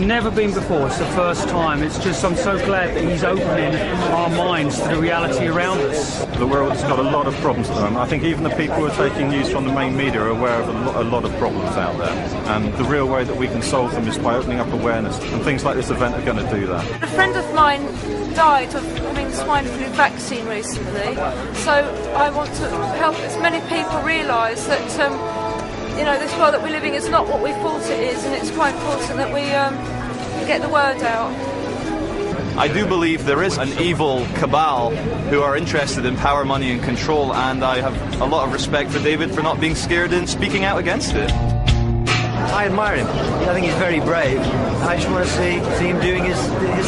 never been before. It's the first time. It's just, I'm so glad that he's opening our minds to the reality around us. The world's got a lot of problems at the moment. I think even the people who are taking news from the main media are aware of a lot of problems out there. And the real way that we can solve them is by opening up awareness. And things like this event are going to do that. A friend of mine died of having swine flu vaccine recently. So I want to help as many people realise that you know, this world that we're living is not what we thought it is, and it's quite important that we get the word out. I do believe there is an evil cabal who are interested in power, money and control, and I have a lot of respect for David for not being scared and speaking out against it. I admire him. I think he's very brave. I just want to see him doing his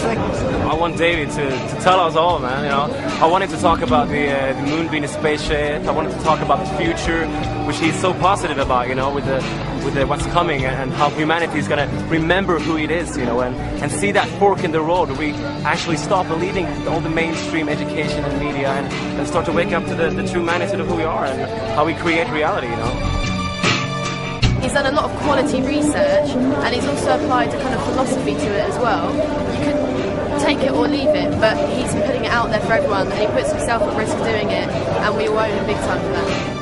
thing. I want David to tell us all, man. You know, I wanted to talk about the moon being a spaceship. I wanted to talk about the future, which he's so positive about. You know, with the what's coming and how humanity is gonna remember who it is. You know, and see that fork in the road where we actually stop believing all the mainstream education and media and start to wake up to the true magnitude of who we are and how we create reality. You know. He's done a lot of quality research, and he's also applied a kind of philosophy to it as well. You can take it or leave it, but he's putting it out there for everyone, and he puts himself at risk doing it, and we all owe him big time for that.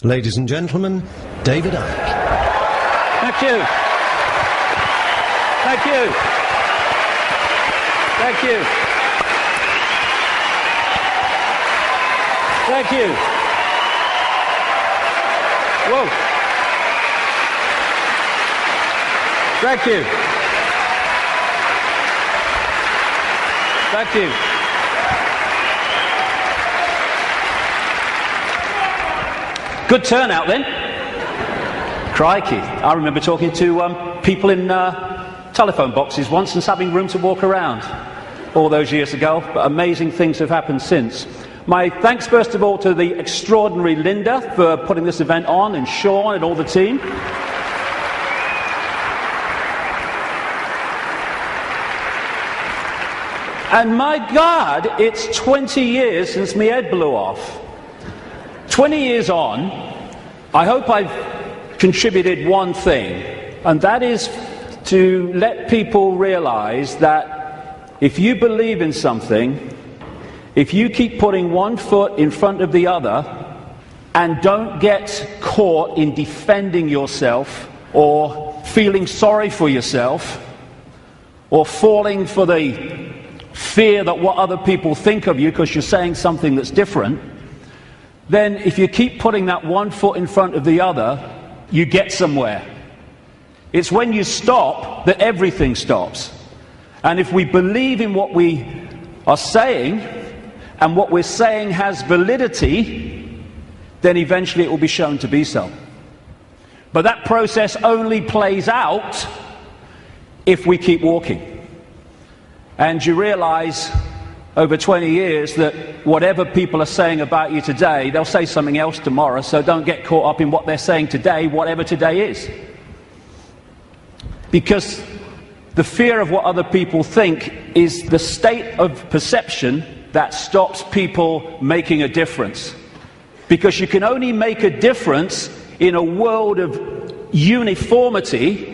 Ladies and gentlemen, David Icke. Thank you. Thank you. Thank you. Thank you. Whoa. Thank you. Thank you. Good turnout then. Crikey. I remember talking to people in telephone boxes once and having room to walk around all those years ago, but amazing things have happened since. My thanks first of all to the extraordinary Linda for putting this event on, and Sean and all the team. And my God, it's 20 years since my head blew off. 20 years on, I hope I've contributed one thing, and that is to let people realize that if you believe in something, if you keep putting one foot in front of the other and don't get caught in defending yourself or feeling sorry for yourself or falling for the fear that what other people think of you because you're saying something that's different, then if you keep putting that one foot in front of the other, you get somewhere. It's when you stop that everything stops. And if we believe in what we are saying, and what we're saying has validity, then eventually it will be shown to be so. But that process only plays out if we keep walking. And you realize over 20 years that whatever people are saying about you today, they'll say something else tomorrow, so don't get caught up in what they're saying today, whatever today is. Because the fear of what other people think is the state of perception that stops people making a difference. Because you can only make a difference in a world of uniformity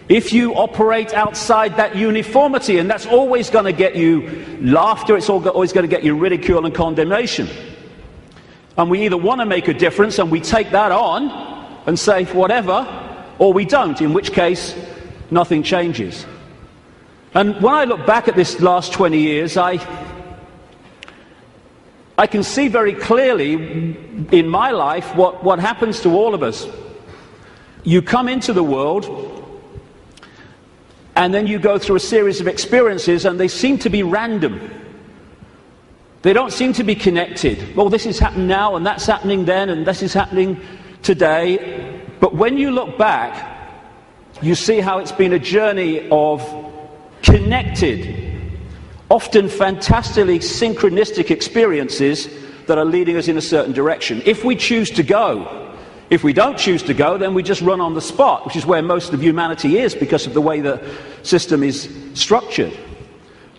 if you operate outside that uniformity, and that's always going to get you laughter, it's always going to get you ridicule and condemnation. And we either want to make a difference and we take that on and say whatever, or we don't, in which case nothing changes. And when I look back at this last 20 years, I can see very clearly in my life what happens to all of us. You come into the world, and then you go through a series of experiences, and they seem to be random. They don't seem to be connected. Well, this is happening now, and that's happening then, and this is happening today. But when you look back, you see how it's been a journey of connected, often fantastically synchronistic experiences that are leading us in a certain direction. If we choose to go. If we don't choose to go, then we just run on the spot, which is where most of humanity is because of the way the system is structured.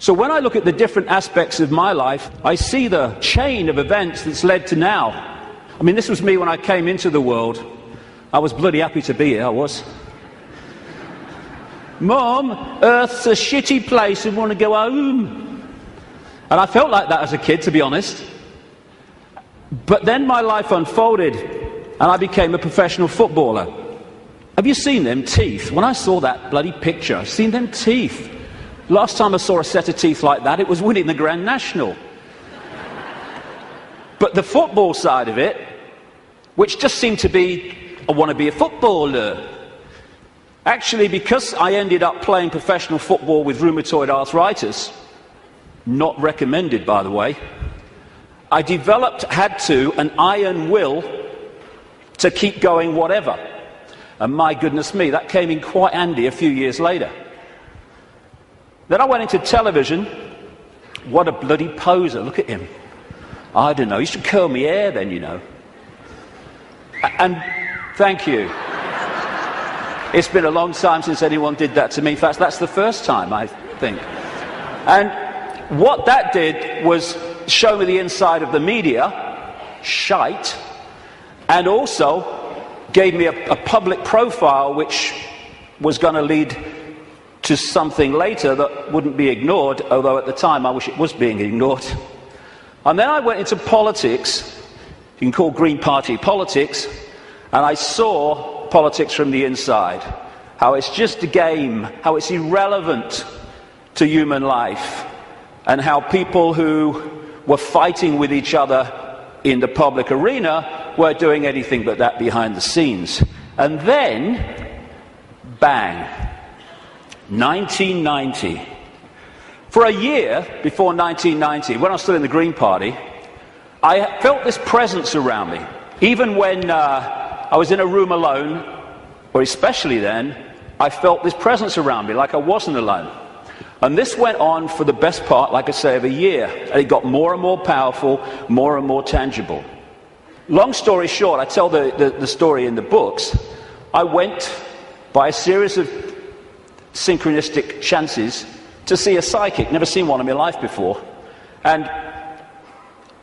So when I look at the different aspects of my life, I see the chain of events that's led to now. I mean, this was me when I came into the world. I was bloody happy to be here, I was. Mum, Earth's a shitty place, I want to go home. And I felt like that as a kid, to be honest. But then my life unfolded, and I became a professional footballer. Have you seen them teeth? When I saw that bloody picture, I've seen them teeth. Last time I saw a set of teeth like that, it was winning the Grand National. But the football side of it, which just seemed to be, I want to be a footballer. Actually, because I ended up playing professional football with rheumatoid arthritis, not recommended by the way, I had an iron will to keep going whatever. And my goodness me, that came in quite handy a few years later. Then I went into television. What a bloody poser, look at him. I don't know, you should curl my hair then, you know. And thank you. It's been a long time since anyone did that to me. In fact, that's the first time, I think. And what that did was show me the inside of the media, shite, and also gave me a public profile which was going to lead to something later that wouldn't be ignored, although at the time I wish it was being ignored. And then I went into politics, you can call Green Party politics, and I saw politics from the inside, how it's just a game, how it's irrelevant to human life, and how people who were fighting with each other in the public arena weren't doing anything but that behind the scenes. And then, bang, 1990. For a year before 1990, when I was still in the Green Party, I felt this presence around me. Even when I was in a room alone, or especially then, I felt this presence around me, like I wasn't alone. And this went on for the best part, like I say, of a year. And it got more and more powerful, more and more tangible. Long story short, I tell the story in the books. I went by a series of synchronistic chances to see a psychic. Never seen one in my life before. And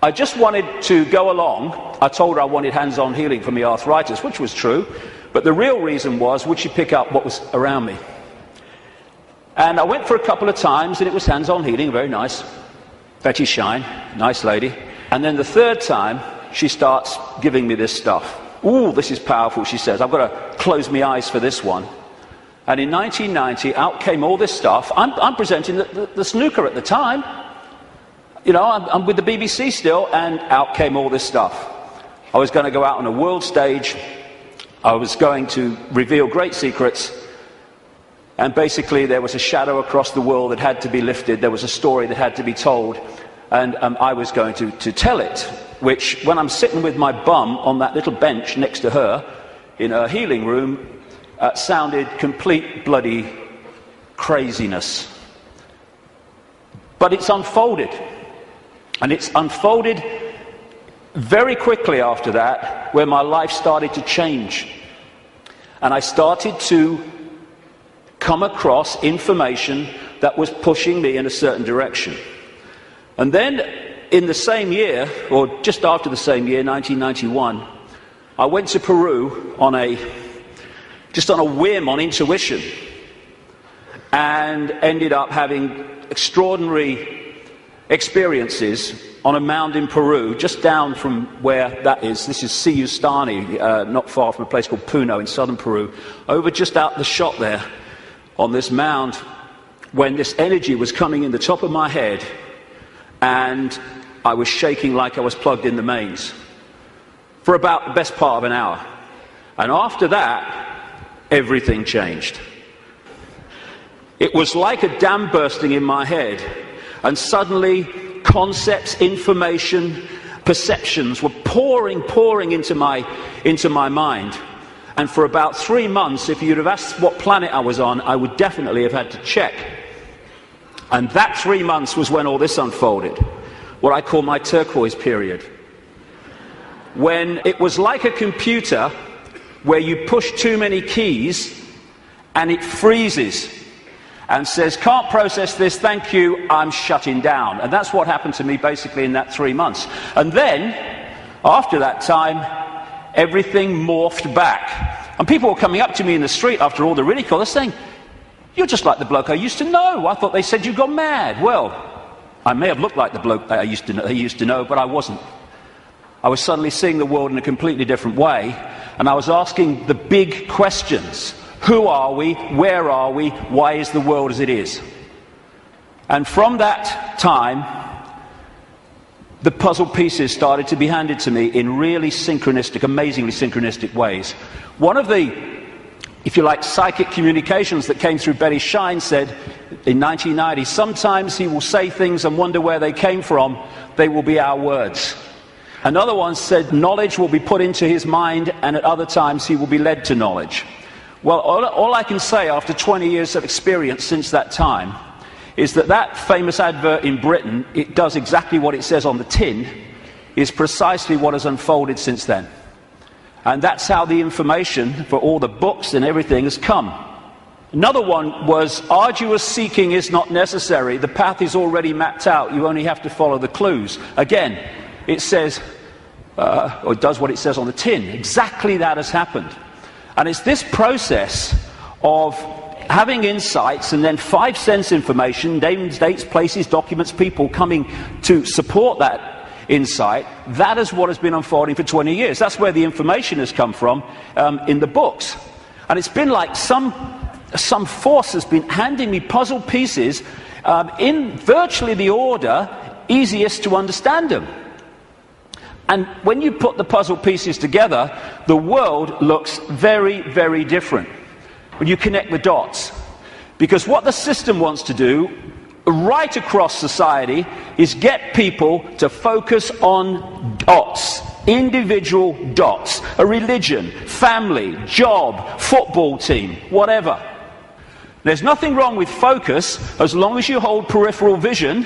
I just wanted to go along. I told her I wanted hands-on healing for my arthritis, which was true. But the real reason was, would she pick up what was around me? And I went for a couple of times, and it was hands-on healing, very nice. Betty Shine, nice lady. And then the third time, she starts giving me this stuff. Ooh, this is powerful, she says. I've got to close my eyes for this one. And in 1990, out came all this stuff. I'm presenting the snooker at the time. You know, I'm with the BBC still, and out came all this stuff. I was going to go out on a world stage. I was going to reveal great secrets. And basically there was a shadow across the world that had to be lifted. There was a story that had to be told. And I was going to tell it. Which, when I'm sitting with my bum on that little bench next to her in her healing room, sounded complete bloody craziness. But it's unfolded. And it's unfolded very quickly after that, where my life started to change. And I started to come across information that was pushing me in a certain direction. And then in the same year, or just after the same year, 1991, I went to Peru just on a whim, on intuition, and ended up having extraordinary experiences on a mound in Peru, just down from where that is. This is Siyustani, not far from a place called Puno in southern Peru. Over just out the shot there, on this mound, when this energy was coming in the top of my head, and I was shaking like I was plugged in the mains for about the best part of an hour. And after that, everything changed. It was like a dam bursting in my head, and suddenly concepts, information, perceptions were pouring into my mind. And for about 3 months, if you'd have asked what planet I was on, I would definitely have had to check. And that 3 months was when all this unfolded, what I call my turquoise period. When it was like a computer where you push too many keys and it freezes and says, can't process this, thank you, I'm shutting down. And that's what happened to me basically in that 3 months. And then, after that time, everything morphed back. And people were coming up to me in the street after all the ridicule, they're saying, you're just like the bloke I used to know. I thought they said you got mad. Well, I may have looked like the bloke that I used to know, but I wasn't. I was suddenly seeing the world in a completely different way, and I was asking the big questions. Who are we? Where are we? Why is the world as it is? And from that time, the puzzle pieces started to be handed to me in really synchronistic, amazingly synchronistic ways. One of the, if you like, psychic communications that came through Betty Shine said in 1990, sometimes he will say things and wonder where they came from. They will be our words. Another one said knowledge will be put into his mind, and at other times he will be led to knowledge. Well, all I can say after 20 years of experience since that time is that that famous advert in Britain, it does exactly what it says on the tin, is precisely what has unfolded since then. And that's how the information for all the books and everything has come. Another one was, arduous seeking is not necessary. The path is already mapped out. You only have to follow the clues. Again, it says, or it does what it says on the tin. Exactly that has happened. And it's this process of having insights and then 5 sense information, names, dates, places, documents, people coming to support that insight. That is what has been unfolding for 20 years. That's where the information has come from in the books. And it's been like some force has been handing me puzzle pieces in virtually the order easiest to understand them. And when you put the puzzle pieces together, the world looks very, very different when you connect the dots. Because what the system wants to do, right across society, is get people to focus on dots, individual dots, a religion, family, job, football team, whatever. There's nothing wrong with focus as long as you hold peripheral vision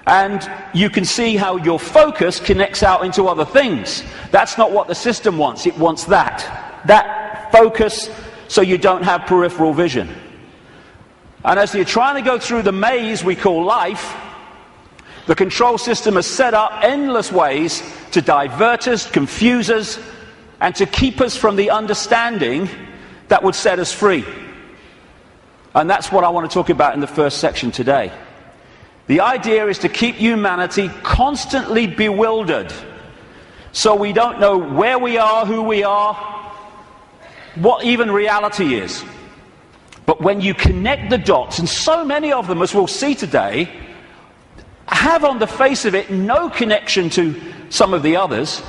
and you can see how your focus connects out into other things. That's not what the system wants. It wants that focus so you don't have peripheral vision. And as you're trying to go through the maze we call life, the control system has set up endless ways to divert us, confuse us, and to keep us from the understanding that would set us free. And that's what I want to talk about in the first section today. The idea is to keep humanity constantly bewildered, so we don't know where we are, who we are, what even reality is. But when you connect the dots, and so many of them, as we'll see today, have on the face of it no connection to some of the others,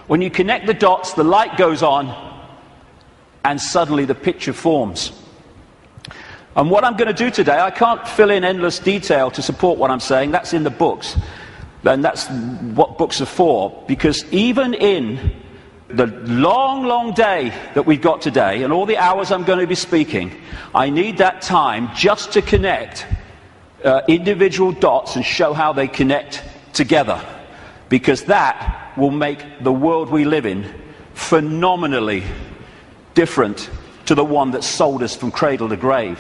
when you connect the dots, the light goes on, and suddenly the picture forms. And what I'm going to do today, I can't fill in endless detail to support what I'm saying. That's in the books. And that's what books are for. Because even in the long, long day that we've got today, and all the hours I'm going to be speaking, I need that time just to connect individual dots and show how they connect together. Because that will make the world we live in phenomenally different to the one that sold us from cradle to grave.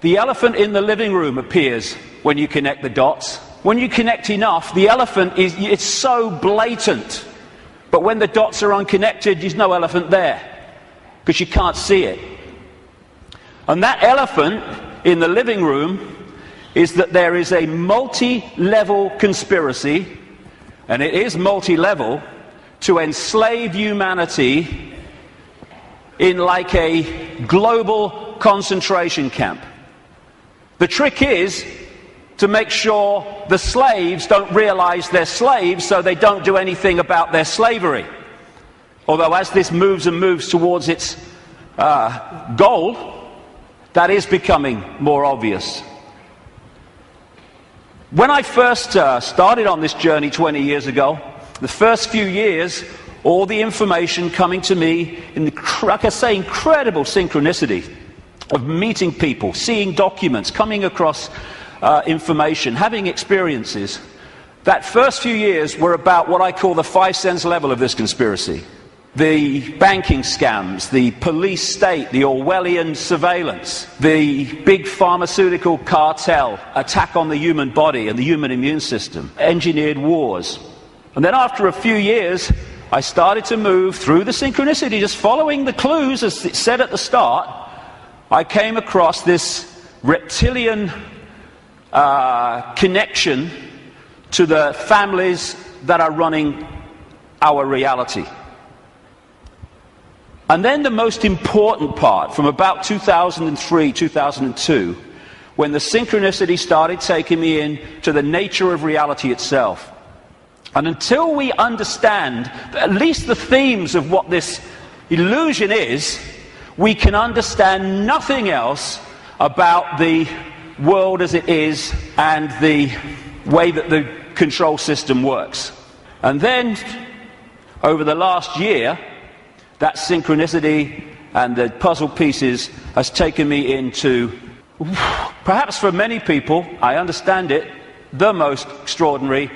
The elephant in the living room appears when you connect the dots. When you connect enough, the elephant it's so blatant. But when the dots are unconnected, there's no elephant there, because you can't see it. And that elephant in the living room is that there is a multi-level conspiracy, and it is multi-level, to enslave humanity in like a global concentration camp. The trick is to make sure the slaves don't realize they're slaves, so they don't do anything about their slavery. Although as this moves and moves towards its goal, that is becoming more obvious. When I first started on this journey 20 years ago, the first few years, all the information coming to me in, like I say, incredible synchronicity of meeting people, seeing documents, coming across information, having experiences. That first few years were about what I call the 5 sense level of this conspiracy. The banking scams, the police state, the Orwellian surveillance, the big pharmaceutical cartel, attack on the human body and the human immune system, engineered wars. And then after a few years, I started to move through the synchronicity, just following the clues as it said at the start. I came across this reptilian connection to the families that are running our reality. And then the most important part, from about 2003, 2002, when the synchronicity started taking me in to the nature of reality itself. And until we understand at least the themes of what this illusion is, we can understand nothing else about the world as it is and the way that the control system works. And then, over the last year, that synchronicity and the puzzle pieces has taken me into, perhaps for many people, I understand it, the most extraordinary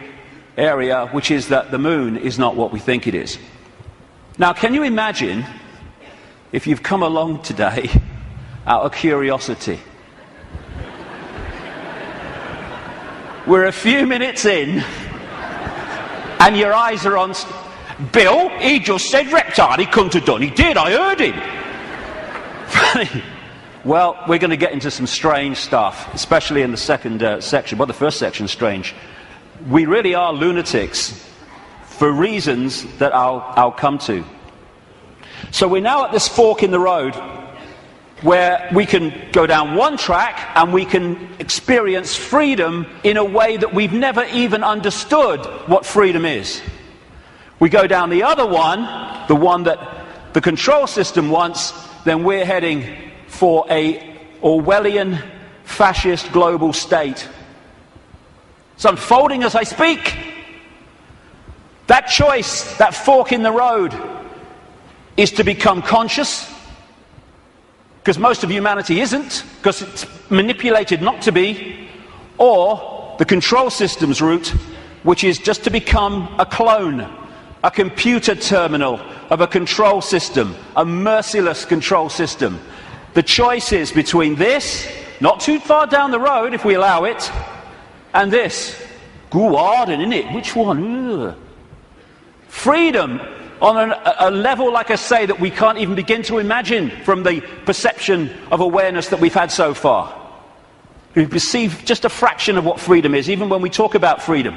area, which is that the moon is not what we think it is. Now, can you imagine if you've come along today out of curiosity? We're a few minutes in, and your eyes are on Bill. He just said reptile. He couldn't have done. He did. I heard him. Well, we're going to get into some strange stuff, especially in the second section. Well, the first section is strange. We really are lunatics for reasons that I'll come to. So we're now at this fork in the road where we can go down one track and we can experience freedom in a way that we've never even understood what freedom is. We go down the other one, the one that the control system wants, then we're heading for a Orwellian fascist global state. It's unfolding as I speak. That choice, that fork in the road, is to become conscious, because most of humanity isn't, because it's manipulated not to be, or the control system's route, which is just to become a clone, a computer terminal of a control system, a merciless control system. The choice is between this, not too far down the road if we allow it, and this. Go hard, isn't it? Which one? Ugh. Freedom on a level, like I say, that we can't even begin to imagine from the perception of awareness that we've had so far. We perceive just a fraction of what freedom is, even when we talk about freedom.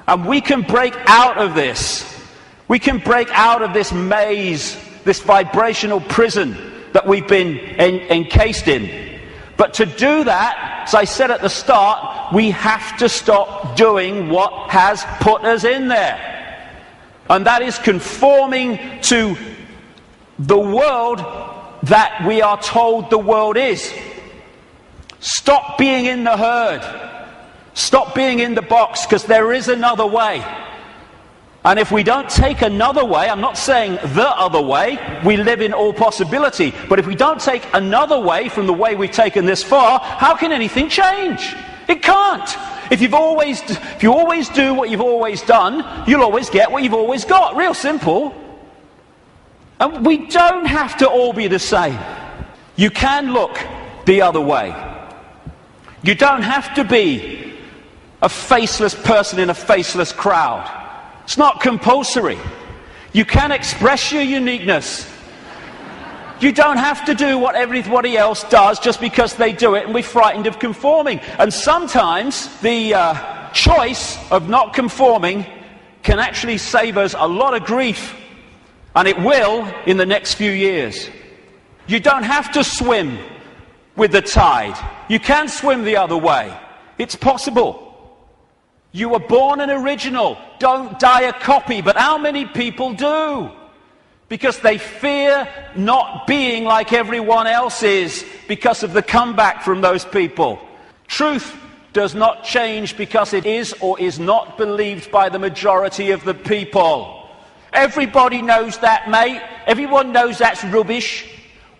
And we can break out of this. We can break out of this maze, this vibrational prison that we've been encased in. But to do that, as I said at the start, we have to stop doing what has put us in there. And that is conforming to the world that we are told the world is. Stop being in the herd. Stop being in the box, because there is another way. And if we don't take another way, I'm not saying the other way, we live in all possibility, but if we don't take another way from the way we've taken this far, how can anything change? It can't. If you always do what you've always done, you'll always get what you've always got. Real simple. And we don't have to all be the same. You can look the other way. You don't have to be a faceless person in a faceless crowd. It's not compulsory. You can express your uniqueness. You don't have to do what everybody else does just because they do it and we're frightened of conforming. And sometimes the choice of not conforming can actually save us a lot of grief, and it will in the next few years. You don't have to swim with the tide. You can swim the other way. It's possible. You were born an original. Don't die a copy. But how many people do? Because they fear not being like everyone else is because of the comeback from those people. Truth does not change because it is or is not believed by the majority of the people. Everybody knows that, mate. Everyone knows that's rubbish.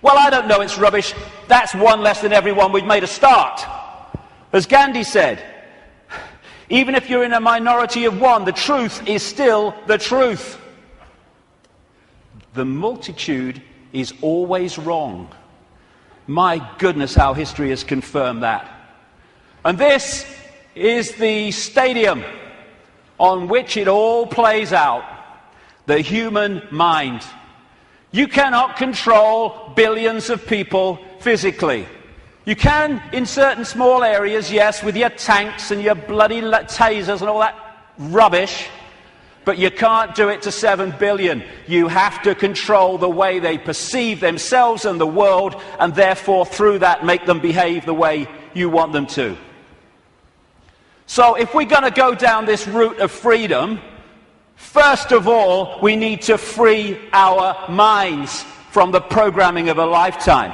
Well, I don't know it's rubbish. That's one less than everyone. We've made a start. As Gandhi said, even if you're in a minority of one, the truth is still the truth. The multitude is always wrong. My goodness, how history has confirmed that. And this is the stadium on which it all plays out. The human mind. You cannot control billions of people physically. You can in certain small areas, yes, with your tanks and your bloody tasers and all that rubbish. But you can't do it to 7 billion. You have to control the way they perceive themselves and the world, and therefore through that make them behave the way you want them to. So if we're going to go down this route of freedom, first of all, we need to free our minds from the programming of a lifetime.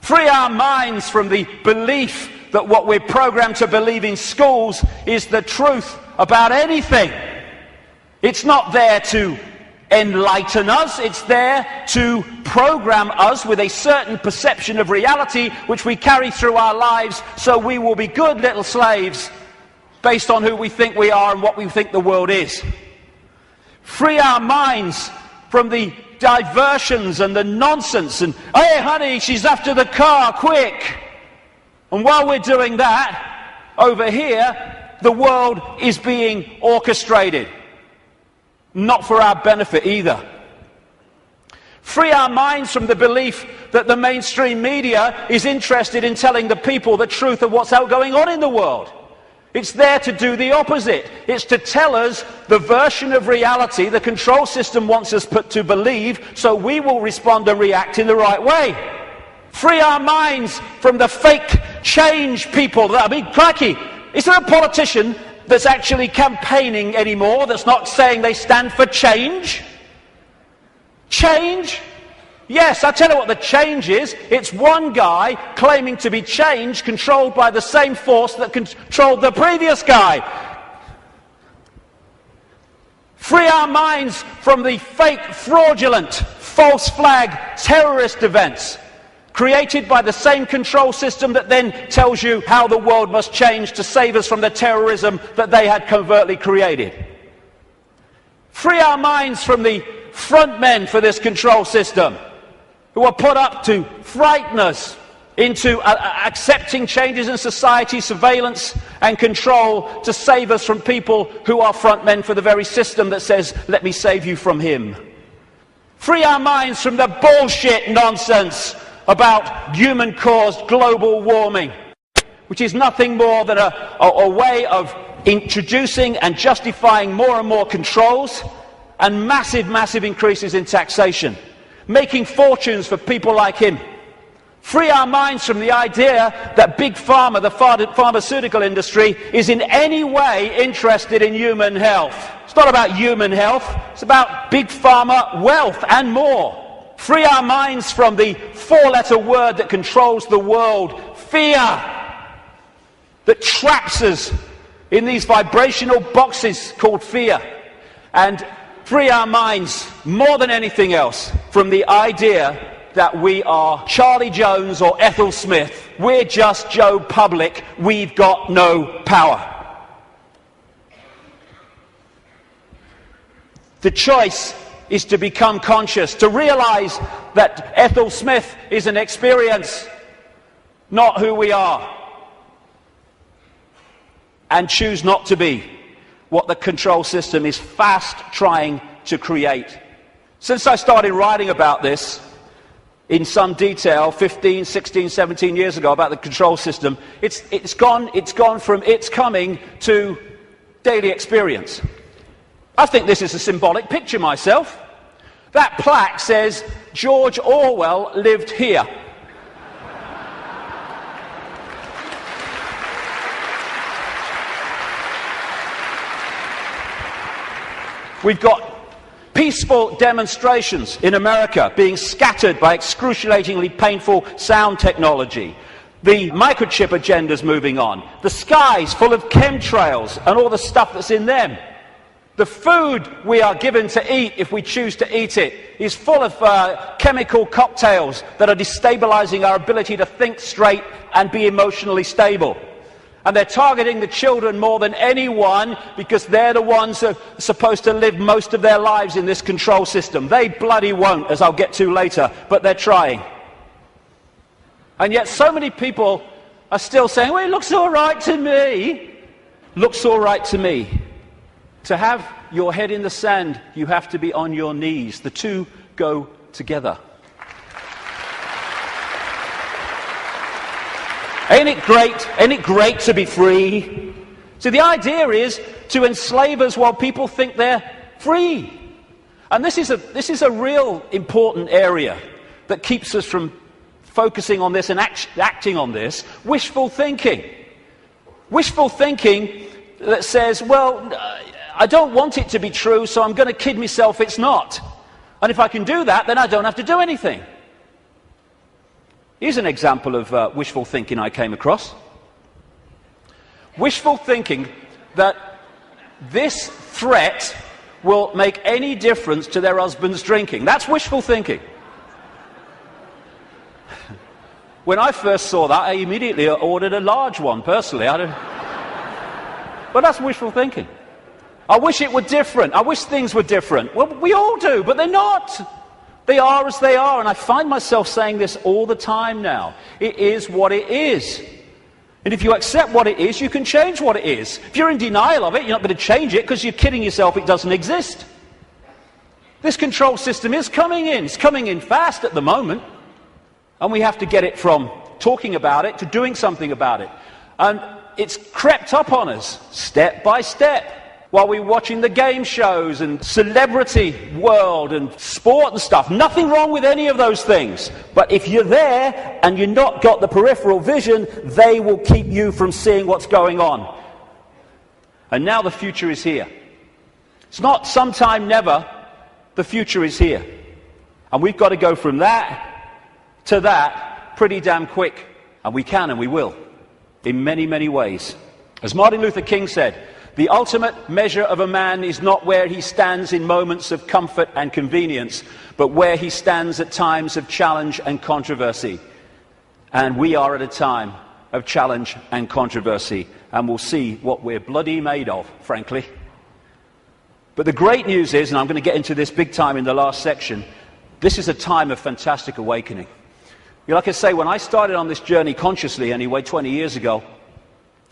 Free our minds from the belief that what we're programmed to believe in schools is the truth about anything. It's not there to enlighten us, it's there to program us with a certain perception of reality which we carry through our lives, so we will be good little slaves based on who we think we are and what we think the world is. Free our minds from the diversions and the nonsense and, hey honey, she's after the car, quick. And while we're doing that, over here, the world is being orchestrated. Not for our benefit either. Free our minds from the belief that the mainstream media is interested in telling the people the truth of what's going on in the world. It's there to do the opposite. It's to tell us the version of reality the control system wants us to believe, so we will respond and react in the right way. Free our minds from the fake change people. I mean, crikey, is there a politician that's actually campaigning anymore, that's not saying they stand for change? Change? Yes, I tell you what the change is. It's one guy claiming to be change, controlled by the same force that controlled the previous guy. Free our minds from the fake, fraudulent, false flag terrorist events created by the same control system that then tells you how the world must change to save us from the terrorism that they had covertly created. Free our minds from the front men for this control system, who are put up to frighten us into accepting changes in society, surveillance and control to save us from people who are front men for the very system that says, let me save you from him. Free our minds from the bullshit nonsense about human-caused global warming, which is nothing more than a way of introducing and justifying more and more controls and massive, massive increases in taxation, making fortunes for people like him. Free our minds from the idea that Big Pharma, the pharmaceutical industry, is in any way interested in human health. It's not about human health, it's about Big Pharma wealth and more. Free our minds from the four-letter word that controls the world, fear, that traps us in these vibrational boxes called fear. And free our minds, more than anything else, from the idea that we are Charlie Jones or Ethel Smith. We're just Joe Public. We've got no power. The choice is to become conscious, to realize that Ethel Smith is an experience, not who we are, and choose not to be what the control system is fast trying to create. Since I started writing about this, in some detail 15, 16, 17 years ago about the control system. It's gone from its coming to daily experience. I think this is a symbolic picture myself. That plaque says, George Orwell lived here. We've got peaceful demonstrations in America being scattered by excruciatingly painful sound technology. The microchip agenda's moving on. The sky's full of chemtrails and all the stuff that's in them. The food we are given to eat, if we choose to eat it, is full of chemical cocktails that are destabilizing our ability to think straight and be emotionally stable. And they're targeting the children more than anyone because they're the ones who are supposed to live most of their lives in this control system. They bloody won't, as I'll get to later, but they're trying. And yet so many people are still saying, well, it looks all right to me. Looks all right to me. To have your head in the sand, you have to be on your knees. The two go together. Ain't it great? Ain't it great to be free? So the idea is to enslave us while people think they're free. And this is a real important area that keeps us from focusing on this and acting on this. Wishful thinking. Wishful thinking that says, well, I don't want it to be true, so I'm going to kid myself it's not. And if I can do that, then I don't have to do anything. Here's an example of wishful thinking I came across. Wishful thinking that this threat will make any difference to their husband's drinking. That's wishful thinking. When I first saw that, I immediately ordered a large one, personally. But that's wishful thinking. I wish it were different. I wish things were different. Well, we all do, but they're not. They are as they are, and I find myself saying this all the time now. It is what it is. And if you accept what it is, you can change what it is. If you're in denial of it, you're not going to change it because you're kidding yourself it doesn't exist. This control system is coming in. It's coming in fast at the moment. And we have to get it from talking about it to doing something about it. And it's crept up on us, step by step. While we're watching the game shows and celebrity world and sport and stuff. Nothing wrong with any of those things. But if you're there and you've not got the peripheral vision, they will keep you from seeing what's going on. And now the future is here. It's not sometime never. The future is here. And we've got to go from that to that pretty damn quick. And we can and we will. In many, many ways. As Martin Luther King said, the ultimate measure of a man is not where he stands in moments of comfort and convenience, but where he stands at times of challenge and controversy. And we are at a time of challenge and controversy, and we'll see what we're bloody made of, frankly. But the great news is, and I'm going to get into this big time in the last section, this is a time of fantastic awakening. Like I say, when I started on this journey consciously, anyway, 20 years ago,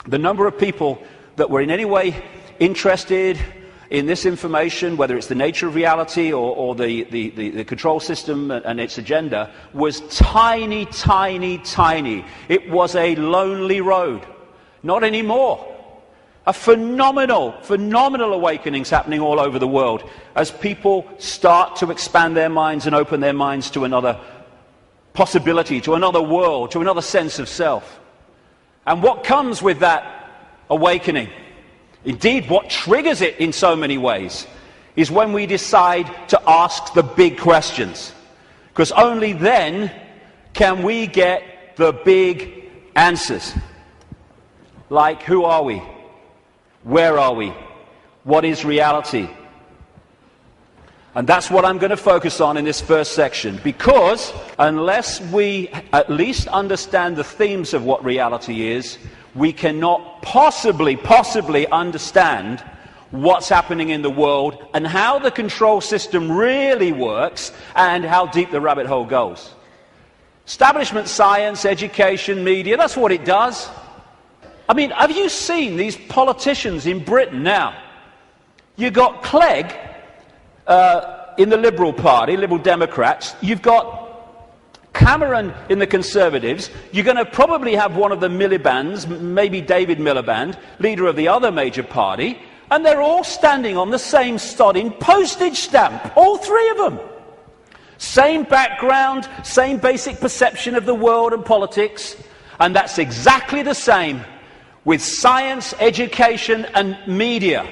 the number of people that were in any way interested in this information, whether it's the nature of reality or the control system and its agenda, was tiny, tiny, tiny. It was a lonely road. Not anymore. A phenomenal awakenings happening all over the world as people start to expand their minds and open their minds to another possibility, to another world, to another sense of self. And what comes with that awakening, indeed what triggers it in so many ways, is when we decide to ask the big questions. Because only then can we get the big answers. Like, who are we? Where are we? What is reality? And that's what I'm going to focus on in this first section, because unless we at least understand the themes of what reality is, we cannot possibly understand what's happening in the world and how the control system really works and how deep the rabbit hole goes. Establishment science, education, media, that's what it does. I mean, have you seen these politicians in Britain now? You got Clegg in the Liberal Party, Liberal Democrats. You've got Cameron in the Conservatives, you're going to probably have one of the Miliband's, maybe David Miliband, leader of the other major party, and they're all standing on the same sodding postage stamp, all three of them. Same background, same basic perception of the world and politics, and that's exactly the same with science, education and media.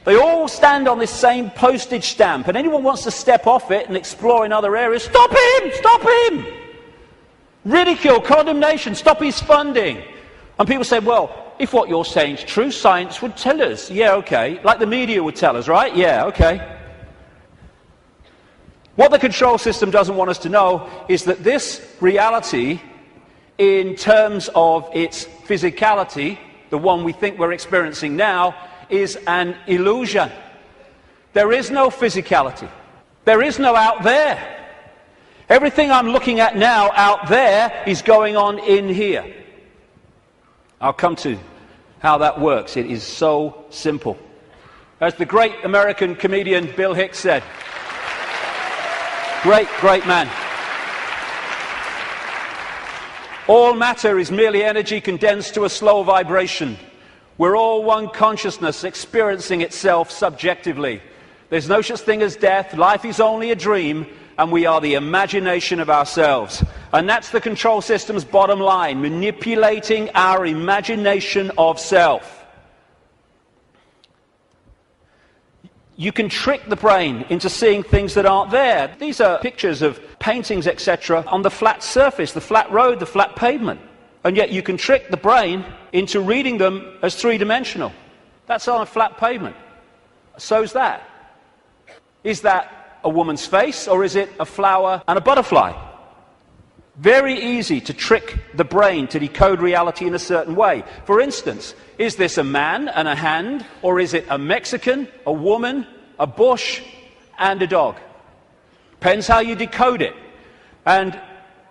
They all stand on this same postage stamp, and anyone wants to step off it and explore in other areas, stop him! Stop him! Ridicule, condemnation, stop his funding. And people say, well, if what you're saying is true, science would tell us. Yeah, okay. Like the media would tell us, right? Yeah, okay. What the control system doesn't want us to know is that this reality, in terms of its physicality, the one we think we're experiencing now, is an illusion. There is no physicality. There is no out there. Everything I'm looking at now out there is going on in here. I'll come to how that works. It is so simple. As the great American comedian Bill Hicks said, great man. All matter is merely energy condensed to a slow vibration. We're all one consciousness experiencing itself subjectively. There's no such thing as death. Life is only a dream, and we are the imagination of ourselves. And that's the control system's bottom line, manipulating our imagination of self. You can trick the brain into seeing things that aren't there. These are pictures of paintings, etc., on the flat surface, the flat road, the flat pavement. And yet you can trick the brain into reading them as three-dimensional. That's on a flat pavement. So's that. Is that a woman's face, or is it a flower and a butterfly? Very easy to trick the brain to decode reality in a certain way. For instance, is this a man and a hand, or is it a Mexican, a woman, a bush, and a dog? Depends how you decode it. And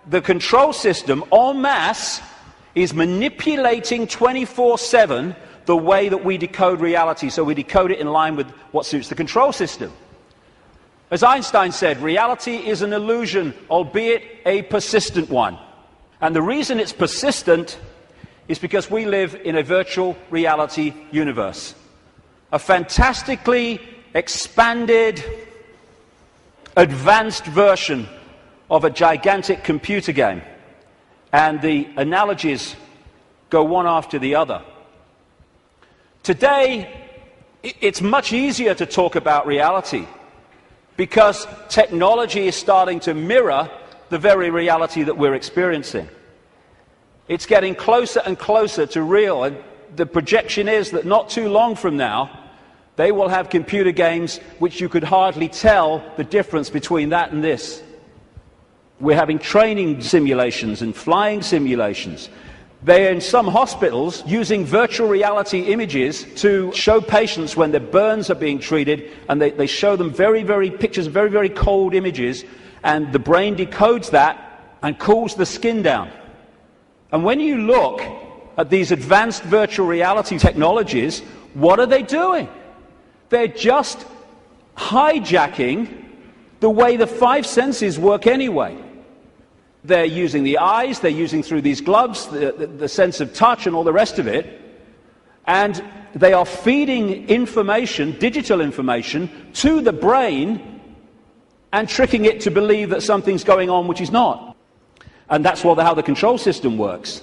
the control system, en masse, is manipulating 24/7 the way that we decode reality, so we decode it in line with what suits the control system. As Einstein said, reality is an illusion, albeit a persistent one. And the reason it's persistent is because we live in a virtual reality universe. A fantastically expanded, advanced version of a gigantic computer game. And the analogies go one after the other. Today, it's much easier to talk about reality, because technology is starting to mirror the very reality that we're experiencing. It's getting closer and closer to real, and the projection is that not too long from now, they will have computer games which you could hardly tell the difference between that and this. We're having training simulations and flying simulations. They're in some hospitals using virtual reality images to show patients when their burns are being treated, and they show them pictures, very cold images, and the brain decodes that and cools the skin down. And when you look at these advanced virtual reality technologies, what are they doing? They're just hijacking the way the five senses work anyway. They're using the eyes, they're using through these gloves, the sense of touch and all the rest of it, and they are feeding information, digital information, to the brain and tricking it to believe that something's going on which is not. And that's how the control system works.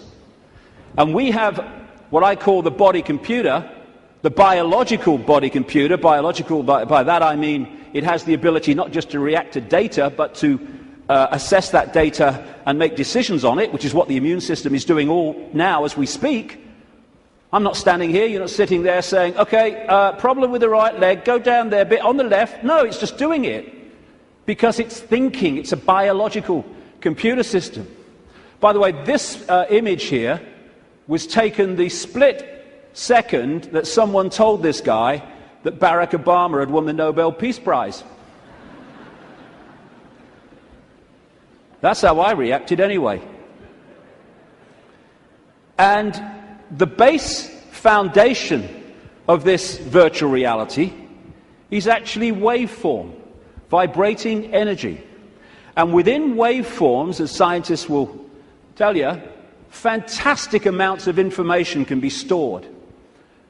And we have what I call the body computer, the biological body computer. Biological, by that I mean it has the ability not just to react to data, but to assess that data and make decisions on it, which is what the immune system is doing all now as we speak. I'm not standing here, you're not sitting there saying, okay, problem with the right leg, go down there a bit on the left. No, it's just doing it because it's thinking. It's a biological computer system. By the way, this image here was taken the split second that someone told this guy that Barack Obama had won the Nobel Peace Prize. That's how I reacted anyway. And the base foundation of this virtual reality is actually waveform, vibrating energy. And within waveforms, as scientists will tell you, fantastic amounts of information can be stored.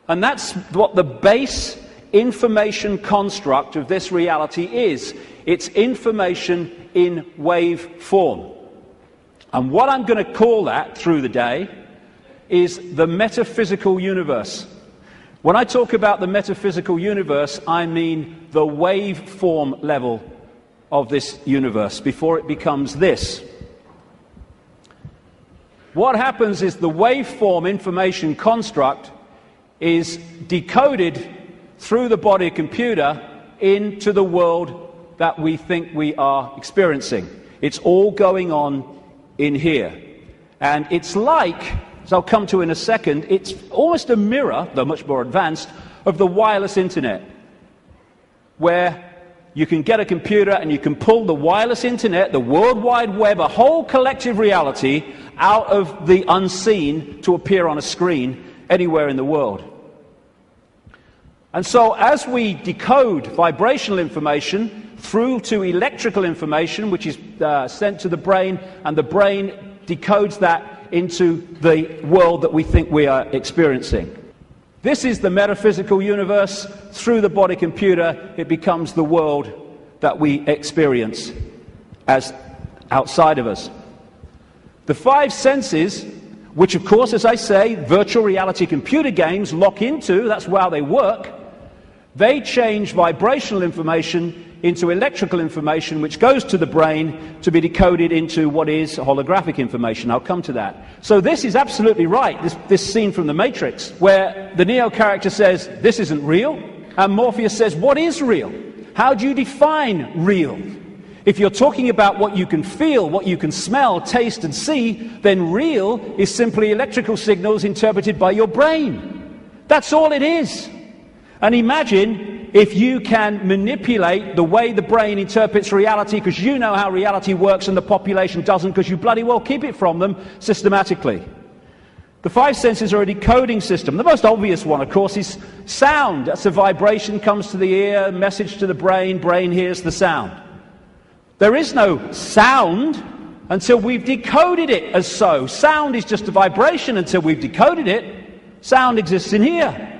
And that's what the base information construct of this reality is. It's information in wave form. And what I'm going to call that through the day is the metaphysical universe. When I talk about the metaphysical universe, I mean the waveform level of this universe before it becomes this. What happens is the waveform information construct is decoded through the body computer into the world that we think we are experiencing. It's all going on in here. And it's like, as I'll come to in a second, it's almost a mirror, though much more advanced, of the wireless internet, where you can get a computer and you can pull the wireless internet, the World Wide Web, a whole collective reality out of the unseen to appear on a screen anywhere in the world. And so as we decode vibrational information through to electrical information, which is sent to the brain, and the brain decodes that into the world that we think we are experiencing. This is the metaphysical universe. Through the body computer, it becomes the world that we experience as outside of us. The five senses, which of course, as I say, virtual reality computer games lock into, that's how they work, they change vibrational information into electrical information, which goes to the brain to be decoded into what is holographic information. I'll come to that. So this is absolutely right, this scene from The Matrix, where the Neo character says, this isn't real, and Morpheus says, what is real? How do you define real? If you're talking about what you can feel, what you can smell, taste, and see, then real is simply electrical signals interpreted by your brain. That's all it is. And imagine if you can manipulate the way the brain interprets reality, because you know how reality works and the population doesn't, because you bloody well keep it from them systematically. The five senses are a decoding system. The most obvious one, of course, is sound. That's a vibration, comes to the ear, message to the brain, brain hears the sound. There is no sound until we've decoded it as so. Sound is just a vibration until we've decoded it. Sound exists in here.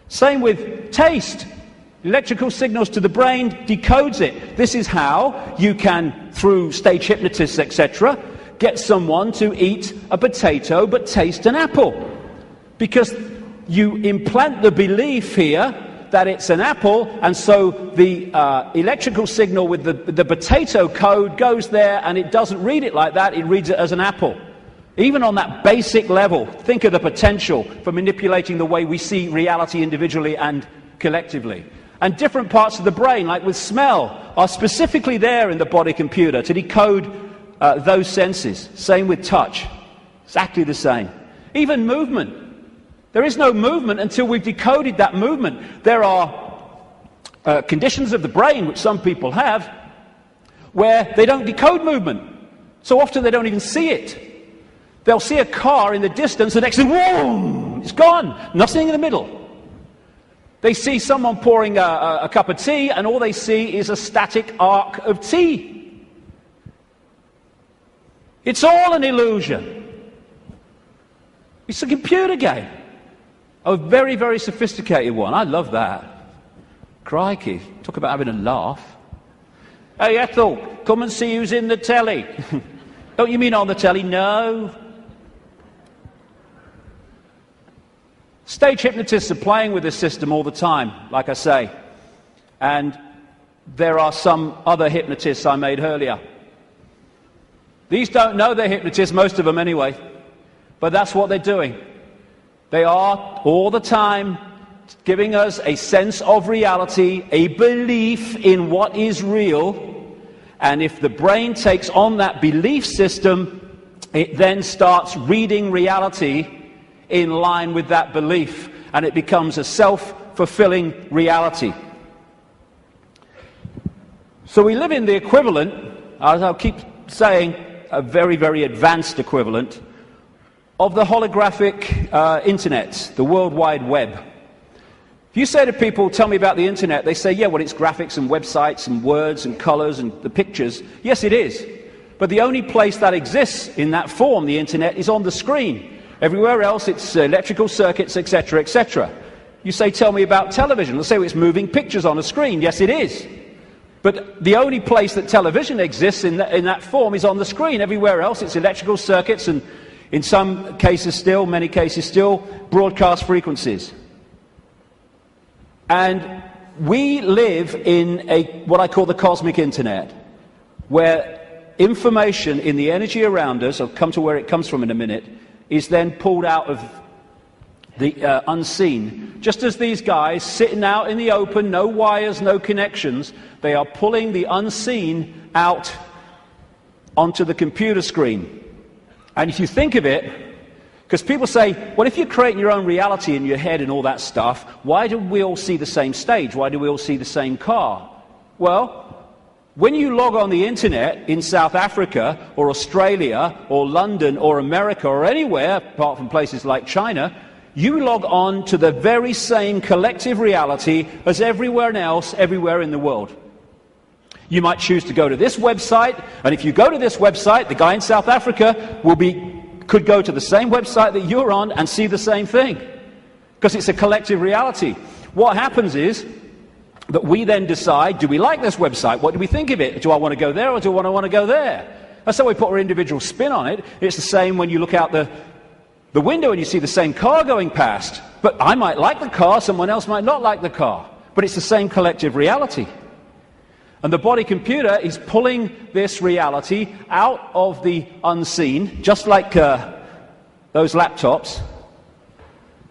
Same with taste. Electrical signals to the brain decodes it. This is how you can, through stage hypnotists, etc., get someone to eat a potato but taste an apple. Because you implant the belief here that it's an apple, and so the electrical signal with the potato code goes there, and it doesn't read it like that, it reads it as an apple. Even on that basic level, think of the potential for manipulating the way we see reality individually and collectively. And different parts of the brain, like with smell, are specifically there in the body computer to decode those senses. Same with touch. Exactly the same. Even movement. There is no movement until we've decoded that movement. There are conditions of the brain, which some people have, where they don't decode movement. So often they don't even see it. They'll see a car in the distance, the next thing, whoom, it's gone. Nothing in the middle. They see someone pouring a cup of tea, and all they see is a static arc of tea. It's all an illusion. It's a computer game. A very, very sophisticated one. I love that. Crikey, talk about having a laugh. Hey, Ethel, come and see who's in the telly. Don't you mean on the telly? No. Stage hypnotists are playing with this system all the time, like I say. And there are some other hypnotists I made earlier. These don't know they're hypnotists, most of them anyway. But that's what they're doing. They are, all the time, giving us a sense of reality, a belief in what is real. And if the brain takes on that belief system, it then starts reading reality in line with that belief, and it becomes a self-fulfilling reality. So we live in the equivalent, as I'll keep saying, a very, very advanced equivalent of the holographic internet, the World Wide Web. If you say to people, tell me about the internet, they say, yeah, well, it's graphics and websites and words and colors and the pictures. Yes, it is. But the only place that exists in that form, the internet, is on the screen. Everywhere else, it's electrical circuits, etc., etc. You say, tell me about television. They'll say, well, it's moving pictures on a screen. Yes, it is. But the only place that television exists in that form is on the screen. Everywhere else, it's electrical circuits and, in some cases still, many cases still, broadcast frequencies. And we live in what I call the cosmic internet, where information in the energy around us, I'll come to where it comes from in a minute, is then pulled out of the unseen. Just as these guys sitting out in the open, no wires, no connections, they are pulling the unseen out onto the computer screen. And if you think of it, because people say, well, if you're creating your own reality in your head and all that stuff, why do we all see the same stage? Why do we all see the same car? Well, when you log on the internet in South Africa or Australia or London or America or anywhere, apart from places like China, you log on to the very same collective reality as everywhere else, everywhere in the world. You might choose to go to this website, and if you go to this website, the guy in South Africa could go to the same website that you're on and see the same thing, because it's a collective reality. What happens is that we then decide, do we like this website? What do we think of it? Do I want to go there or do I want to go there? That's how we put our individual spin on it. It's the same when you look out the window and you see the same car going past. But I might like the car, someone else might not like the car. But it's the same collective reality. And the body computer is pulling this reality out of the unseen, just like those laptops.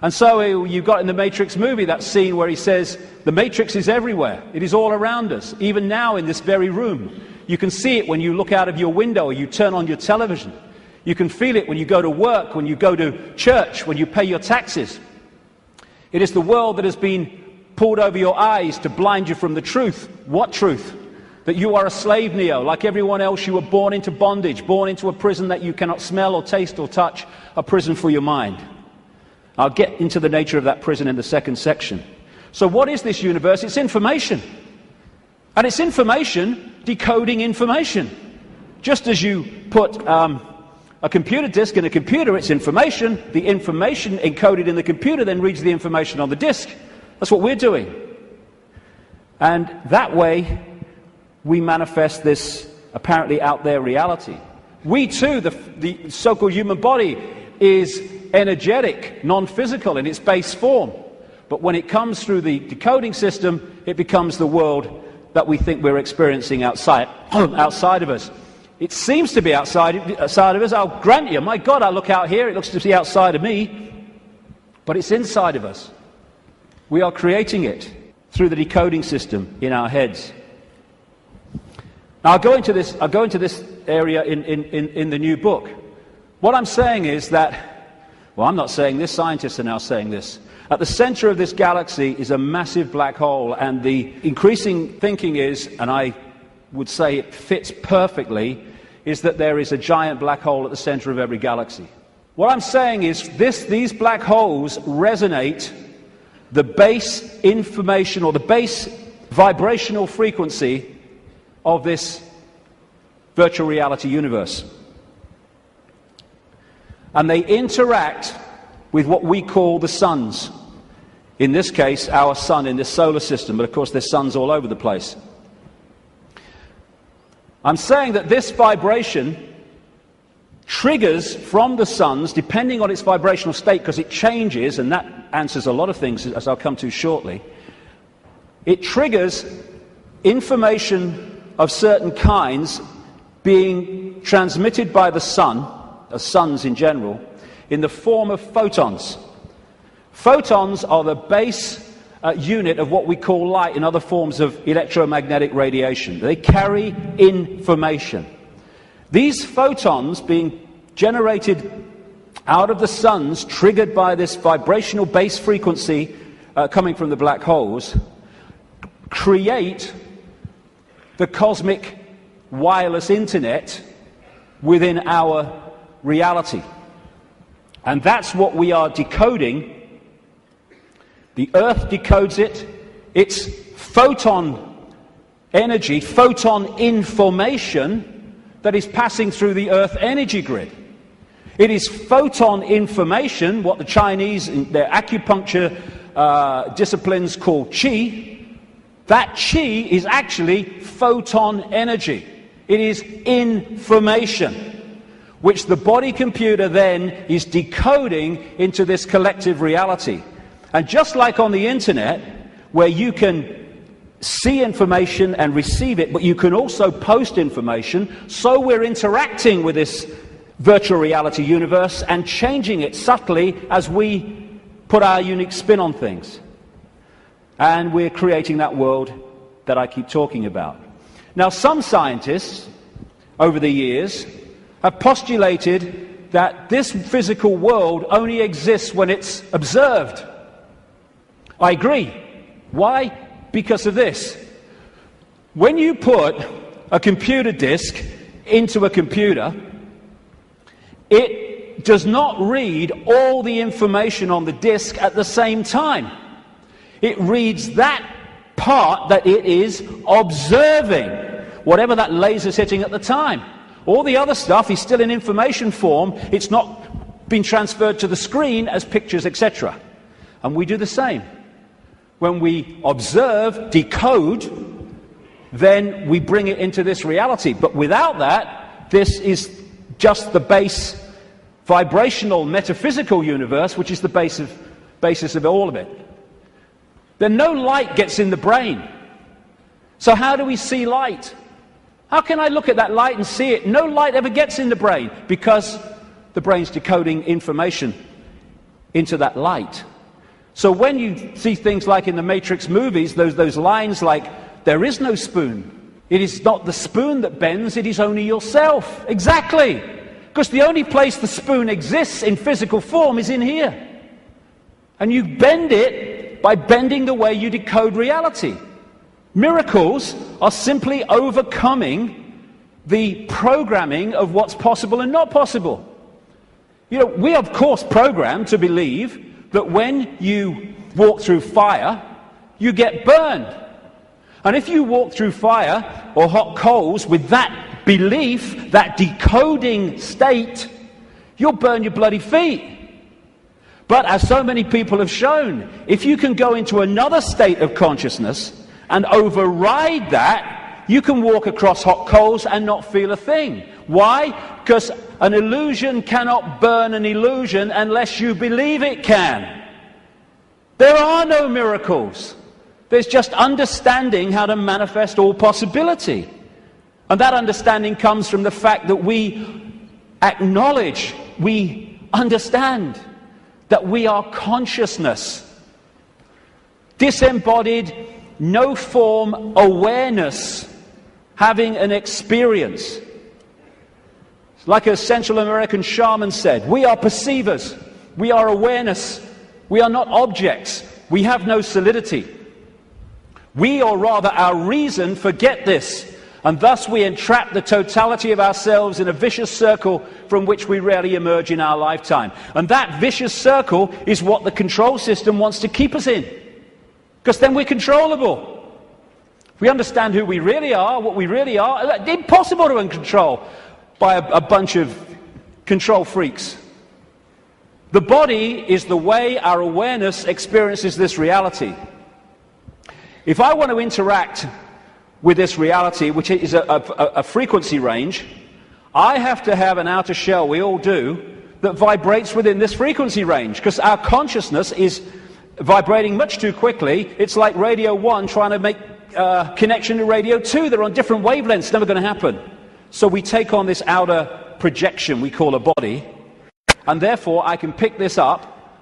And so you've got in the Matrix movie that scene where he says, the Matrix is everywhere. It is all around us, even now in this very room. You can see it when you look out of your window or you turn on your television. You can feel it when you go to work, when you go to church, when you pay your taxes. It is the world that has been pulled over your eyes to blind you from the truth. What truth? That you are a slave, Neo. Like everyone else, you were born into bondage, born into a prison that you cannot smell or taste or touch, a prison for your mind. I'll get into the nature of that prison in the second section. So what is this universe? It's information. And it's information decoding information. Just as you put a computer disk in a computer, it's information. The information encoded in the computer then reads the information on the disk. That's what we're doing. And that way, we manifest this apparently out there reality. We too, the so-called human body, is energetic, non-physical in its base form. But when it comes through the decoding system, it becomes the world that we think we're experiencing outside of us. It seems to be outside of us. I'll grant you, my God, I look out here, it looks to be outside of me. But it's inside of us. We are creating it through the decoding system in our heads. Now, I'll go into this area in the new book. What I'm saying is that, well, I'm not saying this, scientists are now saying this. At the center of this galaxy is a massive black hole, and the increasing thinking is, and I would say it fits perfectly, is that there is a giant black hole at the center of every galaxy. What I'm saying is these black holes resonate the base information or the base vibrational frequency of this virtual reality universe. And they interact with what we call the suns. In this case, our sun in this solar system, but of course there's suns all over the place. I'm saying that this vibration triggers from the suns, depending on its vibrational state, because it changes, and that answers a lot of things, as I'll come to shortly. It triggers information of certain kinds being transmitted by the sun, suns in general, in the form of photons. Photons are the base unit of what we call light and other forms of electromagnetic radiation. They carry information. These photons being generated out of the suns, triggered by this vibrational base frequency coming from the black holes, create the cosmic wireless internet within our reality. And that's what we are decoding The Earth decodes it. It's photon energy, photon information that is passing through the Earth energy grid. It is photon information, what the Chinese in their acupuncture disciplines call qi. That qi is actually photon energy. It is information, which the body computer then is decoding into this collective reality. And just like on the internet, where you can see information and receive it, but you can also post information, so we're interacting with this virtual reality universe and changing it subtly as we put our unique spin on things. And we're creating that world that I keep talking about. Now, some scientists over the years have postulated that this physical world only exists when it's observed. I agree. Why? Because of this. When you put a computer disk into a computer, it does not read all the information on the disk at the same time. It reads that part that it is observing, whatever that laser's hitting at the time. All the other stuff is still in information form. It's not been transferred to the screen as pictures, etc. And we do the same. When we observe, decode, then we bring it into this reality. But without that, this is just the base vibrational metaphysical universe, which is the basis of all of it. Then no light gets in the brain. So how do we see light? How can I look at that light and see it? No light ever gets in the brain because the brain's decoding information into that light. So when you see things like in the Matrix movies, those lines like, there is no spoon. It is not the spoon that bends, it is only yourself. Exactly. Because the only place the spoon exists in physical form is in here. And you bend it by bending the way you decode reality. Miracles are simply overcoming the programming of what's possible and not possible. You know, we are of course programmed to believe that when you walk through fire, you get burned. And if you walk through fire or hot coals with that belief, that decoding state, you'll burn your bloody feet. But as so many people have shown, if you can go into another state of consciousness and override that, you can walk across hot coals and not feel a thing. Why? Because an illusion cannot burn an illusion unless you believe it can. There are no miracles. There's just understanding how to manifest all possibility. And that understanding comes from the fact that we acknowledge, we understand that we are consciousness. Disembodied, no form awareness, having an experience. Like a Central American shaman said, we are perceivers, we are awareness, we are not objects, we have no solidity. We, or rather our reason, forget this, and thus we entrap the totality of ourselves in a vicious circle from which we rarely emerge in our lifetime. And that vicious circle is what the control system wants to keep us in, because then we're controllable. If we understand who we really are, what we really are, it's impossible to control by a bunch of control freaks. The body is the way our awareness experiences this reality. If I want to interact with this reality, which is a frequency range, I have to have an outer shell, we all do, that vibrates within this frequency range, because our consciousness is vibrating much too quickly. It's like Radio 1 trying to make connection to Radio 2. They're on different wavelengths. It's never going to happen. So we take on this outer projection we call a body, and therefore I can pick this up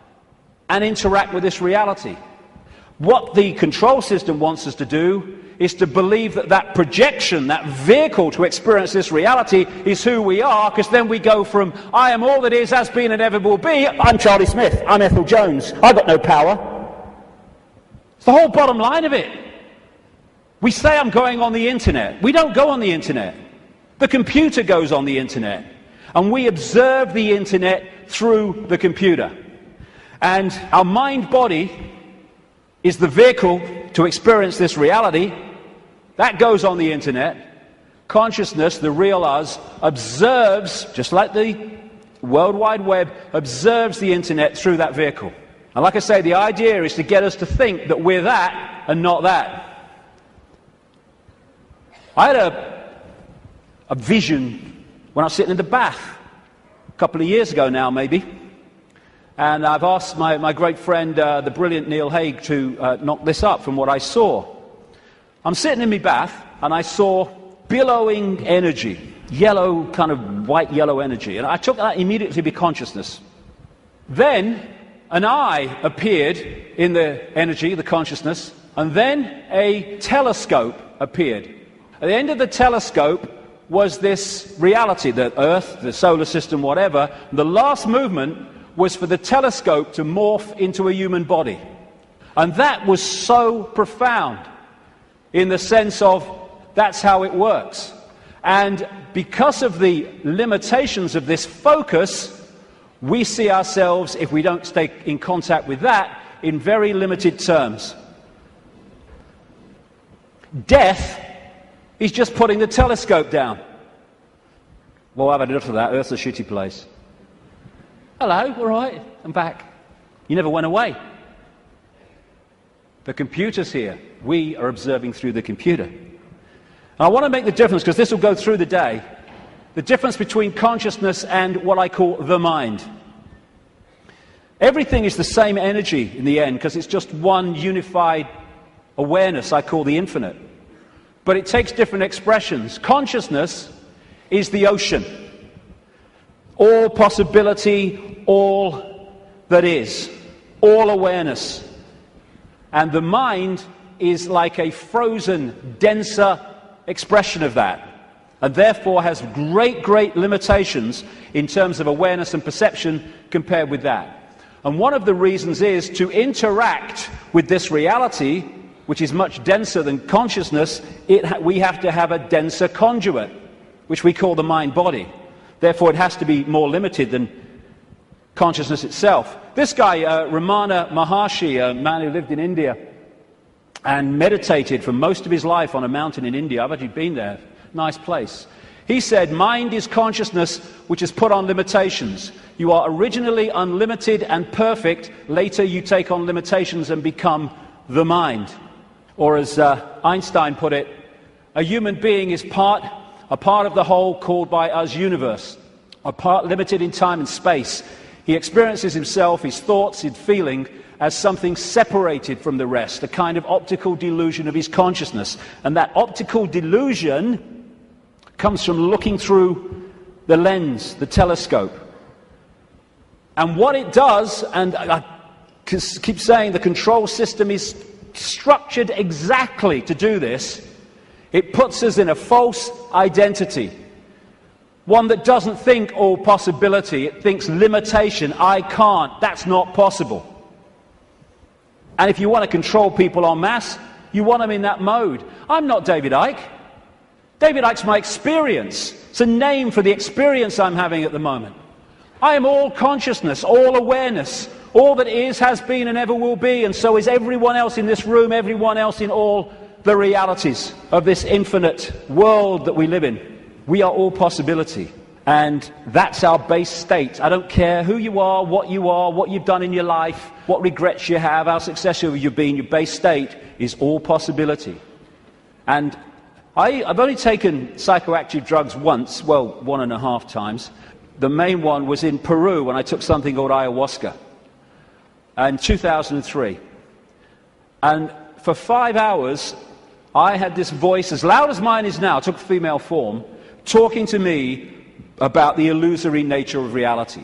and interact with this reality. What the control system wants us to do is to believe that that projection, that vehicle to experience this reality, is who we are, because then we go from, I am all that is, has been, and ever will be, I'm Charlie Smith, I'm Ethel Jones, I've got no power. It's the whole bottom line of it. We say I'm going on the internet. We don't go on the internet. The computer goes on the internet, and we observe the internet through the computer. And our mind-body is the vehicle to experience this reality. That goes on the internet. Consciousness, the real us, observes, just like the World Wide Web, observes the internet through that vehicle. And like I say, the idea is to get us to think that we're that and not that. I had a vision when I was sitting in the bath a couple of years ago now, maybe. And I've asked my great friend, the brilliant Neil Haig, to knock this up from what I saw. I'm sitting in my bath, and I saw billowing energy, yellow, kind of white-yellow energy. And I took that immediately to be consciousness. Then an eye appeared in the energy, the consciousness, and then a telescope appeared. At the end of the telescope was this reality, the Earth, the solar system, whatever. The last movement was for the telescope to morph into a human body. And that was so profound in the sense of that's how it works. And because of the limitations of this focus, we see ourselves, if we don't stay in contact with that, in very limited terms. Death is just putting the telescope down. Well, I've had enough of that. Earth's a shitty place. Hello, all right, I'm back. You never went away. The computer's here. We are observing through the computer. And I want to make the difference, because this will go through the day, the difference between consciousness and what I call the mind. Everything is the same energy in the end, because it's just one unified awareness I call the infinite. But it takes different expressions. Consciousness is the ocean. All possibility, all that is, all awareness. And the mind is like a frozen, denser expression of that, and therefore has great, great limitations in terms of awareness and perception compared with that. And one of the reasons is to interact with this reality, which is much denser than consciousness, we have to have a denser conduit, which we call the mind-body. Therefore, it has to be more limited than consciousness itself. This guy, Ramana Maharshi, a man who lived in India and meditated for most of his life on a mountain in India. I've actually been there. Nice place. He said, mind is consciousness which is put on limitations. You are originally unlimited and perfect. Later you take on limitations and become the mind. Or as Einstein put it, a human being is a part of the whole called by us universe, a part limited in time and space. He experiences himself, his thoughts, his feeling, as something separated from the rest, a kind of optical delusion of his consciousness. And that optical delusion comes from looking through the lens, the telescope. And what it does, and I keep saying the control system is structured exactly to do this, it puts us in a false identity. One that doesn't think all possibility, it thinks limitation, I can't, that's not possible. And if you want to control people en masse, you want them in that mode. I'm not David Icke. David Icke's my experience. It's a name for the experience I'm having at the moment. I am all consciousness, all awareness. All that is, has been, and ever will be, and so is everyone else in this room, everyone else in all the realities of this infinite world that we live in. We are all possibility. And that's our base state. I don't care who you are, what you've done in your life, what regrets you have, how successful you've been. Your base state is all possibility. And I've only taken psychoactive drugs once, well, 1.5 times. The main one was in Peru when I took something called ayahuasca in 2003. And for 5 hours, I had this voice, as loud as mine is now, took female form, talking to me about the illusory nature of reality.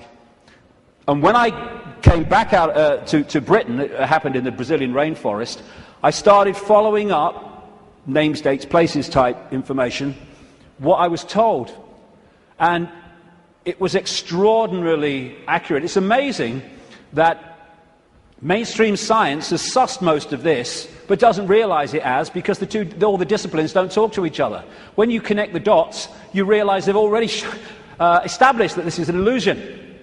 And when I came back out to Britain, it happened in the Brazilian rainforest, I started following up names, dates, places type information, what I was told. And it was extraordinarily accurate. It's amazing that mainstream science has sussed most of this, but doesn't realize it as, because all the disciplines don't talk to each other. When you connect the dots, you realize they've already established that this is an illusion.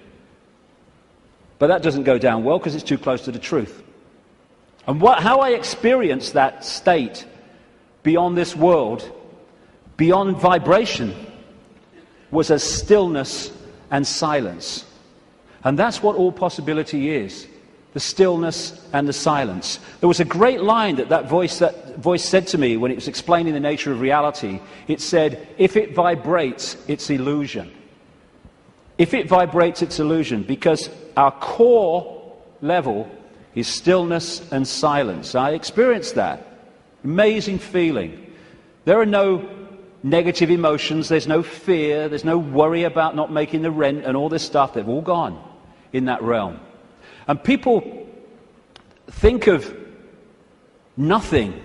But that doesn't go down well because it's too close to the truth. And how I experienced that state beyond this world, beyond vibration, was as stillness and silence. And that's what all possibility is, the stillness and the silence. There was a great line that voice said to me when it was explaining the nature of reality. It said, if it vibrates, it's illusion. If it vibrates, it's illusion, because our core level is stillness and silence. I experienced that. Amazing feeling. There are no negative emotions, there's no fear, there's no worry about not making the rent and all this stuff. They've all gone in that realm. And people think of nothing.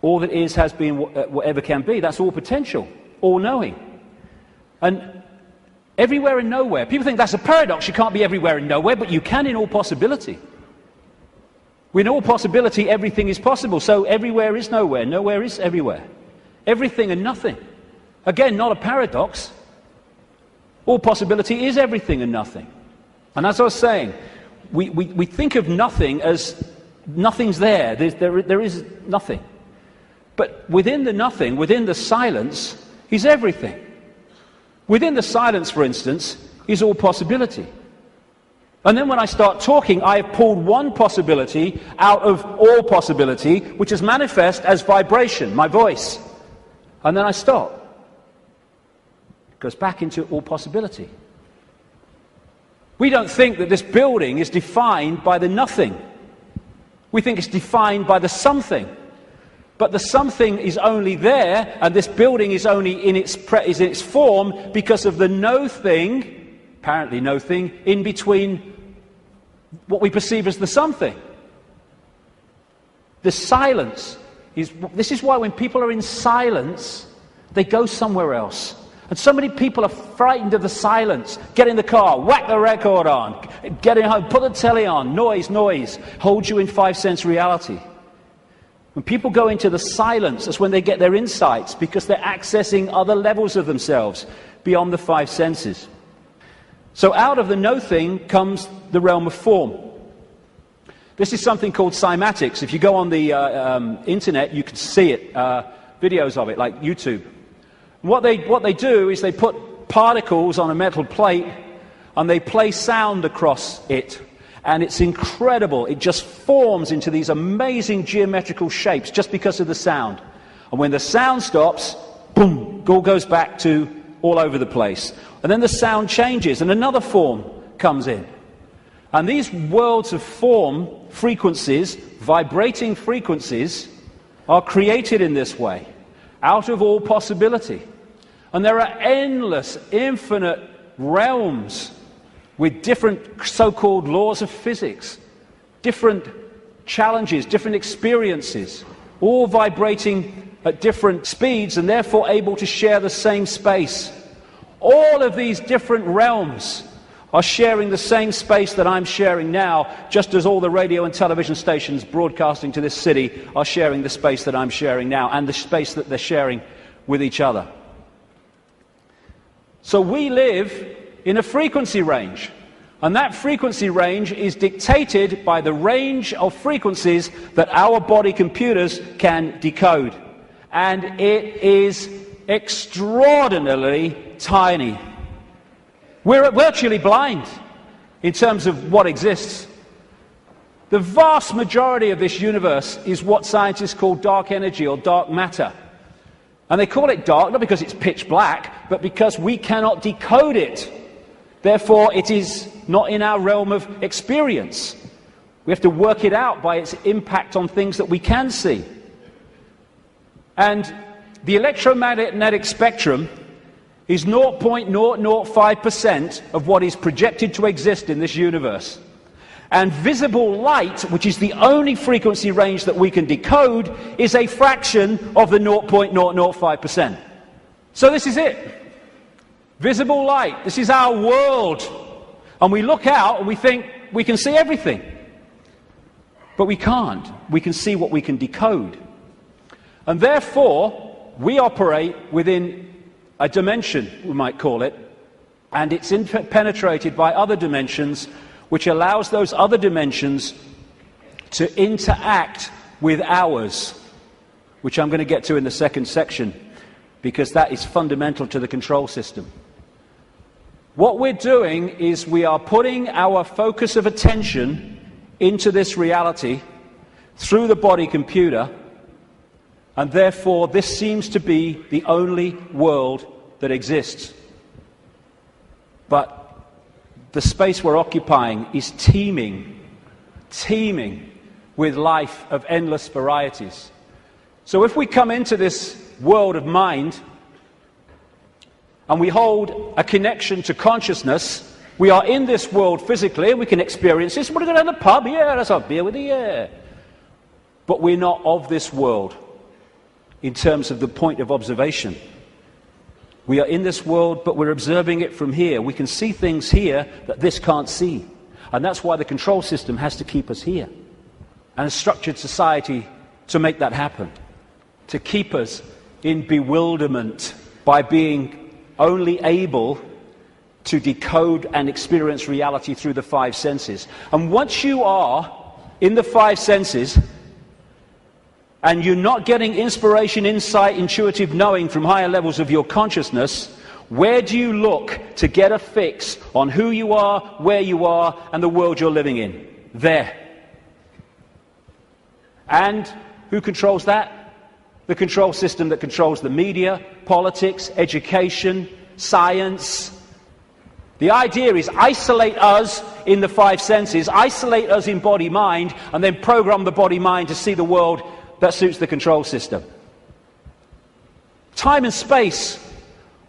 All that is, has been, whatever can be. That's all potential, all knowing. And everywhere and nowhere. People think that's a paradox. You can't be everywhere and nowhere, but you can in all possibility. In all possibility, everything is possible. So everywhere is nowhere, nowhere is everywhere. Everything and nothing. Again, not a paradox. All possibility is everything and nothing. And as I was saying, we think of nothing as nothing's there. There is nothing. But within the nothing, within the silence, is everything. Within the silence, for instance, is all possibility. And then when I start talking, I have pulled one possibility out of all possibility, which is manifest as vibration, my voice. And then I stop. It goes back into all possibility. We don't think that this building is defined by the nothing. We think it's defined by the something. But the something is only there, and this building is only in its form because of the no thing, apparently no thing, in between what we perceive as the something. The silence this is why when people are in silence, they go somewhere else. And so many people are frightened of the silence. Get in the car, whack the record on, get in home, put the telly on, noise, holds you in 5 sense reality. When people go into the silence, that's when they get their insights, because they're accessing other levels of themselves beyond the 5 senses. So out of the no thing comes the realm of form. This is something called cymatics. If you go on the internet, you can see it, videos of it, like YouTube. What they do is they put particles on a metal plate and they play sound across it. And it's incredible. It just forms into these amazing geometrical shapes just because of the sound. And when the sound stops, boom, it all goes back to all over the place. And then the sound changes and another form comes in. And these worlds of form, frequencies, vibrating frequencies, are created in this way, out of all possibility. And there are endless, infinite realms with different so-called laws of physics, different challenges, different experiences, all vibrating at different speeds and therefore able to share the same space. All of these different realms are sharing the same space that I'm sharing now, just as all the radio and television stations broadcasting to this city are sharing the space that I'm sharing now and the space that they're sharing with each other. So we live in a frequency range, and that frequency range is dictated by the range of frequencies that our body computers can decode. And it is extraordinarily tiny. We're virtually blind in terms of what exists. The vast majority of this universe is what scientists call dark energy or dark matter. And they call it dark not because it's pitch black, but because we cannot decode it. Therefore, it is not in our realm of experience. We have to work it out by its impact on things that we can see. And the electromagnetic spectrum is 0.005% of what is projected to exist in this universe. And visible light, which is the only frequency range that we can decode, is a fraction of the 0.005%. So this is it. Visible light. This is our world. And we look out and we think we can see everything. But we can't. We can see what we can decode. And therefore, we operate within a dimension, we might call it, and it's penetrated by other dimensions, which allows those other dimensions to interact with ours, which I'm going to get to in the second section, because that is fundamental to the control system. What we're doing is we are putting our focus of attention into this reality through the body computer, and therefore this seems to be the only world that exists. But the space we're occupying is teeming with life of endless varieties. So if we come into this world of mind and we hold a connection to consciousness, we are in this world physically, and we can experience this. We're going to go to the pub, yeah, let's have a beer with you, yeah. But we're not of this world in terms of the point of observation. We are in this world, but we're observing it from here. We can see things here that this can't see. And that's why the control system has to keep us here. And a structured society to make that happen. To keep us in bewilderment by being only able to decode and experience reality through the five senses. And once you are in the five senses, and you're not getting inspiration, insight, intuitive knowing from higher levels of your consciousness, where do you look to get a fix on who you are, where you are, and the world you're living in? There. And who controls that? The control system that controls the media, politics, education, science. The idea is isolate us in the five senses, isolate us in body-mind, and then program the body-mind to see the world that suits the control system. Time and space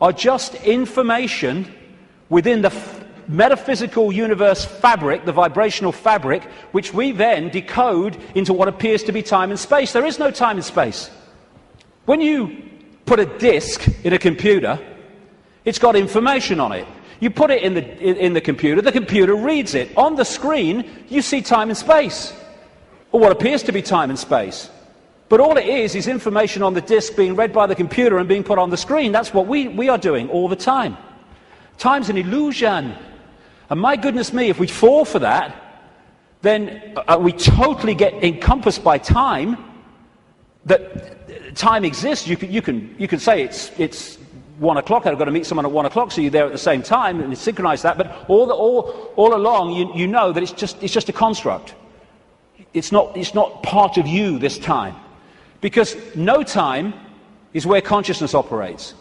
are just information within the metaphysical universe fabric, the vibrational fabric, which we then decode into what appears to be time and space. There is no time and space. When you put a disk in a computer, it's got information on it. You put it in the computer reads it. On the screen, you see time and space, or what appears to be time and space. But all it is information on the disk being read by the computer and being put on the screen. That's what we are doing all the time. Time's an illusion. And my goodness me, if we fall for that, then we totally get encompassed by time, that time exists. You can say it's 1 o'clock, I've got to meet someone at 1 o'clock, so you're there at the same time, and you synchronize that, but all along you know that it's just a construct. It's not part of you this time. Because no time is where consciousness operates.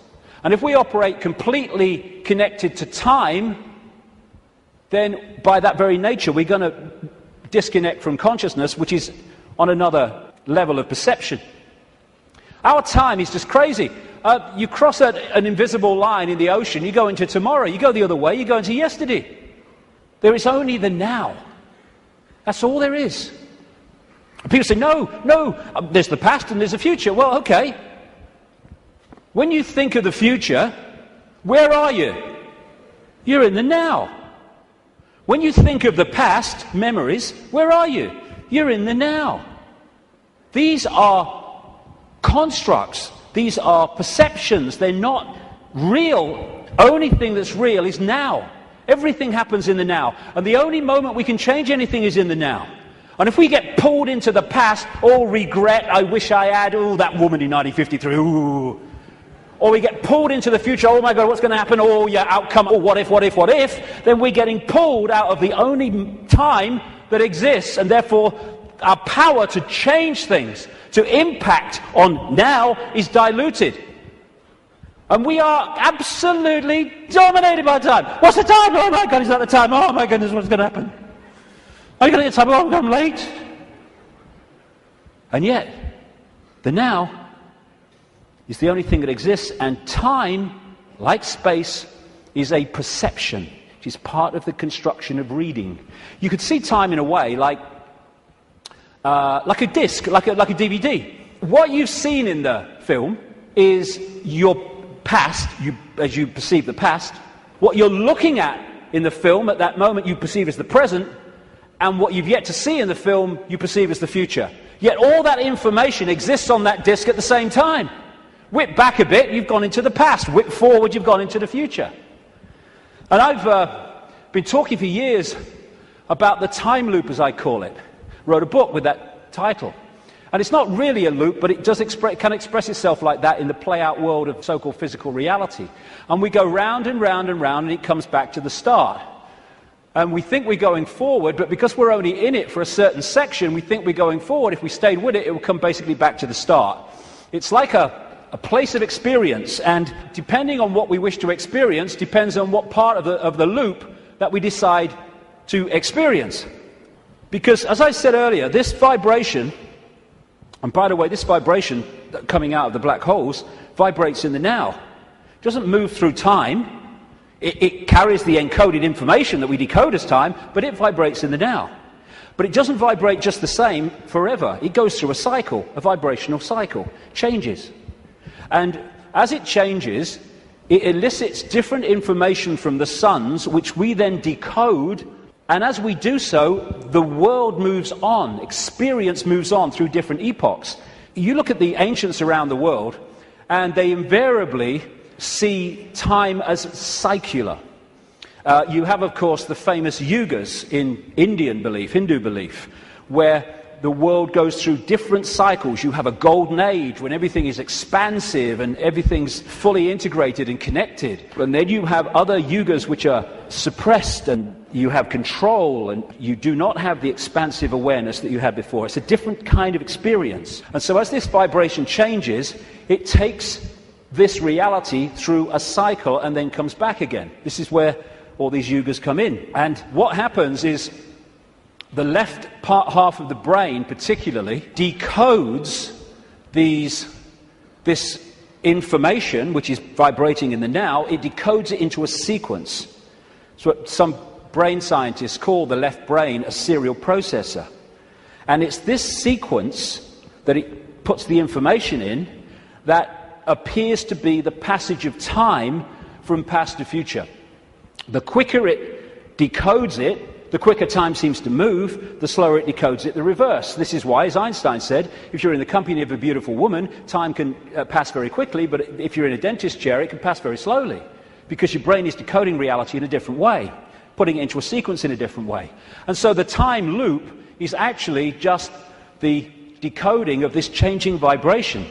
And if we operate completely connected to time, then by that very nature we're going to disconnect from consciousness, which is on another level of perception. Our time is just crazy. You cross an invisible line in the ocean, you go into tomorrow, you go the other way, you go into yesterday. There is only the now. That's all there is. People say, no, there's the past and there's the future. Well, okay. When you think of the future, where are you? You're in the now. When you think of the past, memories, where are you? You're in the now. These are constructs. These are perceptions. They're not real. Only thing that's real is now. Everything happens in the now. And the only moment we can change anything is in the now. And if we get pulled into the past, regret, I wish I had, that woman in 1953, or we get pulled into the future, oh my God, what's going to happen, outcome, what if, then we're getting pulled out of the only time that exists, and therefore our power to change things, to impact on now, is diluted. And we are absolutely dominated by time. What's the time? Oh my God, is that the time? Oh my goodness, what's going to happen? Are you going to get time? Oh, I'm late. And yet, the now is the only thing that exists, and time, like space, is a perception, which is part of the construction of reading. You could see time in a way like a disc, like a DVD. What you've seen in the film is your past, as you perceive the past. What you're looking at in the film at that moment you perceive as the present, and what you've yet to see in the film you perceive as the future. Yet all that information exists on that disc at the same time. Whip back a bit, you've gone into the past. Whip forward, you've gone into the future. And I've been talking for years about the time loop, as I call it. wrote a book with that title. And it's not really a loop, but it does can express itself like that in the play-out world of so-called physical reality. And we go round and round and round, and it comes back to the start. And we think we're going forward, but because we're only in it for a certain section, we think we're going forward. If we stayed with it, it will come basically back to the start. It's like a place of experience, and depending on what we wish to experience, depends on what part of the loop that we decide to experience. Because, as I said earlier, this vibration, and by the way, this vibration coming out of the black holes vibrates in the now. It doesn't move through time. It carries the encoded information that we decode as time, but it vibrates in the now. But it doesn't vibrate just the same forever. It goes through a cycle, a vibrational cycle, changes. And as it changes, it elicits different information from the suns, which we then decode. And as we do so, the world moves on, experience moves on through different epochs. You look at the ancients around the world, and they invariably see time as secular. You have, of course, the famous yugas in Indian belief, Hindu belief, where the world goes through different cycles. You have a golden age when everything is expansive and everything's fully integrated and connected. And then you have other yugas which are suppressed, and you have control, and you do not have the expansive awareness that you had before. It's a different kind of experience. And so as this vibration changes, it takes this reality through a cycle and then comes back again. This is where all these yugas come in. And what happens is the left half of the brain particularly decodes this information, which is vibrating in the now. It decodes it into a sequence. It's what some brain scientists call the left brain a serial processor. And it's this sequence that it puts the information in that appears to be the passage of time from past to future. The quicker it decodes it, the quicker time seems to move, the slower it decodes it the reverse. This is why, as Einstein said, if you're in the company of a beautiful woman, time can pass very quickly, but if you're in a dentist chair, it can pass very slowly, because your brain is decoding reality in a different way, putting it into a sequence in a different way. And so the time loop is actually just the decoding of this changing vibration,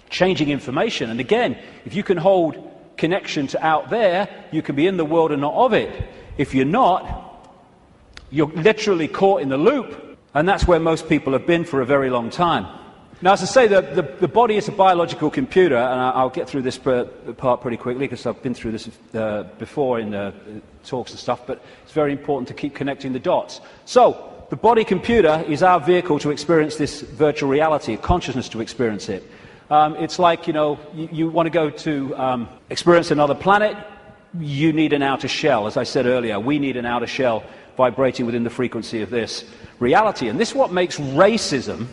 changing information. And again, if you can hold connection to out there, you can be in the world and not of it. If you're not, you're literally caught in the loop, and that's where most people have been for a very long time. Now, as I say, the body is a biological computer, and I'll get through this part pretty quickly because I've been through this before in talks and stuff, but it's very important to keep connecting the dots. So, the body computer is our vehicle to experience this virtual reality, consciousness to experience it. It's like, you want to go to experience another planet, you need an outer shell. As I said earlier, we need an outer shell vibrating within the frequency of this reality. And this is what makes racism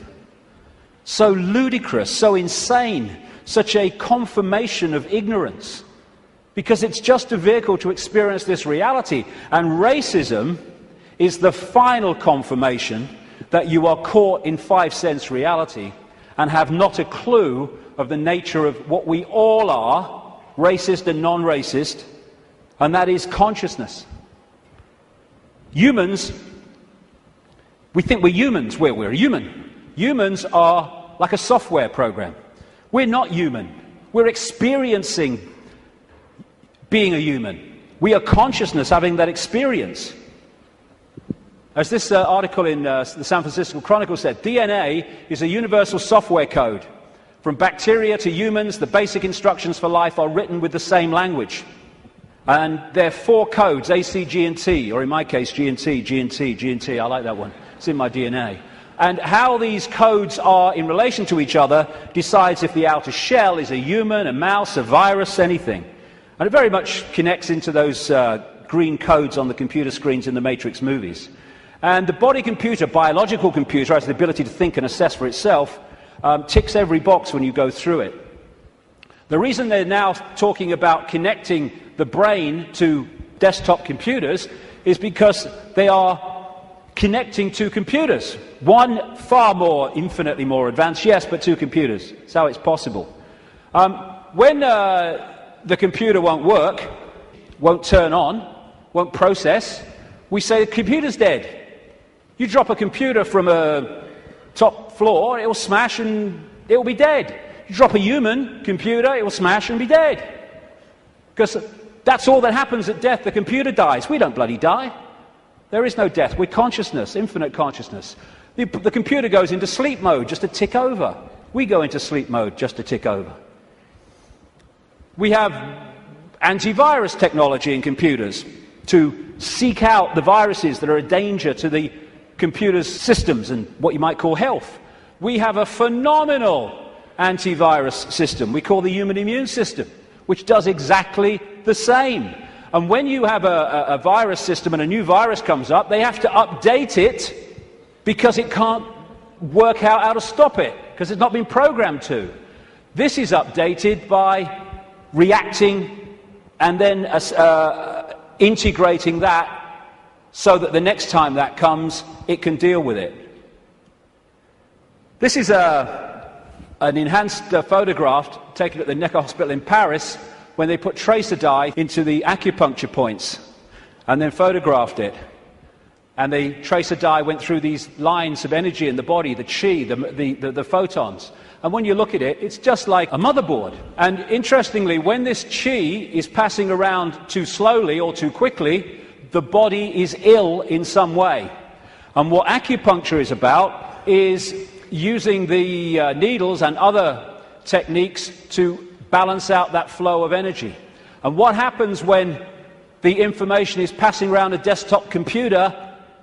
so ludicrous, so insane, such a confirmation of ignorance. Because it's just a vehicle to experience this reality. And racism is the final confirmation that you are caught in five-sense reality and have not a clue of the nature of what we all are, racist and non-racist, and that is consciousness. Humans, we think we're humans. We're human. Humans are like a software program. We're not human. We're experiencing being a human. We are consciousness having that experience. As this article in the San Francisco Chronicle said, DNA is a universal software code. From bacteria to humans, the basic instructions for life are written with the same language. And there are four codes, A, C, G, and T, or in my case, G and T, G and T, G and T. I like that one. It's in my DNA. And how these codes are in relation to each other decides if the outer shell is a human, a mouse, a virus, anything. And it very much connects into those green codes on the computer screens in the Matrix movies. And the body computer, biological computer, has the ability to think and assess for itself, ticks every box when you go through it. The reason they're now talking about connecting the brain to desktop computers is because they are connecting two computers. One far more, infinitely more advanced, yes, but two computers. That's how it's possible. When the computer won't work, won't turn on, won't process, we say the computer's dead. You drop a computer from a top floor, it will smash and it will be dead. You drop a human computer, it will smash and be dead. Because that's all that happens at death. The computer dies. We don't bloody die. There is no death. We're consciousness, infinite consciousness. The computer goes into sleep mode just to tick over. We go into sleep mode just to tick over. We have antivirus technology in computers to seek out the viruses that are a danger to the computer's systems and what you might call health. We have a phenomenal antivirus system we call the human immune system, which does exactly the same. And when you have a virus system and a new virus comes up, they have to update it because it can't work out how to stop it, because it's not been programmed to. This is updated by reacting and then integrating that so that the next time that comes, it can deal with it. This is an enhanced photograph taken at the Necker Hospital in Paris when they put tracer dye into the acupuncture points and then photographed it. And the tracer dye went through these lines of energy in the body, the chi, the photons. And when you look at it, it's just like a motherboard. And interestingly, when this chi is passing around too slowly or too quickly, the body is ill in some way. And what acupuncture is about is using the needles and other techniques to balance out that flow of energy. And what happens when the information is passing around a desktop computer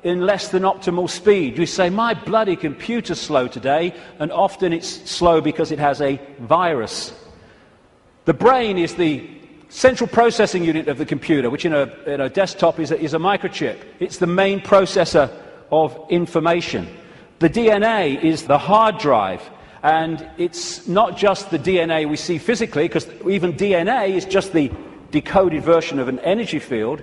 in less than optimal speed? You say, my bloody computer's slow today, and often it's slow because it has a virus. The brain is the central processing unit of the computer, which in a desktop is a microchip. It's the main processor of information. The DNA is the hard drive, and it's not just the DNA we see physically, because even DNA is just the decoded version of an energy field.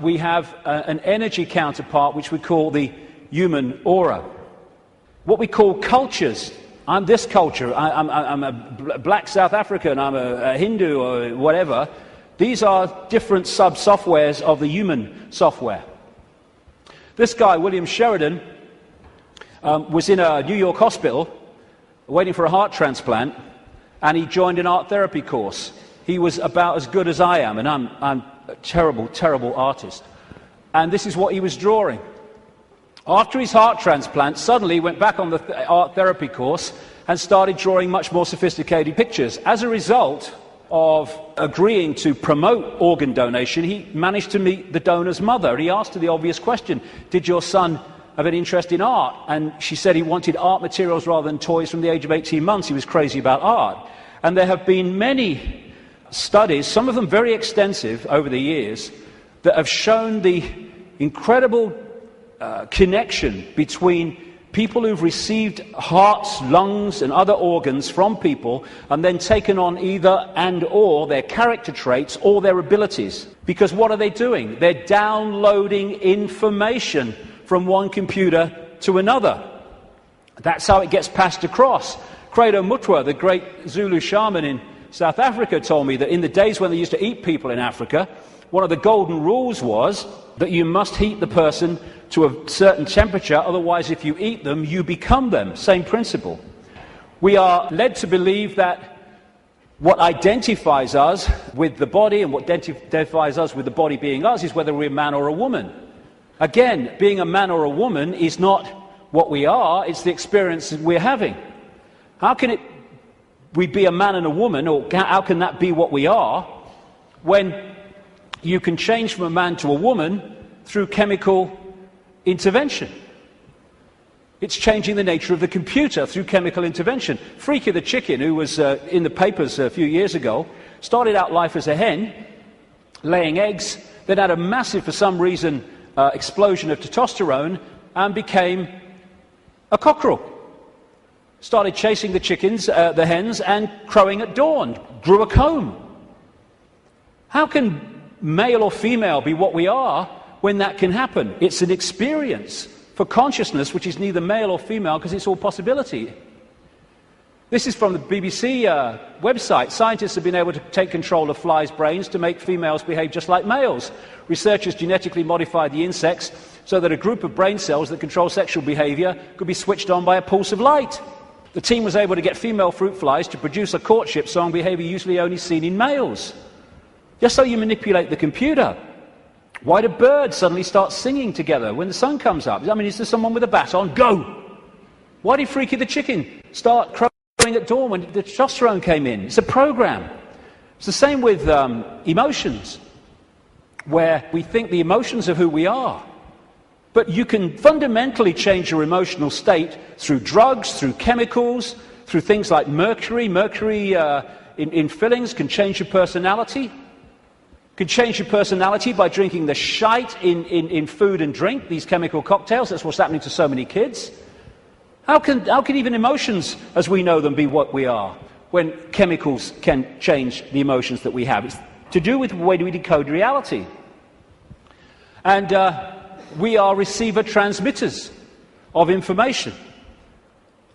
We have an energy counterpart which we call the human aura. What we call cultures. I'm this culture, I'm a black South African, I'm a Hindu or whatever. These are different sub-softwares of the human software. This guy, William Sheridan, was in a New York hospital waiting for a heart transplant, and he joined an art therapy course. He was about as good as I am, and I'm a terrible, terrible artist. And this is what he was drawing. After his heart transplant, suddenly he went back on the art therapy course and started drawing much more sophisticated pictures. As a result of agreeing to promote organ donation, he managed to meet the donor's mother. He asked her the obvious question, did your son have an interest in art? And she said he wanted art materials rather than toys from the age of 18 months. He was crazy about art. And there have been many studies, some of them very extensive over the years, that have shown the incredible connection between people who've received hearts, lungs and other organs from people and then taken on either and or their character traits or their abilities. Because what are they doing? They're downloading information from one computer to another. That's how it gets passed across. Credo Mutwa, the great Zulu shaman in South Africa, told me that in the days when they used to eat people in Africa, one of the golden rules was that you must heat the person to a certain temperature, otherwise if you eat them, you become them. Same principle. We are led to believe that what identifies us with the body and what identifies us with the body being us is whether we're a man or a woman. Again, being a man or a woman is not what we are, it's the experience we're having. How can we be a man and a woman, or how can that be what we are, when you can change from a man to a woman through chemical intervention? It's changing the nature of the computer through chemical intervention. Freaky the chicken, who was in the papers a few years ago, started out life as a hen, laying eggs, then had a massive, for some reason, explosion of testosterone, and became a cockerel. Started chasing the chickens, the hens, and crowing at dawn. Grew a comb. How can male or female be what we are when that can happen? It's an experience for consciousness which is neither male or female because it's all possibility. This is from the BBC website. Scientists have been able to take control of flies' brains to make females behave just like males. Researchers genetically modified the insects so that a group of brain cells that control sexual behavior could be switched on by a pulse of light. The team was able to get female fruit flies to produce a courtship song behavior usually only seen in males. Just so you manipulate the computer. Why do birds suddenly start singing together when the sun comes up? I mean, is there someone with a baton? Go! Why did Freaky the chicken start crowing at dawn when the testosterone came in? It's a program. It's the same with emotions, where we think the emotions are who we are. But you can fundamentally change your emotional state through drugs, through chemicals, through things like mercury. Mercury in fillings can change your personality. Can change your personality by drinking the shite in food and drink, these chemical cocktails. That's what's happening to so many kids. How can even emotions, as we know them, be what we are, when chemicals can change the emotions that we have? It's to do with the way we decode reality. And we are receiver-transmitters of information.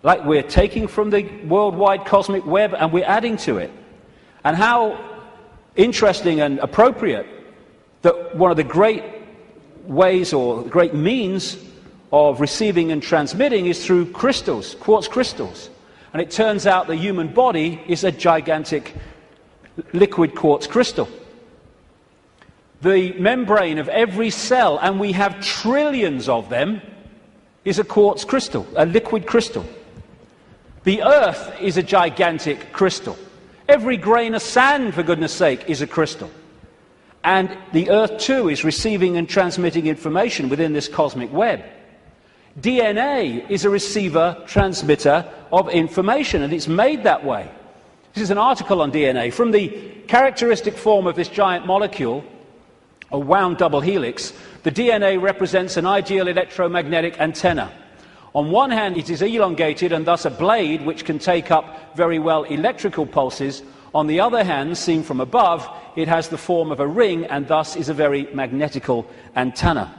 Like we're taking from the worldwide cosmic web and we're adding to it. And how interesting and appropriate that one of the great ways or great means of receiving and transmitting is through crystals, quartz crystals. And it turns out the human body is a gigantic liquid quartz crystal. The membrane of every cell, and we have trillions of them, is a quartz crystal, a liquid crystal. The Earth is a gigantic crystal. Every grain of sand, for goodness sake, is a crystal. And the Earth, too, is receiving and transmitting information within this cosmic web. DNA is a receiver-transmitter of information, and it's made that way. This is an article on DNA. From the characteristic form of this giant molecule, a wound double helix, the DNA represents an ideal electromagnetic antenna. On one hand, it is elongated and thus a blade which can take up very well electrical pulses. On the other hand, seen from above, it has the form of a ring and thus is a very magnetical antenna.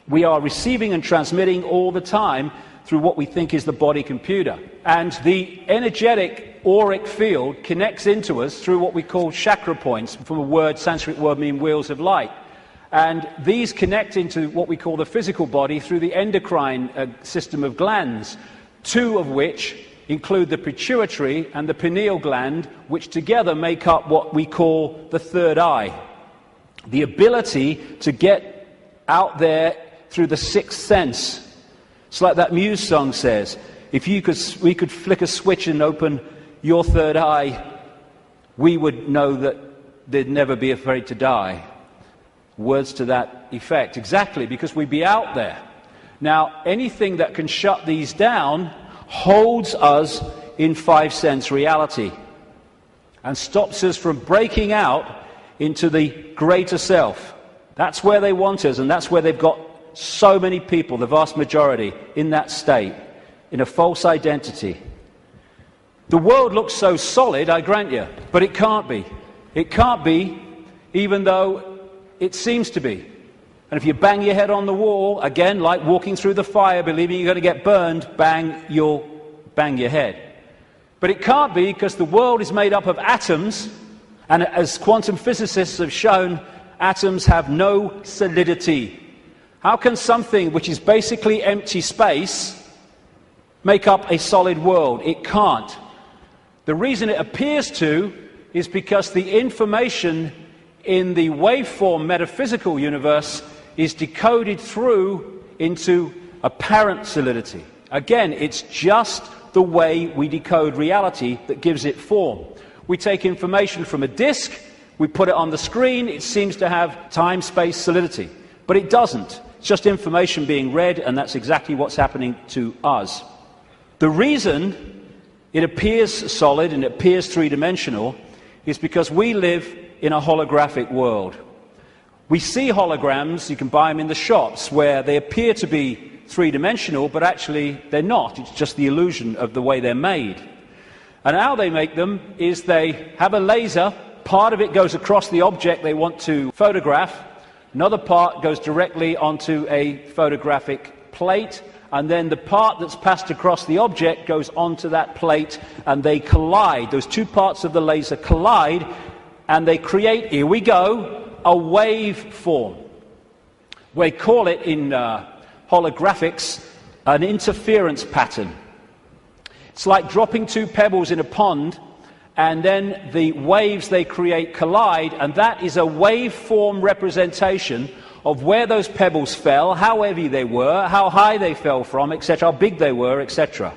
We are receiving and transmitting all the time through what we think is the body computer. And the energetic auric field connects into us through what we call chakra points, from a word, Sanskrit word meaning wheels of light. And these connect into what we call the physical body through the endocrine system of glands, two of which include the pituitary and the pineal gland, which together make up what we call the third eye. The ability to get out there through the sixth sense. It's like that Muse song says, if we could flick a switch and open your third eye, we would know that they'd never be afraid to die. Words to that effect. Exactly, because we'd be out there. Now, anything that can shut these down holds us in five-sense reality and stops us from breaking out into the greater self. That's where they want us, and that's where they've got so many people, the vast majority, in that state, in a false identity. The world looks so solid, I grant you, but it can't be. It can't be, even though it seems to be. And if you bang your head on the wall, again, like walking through the fire, believing you're going to get burned, bang, you'll bang your head. But it can't be, because the world is made up of atoms, and as quantum physicists have shown, atoms have no solidity. How can something which is basically empty space make up a solid world? It can't. The reason it appears to is because the information in the waveform metaphysical universe is decoded through into apparent solidity. Again, it's just the way we decode reality that gives it form. We take information from a disk, we put it on the screen, it seems to have time-space solidity. But it doesn't. It's just information being read, and that's exactly what's happening to us. The reason it appears solid and it appears three-dimensional is because we live in a holographic world. We see holograms, you can buy them in the shops, where they appear to be three-dimensional, but actually they're not. It's just the illusion of the way they're made. And how they make them is they have a laser, part of it goes across the object they want to photograph, another part goes directly onto a photographic plate, and then the part that's passed across the object goes onto that plate, and they collide. Those two parts of the laser collide, and they create, here we go, a waveform. We call it in holographics an interference pattern. It's like dropping two pebbles in a pond, and then the waves they create collide, and that is a waveform representation of where those pebbles fell, how heavy they were, how high they fell from, etc., how big they were, etc.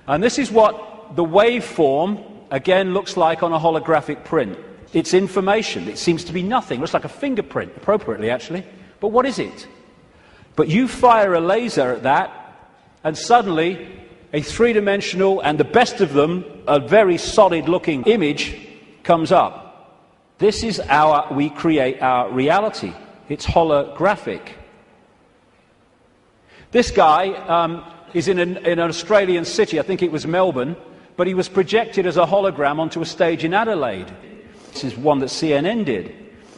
And this is what the waveform, again, looks like on a holographic print. It's information. It seems to be nothing. It looks like a fingerprint, appropriately, actually. But what is it? But you fire a laser at that, and suddenly a three-dimensional, and the best of them, a very solid-looking image comes up. This is we create our reality. It's holographic. This guy is in an Australian city, I think it was Melbourne, but he was projected as a hologram onto a stage in Adelaide. This is one that CNN did.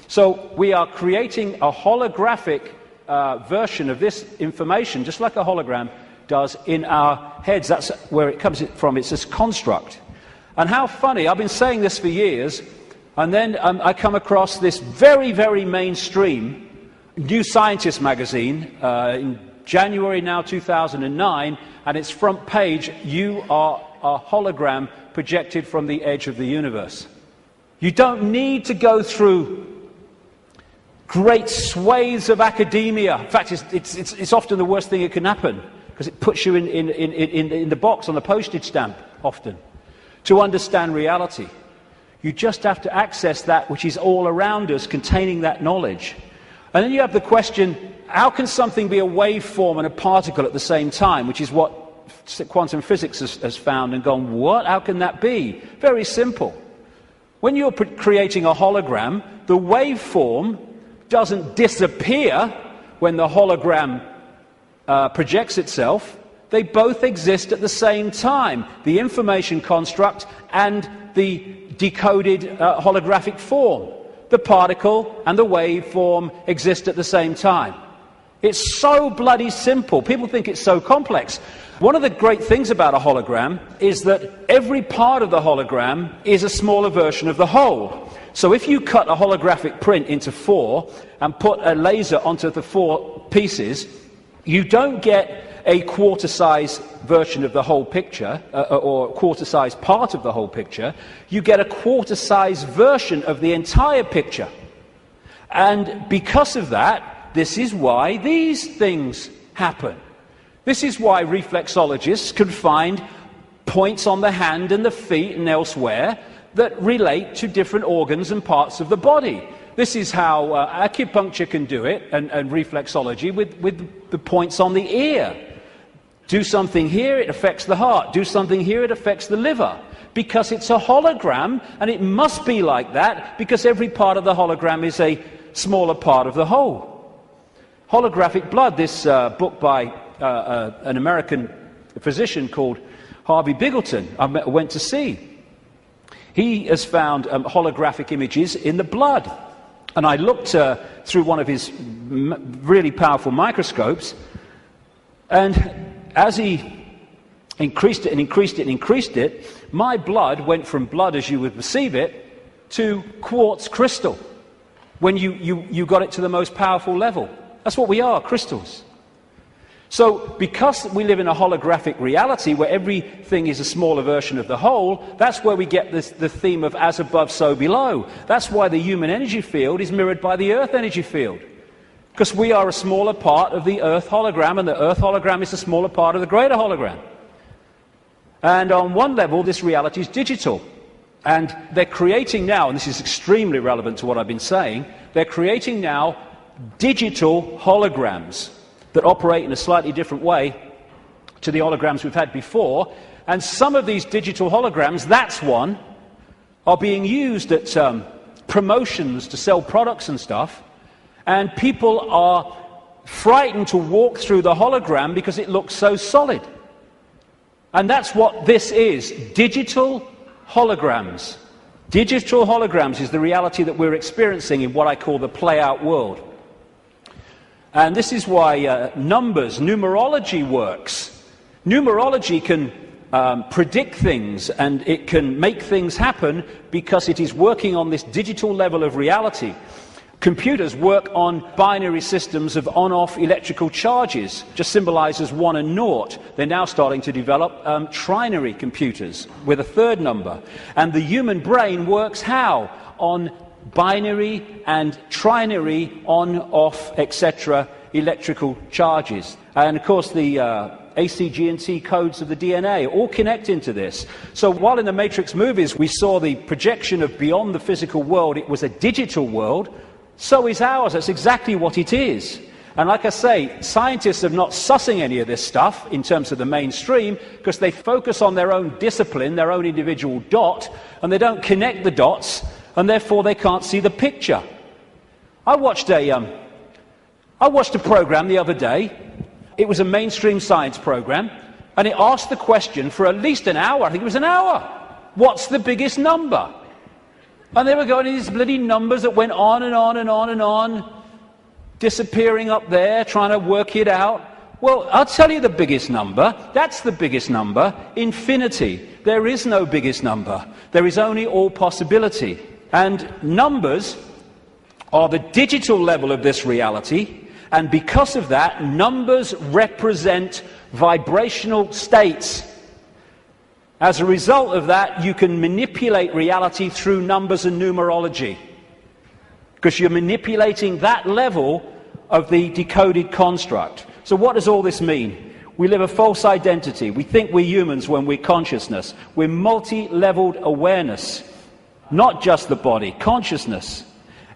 So we are creating a holographic version of this information, just like a hologram does, in our heads. That's where it comes from. It's this construct. And how funny, I've been saying this for years, and then I come across this very, very mainstream New Scientist magazine in January now 2009, and its front page, "You are a hologram projected from the edge of the universe." You don't need to go through great swathes of academia. In fact, it's often the worst thing that can happen, because it puts you in the box on the postage stamp, often, to understand reality. You just have to access that which is all around us, containing that knowledge. And then you have the question, how can something be a waveform and a particle at the same time, which is what quantum physics has found and gone, what? How can that be? Very simple. When you're creating a hologram, the waveform doesn't disappear when the hologram projects itself. They both exist at the same time, the information construct and the decoded holographic form. The particle and the waveform exist at the same time. It's so bloody simple. People think it's so complex. One of the great things about a hologram is that every part of the hologram is a smaller version of the whole. So if you cut a holographic print into 4 and put a laser onto the 4 pieces, you don't get a quarter-size version of the whole picture, or a quarter-size part of the whole picture. You get a quarter-size version of the entire picture. And because of that, this is why these things happen. This is why reflexologists can find points on the hand and the feet and elsewhere that relate to different organs and parts of the body. This is how acupuncture can do it, and reflexology, with the points on the ear. Do something here, it affects the heart. Do something here, it affects the liver. Because it's a hologram, and it must be like that, because every part of the hologram is a smaller part of the whole. Holographic blood, this book by an American physician called Harvey Biggleton, I went to see. He has found holographic images in the blood. And I looked through one of his really powerful microscopes, and as he increased it and increased it and increased it, my blood went from blood as you would perceive it to quartz crystal when you got it to the most powerful level. That's what we are, crystals. So because we live in a holographic reality where everything is a smaller version of the whole, that's where we get the theme of as above, so below. That's why the human energy field is mirrored by the Earth energy field. Because we are a smaller part of the Earth hologram, and the Earth hologram is a smaller part of the greater hologram. And on one level, this reality is digital. And they're creating now, and this is extremely relevant to what I've been saying, they're creating now digital holograms that operate in a slightly different way to the holograms we've had before. And some of these digital holograms, that's one, are being used at promotions to sell products and stuff. And people are frightened to walk through the hologram because it looks so solid. And that's what this is, digital holograms. Digital holograms is the reality that we're experiencing in what I call the play-out world. And this is why numerology works. Numerology can predict things, and it can make things happen because it is working on this digital level of reality. Computers work on binary systems of on-off electrical charges, just symbolized as 1 and 0. They're now starting to develop trinary computers with a third number. And the human brain works how? On binary and trinary on-off, etc. electrical charges. And of course the A, C, G and T codes of the DNA all connect into this. So while in the Matrix movies we saw the projection of beyond the physical world, it was a digital world, so is ours. That's exactly what it is. And like I say, scientists are not sussing any of this stuff in terms of the mainstream because they focus on their own discipline, their own individual dot, and they don't connect the dots, and therefore they can't see the picture. I watched a program the other day. It was a mainstream science program, and it asked the question for at least an hour. I think it was an hour. What's the biggest number? And they were going to these bloody numbers that went on and on and on and on, disappearing up there, trying to work it out. Well, I'll tell you the biggest number. That's the biggest number. Infinity. There is no biggest number. There is only all possibility. And numbers are the digital level of this reality. And because of that, numbers represent vibrational states. As a result of that, you can manipulate reality through numbers and numerology, because you're manipulating that level of the decoded construct. So what does all this mean? We live a false identity. We think we're humans when we're consciousness. We're multi-leveled awareness, not just the body, consciousness.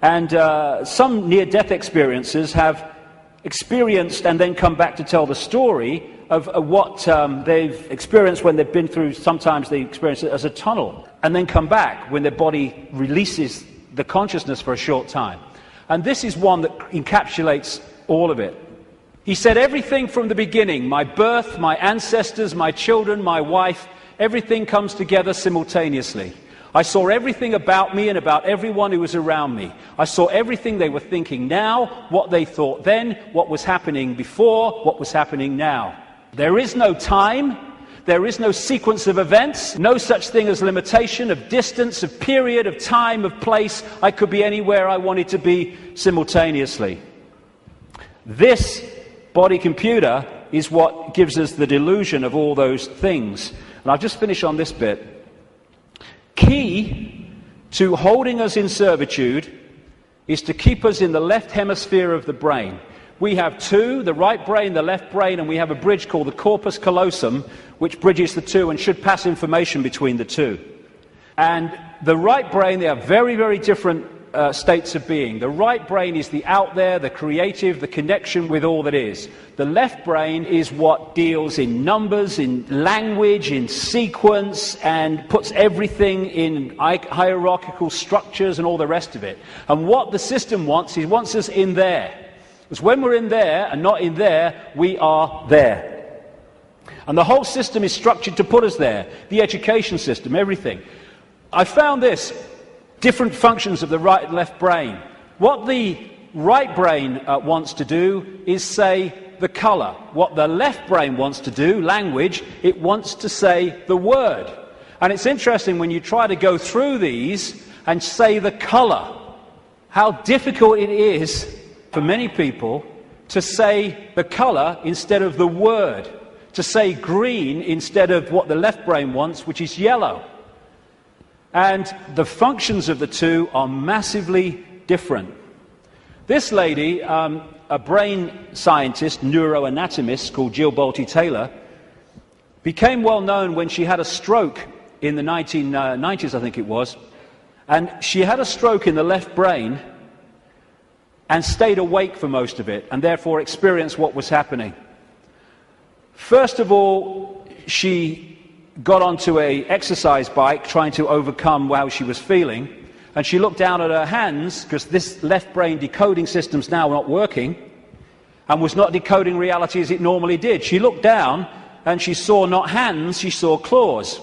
And some near-death experiences have experienced and then come back to tell the story of what they've experienced when they've been through. Sometimes they experience it as a tunnel and then come back when their body releases the consciousness for a short time. And this is one that encapsulates all of it. He said everything from the beginning, my birth, my ancestors, my children, my wife, everything comes together simultaneously. I saw everything about me and about everyone who was around me. I saw everything they were thinking now, what they thought then, what was happening before, what was happening now. There is no time, there is no sequence of events, no such thing as limitation of distance, of period, of time, of place. I could be anywhere I wanted to be simultaneously. This body computer is what gives us the delusion of all those things. And I'll just finish on this bit. Key to holding us in servitude is to keep us in the left hemisphere of the brain. We have two, the right brain, the left brain, and we have a bridge called the corpus callosum, which bridges the two and should pass information between the two. And the right brain, they are very, very different states of being. The right brain is the out there, the creative, the connection with all that is. The left brain is what deals in numbers, in language, in sequence, and puts everything in hierarchical structures and all the rest of it. And what the system wants, he wants us in there. Because when we're in there and not in there, we are there. And the whole system is structured to put us there. The education system, everything. I found this. Different functions of the right and left brain. What the right brain wants to do is say the colour. What the left brain wants to do, language, it wants to say the word. And it's interesting when you try to go through these and say the colour, how difficult it is for many people to say the colour instead of the word, to say green instead of what the left brain wants, which is yellow. And the functions of the two are massively different. This lady, a brain scientist, neuroanatomist called Jill Bolte Taylor, became well known when she had a stroke in the 1990s, I think it was. And she had a stroke in the left brain and stayed awake for most of it, and therefore experienced what was happening. First of all, she got onto an exercise bike trying to overcome how she was feeling, and she looked down at her hands, because this left brain decoding system's now not working, and was not decoding reality as it normally did. She looked down, and she saw not hands, she saw claws.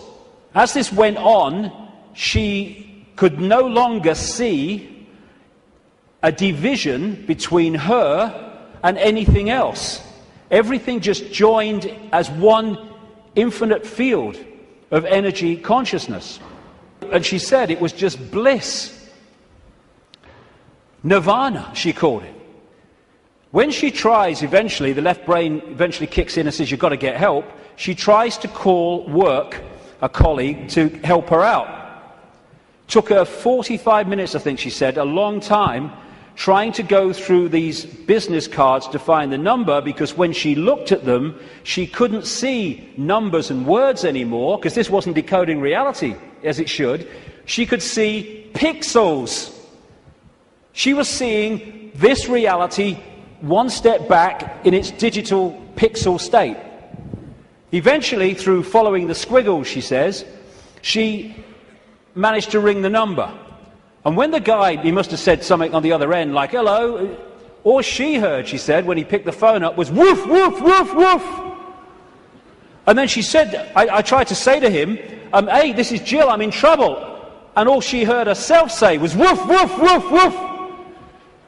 As this went on, she could no longer see a division between her and anything else. Everything just joined as one infinite field of energy consciousness. And she said it was just bliss. Nirvana, she called it. When she tries eventually, the left brain eventually kicks in and says, you've got to get help, she tries to call work, a colleague, to help her out. Took her 45 minutes, I think she said, a long time, trying to go through these business cards to find the number, because when she looked at them, she couldn't see numbers and words anymore, because this wasn't decoding reality as it should. She could see pixels. She was seeing this reality one step back in its digital pixel state. Eventually, through following the squiggles, she says, she managed to ring the number. And when the guy, he must have said something on the other end, like, hello, all she heard, she said, when he picked the phone up, was woof, woof, woof, woof. And then she said, I tried to say to him, hey, this is Jill, I'm in trouble. And all she heard herself say was woof, woof, woof, woof.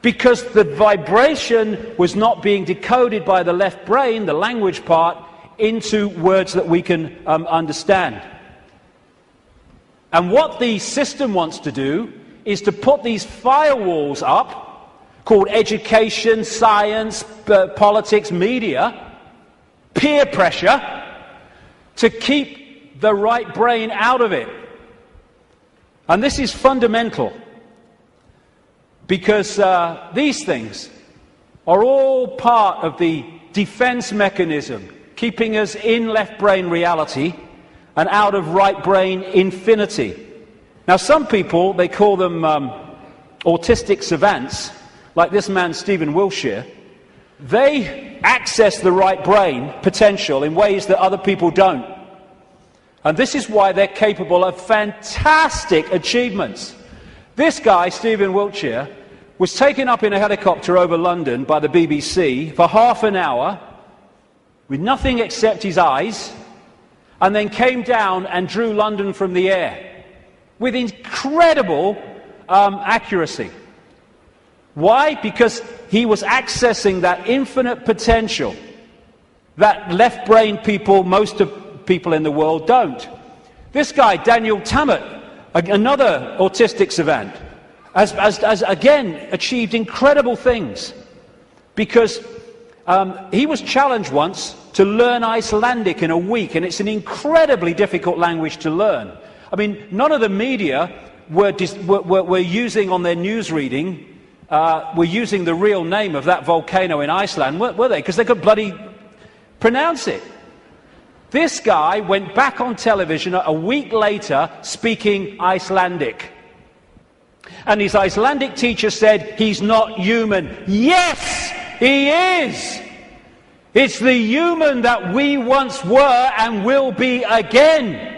Because the vibration was not being decoded by the left brain, the language part, into words that we can understand. And what the system wants to do is to put these firewalls up, called education, science, politics, media, peer pressure, to keep the right brain out of it. And this is fundamental, because these things are all part of the defense mechanism, keeping us in left brain reality and out of right brain infinity. Now, some people, they call them autistic savants, like this man, Stephen Wiltshire. They access the right brain potential in ways that other people don't. And this is why they're capable of fantastic achievements. This guy, Stephen Wiltshire, was taken up in a helicopter over London by the BBC for half an hour with nothing except his eyes, and then came down and drew London from the air with incredible accuracy. Why? Because he was accessing that infinite potential that left brain people, most of people in the world, don't. This guy, Daniel Tammet, another autistic savant, has again achieved incredible things, because he was challenged once to learn Icelandic in a week, and it's an incredibly difficult language to learn. I mean, none of the media were using on their news reading, were using the real name of that volcano in Iceland, were they? Because they could bloody pronounce it. This guy went back on television a week later speaking Icelandic. And his Icelandic teacher said, he's not human. Yes, he is! It's the human that we once were and will be again.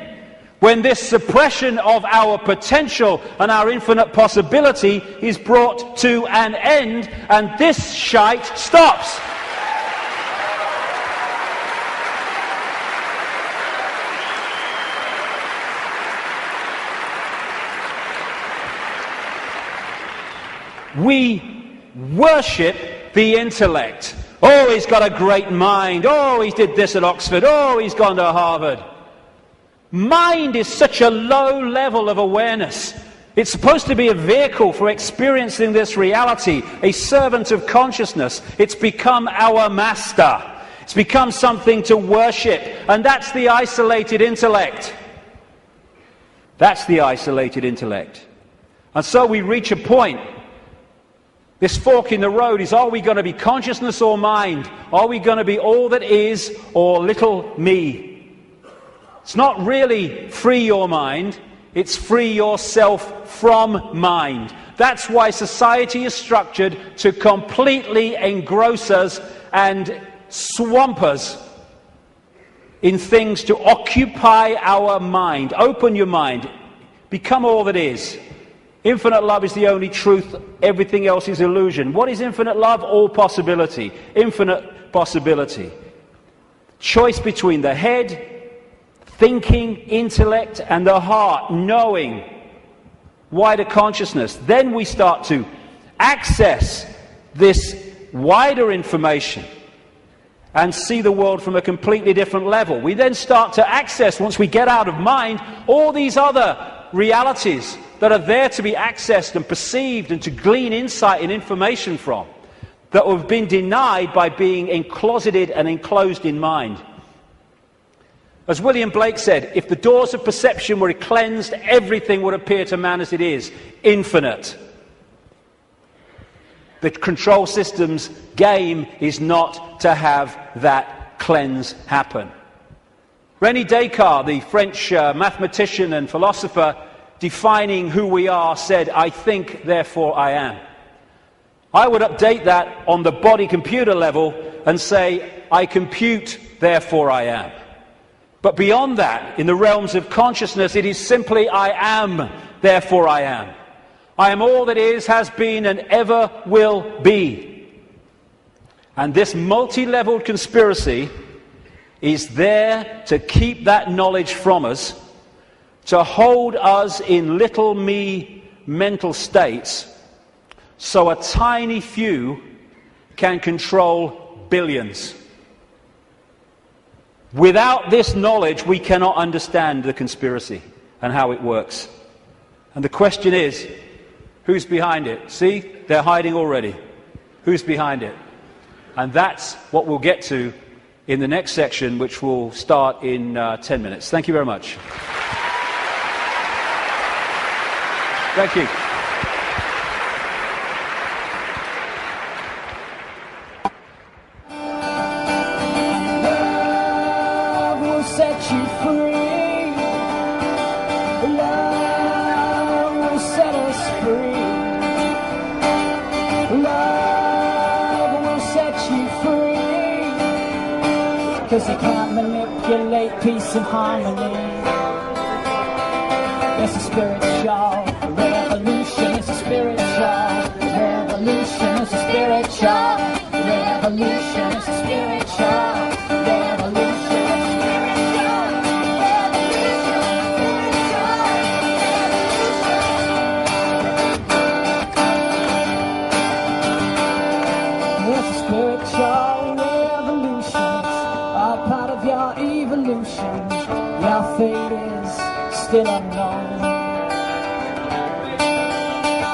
When this suppression of our potential and our infinite possibility is brought to an end, and this shite stops. We worship the intellect. Oh, he's got a great mind. Oh, he did this at Oxford. Oh, he's gone to Harvard. Mind is such a low level of awareness. It's supposed to be a vehicle for experiencing this reality, a servant of consciousness. It's become our master. It's become something to worship. And that's the isolated intellect. That's the isolated intellect. And so we reach a point. This fork in the road is, are we going to be consciousness or mind? Are we going to be all that is or little me? It's not really free your mind, it's free yourself from mind. That's why society is structured to completely engross us and swamp us in things to occupy our mind. Open your mind, become all that is. Infinite love is the only truth, everything else is illusion. What is infinite love? All possibility, infinite possibility. Choice between the head, thinking, intellect, and the heart, knowing, wider consciousness. Then we start to access this wider information and see the world from a completely different level. We then start to access, once we get out of mind, all these other realities that are there to be accessed and perceived and to glean insight and information from, that have been denied by being encloseted and enclosed in mind. As William Blake said, if the doors of perception were cleansed, everything would appear to man as it is, infinite. The control system's game is not to have that cleanse happen. René Descartes, the French mathematician and philosopher, defining who we are, said, "I think, therefore I am." I would update that on the body-computer level and say, "I compute, therefore I am." But beyond that, in the realms of consciousness, it is simply, "I am, therefore I am." I am all that is, has been, and ever will be. And this multi-leveled conspiracy is there to keep that knowledge from us, to hold us in little me mental states, so a tiny few can control billions. Without this knowledge, we cannot understand the conspiracy and how it works. And the question is, who's behind it? See, they're hiding already. Who's behind it? And that's what we'll get to in the next section, which will start in 10 minutes. Thank you very much. Thank you. Love will set you free. Love will set us free. Love will set you free. 'Cause you can't manipulate peace and harmony. It's a spiritual revolution. It's a spiritual revolution. It's a spiritual revolution. It's a spiritual revolution. It's a spiritual revolution. It's all part of your evolution. Your fate is still unknown.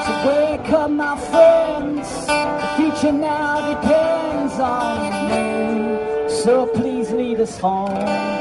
So wake up, my friends. The future now depends on you. So please lead us home.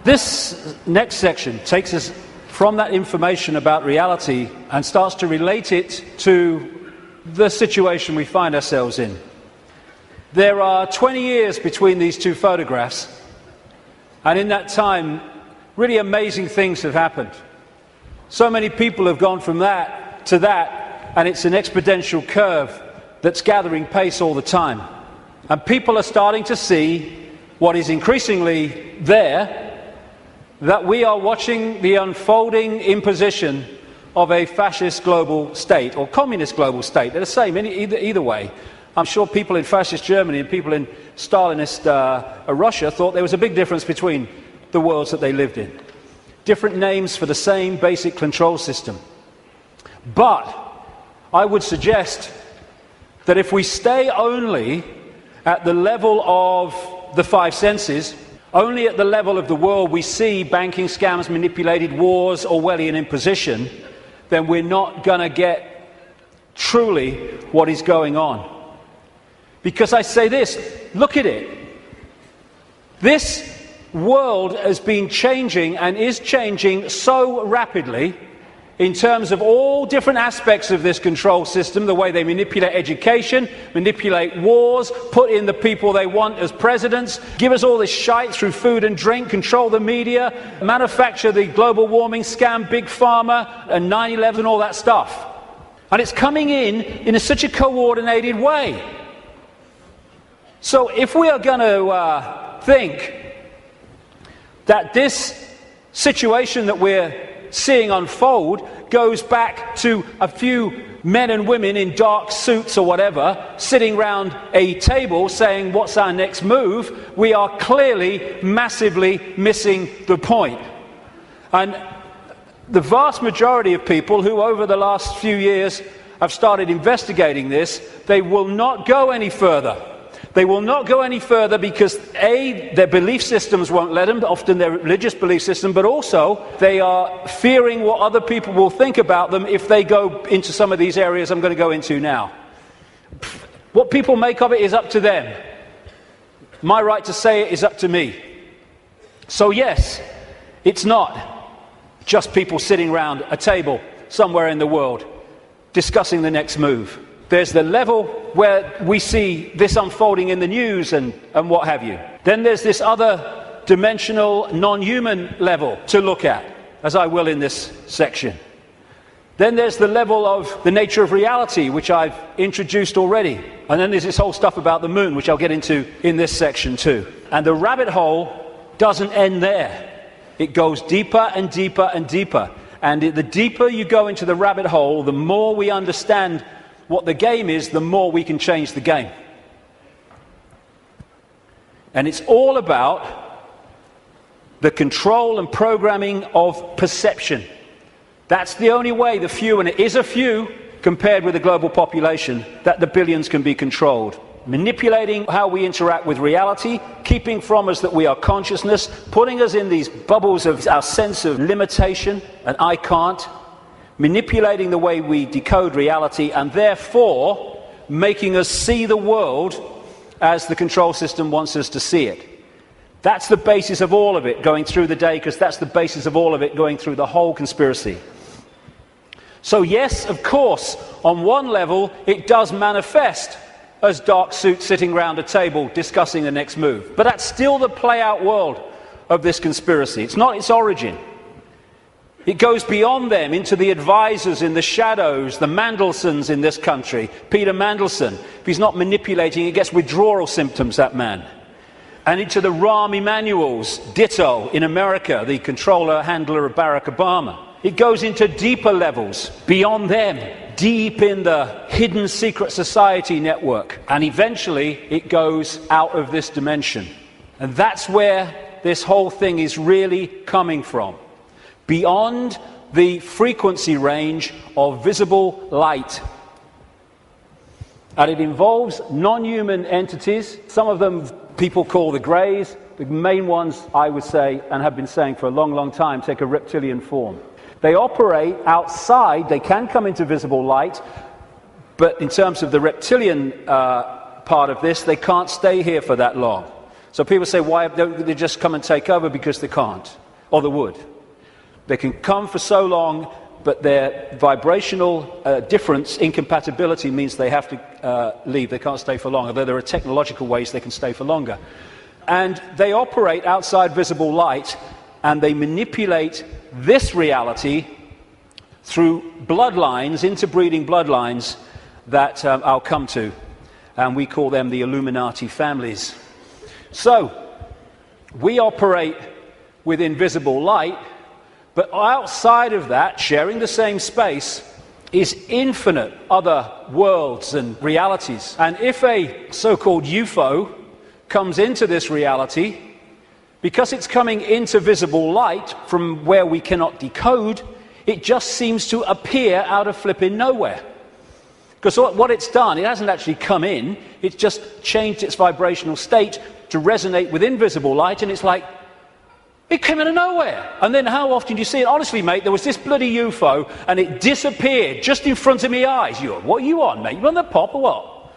This next section takes us from that information about reality and starts to relate it to the situation we find ourselves in. There are 20 years between these two photographs, and in that time, really amazing things have happened. So many people have gone from that to that, and it's an exponential curve that's gathering pace all the time. And people are starting to see what is increasingly there, that we are watching the unfolding imposition of a fascist global state, or communist global state. They're the same either way. I'm sure people in fascist Germany and people in Stalinist Russia thought there was a big difference between the worlds that they lived in. Different names for the same basic control system. But I would suggest that if we stay only at the level of the five senses, only at the level of the world we see banking scams, manipulated wars, Orwellian imposition, then we're not going to get truly what is going on. Because I say this, look at it. This world has been changing and is changing so rapidly in terms of all different aspects of this control system, the way they manipulate education, manipulate wars, put in the people they want as presidents, give us all this shite through food and drink, control the media, manufacture the global warming scam, Big Pharma and 9/11 and all that stuff. And it's coming in such a coordinated way. So if we are going to think that this situation that we're seeing unfold goes back to a few men and women in dark suits or whatever sitting round a table saying what's our next move, we are clearly massively missing the point. And the vast majority of people who over the last few years have started investigating this, they will not go any further. They will not go any further because A, their belief systems won't let them, often their religious belief system, but also they are fearing what other people will think about them if they go into some of these areas I'm going to go into now. What people make of it is up to them. My right to say it is up to me. So yes, it's not just people sitting around a table somewhere in the world discussing the next move. There's the level where we see this unfolding in the news and what have you. Then there's this other dimensional, non-human level to look at, as I will in this section. Then there's the level of the nature of reality, which I've introduced already. And then there's this whole stuff about the moon, which I'll get into in this section too. And the rabbit hole doesn't end there. It goes deeper and deeper and deeper. And the deeper you go into the rabbit hole, the more we understand what the game is, the more we can change the game. And it's all about the control and programming of perception. That's the only way the few, and it is a few compared with the global population, that the billions can be controlled. Manipulating how we interact with reality, keeping from us that we are consciousness, putting us in these bubbles of our sense of limitation and I can't, manipulating the way we decode reality and therefore making us see the world as the control system wants us to see it. That's the basis of all of it going through the day, because that's the basis of all of it going through the whole conspiracy. So yes, of course, on one level it does manifest as dark suits sitting around a table discussing the next move. But that's still the play-out world of this conspiracy. It's not its origin. It goes beyond them into the advisors in the shadows, the Mandelsons in this country. Peter Mandelson, if he's not manipulating, he gets withdrawal symptoms, that man. And into the Rahm Emanuels, ditto, in America, the controller, handler of Barack Obama. It goes into deeper levels, beyond them, deep in the hidden secret society network. And eventually, it goes out of this dimension. And that's where this whole thing is really coming from. Beyond the frequency range of visible light. And it involves non-human entities. Some of them people call the greys. The main ones, I would say, and have been saying for a long, long time, take a reptilian form. They operate outside. They can come into visible light. But in terms of the reptilian part of this, they can't stay here for that long. So people say, why don't they just come and take over? Because they can't. Or they would. They can come for so long, but their vibrational difference, incompatibility, means they have to leave. They can't stay for long, although there are technological ways they can stay for longer. And they operate outside visible light, and they manipulate this reality through bloodlines, interbreeding bloodlines, that I'll come to. And we call them the Illuminati families. So, we operate with invisible light, but outside of that, sharing the same space, is infinite other worlds and realities. And if a so-called UFO comes into this reality, because it's coming into visible light from where we cannot decode, it just seems to appear out of flipping nowhere. Because what it's done, it hasn't actually come in, it's just changed its vibrational state to resonate with invisible light, and it's like, it came out of nowhere. And then how often do you see it? Honestly, mate, there was this bloody UFO, and it disappeared just in front of my eyes. What are you on, mate? You on the pop or what?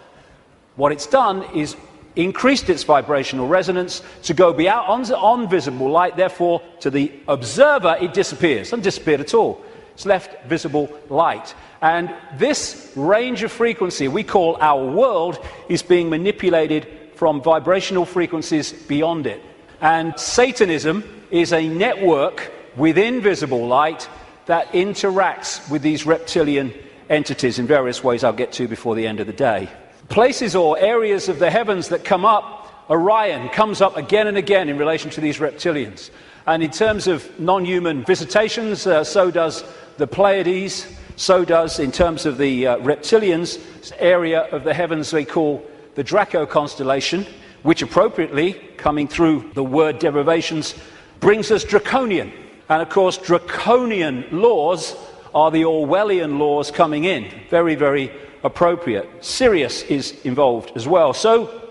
What it's done is increased its vibrational resonance to go beyond on visible light. Therefore, to the observer, it disappears. It doesn't disappear at all. It's left visible light. And this range of frequency we call our world is being manipulated from vibrational frequencies beyond it. And Satanism is a network within visible light that interacts with these reptilian entities in various ways I'll get to before the end of the day. Places or areas of the heavens that come up, Orion comes up again and again in relation to these reptilians. And in terms of non-human visitations, so does the Pleiades, so does, in terms of the reptilians, area of the heavens they call the Draco constellation, which appropriately, coming through the word derivations, brings us draconian. And of course, draconian laws are the Orwellian laws coming in. Very, very appropriate. Sirius is involved as well. So,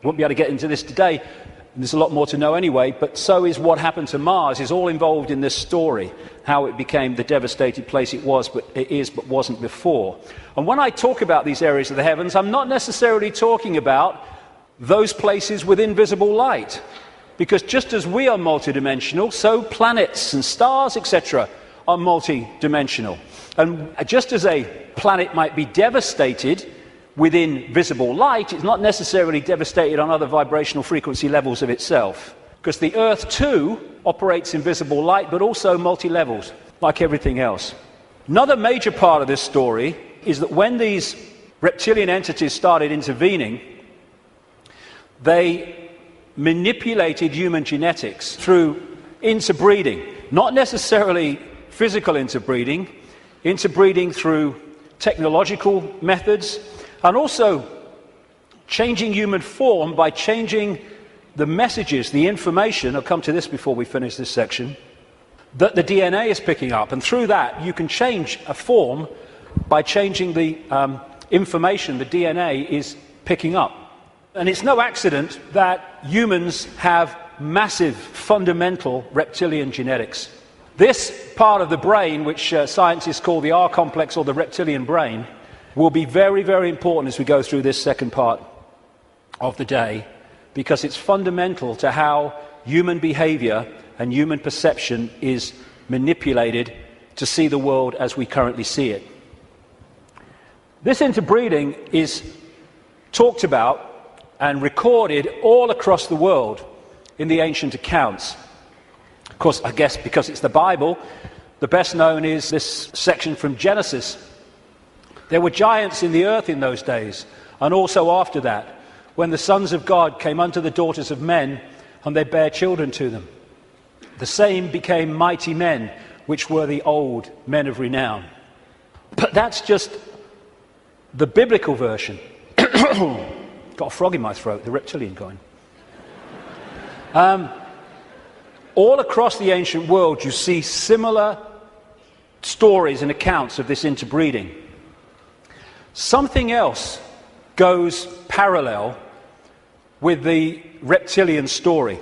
won't be able to get into this today. There's a lot more to know anyway, but so is what happened to Mars, is all involved in this story, how it became the devastated place it was, but it is, but wasn't before. And when I talk about these areas of the heavens, I'm not necessarily talking about those places with invisible light, because just as we are multidimensional, so planets and stars, etc., are multidimensional. And just as a planet might be devastated within visible light, it's not necessarily devastated on other vibrational frequency levels of itself. Because the Earth too operates in visible light, but also multi-levels, like everything else. Another major part of this story is that when these reptilian entities started intervening, they manipulated human genetics through interbreeding. Not necessarily physical interbreeding through technological methods, and also changing human form by changing the messages, the information, I'll come to this before we finish this section, that the DNA is picking up. And through that, you can change a form by changing the information the DNA is picking up. And it's no accident that humans have massive, fundamental reptilian genetics. This part of the brain, which scientists call the R complex or the reptilian brain, will be very, very important as we go through this second part of the day, because it's fundamental to how human behavior and human perception is manipulated to see the world as we currently see it. This interbreeding is talked about and recorded all across the world in the ancient accounts. Of course, I guess because it's the Bible, the best known is this section from Genesis. There were giants in the earth in those days, and also after that, when the sons of God came unto the daughters of men, and they bare children to them. The same became mighty men, which were the old men of renown. But that's just the biblical version. Got a frog in my throat, the reptilian going. All across the ancient world, you see similar stories and accounts of this interbreeding. Something else goes parallel with the reptilian story.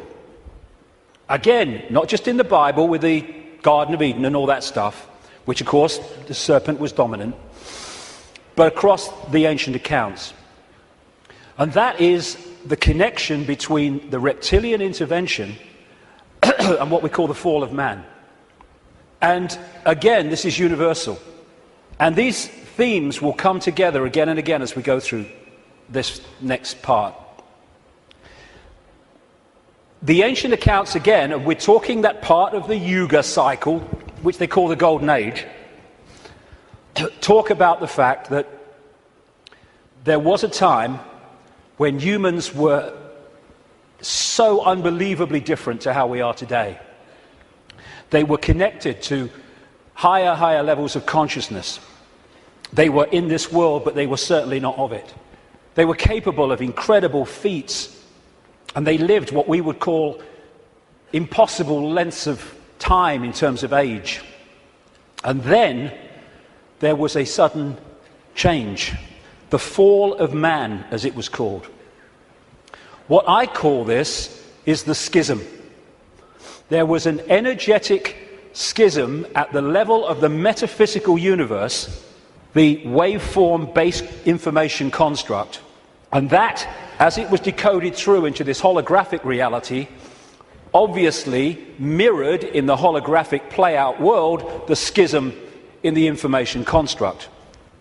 Again, not just in the Bible with the Garden of Eden and all that stuff, which of course the serpent was dominant, but across the ancient accounts. And that is the connection between the reptilian intervention and what we call the fall of man. And again, this is universal. And these themes will come together again and again as we go through this next part. The ancient accounts, again, and we're talking that part of the Yuga cycle, which they call the Golden Age, talk about the fact that there was a time when humans were so unbelievably different to how we are today. They were connected to higher levels of consciousness. They were in this world, but they were certainly not of it. They were capable of incredible feats, and they lived what we would call impossible lengths of time in terms of age. And then there was a sudden change, the fall of man, as it was called. What I call this is the schism. There was an energetic schism at the level of the metaphysical universe, the waveform-based information construct, And that, as it was decoded through into this holographic reality, obviously mirrored in the holographic play-out world the schism in the information construct.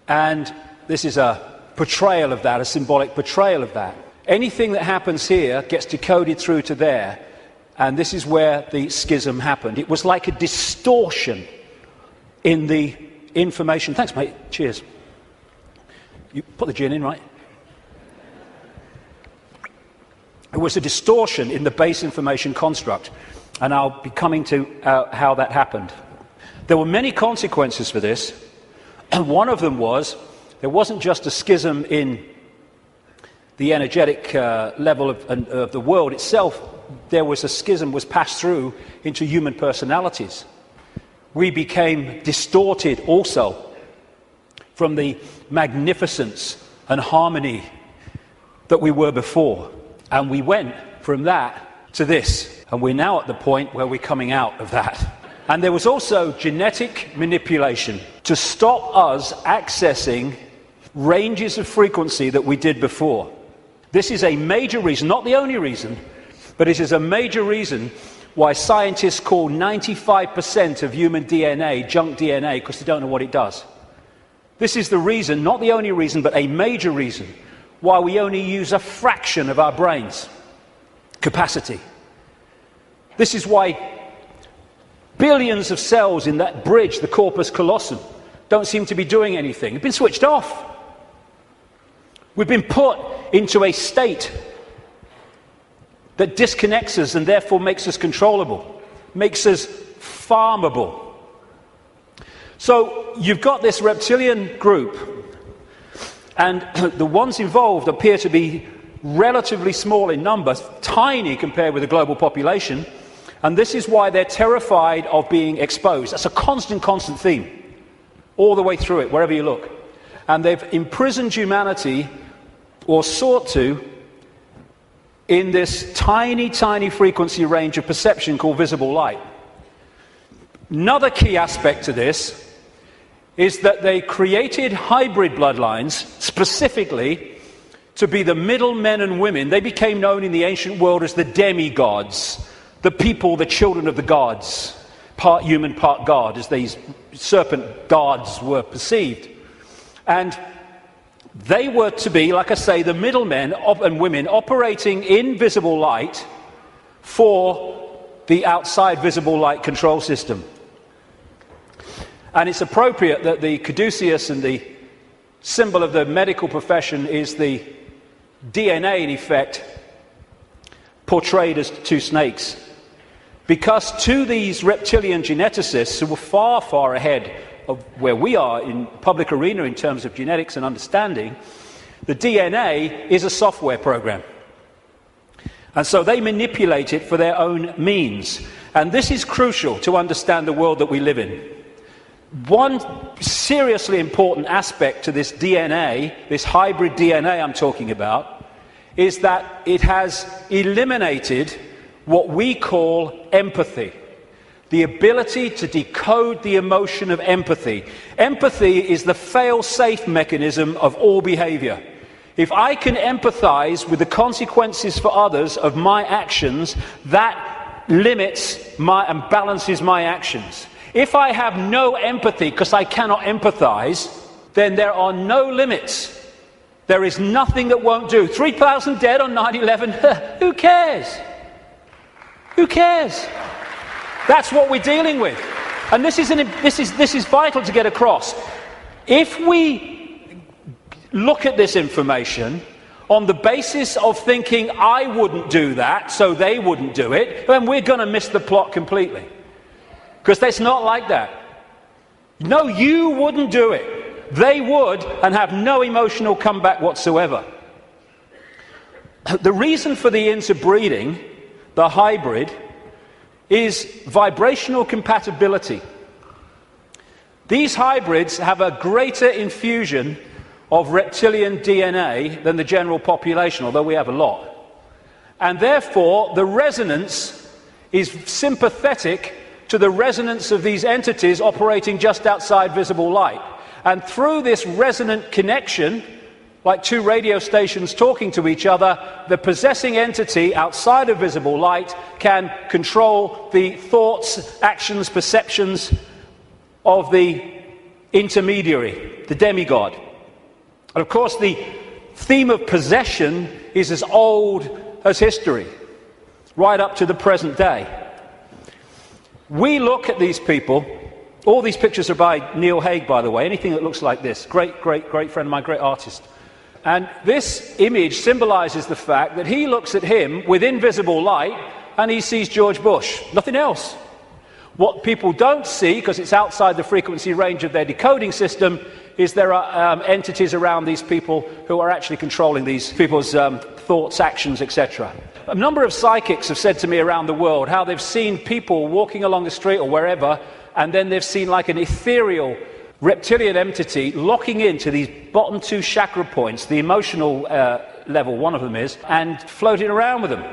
And this is a portrayal of that, a symbolic portrayal of that. Anything that happens here gets decoded through to there, and this is where the schism happened. It was like a distortion in the information. Thanks, mate. Cheers. You put the gin in, right? It was a distortion in the base information construct, and I'll be coming to how that happened. There were many consequences for this, and one of them was there wasn't just a schism in the energetic level of the world itself. There was a schism was passed through into human personalities. We became distorted also from the magnificence and harmony that we were before. And we went from that to this. And we're now at the point where we're coming out of that. And there was also genetic manipulation to stop us accessing ranges of frequency that we did before. This is a major reason, not the only reason, but it is a major reason why scientists call 95% of human DNA junk DNA, because they don't know what it does. This is the reason, not the only reason, but a major reason why we only use a fraction of our brain's capacity. This is why billions of cells in that bridge, the corpus callosum, don't seem to be doing anything. They've been switched off. We've been put into a state that disconnects us and therefore makes us controllable, makes us farmable. So you've got this reptilian group, and the ones involved appear to be relatively small in number, tiny compared with the global population, and this is why they're terrified of being exposed. That's a constant theme, all the way through it, wherever you look. And they've imprisoned humanity, or sought to, in this tiny frequency range of perception called visible light. Another key aspect to this is that they created hybrid bloodlines specifically to be the middle men and women. They became known in the ancient world as the demigods, the people, the children of the gods, part human, part god, as these serpent gods were perceived. And they were to be, like I say, the middlemen and women operating in visible light for the outside visible light control system. And it's appropriate that the caduceus and the symbol of the medical profession is the DNA, in effect, portrayed as two snakes. Because to these reptilian geneticists, who were far ahead of where we are in public arena in terms of genetics and understanding, the DNA is a software program. And so they manipulate it for their own means. And this is crucial to understand the world that we live in. One seriously important aspect to this DNA, this hybrid DNA I'm talking about, is that it has eliminated what we call empathy. The ability to decode the emotion of empathy. Empathy is the fail-safe mechanism of all behavior. If I can empathize with the consequences for others of my actions, that limits and balances my actions. If I have no empathy because I cannot empathize, then there are no limits. There is nothing that won't do. 3,000 dead on 9/11, who cares? Who cares? That's what we're dealing with. And this is vital to get across. If we look at this information on the basis of thinking I wouldn't do that, so they wouldn't do it, then we're going to miss the plot completely. Because it's not like that. No, you wouldn't do it. They would, and have no emotional comeback whatsoever. The reason for the interbreeding, the hybrid, is vibrational compatibility. These hybrids have a greater infusion of reptilian DNA than the general population, although we have a lot. And therefore, the resonance is sympathetic to the resonance of these entities operating just outside visible light. And through this resonant connection, like two radio stations talking to each other, the possessing entity outside of visible light can control the thoughts, actions, perceptions of the intermediary, the demigod. And of course, the theme of possession is as old as history, right up to the present day. We look at these people. All these pictures are by Neil Haig, by the way. Anything that looks like this. Great, great, great friend of mine, great artist. And this image symbolizes the fact that he looks at him with invisible light and he sees George Bush. Nothing else. What people don't see, because it's outside the frequency range of their decoding system, is there are entities around these people who are actually controlling these people's thoughts, actions, etc. A number of psychics have said to me around the world how they've seen people walking along the street or wherever, and then they've seen like an ethereal reptilian entity locking into these bottom two chakra points, the emotional level, one of them is, and floating around with them.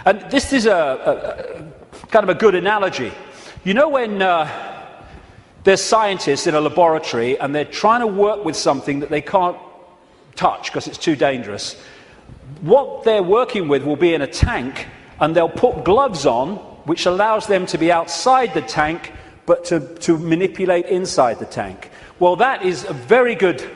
And this is a kind of a good analogy. You know when there's scientists in a laboratory and they're trying to work with something that they can't touch because it's too dangerous, what they're working with will be in a tank, and they'll put gloves on, which allows them to be outside the tank, but to manipulate inside the tank. Well, that is a very good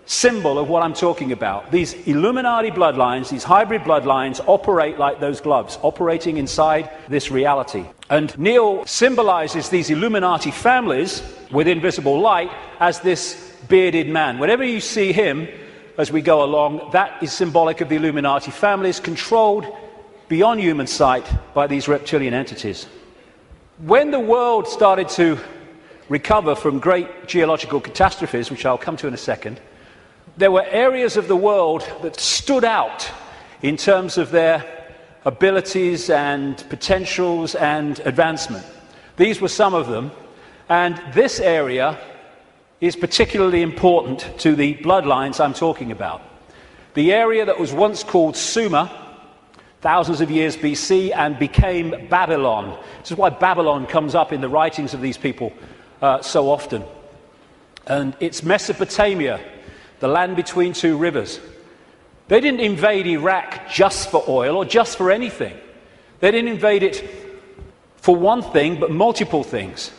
symbol of what I'm talking about. These Illuminati bloodlines, these hybrid bloodlines, operate like those gloves, operating inside this reality. And Neil symbolizes these Illuminati families with invisible light as this bearded man. Whenever you see him as we go along, that is symbolic of the Illuminati families, controlled beyond human sight by these reptilian entities. When the world started to recover from great geological catastrophes, which I'll come to in a second, there were areas of the world that stood out in terms of their abilities and potentials and advancement. These were some of them, and this area is particularly important to the bloodlines I'm talking about. The area that was once called Sumer, thousands of years BC, and became Babylon. This is why Babylon comes up in the writings of these people so often. And it's Mesopotamia, the land between two rivers. They didn't invade Iraq just for oil or just for anything. They didn't invade it for one thing, but multiple things.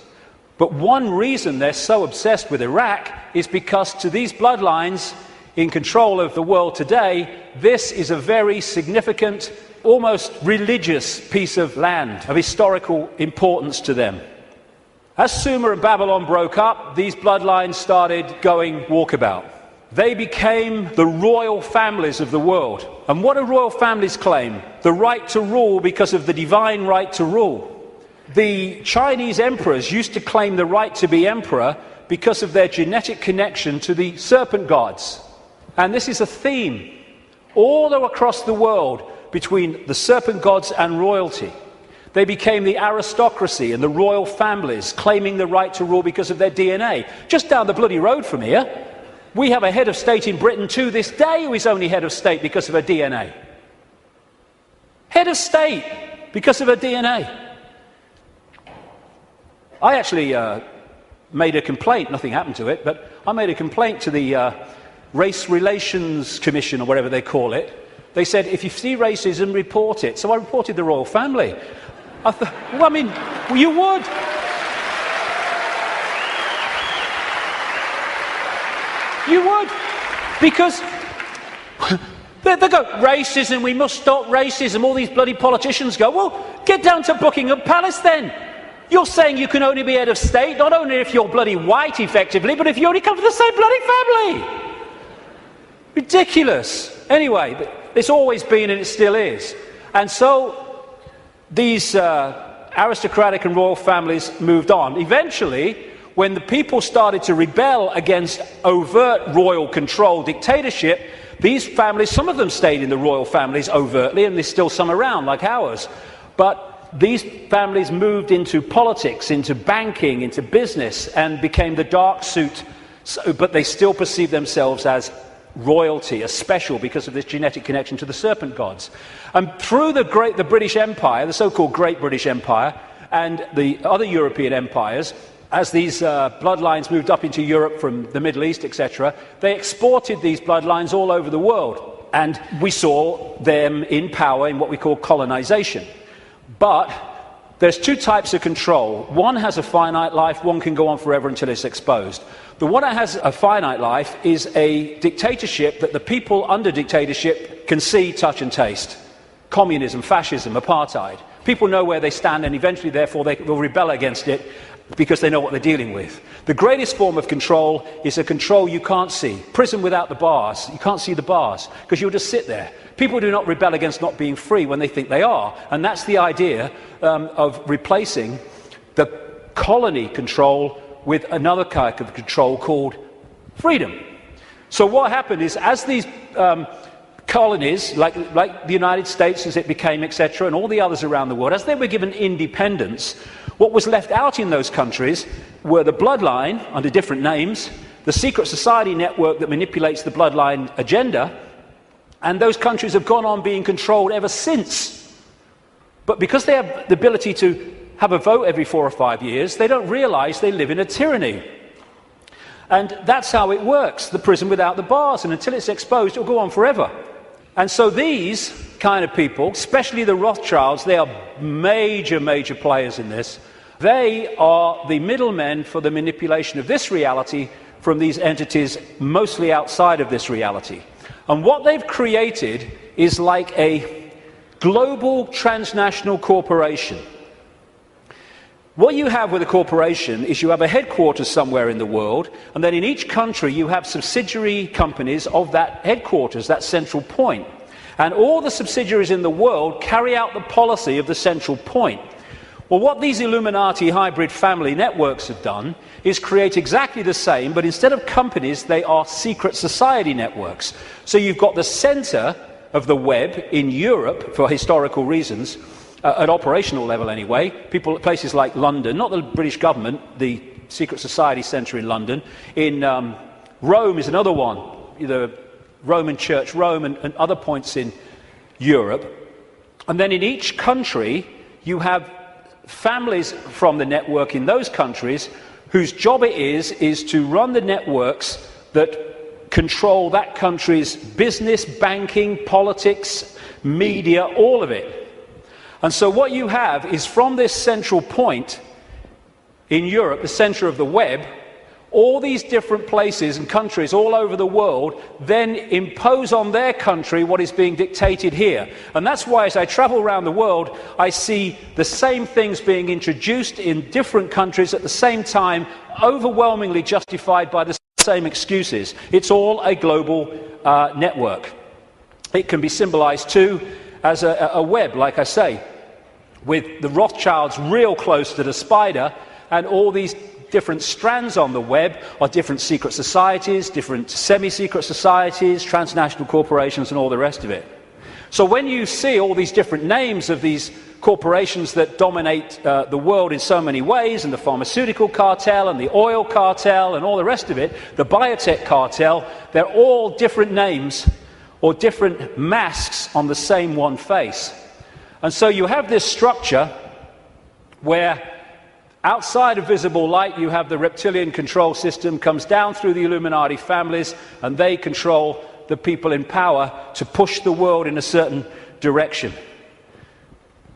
But one reason they're so obsessed with Iraq is because to these bloodlines in control of the world today, this is a very significant, almost religious piece of land, of historical importance to them. As Sumer and Babylon broke up, these bloodlines started going walkabout. They became the royal families of the world. And what do royal families claim? The right to rule because of the divine right to rule. The Chinese emperors used to claim the right to be emperor because of their genetic connection to the serpent gods. And this is a theme all across the world between the serpent gods and royalty. They became the aristocracy and the royal families, claiming the right to rule because of their DNA. Just down the bloody road from here, we have a head of state in Britain to this day who is only head of state because of her DNA. Head of state because of her DNA. I actually made a complaint, nothing happened to it, but I made a complaint to the Race Relations Commission, or whatever they call it. They said, if you see racism, report it. So I reported the royal family. I thought, well, I mean, you would. You would. Because they go, racism, we must stop racism. All these bloody politicians go, well, get down to Buckingham Palace then. You're saying you can only be head of state, not only if you're bloody white, effectively, but if you only come from the same bloody family. Ridiculous. Anyway, it's always been and it still is. And so these aristocratic and royal families moved on. Eventually, when the people started to rebel against overt royal control dictatorship, these families, some of them stayed in the royal families overtly, and there's still some around, like ours. But these families moved into politics, into banking, into business, and became the dark suit, but they still perceive themselves as royalty, as special because of this genetic connection to the serpent gods. And through the British Empire, the so-called Great British Empire, and the other European empires, as these bloodlines moved up into Europe from the Middle East, etc., they exported these bloodlines all over the world. And we saw them in power in what we call colonization. But there's two types of control. One has a finite life, one can go on forever until it's exposed. The one that has a finite life is a dictatorship that the people under dictatorship can see, touch and taste. Communism, fascism, apartheid. People know where they stand and eventually, therefore, they will rebel against it because they know what they're dealing with. The greatest form of control is a control you can't see. Prison without the bars. You can't see the bars because you'll just sit there. People do not rebel against not being free when they think they are. And that's the idea of replacing the colony control with another kind of control called freedom. So what happened is, as these colonies, like the United States as it became, etc., and all the others around the world, as they were given independence, what was left out in those countries were the bloodline, under different names, the secret society network that manipulates the bloodline agenda, and those countries have gone on being controlled ever since. But because they have the ability to have a vote every 4 or 5 years, they don't realize they live in a tyranny. And that's how it works, the prison without the bars, and until it's exposed, it'll go on forever. And so these kind of people, especially the Rothschilds, they are major, major players in this. They are the middlemen for the manipulation of this reality from these entities mostly outside of this reality. And what they've created is like a global transnational corporation. What you have with a corporation is you have a headquarters somewhere in the world, and then in each country you have subsidiary companies of that headquarters, that central point. And all the subsidiaries in the world carry out the policy of the central point. Well, what these Illuminati hybrid family networks have done is create exactly the same, but instead of companies, they are secret society networks. So you've got the center of the web in Europe, for historical reasons, at operational level anyway, people at places like London, not the British government, the secret society centre in London. In Rome is another one, the Roman Church, Rome, and other points in Europe. And then in each country, you have families from the network in those countries whose job it is to run the networks that control that country's business, banking, politics, media, all of it. And so what you have is, from this central point in Europe, the centre of the web, all these different places and countries all over the world then impose on their country what is being dictated here. And that's why, as I travel around the world, I see the same things being introduced in different countries at the same time, overwhelmingly justified by the same excuses. It's all a global network. It can be symbolized too as a web, like I say, with the Rothschilds real close to the spider, and all these different strands on the web are different secret societies, different semi-secret societies, transnational corporations, and all the rest of it. So when you see all these different names of these corporations that dominate the world in so many ways, and the pharmaceutical cartel and the oil cartel and all the rest of it, the biotech cartel, they're all different names or different masks on the same one face. And so you have this structure where outside of visible light you have the reptilian control system, comes down through the Illuminati families, and they control the people in power to push the world in a certain direction.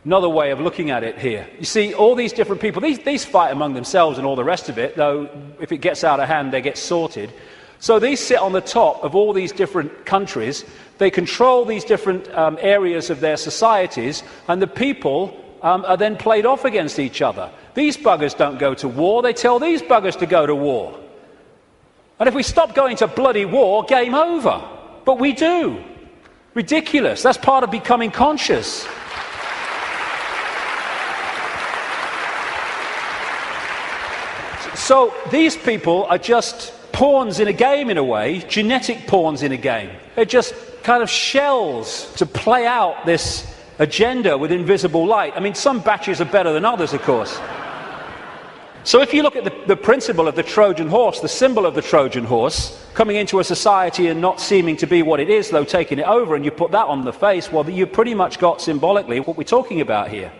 Another way of looking at it here. You see, all these different people, these fight among themselves and all the rest of it, though if it gets out of hand they get sorted. So these sit on the top of all these different countries. They control these different areas of their societies, and the people are then played off against each other. These buggers don't go to war, they tell these buggers to go to war. And if we stop going to bloody war, game over. But we do. Ridiculous. That's part of becoming conscious. So these people are just pawns in a game, in a way, genetic pawns in a game. They're just kind of shells to play out this agenda with invisible light. I mean, some batches are better than others, of course. So if you look at the principle of the Trojan horse, the symbol of the Trojan horse, coming into a society and not seeming to be what it is, though taking it over, and you put that on the face, well, you've pretty much got symbolically what we're talking about here.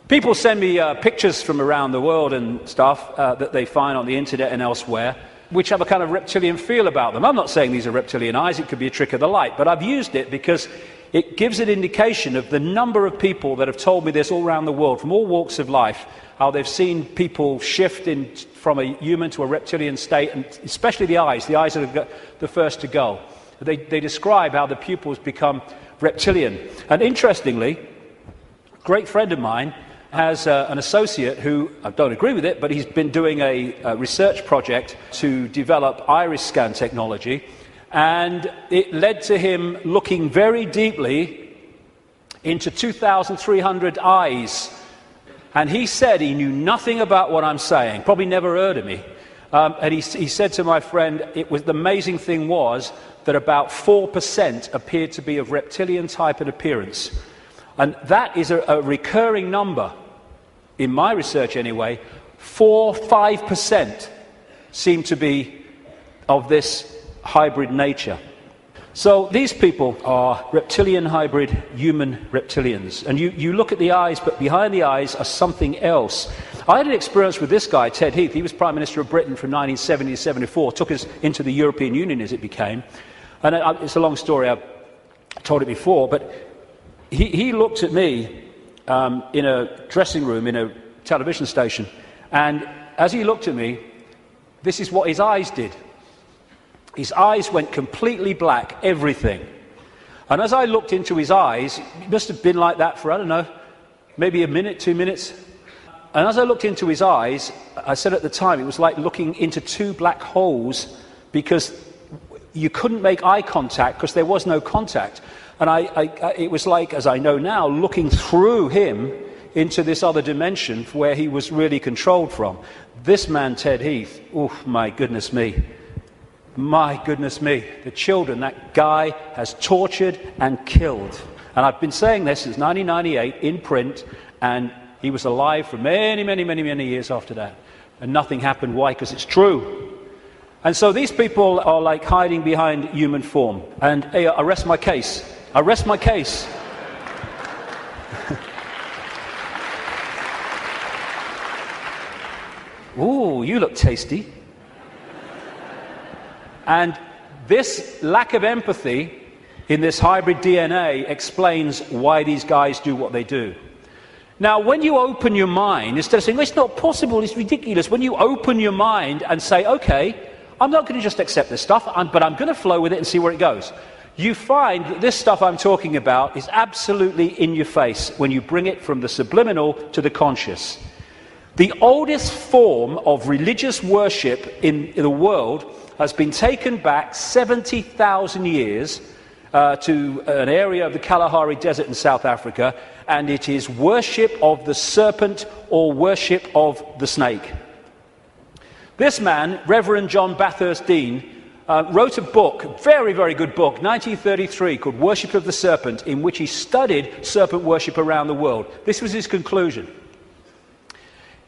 People send me pictures from around the world and stuff that they find on the internet and elsewhere, which have a kind of reptilian feel about them. I'm not saying these are reptilian eyes, it could be a trick of the light, but I've used it because it gives an indication of the number of people that have told me this all around the world, from all walks of life, how they've seen people shift from a human to a reptilian state, and especially the eyes are the first to go. They describe how the pupils become reptilian. And interestingly, a great friend of mine has an associate who, I don't agree with it, but he's been doing a research project to develop iris scan technology, and it led to him looking very deeply into 2,300 eyes. And he said he knew nothing about what I'm saying, probably never heard of me. And he said to my friend, the amazing thing was that about 4% appeared to be of reptilian type and appearance. And that is a recurring number, in my research anyway. 5% seem to be of this hybrid nature. So these people are reptilian hybrid human reptilians. And you look at the eyes, but behind the eyes are something else. I had an experience with this guy, Ted Heath. He was Prime Minister of Britain from 1970 to 74, took us into the European Union as it became. And it's a long story, I've told it before, but he looked at me in a dressing room in a television station, and as he looked at me, this is what his eyes did. His eyes went completely black, everything. And as I looked into his eyes, it must have been like that for, I don't know, maybe a minute, 2 minutes. And as I looked into his eyes, I said at the time, it was like looking into two black holes, because you couldn't make eye contact because there was no contact. And it was like, as I know now, looking through him into this other dimension where he was really controlled from. This man, Ted Heath, oh my goodness me. My goodness me, the children that guy has tortured and killed. And I've been saying this since 1998 in print, and he was alive for many, many, many, many years after that. And nothing happened. Why? Because it's true. And so these people are like hiding behind human form. And hey, I rest my case. I rest my case. Ooh, you look tasty. And this lack of empathy in this hybrid DNA explains why these guys do what they do. Now, when you open your mind, instead of saying, well, it's not possible, it's ridiculous, when you open your mind and say, okay, I'm not going to just accept this stuff, but I'm going to flow with it and see where it goes, you find that this stuff I'm talking about is absolutely in your face when you bring it from the subliminal to the conscious. The oldest form of religious worship in the world has been taken back 70,000 years to an area of the Kalahari Desert in South Africa, and it is worship of the serpent or worship of the snake. This man, Reverend John Bathurst Dean, wrote a book, a very, very good book, 1933, called Worship of the Serpent, in which he studied serpent worship around the world. This was his conclusion.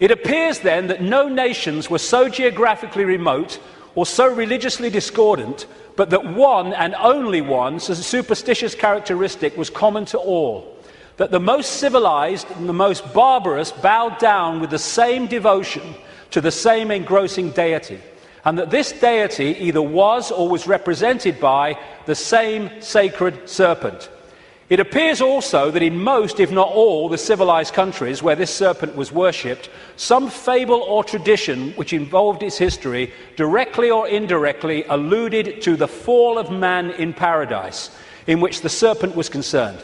It appears then that no nations were so geographically remote or so religiously discordant, but that one and only one superstitious characteristic was common to all, that the most civilized and the most barbarous bowed down with the same devotion to the same engrossing deity, and that this deity either was or was represented by the same sacred serpent. It appears also that in most, if not all, the civilized countries where this serpent was worshipped, some fable or tradition which involved its history, directly or indirectly, alluded to the fall of man in paradise, in which the serpent was concerned.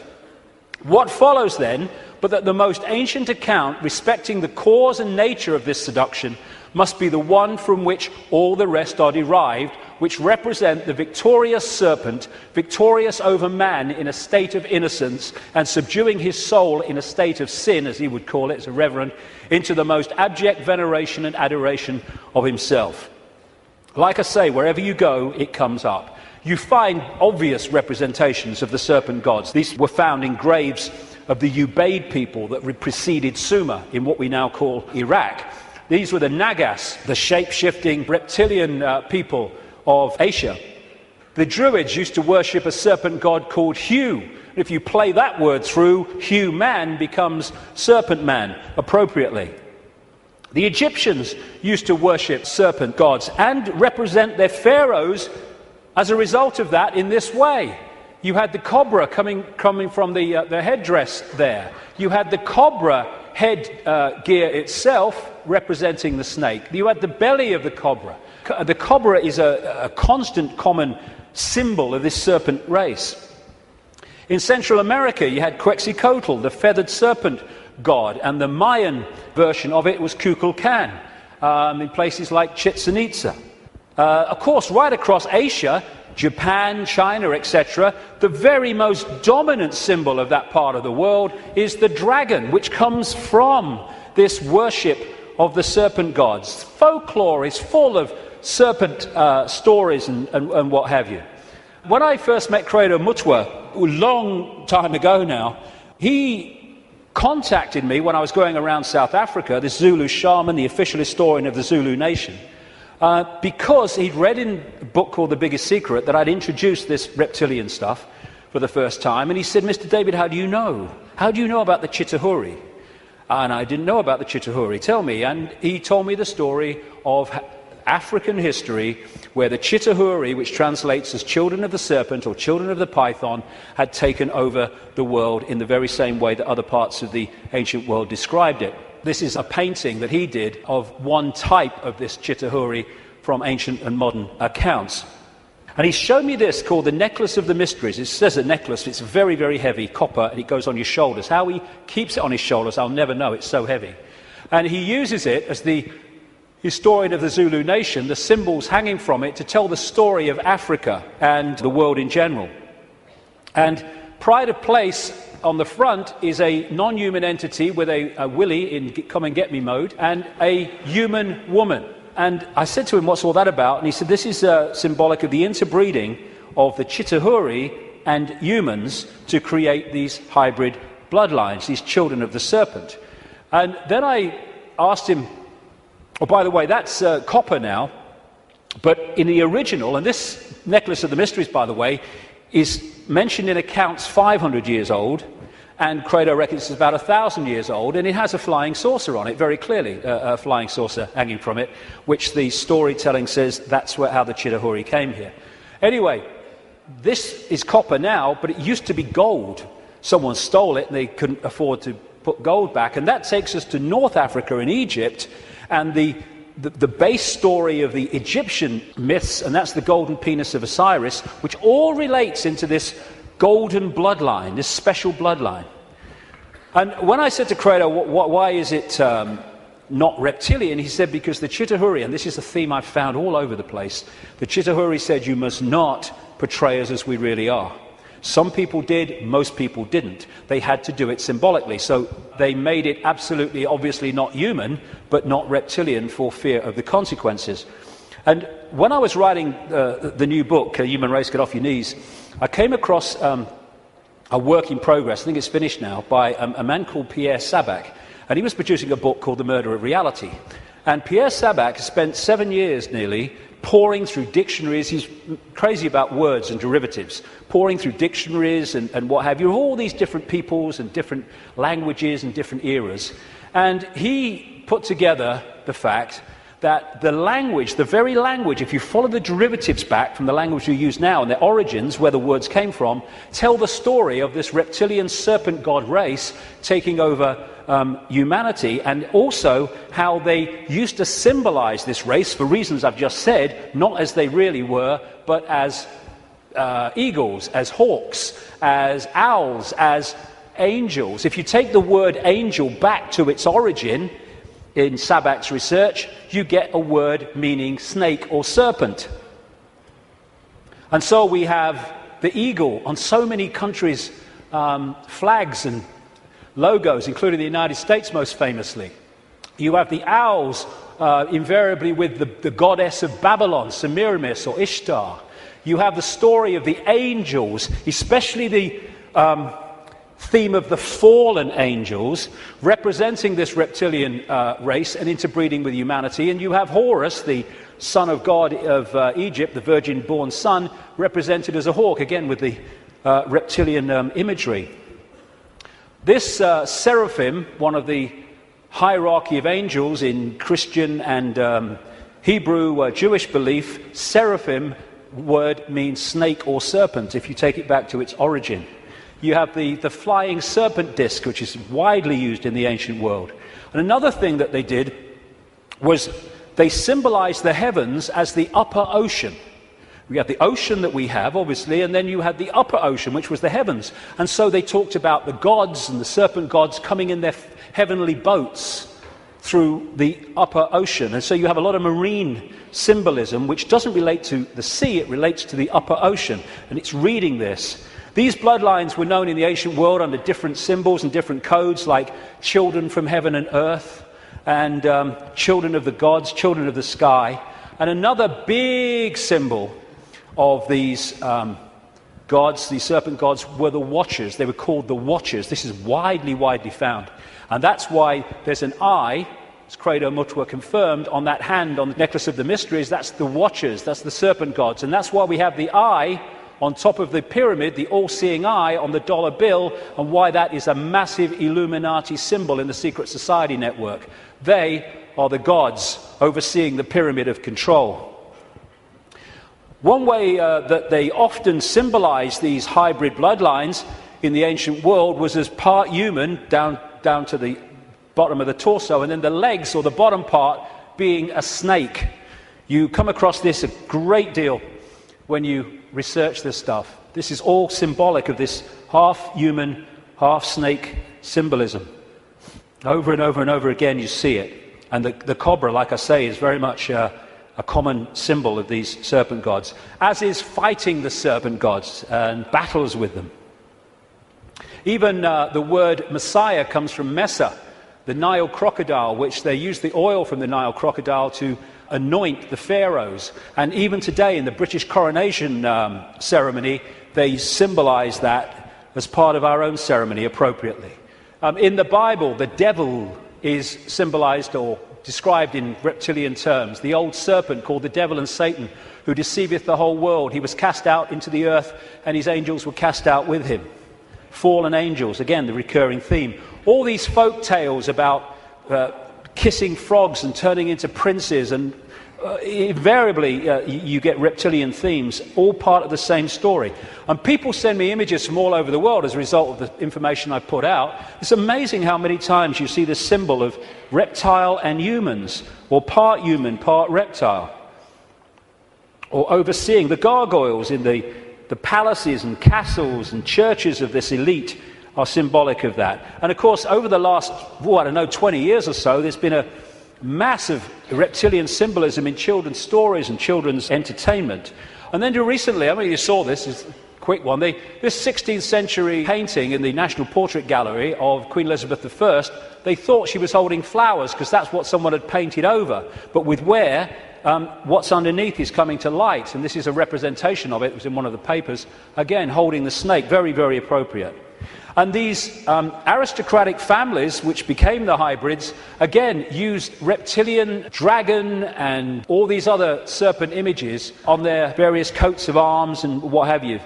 What follows then, but that the most ancient account respecting the cause and nature of this seduction must be the one from which all the rest are derived, which represent the victorious serpent, victorious over man in a state of innocence, and subduing his soul in a state of sin, as he would call it as a reverend, into the most abject veneration and adoration of himself. Like I say, wherever you go, it comes up. You find obvious representations of the serpent gods. These were found in graves of the Ubaid people that preceded Sumer in what we now call Iraq. These were the Nagas, the shape-shifting reptilian people of Asia. The Druids used to worship a serpent god called Hu. If you play that word through, Hu-man becomes serpent man, appropriately. The Egyptians used to worship serpent gods and represent their pharaohs as a result of that in this way. You had the cobra coming from the headdress there. You had the cobra head gear itself representing the snake. You had the belly of the cobra. The cobra is a constant common symbol of this serpent race. In Central America, you had Quetzalcoatl, the feathered serpent god, and the Mayan version of it was Kukulkan in places like Chichen Itza. Of course, right across Asia, Japan, China, etc., the very most dominant symbol of that part of the world is the dragon, which comes from this worship of the serpent gods. Folklore is full of serpent stories and what have you. When I first met Credo Mutwa, a long time ago now, he contacted me when I was going around South Africa, the Zulu shaman, the official historian of the Zulu nation, because he'd read in a book called The Biggest Secret that I'd introduced this reptilian stuff for the first time, and he said, Mr. David, how do you know? How do you know about the Chitahuri? And I didn't know about the Chitahuri. Tell me. And he told me the story of African history where the Chitahuri, which translates as children of the serpent or children of the python, had taken over the world in the very same way that other parts of the ancient world described it. This is a painting that he did of one type of this Chitahuri from ancient and modern accounts. And he showed me this called the Necklace of the Mysteries. It says a necklace, it's very, very heavy, copper, and it goes on your shoulders. How he keeps it on his shoulders, I'll never know, it's so heavy. And he uses it as the historian of the Zulu nation, the symbols hanging from it, to tell the story of Africa and the world in general. And pride of place on the front is a non-human entity with a willy in come and get me mode and a human woman. And I said to him, what's all that about? And he said, this is symbolic of the interbreeding of the Chitahuri and humans to create these hybrid bloodlines, these children of the serpent. And then I asked him, oh, by the way, that's copper now, but in the original, and this Necklace of the Mysteries, by the way, is mentioned in accounts 500 years old, and Credo reckons it's about 1,000 years old, and it has a flying saucer on it, very clearly, a flying saucer hanging from it, which the storytelling says that's how the Chitahuri came here. Anyway, this is copper now, but it used to be gold. Someone stole it, and they couldn't afford to put gold back, and that takes us to North Africa and Egypt, and the base story of the Egyptian myths, and that's the golden penis of Osiris, which all relates into this golden bloodline, this special bloodline. And when I said to Credo, why is it not reptilian, he said, because the Chitahuri, and this is a theme I've found all over the place, the Chitahuri said you must not portray us as we really are. Some people did, most people didn't. They had to do it symbolically. So they made it absolutely, obviously not human, but not reptilian for fear of the consequences. And when I was writing the new book, Human Race, Get Off Your Knees, I came across a work in progress, I think it's finished now, by a man called Pierre Sabac. And he was producing a book called The Murder of Reality. And Pierre Sabac spent 7 years nearly pouring through dictionaries. He's crazy about words and derivatives, pouring through dictionaries and what have you, all these different peoples and different languages and different eras. And he put together the fact that the language, the very language, if you follow the derivatives back from the language we use now and their origins, where the words came from, tell the story of this reptilian serpent god race taking over humanity, and also how they used to symbolize this race for reasons I've just said, not as they really were, but as eagles, as hawks, as owls, as angels. If you take the word angel back to its origin, in Sabac's research, you get a word meaning snake or serpent. And so we have the eagle on so many countries' flags and logos, including the United States most famously. You have the owls, invariably with the goddess of Babylon, Semiramis or Ishtar. You have the story of the angels, especially the theme of the fallen angels, representing this reptilian race and interbreeding with humanity. And you have Horus, the son of God of Egypt, the virgin-born son, represented as a hawk, again with the reptilian imagery. This seraphim, one of the hierarchy of angels in Christian and Hebrew Jewish belief, seraphim word means snake or serpent, if you take it back to its origin. You have the flying serpent disc, which is widely used in the ancient world. And another thing that they did was they symbolized the heavens as the upper ocean. We have the ocean that we have, obviously, and then you had the upper ocean, which was the heavens. And so they talked about the gods and the serpent gods coming in their heavenly boats through the upper ocean. And so you have a lot of marine symbolism, which doesn't relate to the sea, it relates to the upper ocean. And it's reading this. These bloodlines were known in the ancient world under different symbols and different codes, like children from heaven and earth, and children of the gods, children of the sky. And another big symbol of these gods, these serpent gods, were the Watchers. They were called the Watchers. This is widely found. And that's why there's an eye, as Credo Mutua confirmed, on that hand, on the necklace of the mysteries. That's the Watchers, that's the serpent gods. And that's why we have the eye on top of the pyramid, the all-seeing eye on the dollar bill, and why that is a massive Illuminati symbol in the secret society network. They are the gods overseeing the pyramid of control. One way that they often symbolized these hybrid bloodlines in the ancient world was as part human, down to the bottom of the torso, and then the legs, or the bottom part, being a snake. You come across this a great deal when you research this stuff. This is all symbolic of this half-human, half-snake symbolism. Over and over and over again you see it. And the cobra, like I say, is very much a common symbol of these serpent gods, as is fighting the serpent gods and battles with them. Even the word Messiah comes from Mesa, the Nile crocodile, which they used the oil from the Nile crocodile to anoint the pharaohs. And even today in the British coronation ceremony, they symbolize that as part of our own ceremony appropriately. In the Bible, the devil is symbolized or described in reptilian terms. The old serpent called the devil and Satan, who deceiveth the whole world. He was cast out into the earth, and his angels were cast out with him. Fallen angels, again, the recurring theme. All these folk tales about kissing frogs and turning into princes, and invariably you get reptilian themes, all part of the same story. And people send me images from all over the world as a result of the information I put out. It's amazing how many times you see the symbol of reptile and humans, or part human, part reptile. Or overseeing the gargoyles in the palaces and castles and churches of this elite are symbolic of that. And of course, over the last, 20 years or so, there's been a massive reptilian symbolism in children's stories and children's entertainment. And then recently, you saw this, is a quick one, this 16th century painting in the National Portrait Gallery of Queen Elizabeth I, they thought she was holding flowers because that's what someone had painted over. But with where what's underneath is coming to light, and this is a representation of it. It was in one of the papers, again holding the snake, very, very appropriate. And these aristocratic families, which became the hybrids, again used reptilian, dragon, and all these other serpent images on their various coats of arms and what have you.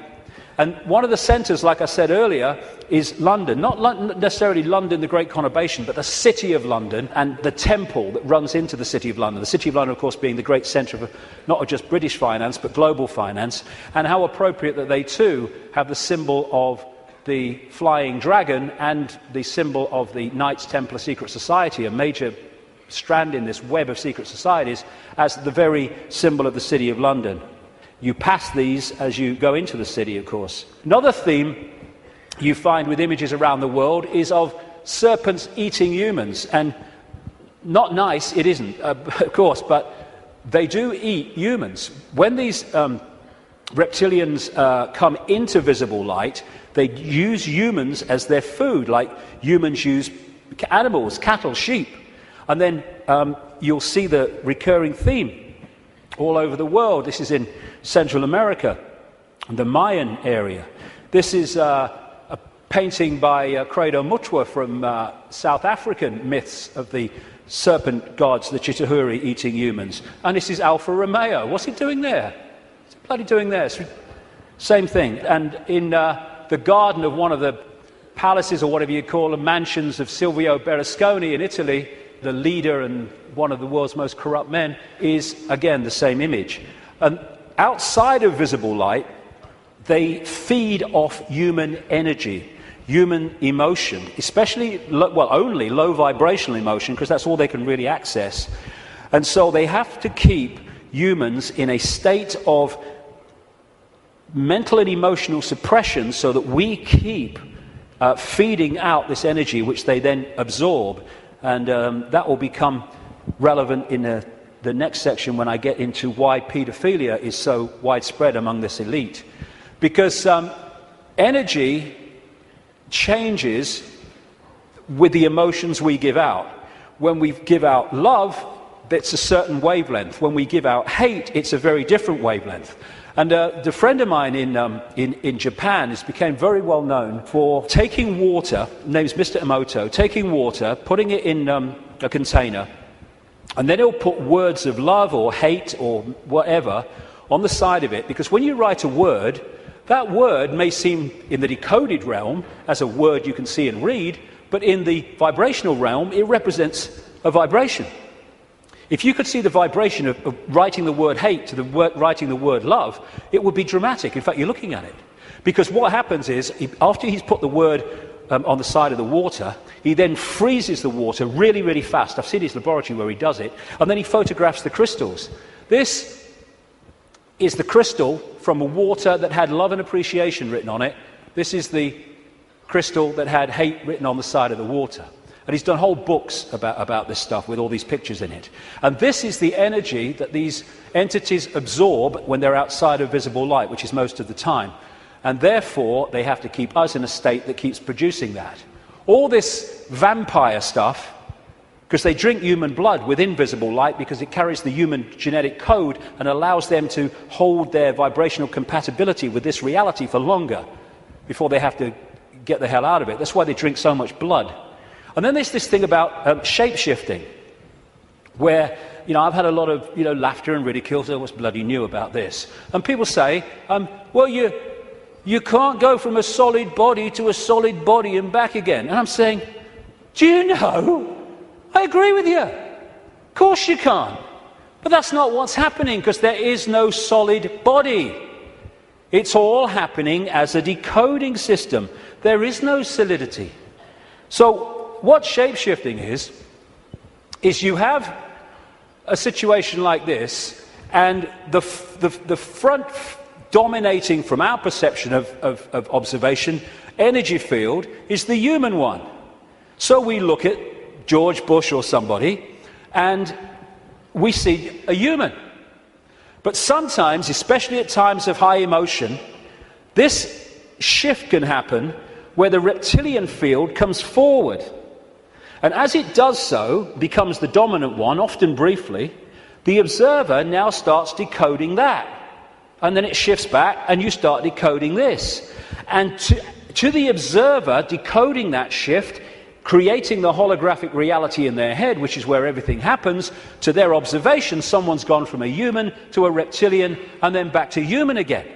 And one of the centres, like I said earlier, is London. Not necessarily London, the Great Conurbation, but the City of London and the temple that runs into the City of London. The City of London, of course, being the great centre of not just British finance, but global finance. And how appropriate that they too have the symbol of the flying dragon and the symbol of the Knights Templar Secret Society, a major strand in this web of secret societies, as the very symbol of the City of London. You pass these as you go into the city, of course. Another theme you find with images around the world is of serpents eating humans. And not nice, it isn't, of course, but they do eat humans. When these reptilians come into visible light, they use humans as their food, like humans use animals, cattle, sheep. And then you'll see the recurring theme all over the world. This is in Central America, the Mayan area. This is a painting by Credo Mutua from South African myths of the serpent gods, the Chitauri, eating humans. And this is Alfa Romeo. What's he doing there? What's he bloody doing there? Same thing. And in the garden of one of the palaces, or whatever you call them, mansions of Silvio Berlusconi in Italy, the leader and one of the world's most corrupt men, is, again, the same image. And outside of visible light, they feed off human energy, human emotion, especially, only low vibrational emotion, because that's all they can really access. And so they have to keep humans in a state of mental and emotional suppression so that we keep feeding out this energy, which they then absorb. And that will become relevant in the next section when I get into why paedophilia is so widespread among this elite. Because energy changes with the emotions we give out. When we give out love, it's a certain wavelength. When we give out hate, it's a very different wavelength. And the friend of mine in Japan became very well known for taking water, name's Mr. Emoto, taking water, putting it in a container, and then he'll put words of love or hate or whatever on the side of it, because when you write a word, that word may seem in the decoded realm as a word you can see and read, but in the vibrational realm, it represents a vibration. If you could see the vibration of writing the word hate to writing the word love, it would be dramatic. In fact, you're looking at it. Because what happens is, after he's put the word on the side of the water, he then freezes the water really, really fast. I've seen his laboratory where he does it. And then he photographs the crystals. This is the crystal from a water that had love and appreciation written on it. This is the crystal that had hate written on the side of the water. And he's done whole books about this stuff with all these pictures in it. And this is the energy that these entities absorb when they're outside of visible light, which is most of the time. And therefore, they have to keep us in a state that keeps producing that. All this vampire stuff, because they drink human blood with invisible light because it carries the human genetic code and allows them to hold their vibrational compatibility with this reality for longer before they have to get the hell out of it. That's why they drink so much blood. And then there's this thing about shape-shifting, where, I've had a lot of, laughter and ridicule, so what's bloody new about this? And people say, well, you can't go from a solid body to a solid body and back again. And I'm saying, do you know? I agree with you. Of course you can't. But that's not what's happening, because there is no solid body. It's all happening as a decoding system. There is no solidity. So what shape-shifting is you have a situation like this, and the front dominating from our perception of observation energy field is the human one. So we look at George Bush or somebody, and we see a human. But sometimes, especially at times of high emotion, this shift can happen where the reptilian field comes forward. And as it does so, becomes the dominant one, often briefly, the observer now starts decoding that. And then it shifts back, and you start decoding this. And to the observer, decoding that shift, creating the holographic reality in their head, which is where everything happens, to their observation, someone's gone from a human to a reptilian, and then back to human again.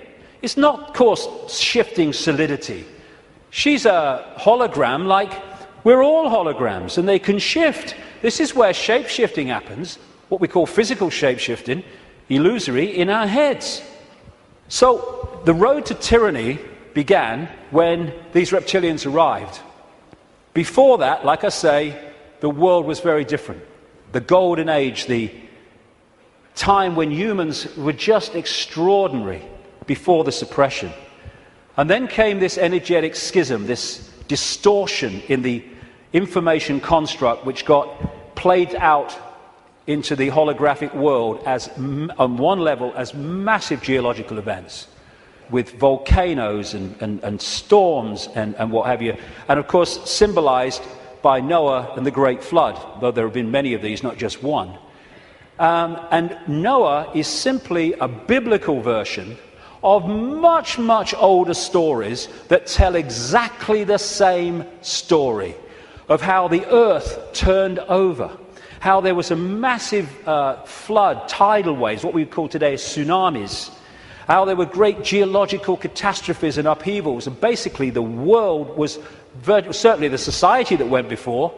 It's not, of course, shifting solidity. She's a hologram like we're all holograms, and they can shift. This is where shape-shifting happens, what we call physical shape-shifting, illusory, in our heads. So the road to tyranny began when these reptilians arrived. Before that, like I say, the world was very different. The golden age, the time when humans were just extraordinary before the suppression. And then came this energetic schism, this distortion in the information construct, which got played out into the holographic world as, on one level, as massive geological events, with volcanoes and storms and what have you, and of course symbolized by Noah and the Great Flood, though there have been many of these, not just one. And Noah is simply a biblical version of much, much older stories that tell exactly the same story of how the earth turned over, how there was a massive flood, tidal waves, what we would call today tsunamis, how there were great geological catastrophes and upheavals, and basically the world was, certainly the society that went before,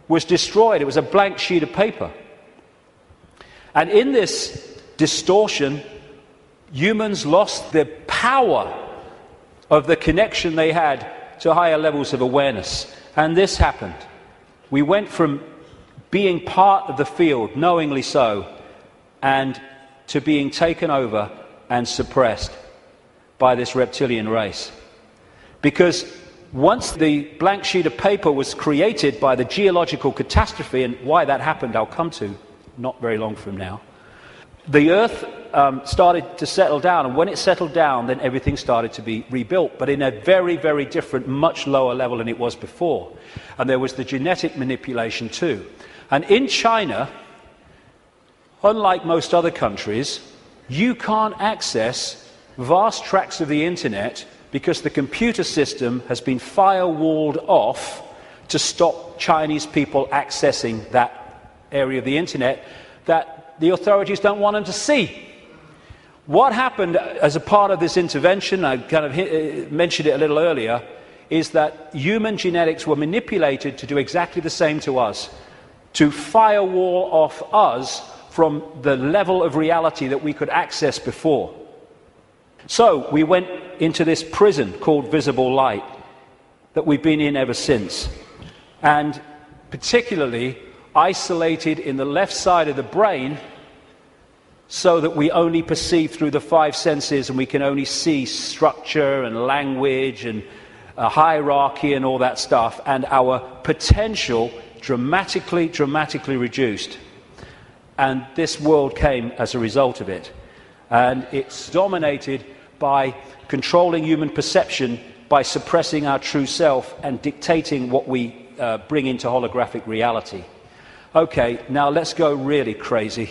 was destroyed. It was a blank sheet of paper. And in this distortion, humans lost the power of the connection they had to higher levels of awareness. And this happened. We went from being part of the field, knowingly so, and to being taken over and suppressed by this reptilian race. Because once the blank sheet of paper was created by the geological catastrophe, and why that happened I'll come to not very long from now, the earth started to settle down, and when it settled down, then everything started to be rebuilt, but in a very, very different, much lower level than it was before. And there was the genetic manipulation too. And in China, unlike most other countries, you can't access vast tracts of the internet because the computer system has been firewalled off to stop Chinese people accessing that area of the internet that the authorities don't want them to see. What happened as a part of this intervention, I kind of mentioned it a little earlier, is that human genetics were manipulated to do exactly the same to us, to firewall off us from the level of reality that we could access before. So we went into this prison called visible light that we've been in ever since, and particularly isolated in the left side of the brain so that we only perceive through the five senses, and we can only see structure and language and hierarchy and all that stuff, and our potential dramatically reduced. And this world came as a result of it. And it's dominated by controlling human perception, by suppressing our true self and dictating what we bring into holographic reality. Okay, now let's go really crazy.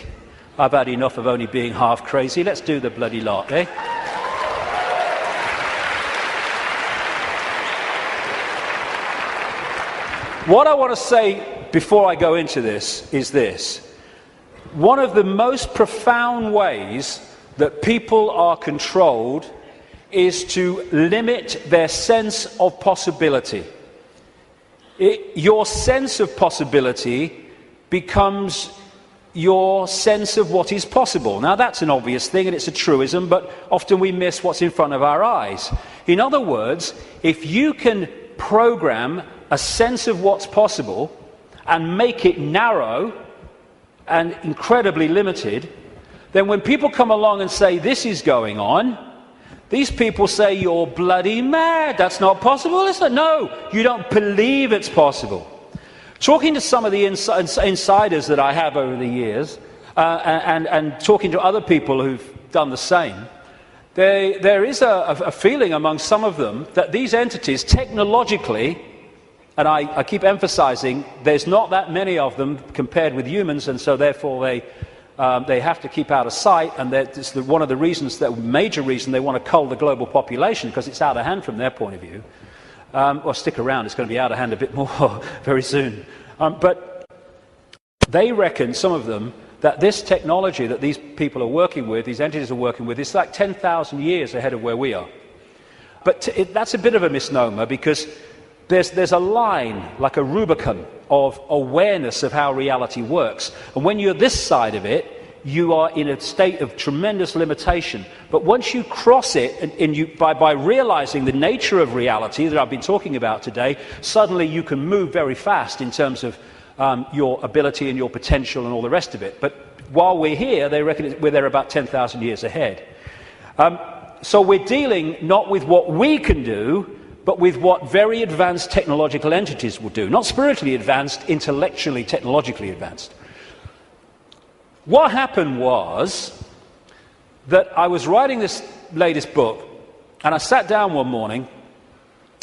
I've had enough of only being half crazy. Let's do the bloody lot, eh? What I want to say before I go into this is this. One of the most profound ways that people are controlled is to limit their sense of possibility. Your sense of possibility becomes your sense of what is possible. Now that's an obvious thing and it's a truism, but often we miss what's in front of our eyes. In other words, if you can program a sense of what's possible and make it narrow and incredibly limited, then when people come along and say this is going on, these people say you're bloody mad, that's not possible. It's like, no, you don't believe it's possible. Talking to some of the insiders that I have over the years, and talking to other people who've done the same, there is a feeling among some of them that these entities technologically, and I keep emphasizing there's not that many of them compared with humans, and so therefore they have to keep out of sight, and that's one of the reasons, the major reason they want to cull the global population, because it's out of hand from their point of view. Well, stick around, it's going to be out of hand a bit more very soon. But they reckon, some of them, that this technology that these people are working with, these entities are working with, is like 10,000 years ahead of where we are. But that's a bit of a misnomer, because there's a line, like a Rubicon, of awareness of how reality works. And when you're this side of it, you are in a state of tremendous limitation. But once you cross it, and by realizing the nature of reality that I've been talking about today, suddenly you can move very fast in terms of your ability and your potential and all the rest of it. But while we're here, they reckon we're there about 10,000 years ahead. So we're dealing not with what we can do, but with what very advanced technological entities will do. Not spiritually advanced, intellectually, technologically advanced. What happened was that I was writing this latest book, and I sat down one morning.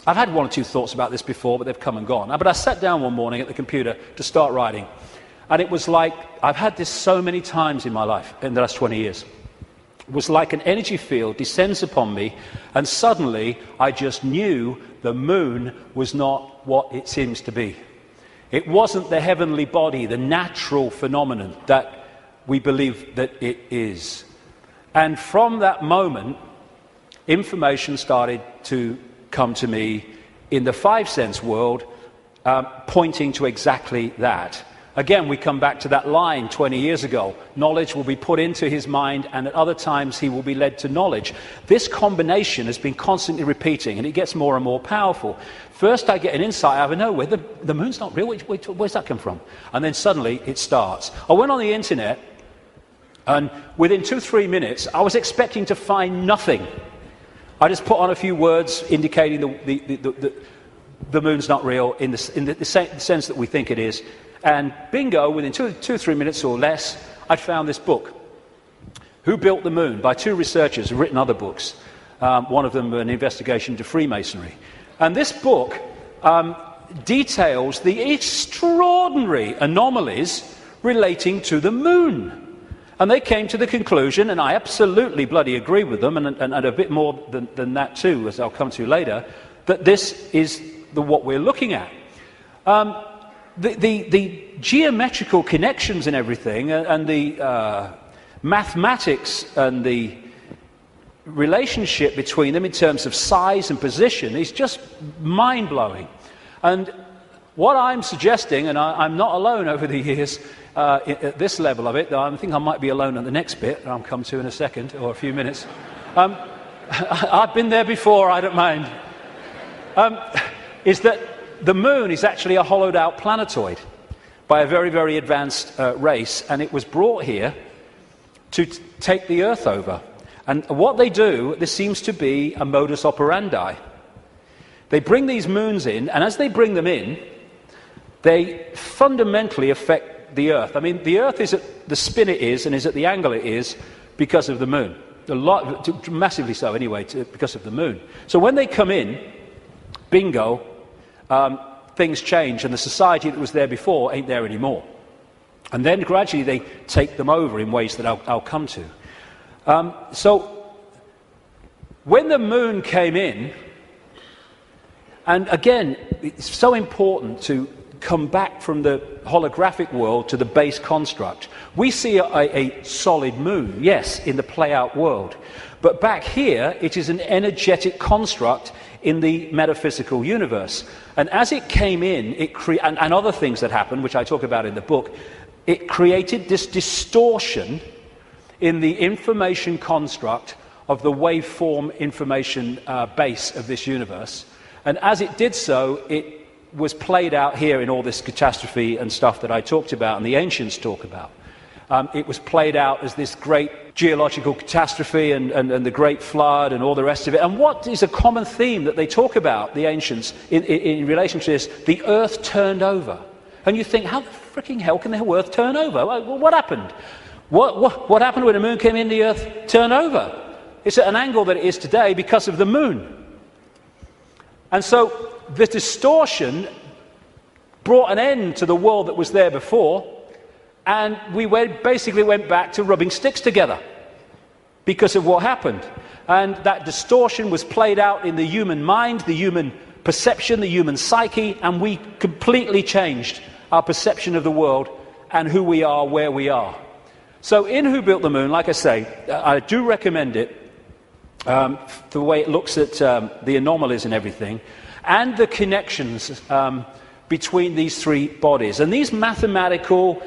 I've had one or two thoughts about this before, but they've come and gone. But I sat down one morning at the computer to start writing, and it was like, I've had this so many times in my life, in the last 20 years. It was like an energy field descends upon me, and suddenly I just knew the moon was not what it seems to be. It wasn't the heavenly body, the natural phenomenon that we believe that it is. And from that moment, information started to come to me in the five-sense world, pointing to exactly that. Again, we come back to that line 20 years ago. Knowledge will be put into his mind, and at other times he will be led to knowledge. This combination has been constantly repeating, and it gets more and more powerful. First I get an insight out of nowhere. The moon's not real. Where's that come from? And then suddenly it starts. I went on the internet, and within 2-3 minutes, I was expecting to find nothing. I just put on a few words indicating the moon's not real in the sense that we think it is. And bingo, within 2-3 minutes or less, I'd found this book, Who Built the Moon, by two researchers who've written other books. One of them an investigation into Freemasonry. And this book details the extraordinary anomalies relating to the moon. And they came to the conclusion, and I absolutely bloody agree with them, and a bit more than that too, as I'll come to later, that this is what we're looking at. The geometrical connections and everything, and the mathematics and the relationship between them in terms of size and position is just mind-blowing. And what I'm suggesting, and I'm not alone over the years at this level of it, though I think I might be alone at the next bit, that I'll come to in a second, or a few minutes. I've been there before, I don't mind. Is that the moon is actually a hollowed-out planetoid by a very, very advanced race, and it was brought here to take the Earth over. And what they do, this seems to be a modus operandi. They bring these moons in, and as they bring them in, they fundamentally affect the Earth. I mean, the Earth is at the spin it is, and is at the angle it is, because of the moon. Massively so, anyway, because of the moon. So when they come in, bingo, things change, and the society that was there before ain't there anymore. And then gradually they take them over in ways that I'll come to. So when the moon came in, and again, it's so important to come back from the holographic world to the base construct. We see a solid moon, yes, in the play-out world. But back here, it is an energetic construct in the metaphysical universe. And as it came in, and other things that happened, which I talk about in the book, it created this distortion in the information construct of the waveform information base of this universe. And as it did so, it was played out here in all this catastrophe and stuff that I talked about and the ancients talk about. It was played out as this great geological catastrophe and the great flood and all the rest of it. And what is a common theme that they talk about, the ancients, in relation to this? The earth turned over. And you think, how the freaking hell can the earth turn over? Well, what happened? What happened when the moon came in, the earth turned over? It's at an angle that it is today because of the moon. And so the distortion brought an end to the world that was there before, and we basically went back to rubbing sticks together because of what happened. And that distortion was played out in the human mind, the human perception, the human psyche, and we completely changed our perception of the world and who we are, where we are. So in Who Built the Moon, like I say, I do recommend it, the way it looks at the anomalies and everything, and the connections between these three bodies. And these mathematical,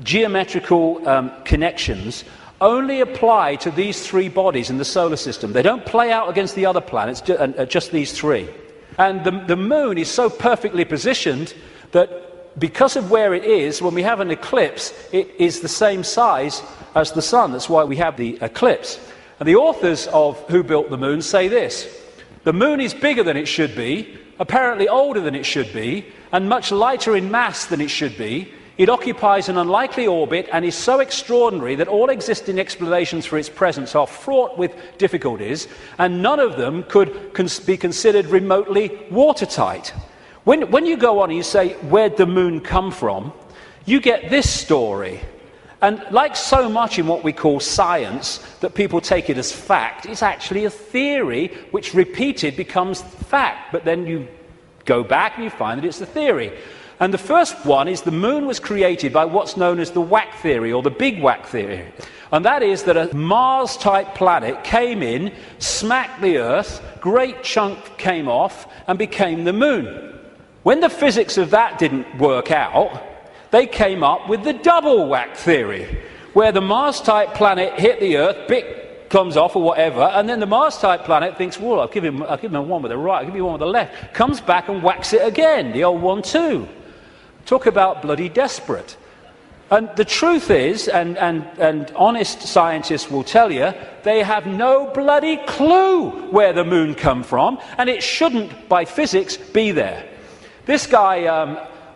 geometrical connections only apply to these three bodies in the solar system. They don't play out against the other planets, just these three. And the moon is so perfectly positioned that because of where it is, when we have an eclipse, it is the same size as the sun. That's why we have the eclipse. And the authors of Who Built the Moon say this: the moon is bigger than it should be, apparently older than it should be, and much lighter in mass than it should be. It occupies an unlikely orbit and is so extraordinary that all existing explanations for its presence are fraught with difficulties, and none of them could be considered remotely watertight. When you go on and you say, where'd the moon come from? You get this story. And like so much in what we call science, that people take it as fact, it's actually a theory which repeated becomes fact, but then you go back and you find that it's the theory. And the first one is the moon was created by what's known as the whack theory, or the big whack theory. And that is that a Mars-type planet came in, smacked the Earth, great chunk came off, and became the moon. When the physics of that didn't work out, they came up with the double whack theory, where the Mars-type planet hit the Earth, bit comes off or whatever, and then the Mars-type planet thinks, well, I'll give him one with the right, I'll give you one with the left, comes back and whacks it again, the old 1-2. Talk about bloody desperate. And the truth is, and honest scientists will tell you, they have no bloody clue where the moon come from, and it shouldn't, by physics, be there. This guy,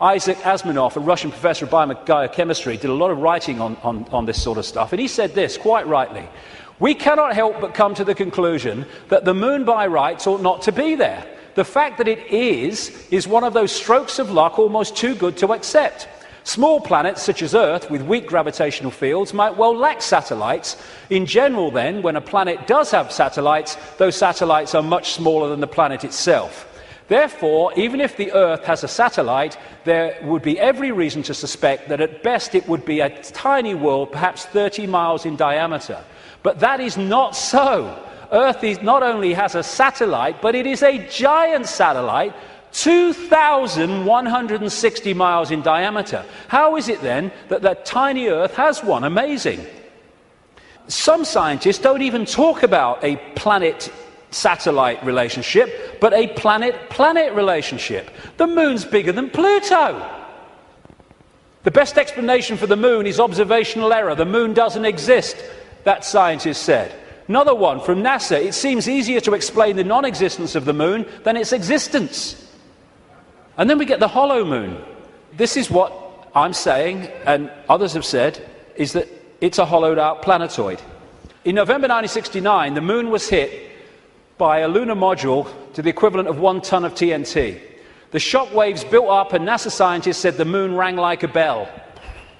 Isaac Asimov, a Russian professor of biochemistry, did a lot of writing on this sort of stuff, and he said this, quite rightly: we cannot help but come to the conclusion that the moon by rights ought not to be there. The fact that it is one of those strokes of luck almost too good to accept. Small planets such as Earth with weak gravitational fields might well lack satellites. In general then, when a planet does have satellites, those satellites are much smaller than the planet itself. Therefore, even if the Earth has a satellite, there would be every reason to suspect that at best it would be a tiny world, perhaps 30 miles in diameter. But that is not so. Earth not only has a satellite, but it is a giant satellite, 2,160 miles in diameter. How is it then that that tiny Earth has one? Amazing. Some scientists don't even talk about a planet-satellite relationship, but a planet-planet relationship. The moon's bigger than Pluto. The best explanation for the moon is observational error. The moon doesn't exist, that scientist said. Another one from NASA: it seems easier to explain the non-existence of the moon than its existence. And then we get the hollow moon. This is what I'm saying, and others have said, is that it's a hollowed out planetoid. In November 1969, the moon was hit by a lunar module to the equivalent of 1 ton of TNT. The shock waves built up, and NASA scientists said the moon rang like a bell.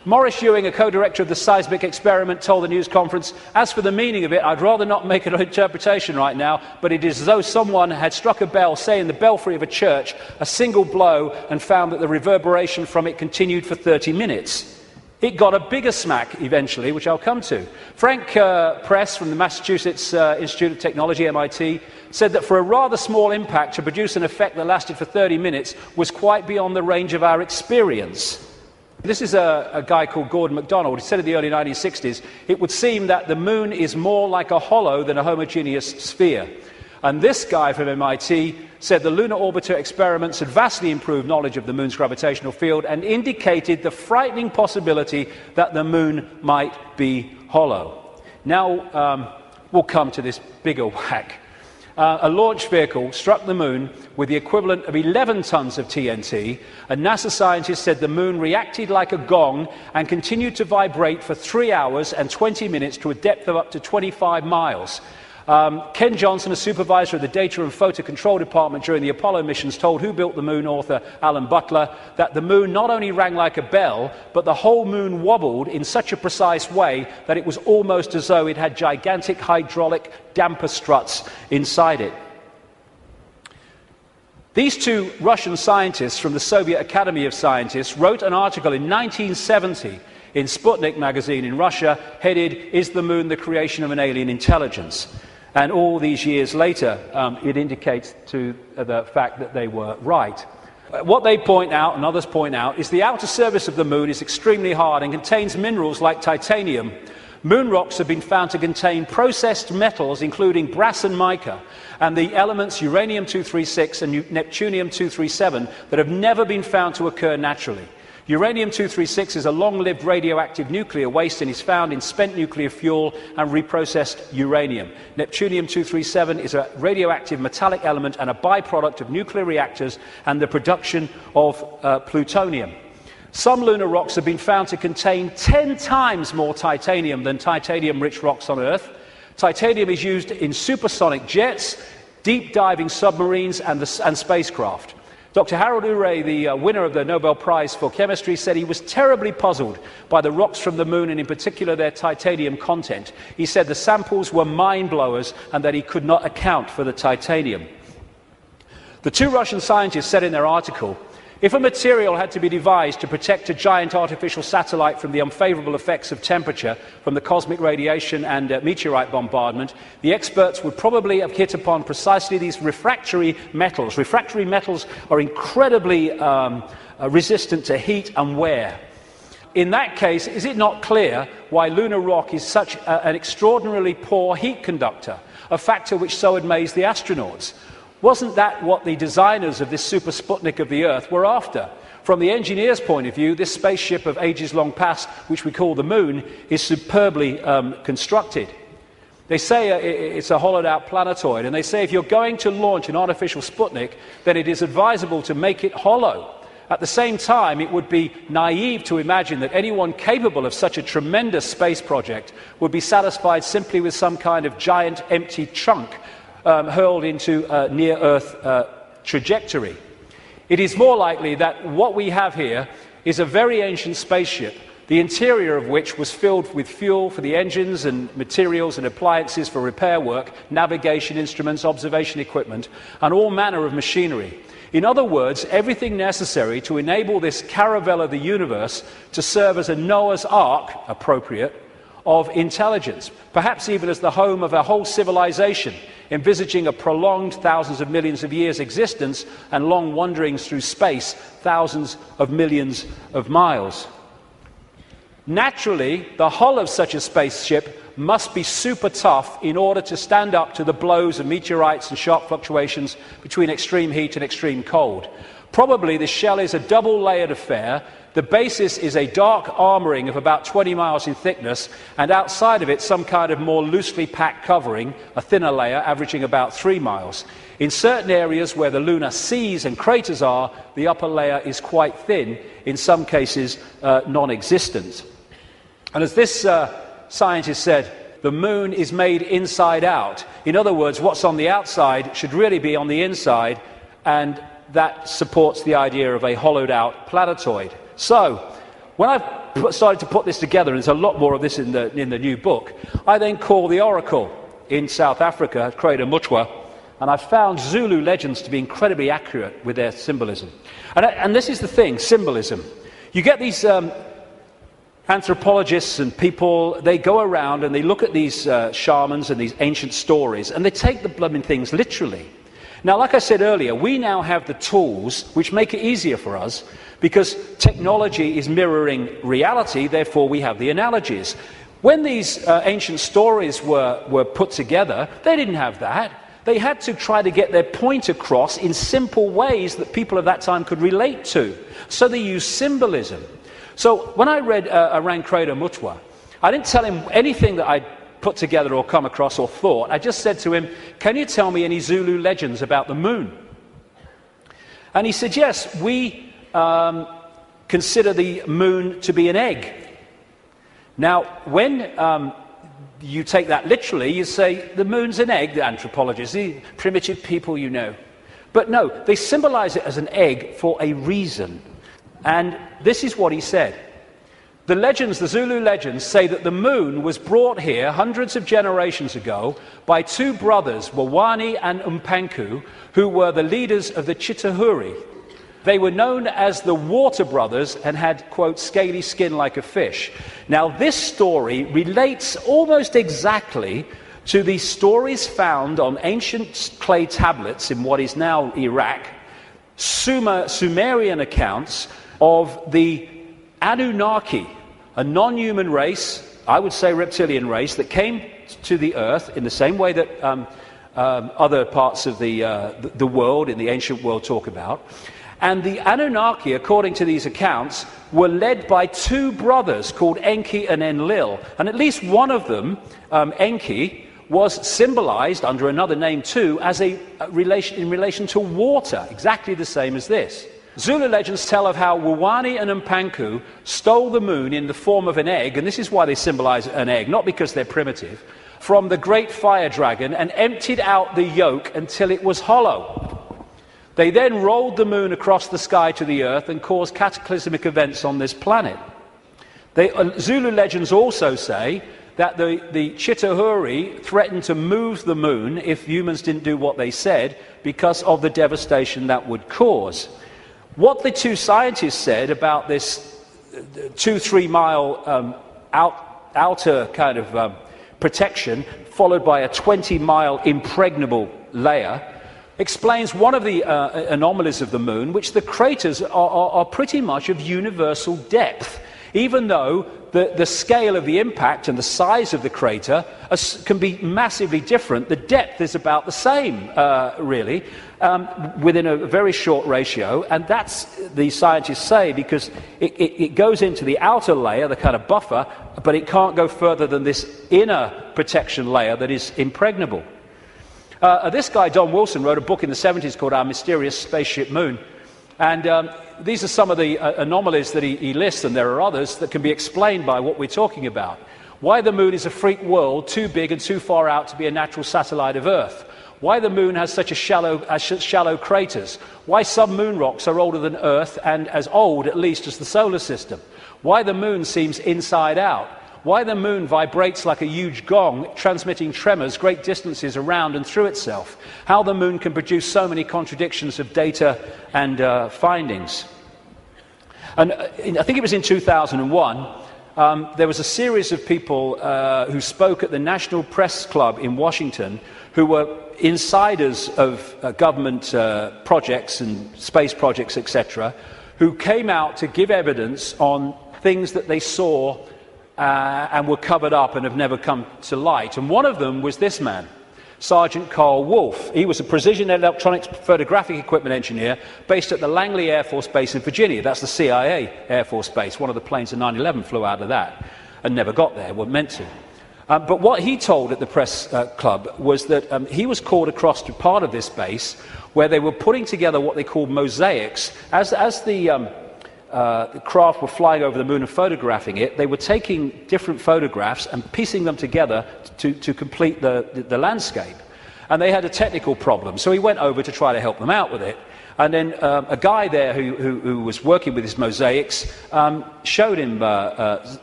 Maurice Ewing, a co-director of the seismic experiment, told the news conference, "As for the meaning of it, I'd rather not make an interpretation right now, but it is as though someone had struck a bell, say in the belfry of a church, a single blow, and found that the reverberation from it continued for 30 minutes. It got a bigger smack eventually, which I'll come to. Frank Press from the Massachusetts Institute of Technology, MIT, said that for a rather small impact to produce an effect that lasted for 30 minutes was quite beyond the range of our experience. This is a guy called Gordon MacDonald. He said in the early 1960s, it would seem that the moon is more like a hollow than a homogeneous sphere. And this guy from MIT said the lunar orbiter experiments had vastly improved knowledge of the moon's gravitational field and indicated the frightening possibility that the moon might be hollow. Now we'll come to this bigger whack. A launch vehicle struck the moon with the equivalent of 11 tons of TNT, and NASA scientists said the moon reacted like a gong and continued to vibrate for 3 hours and 20 minutes to a depth of up to 25 miles. Ken Johnson, a supervisor of the Data and Photo Control Department during the Apollo missions, told Who Built the Moon author Alan Butler that the moon not only rang like a bell, but the whole moon wobbled in such a precise way that it was almost as though it had gigantic hydraulic damper struts inside it. These two Russian scientists from the Soviet Academy of Scientists wrote an article in 1970 in Sputnik magazine in Russia, headed, "Is the Moon the Creation of an Alien Intelligence?" And all these years later, it indicates to the fact that they were right. What they point out, and others point out, is the outer surface of the Moon is extremely hard and contains minerals like titanium. Moon rocks have been found to contain processed metals, including brass and mica, and the elements uranium-236 and neptunium-237 that have never been found to occur naturally. Uranium-236 is a long-lived radioactive nuclear waste and is found in spent nuclear fuel and reprocessed uranium. Neptunium-237 is a radioactive metallic element and a byproduct of nuclear reactors and the production of plutonium. Some lunar rocks have been found to contain 10 times more titanium than titanium-rich rocks on Earth. Titanium is used in supersonic jets, deep-diving submarines and spacecraft. Dr. Harold Urey, the winner of the Nobel Prize for Chemistry, said he was terribly puzzled by the rocks from the moon and in particular their titanium content. He said the samples were mind-blowers and that he could not account for the titanium. The two Russian scientists said in their article, if a material had to be devised to protect a giant artificial satellite from the unfavourable effects of temperature from the cosmic radiation and meteorite bombardment, the experts would probably have hit upon precisely these refractory metals. Refractory metals are incredibly resistant to heat and wear. In that case, is it not clear why lunar rock is such an extraordinarily poor heat conductor, a factor which so amazed the astronauts? Wasn't that what the designers of this super Sputnik of the Earth were after? From the engineer's point of view, this spaceship of ages long past, which we call the Moon, is superbly constructed. They say it's a hollowed-out planetoid, and they say if you're going to launch an artificial Sputnik, then it is advisable to make it hollow. At the same time, it would be naive to imagine that anyone capable of such a tremendous space project would be satisfied simply with some kind of giant empty chunk hurled into a near-Earth trajectory. It is more likely that what we have here is a very ancient spaceship, the interior of which was filled with fuel for the engines and materials and appliances for repair work, navigation instruments, observation equipment, and all manner of machinery. In other words, everything necessary to enable this caravel of the universe to serve as a Noah's Ark, appropriate, of intelligence, perhaps even as the home of a whole civilization, envisaging a prolonged thousands of millions of years existence and long wanderings through space, thousands of millions of miles. Naturally, the hull of such a spaceship must be super tough in order to stand up to the blows of meteorites and sharp fluctuations between extreme heat and extreme cold. Probably the shell is a double-layered affair. The basis is a dark armouring of about 20 miles in thickness, and outside of it some kind of more loosely packed covering, a thinner layer averaging about 3 miles. In certain areas where the lunar seas and craters are, the upper layer is quite thin, in some cases non-existent. And as this scientist said, the Moon is made inside out. In other words, what's on the outside should really be on the inside, and that supports the idea of a hollowed-out planetoid. So, when I started to put this together, and there's a lot more of this in the new book, I then called the oracle in South Africa, Crater Mutwa, and I found Zulu legends to be incredibly accurate with their symbolism. And this is the thing, symbolism. You get these anthropologists and people, they go around and they look at these shamans and these ancient stories, and they take the blooming things literally. Now, like I said earlier, we now have the tools which make it easier for us because technology is mirroring reality, therefore we have the analogies. When these ancient stories were put together, they didn't have that. They had to try to get their point across in simple ways that people of that time could relate to. So they used symbolism. So when I read around Crater Mutwa, I didn't tell him anything that I'd put together or come across or thought. I just said to him, can you tell me any Zulu legends about the Moon? And he said, yes, we consider the Moon to be an egg. Now, when you take that literally, you say, the Moon's an egg, the anthropologists, the primitive people you know. But no, they symbolize it as an egg for a reason. And this is what he said. The legends, the Zulu legends, say that the Moon was brought here hundreds of generations ago by two brothers, Wawani and Umpanku, who were the leaders of the Chitahuri. They were known as the Water Brothers and had, quote, scaly skin like a fish. Now, this story relates almost exactly to the stories found on ancient clay tablets in what is now Iraq, Sumerian accounts of the Anunnaki, a non-human race, I would say reptilian race, that came to the earth in the same way that other parts of the world, in the ancient world, talk about. And the Anunnaki, according to these accounts, were led by two brothers called Enki and Enlil. And at least one of them, Enki, was symbolized under another name too as in relation to water, exactly the same as this. Zulu legends tell of how Wawani and Umpanku stole the Moon in the form of an egg, and this is why they symbolize an egg, not because they're primitive, from the great fire dragon and emptied out the yolk until it was hollow. They then rolled the Moon across the sky to the Earth and caused cataclysmic events on this planet. Zulu legends also say that the Chitauri threatened to move the moon if humans didn't do what they said because of the devastation that would cause. What the two scientists said about this 2-3 mile outer kind of protection, followed by a 20-mile impregnable layer, explains one of the anomalies of the moon, which the craters are pretty much of universal depth. Even though the scale of the impact and the size of the crater can be massively different, the depth is about the same, really, within a very short ratio. And that's, the scientists say, because it goes into the outer layer, the kind of buffer, but it can't go further than this inner protection layer that is impregnable. This guy, Don Wilson, wrote a book in the 70s called Our Mysterious Spaceship Moon. And these are some of the anomalies that he lists, and there are others that can be explained by what we're talking about. Why the moon is a freak world, too big and too far out to be a natural satellite of Earth. Why the moon has such shallow craters. Why some moon rocks are older than Earth and as old, at least, as the solar system. Why the moon seems inside out. Why the moon vibrates like a huge gong, transmitting tremors great distances around and through itself. How the moon can produce so many contradictions of data and findings. And I think it was in 2001, there was a series of people who spoke at the National Press Club in Washington who were insiders of government projects and space projects, etc., who came out to give evidence on things that they saw and were covered up and have never come to light. And one of them was this man, Sergeant Carl Wolf. He was a precision electronics photographic equipment engineer based at the Langley Air Force Base in Virginia. That's the CIA Air Force Base. One of the planes in 9/11 flew out of that and never got there, weren't meant to. But what he told at the press club was that he was called across to part of this base where they were putting together what they called mosaics. As the craft were flying over the moon and photographing it, they were taking different photographs and piecing them together to complete the landscape. And they had a technical problem, so he went over to try to help them out with it. And then a guy there who was working with his mosaics showed him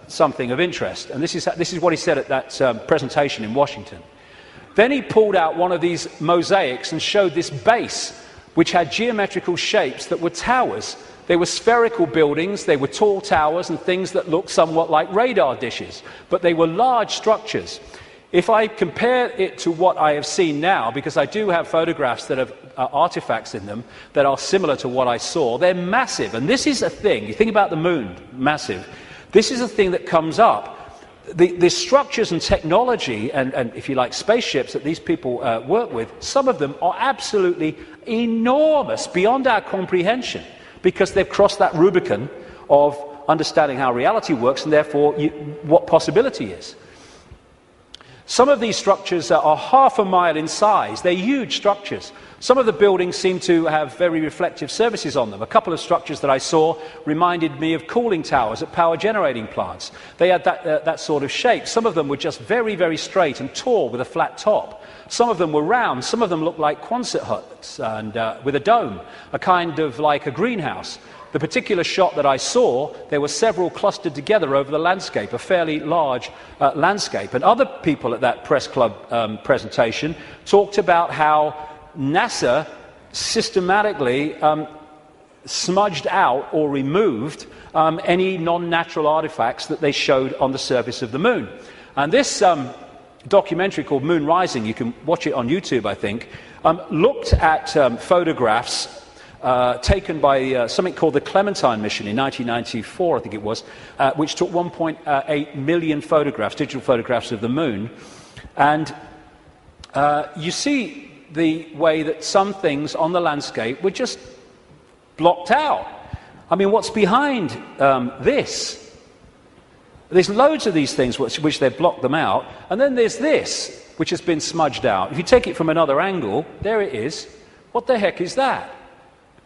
something of interest. And this is what he said at that presentation in Washington. Then he pulled out one of these mosaics and showed this base, which had geometrical shapes that were towers. They were spherical buildings, they were tall towers and things that looked somewhat like radar dishes, but they were large structures. If I compare it to what I have seen now, because I do have photographs that have artifacts in them that are similar to what I saw, they're massive. And this is a thing, you think about the moon, massive. This is a thing that comes up. The structures and technology and, if you like, spaceships that these people work with, some of them are absolutely enormous, beyond our comprehension, because they've crossed that Rubicon of understanding how reality works and therefore what possibility is. Some of these structures are half a mile in size. They're huge structures. Some of the buildings seem to have very reflective surfaces on them. A couple of structures that I saw reminded me of cooling towers at power generating plants. They had that sort of shape. Some of them were just very, very straight and tall with a flat top. Some of them were round. Some of them looked like Quonset huts and with a dome, a kind of like a greenhouse. The particular shot that I saw, there were several clustered together over the landscape, a fairly large landscape. And other people at that press club presentation talked about how NASA systematically smudged out or removed any non-natural artifacts that they showed on the surface of the moon. And this documentary called Moon Rising, you can watch it on YouTube, I think, looked at photographs taken by something called the Clementine mission in 1994, I think it was, which took 1.8 million photographs, digital photographs of the moon. And you see the way that some things on the landscape were just blocked out. I mean, what's behind this? There's loads of these things which they've blocked them out, and then there's this, which has been smudged out. If you take it from another angle, there it is. What the heck is that?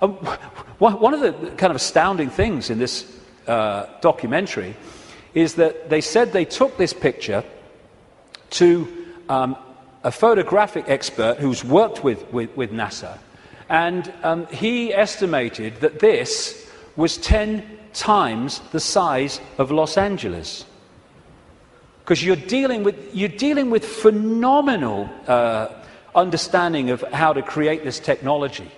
One of the kind of astounding things in this documentary is that they said they took this picture to a photographic expert who's worked with NASA, and he estimated that this was 10 times the size of Los Angeles. because you're dealing with phenomenal understanding of how to create this technology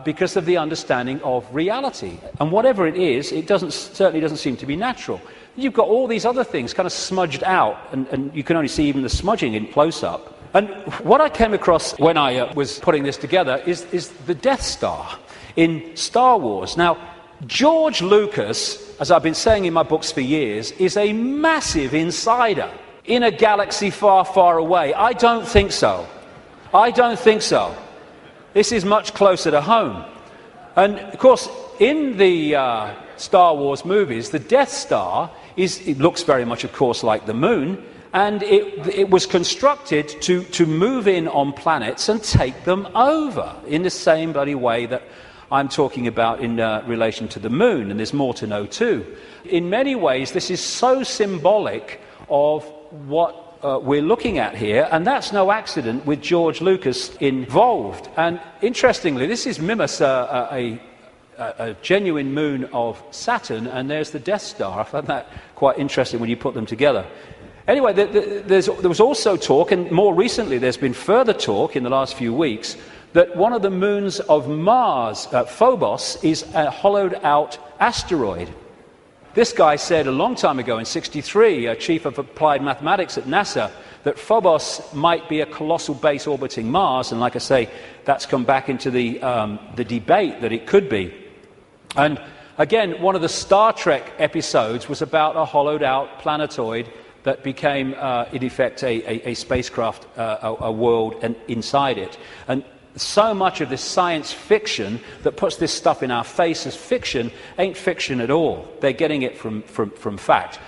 because of the understanding of reality. And whatever it is, it certainly doesn't seem to be natural. You've got all these other things kind of smudged out, and you can only see even the smudging in close-up. And what I came across when I was putting this together is the Death Star in Star Wars. Now, George Lucas, as I've been saying in my books for years, is a massive insider in a galaxy far, far away. I don't think so. I don't think so. This is much closer to home. And, of course, in the Star Wars movies, the Death Star it looks very much, of course, like the moon, and it was constructed to move in on planets and take them over in the same bloody way that I'm talking about in relation to the moon, and there's more to know too. In many ways, this is so symbolic of what we're looking at here, and that's no accident with George Lucas involved. And interestingly, this is Mimas, a genuine moon of Saturn, and there's the Death Star. I found that quite interesting when you put them together. Anyway, there was also talk, and more recently there's been further talk in the last few weeks, that one of the moons of Mars, Phobos, is a hollowed-out asteroid. This guy said a long time ago, in '63, chief of applied mathematics at NASA, that Phobos might be a colossal base orbiting Mars, and like I say, that's come back into the debate that it could be. And again, one of the Star Trek episodes was about a hollowed-out planetoid that became, in effect, a spacecraft, a world, and inside it. And so much of this science fiction that puts this stuff in our face as fiction ain't fiction at all. They're getting it from fact.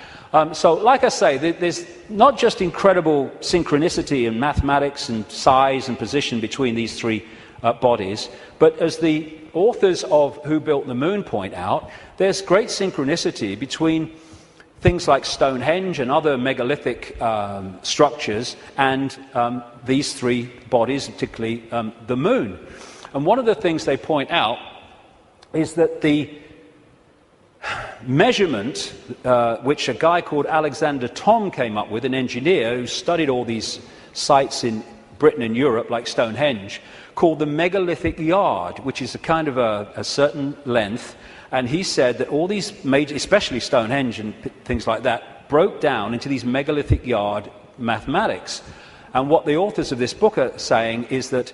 So, like I say, there's not just incredible synchronicity in mathematics and size and position between these three bodies, but as the authors of Who Built the Moon point out, there's great synchronicity between things like Stonehenge and other megalithic structures and these three bodies, particularly the moon. And one of the things they point out is that the measurement, which a guy called Alexander Thom came up with, an engineer who studied all these sites in Britain and Europe, like Stonehenge, called the megalithic yard, which is a kind of a certain length. And he said that all these major, especially Stonehenge and things like that, broke down into these megalithic yard mathematics. And what the authors of this book are saying is that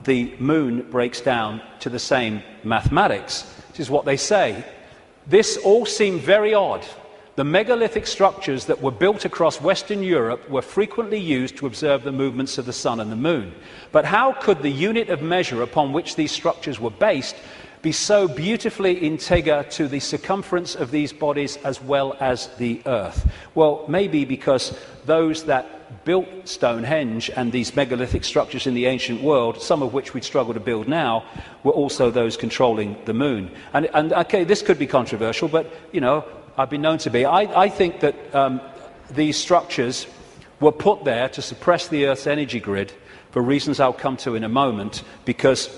the moon breaks down to the same mathematics. This is what they say. This all seemed very odd. The megalithic structures that were built across Western Europe were frequently used to observe the movements of the sun and the moon. But how could the unit of measure upon which these structures were based be so beautifully integer to the circumference of these bodies as well as the Earth? Well, maybe because those that built Stonehenge and these megalithic structures in the ancient world, some of which we'd struggle to build now, were also those controlling the moon. And okay, this could be controversial, but, you know, I've been known to be. I think that these structures were put there to suppress the Earth's energy grid for reasons I'll come to in a moment, because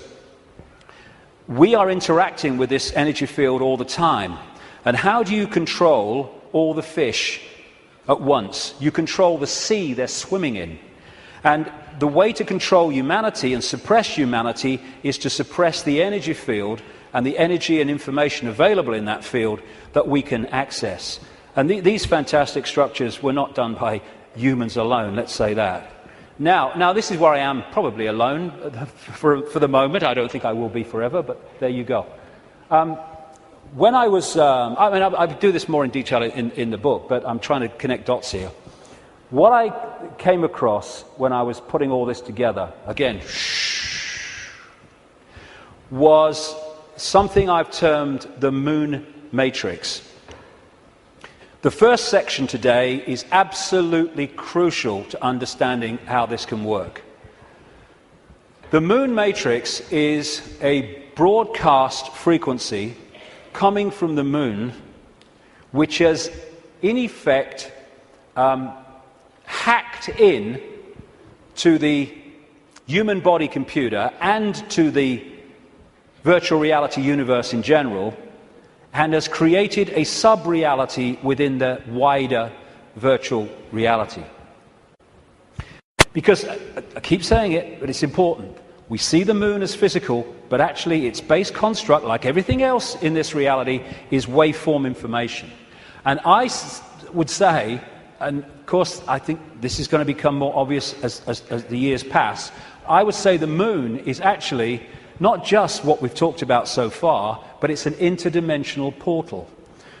we are interacting with this energy field all the time. And how do you control all the fish at once? You control the sea they're swimming in. And the way to control humanity and suppress humanity is to suppress the energy field and the energy and information available in that field that we can access. And these fantastic structures were not done by humans alone, let's say that. Now this is where I am probably alone for the moment. I don't think I will be forever, but there you go. When I was, I do this more in detail in the book, but I'm trying to connect dots here. What I came across when I was putting all this together, again, was something I've termed the moon matrix. The first section today is absolutely crucial to understanding how this can work. The moon matrix is a broadcast frequency coming from the moon, which has, in effect, hacked in to the human body computer and to the virtual reality universe in general, and has created a sub-reality within the wider virtual reality. Because, I keep saying it, but it's important. We see the moon as physical, but actually its base construct, like everything else in this reality, is waveform information. And I would say, and of course I think this is going to become more obvious as the years pass, I would say the moon is actually not just what we've talked about so far, but it's an interdimensional portal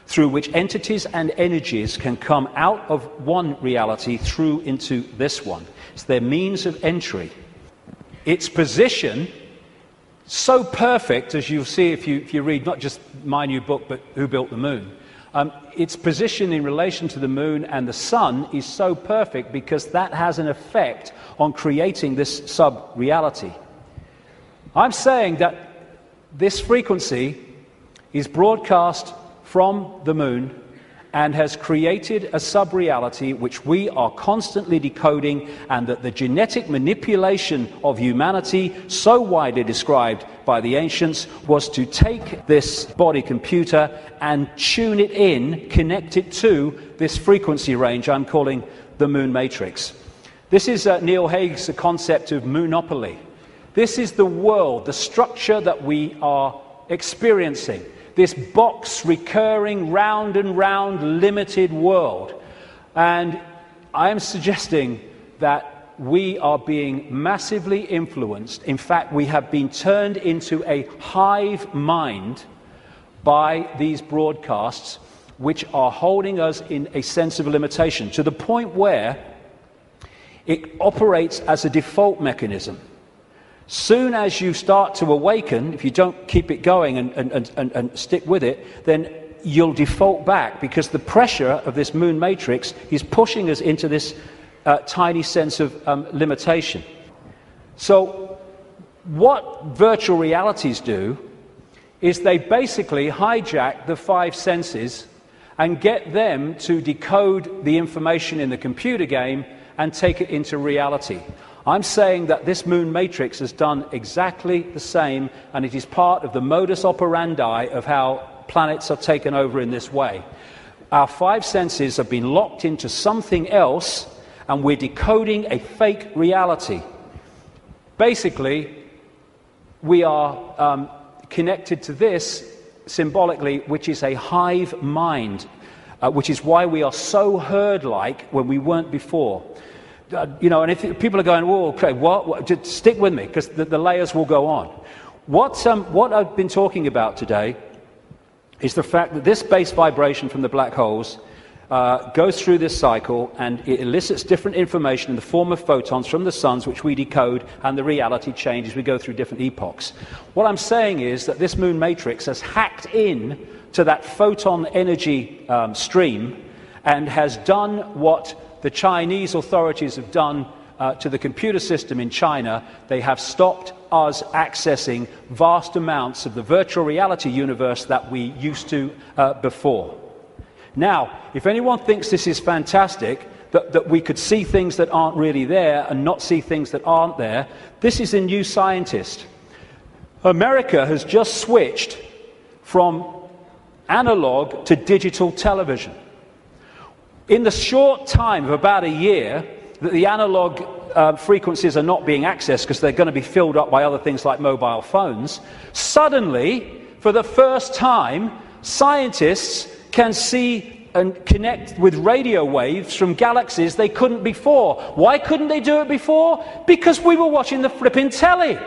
through which entities and energies can come out of one reality through into this one. It's their means of entry. Its position, so perfect, as you'll see if you read not just my new book, but Who Built the Moon. Its position in relation to the moon and the sun is so perfect because that has an effect on creating this sub-reality. I'm saying that this frequency is broadcast from the moon and has created a sub-reality which we are constantly decoding, and that the genetic manipulation of humanity, so widely described by the ancients, was to take this body computer and tune it in, connect it to this frequency range I'm calling the moon matrix. This is Neil Haig's concept of moonopoly. This is the world, the structure that we are experiencing. This box, recurring, round and round, limited world. And I am suggesting that we are being massively influenced. In fact, we have been turned into a hive mind by these broadcasts, which are holding us in a sense of limitation, to the point where it operates as a default mechanism. Soon as you start to awaken, if you don't keep it going and stick with it, then you'll default back, because the pressure of this moon matrix is pushing us into this tiny sense of limitation. So what virtual realities do is they basically hijack the five senses and get them to decode the information in the computer game and take it into reality. I'm saying that this moon matrix has done exactly the same, and it is part of the modus operandi of how planets are taken over in this way. Our five senses have been locked into something else, and we're decoding a fake reality. Basically, we are connected to this symbolically, which is a hive mind, which is why we are so herd-like when we weren't before. And if people are going, "Whoa, okay, what?" Just stick with me, because the layers will go on. What I've been talking about today is the fact that this base vibration from the black holes goes through this cycle, and it elicits different information in the form of photons from the suns, which we decode, and the reality changes. We go through different epochs. What I'm saying is that this moon matrix has hacked in to that photon energy stream and has done what the Chinese authorities have done to the computer system in China. They have stopped us accessing vast amounts of the virtual reality universe that we used to before. Now, if anyone thinks this is fantastic, that we could see things that aren't really there and not see things that aren't there, this is a new scientist. America has just switched from analog to digital television. In the short time of about a year that the analog frequencies are not being accessed because they're going to be filled up by other things like mobile phones, suddenly, for the first time, scientists can see and connect with radio waves from galaxies they couldn't before. Why couldn't they do it before? Because we were watching the flipping telly.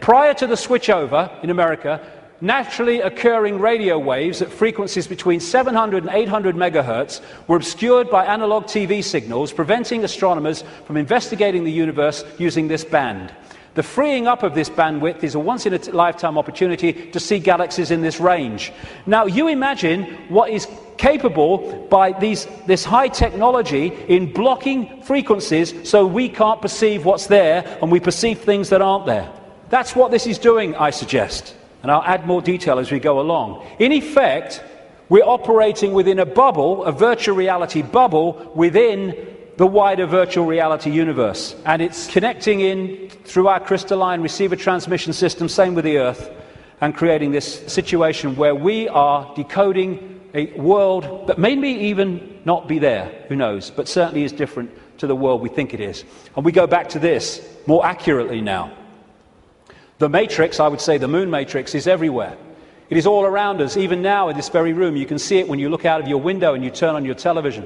Prior to the switchover in America, naturally occurring radio waves at frequencies between 700 and 800 megahertz were obscured by analog TV signals, preventing astronomers from investigating the universe using this band. The freeing up of this bandwidth is a once-in-a-lifetime opportunity to see galaxies in this range. Now, you imagine what is capable by this high technology in blocking frequencies so we can't perceive what's there and we perceive things that aren't there. That's what this is doing, I suggest. And I'll add more detail as we go along. In effect, we're operating within a bubble, a virtual reality bubble, within the wider virtual reality universe. And it's connecting in through our crystalline receiver transmission system, same with the Earth, and creating this situation where we are decoding a world that may even not be there, who knows, but certainly is different to the world we think it is. And we go back to this more accurately now. The matrix, I would say the moon matrix, is everywhere. It is all around us, even now in this very room. You can see it when you look out of your window and you turn on your television.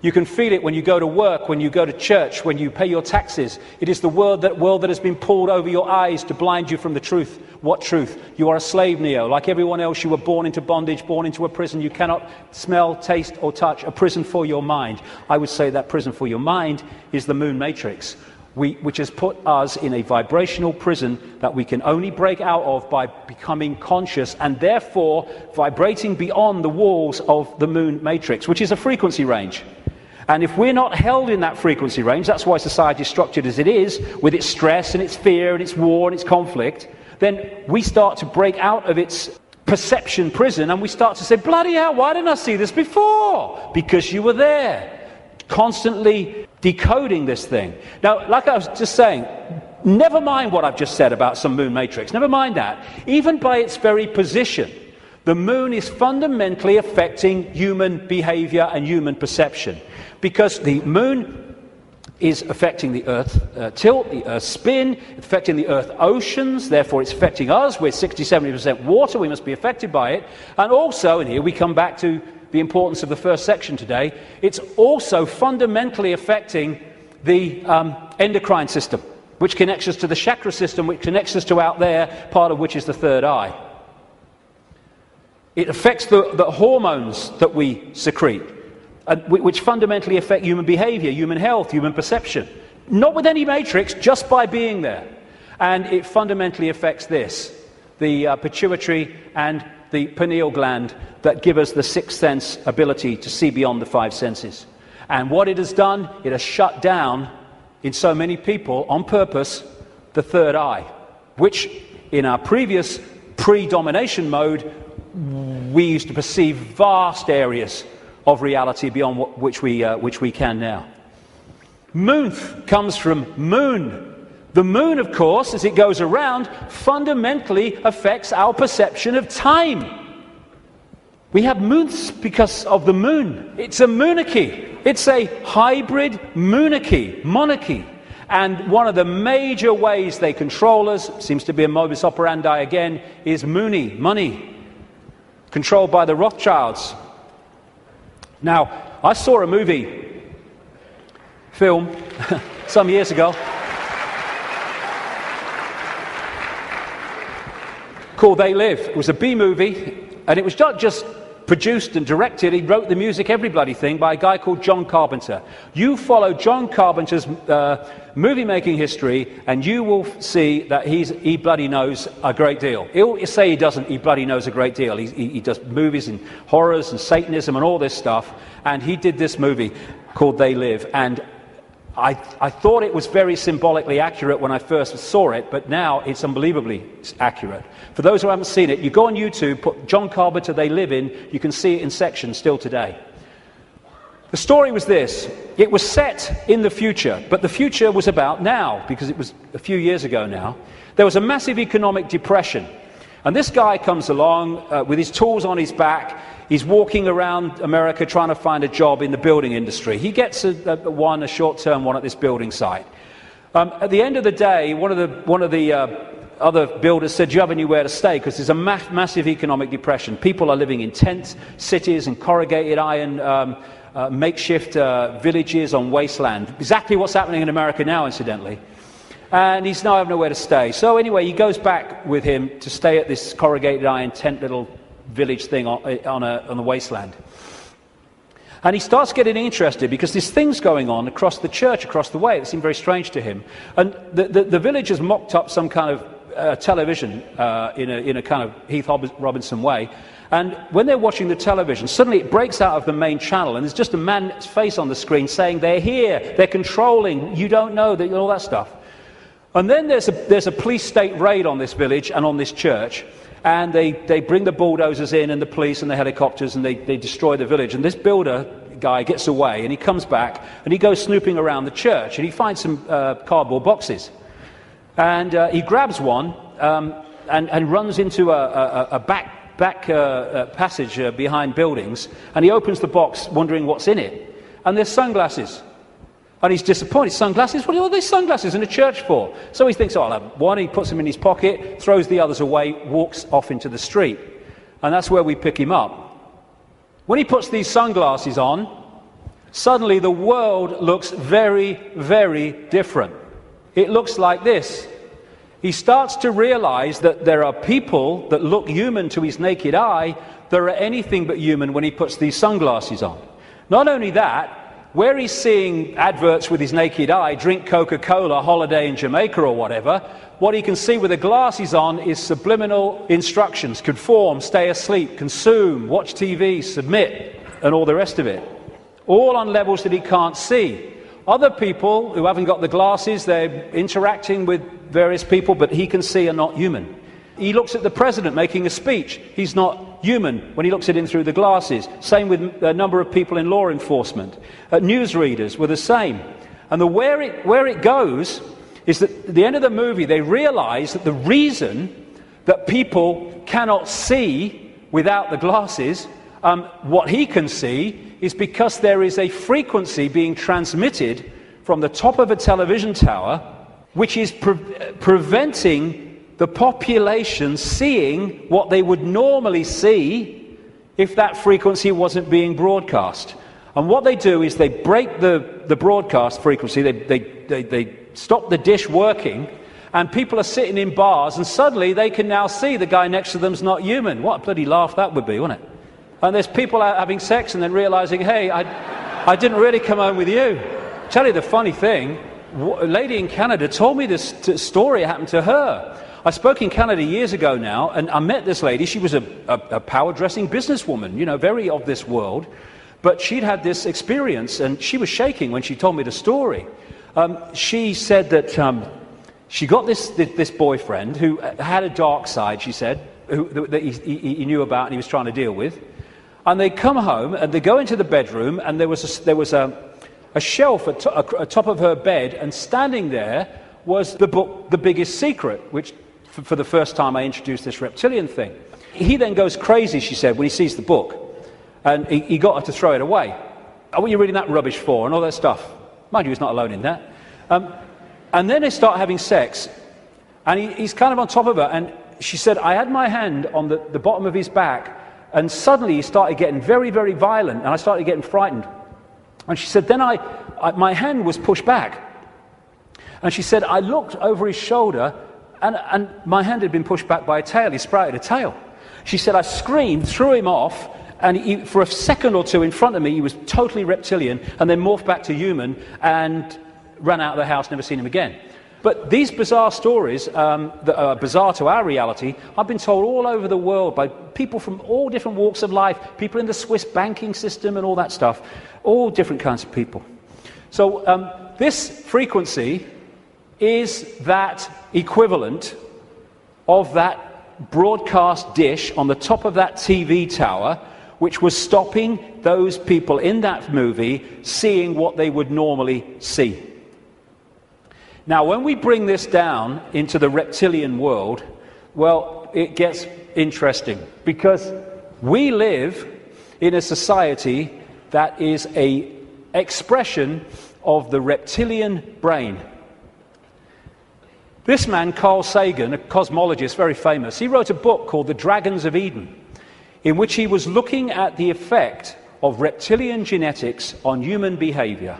You can feel it when you go to work, when you go to church, when you pay your taxes. It is the world that has been pulled over your eyes to blind you from the truth. What truth? You are a slave, Neo. Like everyone else, you were born into bondage, born into a prison. You cannot smell, taste, or touch. A prison for your mind. I would say that prison for your mind is the moon matrix, which has put us in a vibrational prison that we can only break out of by becoming conscious and therefore vibrating beyond the walls of the moon matrix, which is a frequency range. And if we're not held in that frequency range, that's why society is structured as it is, with its stress and its fear and its war and its conflict, then we start to break out of its perception prison and we start to say, bloody hell, why didn't I see this before? Because you were there, constantly decoding this thing. Now, like I was just saying, never mind what I've just said about some moon matrix, never mind that. Even by its very position, the moon is fundamentally affecting human behavior and human perception. Because the moon is affecting the Earth tilt, the Earth spin, affecting the Earth oceans, therefore it's affecting us. We're 60-70% water, we must be affected by it. And also, and here we come back to the importance of the first section today, it's also fundamentally affecting the endocrine system, which connects us to the chakra system, which connects us to out there, part of which is the third eye. It affects the hormones that we secrete, which fundamentally affect human behavior, human health, human perception. Not with any matrix, just by being there. And it fundamentally affects this, the pituitary and the pineal gland that give us the sixth sense ability to see beyond the five senses. And what it has done, it has shut down, in so many people, on purpose, the third eye, which in our previous pre-domination mode, we used to perceive vast areas of reality beyond which we can now. Moonth comes from moon. The moon, of course, as it goes around, fundamentally affects our perception of time. We have moonths because of the moon. It's a monarchy. It's a hybrid monarchy. And one of the major ways they control us, seems to be a modus operandi again, is money. Controlled by the Rothschilds. Now, I saw a film some years ago called They Live. It was a B-movie, and it was not just produced and directed, he wrote the music, every bloody thing, by a guy called John Carpenter. You follow John Carpenter's movie-making history, and you will see that he bloody knows a great deal. He'll say he doesn't, he bloody knows a great deal. He does movies and horrors and Satanism and all this stuff, and he did this movie called They Live, and I thought it was very symbolically accurate when I first saw it, but now it's unbelievably accurate. For those who haven't seen it, you go on YouTube, put John Carpenter They Live in, you can see it in sections still today. The story was this: it was set in the future, but the future was about now, because it was a few years ago now. There was a massive economic depression, and this guy comes along with his tools on his back. He's walking around America trying to find a job in the building industry. He gets a short-term one at this building site. At the end of the day, one of the other builders said, "Do you have anywhere to stay?" Because there's a massive economic depression. People are living in tent cities and corrugated iron makeshift villages on wasteland. Exactly what's happening in America now, incidentally. And he's now having nowhere to stay. So anyway, he goes back with him to stay at this corrugated iron tent little village thing on the wasteland. And he starts getting interested because there's things going on across the church, across the way, that seem very strange to him. And the village has mocked up some kind of television in a kind of Heath Robinson way. And when they're watching the television, suddenly it breaks out of the main channel, and there's just a man's face on the screen saying, "They're here, they're controlling, you don't know," all that stuff. And then there's a police state raid on this village and on this church. And they bring the bulldozers in and the police and the helicopters, and they destroy the village. And this builder guy gets away, and he comes back and he goes snooping around the church, and he finds some cardboard boxes. And he grabs one and runs into a back back passage behind buildings, and he opens the box wondering what's in it. And there's sunglasses. And he's disappointed. Sunglasses? What are all these sunglasses in a church for? So he thinks, oh, I'll have one. He puts them in his pocket, throws the others away, walks off into the street. And that's where we pick him up. When he puts these sunglasses on, suddenly the world looks very, very different. It looks like this. He starts to realize that there are people that look human to his naked eye that are anything but human when he puts these sunglasses on. Not only that, where he's seeing adverts with his naked eye, drink Coca-Cola, holiday in Jamaica or whatever, what he can see with the glasses on is subliminal instructions: conform, stay asleep, consume, watch TV, submit, and all the rest of it. All on levels that he can't see. Other people who haven't got the glasses, they're interacting with various people, but he can see are not human. He looks at the president making a speech. He's not human when he looks at him through the glasses. Same with a number of people in law enforcement. Newsreaders were the same. And where it goes is that at the end of the movie they realize that the reason that people cannot see without the glasses, what he can see, is because there is a frequency being transmitted from the top of a television tower which is preventing the population seeing what they would normally see if that frequency wasn't being broadcast. And what they do is they break the broadcast frequency, they stop the dish working, and people are sitting in bars, and suddenly they can now see the guy next to them's not human. What a bloody laugh that would be, wouldn't it? And there's people out having sex and then realizing, hey, I didn't really come home with you. Tell you the funny thing, a lady in Canada told me this story happened to her. I spoke in Canada years ago now, and I met this lady. She was a power-dressing businesswoman, you know, very of this world. But she'd had this experience, and she was shaking when she told me the story. She said that she got this boyfriend who had a dark side, she said, that he knew about and he was trying to deal with. And they come home, and they go into the bedroom, and there was a shelf at top of her bed, and standing there was the book, The Biggest Secret, which for the first time I introduced this reptilian thing. He then goes crazy, she said, when he sees the book. And he got her to throw it away. Oh, what are you reading that rubbish for? And all that stuff. Mind you, he's not alone in that. And then they start having sex. And he's kind of on top of her. And she said, I had my hand on the bottom of his back. And suddenly he started getting very, very violent. And I started getting frightened. And she said, then my hand was pushed back. And she said, I looked over his shoulder. And my hand had been pushed back by a tail. He sprouted a tail. She said, I screamed, threw him off. And for a second or two in front of me, he was totally reptilian, and then morphed back to human and ran out of the house, never seen him again. But these bizarre stories that are bizarre to our reality, I've been told all over the world by people from all different walks of life, people in the Swiss banking system and all that stuff, all different kinds of people. So this frequency is that equivalent of that broadcast dish on the top of that TV tower, which was stopping those people in that movie seeing what they would normally see. Now, when we bring this down into the reptilian world, well, it gets interesting, because we live in a society that is an expression of the reptilian brain. This man, Carl Sagan, a cosmologist, very famous, he wrote a book called The Dragons of Eden, in which he was looking at the effect of reptilian genetics on human behavior.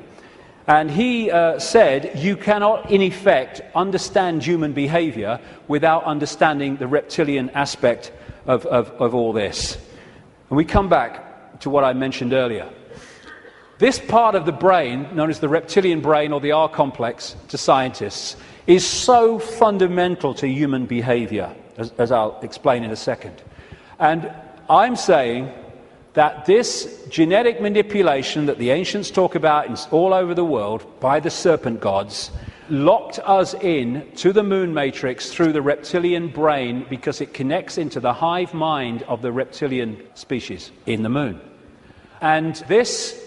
And he said, you cannot, in effect, understand human behavior without understanding the reptilian aspect of all this. And we come back to what I mentioned earlier. This part of the brain, known as the reptilian brain or the R complex to scientists, is so fundamental to human behavior, as I'll explain in a second. And I'm saying that this genetic manipulation that the ancients talk about all over the world by the serpent gods locked us in to the moon matrix through the reptilian brain, because it connects into the hive mind of the reptilian species in the moon. And this,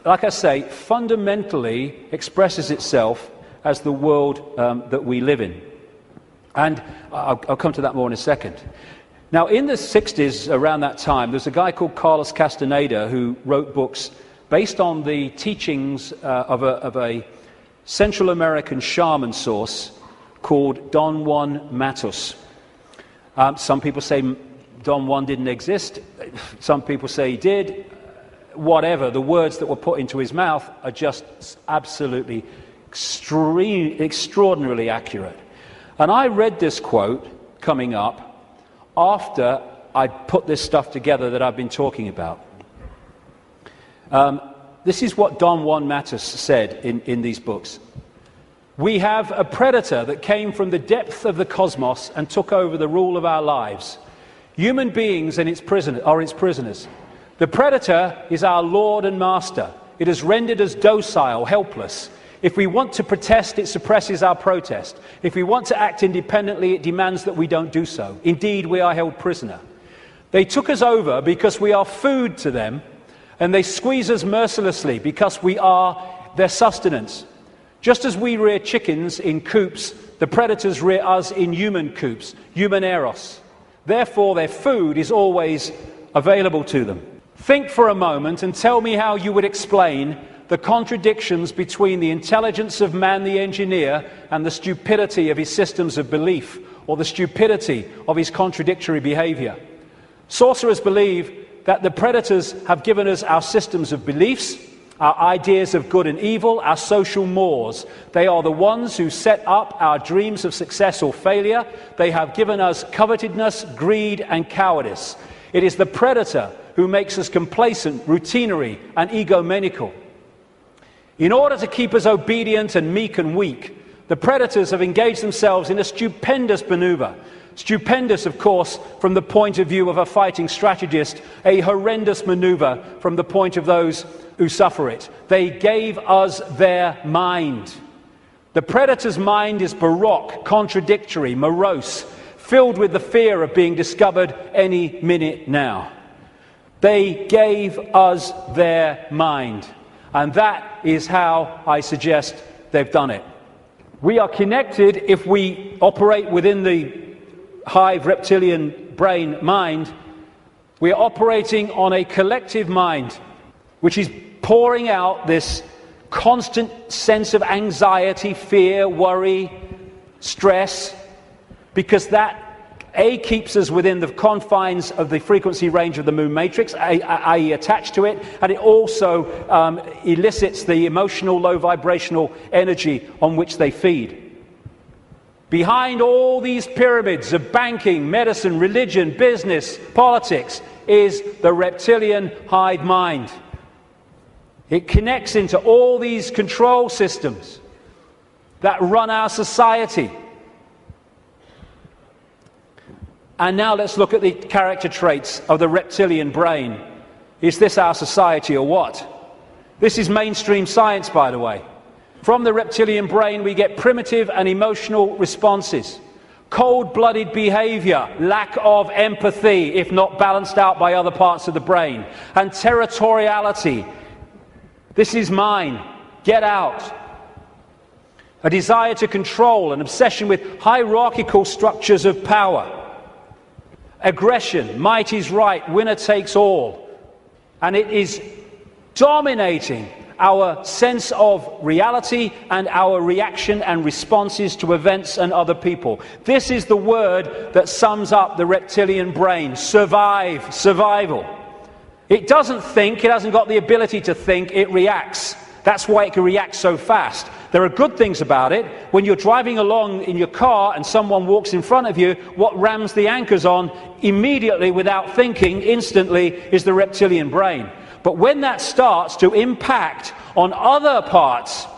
like I say, fundamentally expresses itself as the world that we live in. And I'll come to that more in a second. Now, in the 60s, around that time, there's a guy called Carlos Castaneda who wrote books based on the teachings of a Central American shaman source called Don Juan Matus. Some people say Don Juan didn't exist. Some people say he did. Whatever, the words that were put into his mouth are just absolutely extraordinarily accurate. And I read this quote coming up after I put this stuff together that I've been talking about. This is what Don Juan Matus said in these books. We have a predator that came from the depth of the cosmos and took over the rule of our lives. Human beings and are its prisoners. The predator is our lord and master. It has rendered us docile, helpless. If we want to protest, it suppresses our protest. If we want to act independently, it demands that we don't do so. Indeed, we are held prisoner. They took us over because we are food to them, and they squeeze us mercilessly because we are their sustenance. Just as we rear chickens in coops, the predators rear us in human coops, human eros. Therefore, their food is always available to them. Think for a moment and tell me how you would explain the contradictions between the intelligence of man the engineer and the stupidity of his systems of belief, or the stupidity of his contradictory behavior. Sorcerers believe that the predators have given us our systems of beliefs, our ideas of good and evil, our social mores. They are the ones who set up our dreams of success or failure. They have given us covetousness, greed, and cowardice. It is the predator who makes us complacent, routinary, and egomaniacal. In order to keep us obedient and meek and weak, the predators have engaged themselves in a stupendous maneuver. Stupendous, of course, from the point of view of a fighting strategist, a horrendous maneuver from the point of those who suffer it. They gave us their mind. The predator's mind is baroque, contradictory, morose, filled with the fear of being discovered any minute now. They gave us their mind. And that is how I suggest they've done it. We are connected if we operate within the hive reptilian brain mind. We are operating on a collective mind, which is pouring out this constant sense of anxiety, fear, worry, stress, because that keeps us within the confines of the frequency range of the moon matrix, i.e. attached to it, and it also elicits the emotional, low vibrational energy on which they feed. Behind all these pyramids of banking, medicine, religion, business, politics is the reptilian hive mind. It connects into all these control systems that run our society. And now let's look at the character traits of the reptilian brain. Is this our society or what? This is mainstream science, by the way. From the reptilian brain, we get primitive and emotional responses, cold-blooded behavior, lack of empathy, if not balanced out by other parts of the brain, and territoriality. This is mine. Get out. A desire to control, an obsession with hierarchical structures of power. Aggression, might is right, winner takes all. And it is dominating our sense of reality and our reaction and responses to events and other people. This is the word that sums up the reptilian brain: survive, survival. It doesn't think, it hasn't got the ability to think, it reacts. That's why it can react so fast. There are good things about it. When you're driving along in your car and someone walks in front of you, what rams the anchors on immediately, without thinking, instantly, is the reptilian brain. But when that starts to impact on other parts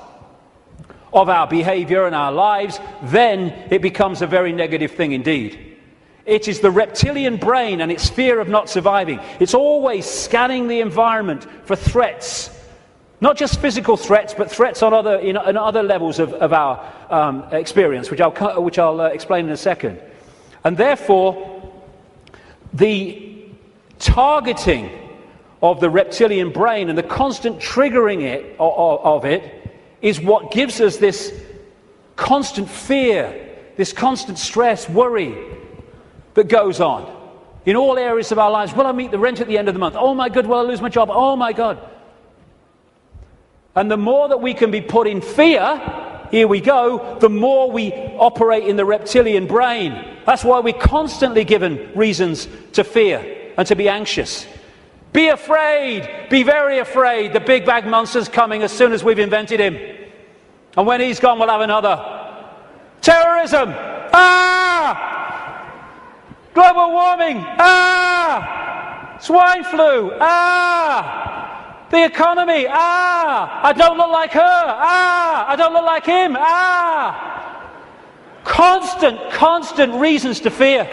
of our behavior and our lives, then it becomes a very negative thing indeed. It is the reptilian brain and its fear of not surviving. It's always scanning the environment for threats. Not just physical threats, but threats on other levels of our experience, which I'll explain in a second. And therefore, the targeting of the reptilian brain and the constant triggering of it is what gives us this constant fear, this constant stress, worry that goes on. in all areas of our lives. Will I meet the rent at the end of the month? Oh my God, will I lose my job? Oh my God. And the more that we can be put in fear, here we go, the more we operate in the reptilian brain. That's why we're constantly given reasons to fear and to be anxious. Be afraid, be very afraid. The big bad monster's coming as soon as we've invented him. And when he's gone, we'll have another. Terrorism! Ah! Global warming! Ah! Swine flu! Ah! The economy! Ah! I don't look like her! Ah! I don't look like him! Ah! Constant reasons to fear.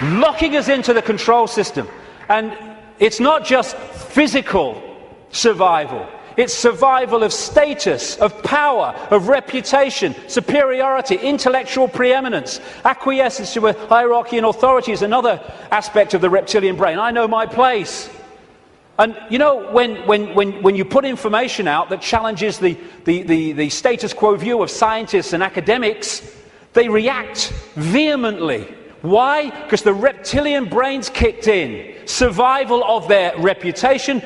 Locking us into the control system. And it's not just physical survival. It's survival of status, of power, of reputation, superiority, intellectual preeminence. Acquiescence to a hierarchy and authority is another aspect of the reptilian brain. I know my place. And you know, when you put information out that challenges the status quo view of scientists and academics, they react vehemently. Why? Because the reptilian brain's kicked in. Survival of their reputation,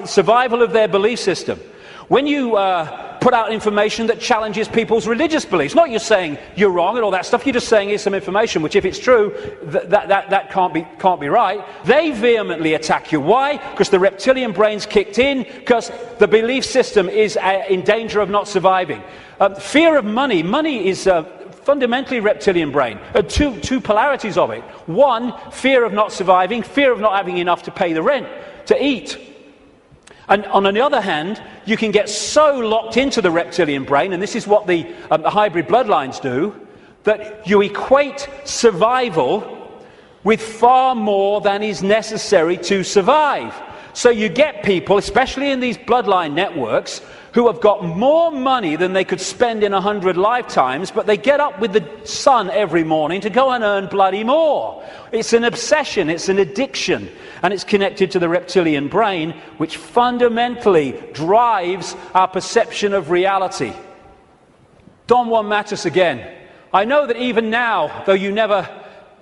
survival of their belief system. When you put out information that challenges people's religious beliefs, not you're saying you're wrong and all that stuff, you're just saying here's some information, which if it's true, that can't be right. They vehemently attack you. Why? Because the reptilian brain's kicked in, because the belief system is in danger of not surviving. Fear of money. Money is fundamentally reptilian brain. Two polarities of it. One, fear of not surviving, fear of not having enough to pay the rent, to eat. And on the other hand, you can get so locked into the reptilian brain, and this is what the hybrid bloodlines do, that you equate survival with far more than is necessary to survive. So you get people, especially in these bloodline networks, who have got more money than they could spend in 100 lifetimes, but they get up with the sun every morning to go and earn bloody more. It's an obsession, it's an addiction, and it's connected to the reptilian brain, which fundamentally drives our perception of reality. Don Juan Matus again. I know that even now, though you never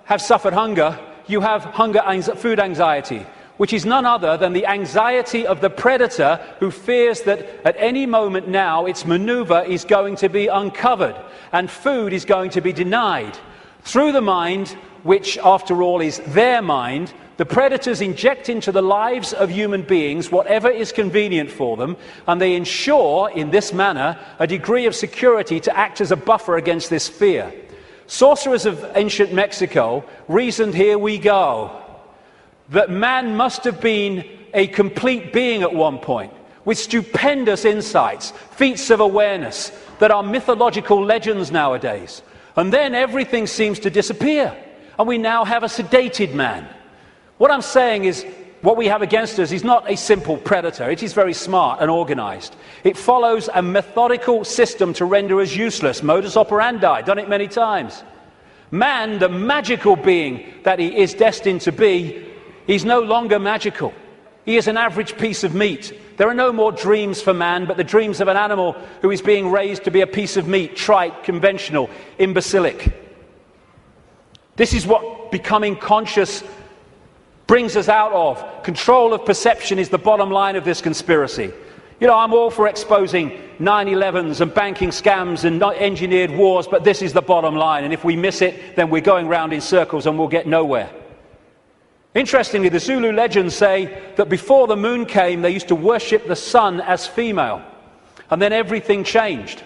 have suffered hunger, you have food anxiety, which is none other than the anxiety of the predator who fears that at any moment now its maneuver is going to be uncovered and food is going to be denied. Through the mind, which after all is their mind, the predators inject into the lives of human beings whatever is convenient for them, and they ensure in this manner a degree of security to act as a buffer against this fear. Sorcerers of ancient Mexico reasoned, here we go, that man must have been a complete being at one point, with stupendous insights, feats of awareness that are mythological legends nowadays. And then everything seems to disappear, and we now have a sedated man. What I'm saying is, what we have against us is not a simple predator. It is very smart and organized. It follows a methodical system to render us useless. Modus operandi, done it many times. Man, the magical being that he is destined to be, he's no longer magical. He is an average piece of meat. There are no more dreams for man, but the dreams of an animal who is being raised to be a piece of meat, trite, conventional, imbecilic. This is what becoming conscious brings us out of. Control of perception is the bottom line of this conspiracy. You know, I'm all for exposing 9/11s and banking scams and engineered wars, but this is the bottom line. And if we miss it, then we're going round in circles and we'll get nowhere. Interestingly, the Zulu legends say that before the moon came, they used to worship the sun as female. And then everything changed.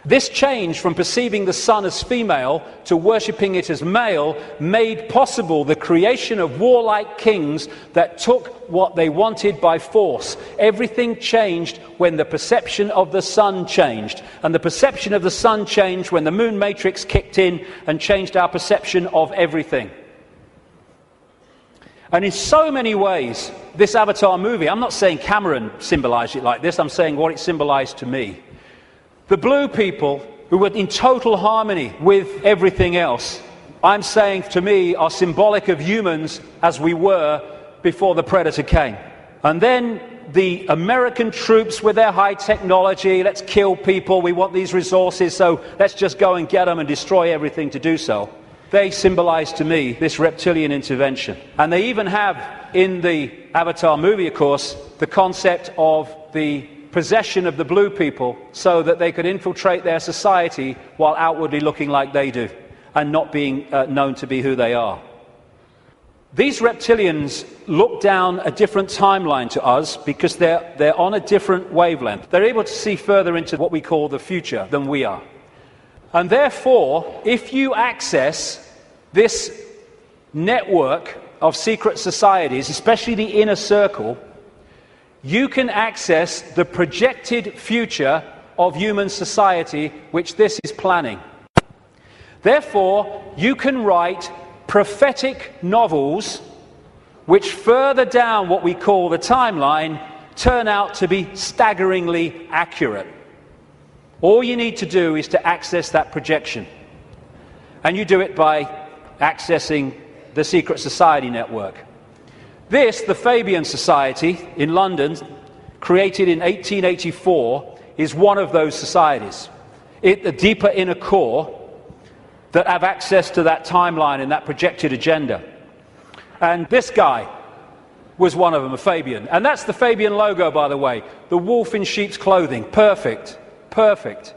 This change from perceiving the sun as female to worshipping it as male made possible the creation of warlike kings that took what they wanted by force. Everything changed when the perception of the sun changed. And the perception of the sun changed when the moon matrix kicked in and changed our perception of everything. And in so many ways, this Avatar movie, I'm not saying Cameron symbolized it like this, I'm saying what it symbolized to me. The blue people, who were in total harmony with everything else, I'm saying to me are symbolic of humans as we were before the predator came. And then the American troops with their high technology, let's kill people, we want these resources, so let's just go and get them and destroy everything to do so. They symbolize to me this reptilian intervention. And they even have, in the Avatar movie, of course, the concept of the possession of the blue people so that they could infiltrate their society while outwardly looking like they do and not being known to be who they are. These reptilians look down a different timeline to us because they're on a different wavelength. They're able to see further into what we call the future than we are. And therefore, if you access this network of secret societies, especially the inner circle, you can access the projected future of human society which this is planning. Therefore, you can write prophetic novels which further down what we call the timeline turn out to be staggeringly accurate. All you need to do is to access that projection. And you do it by accessing the Secret Society network. This, the Fabian Society in London, created in 1884, is one of those societies. The deeper inner core that have access to that timeline and that projected agenda. And this guy was one of them, a Fabian. And that's the Fabian logo, by the way. The wolf in sheep's clothing. Perfect. Perfect.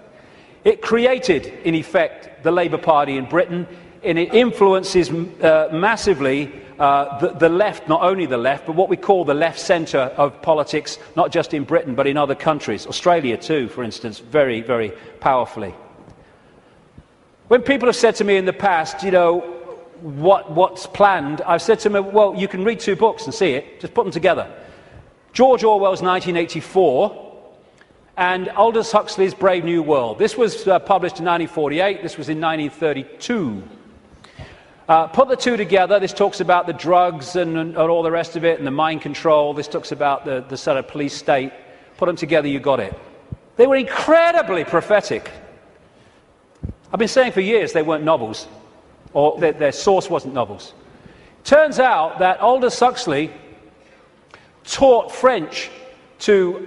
It created, in effect, the Labour Party in Britain, and it influences massively the left, not only the left, but what we call the left centre of politics, not just in Britain, but in other countries. Australia too, for instance, very, very powerfully. When people have said to me in the past, you know, what's planned, I've said to them, well, you can read two books and see it, just put them together. George Orwell's 1984 and Aldous Huxley's Brave New World. This was published in 1948, this was in 1932. Put the two together, this talks about the drugs and all the rest of it, and the mind control, this talks about the sort of police state. Put them together, you got it. They were incredibly prophetic. I've been saying for years they weren't novels, or their source wasn't novels. Turns out that Aldous Huxley taught French to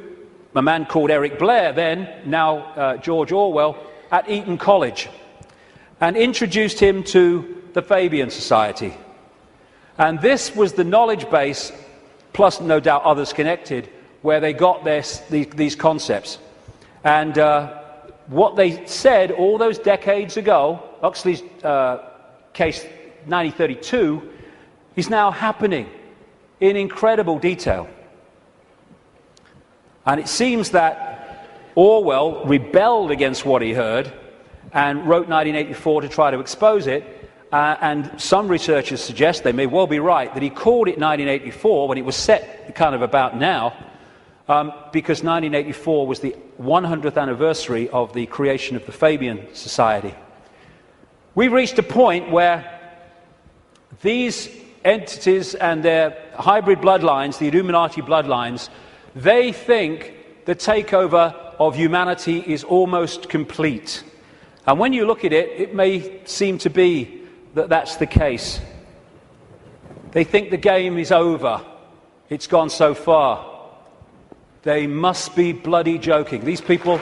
a man called Eric Blair then, now George Orwell, at Eton College, and introduced him to the Fabian Society. And this was the knowledge base, plus no doubt others connected, where they got these concepts. And what they said all those decades ago, Huxley's case 1932, is now happening in incredible detail. And it seems that Orwell rebelled against what he heard and wrote 1984 to try to expose it. And some researchers suggest, they may well be right, that he called it 1984 when it was set kind of about now, because 1984 was the 100th anniversary of the creation of the Fabian Society. We've reached a point where these entities and their hybrid bloodlines, the Illuminati bloodlines, they think the takeover of humanity is almost complete. And when you look at it, it may seem to be that that's the case. They think the game is over. It's gone so far. They must be bloody joking. These people...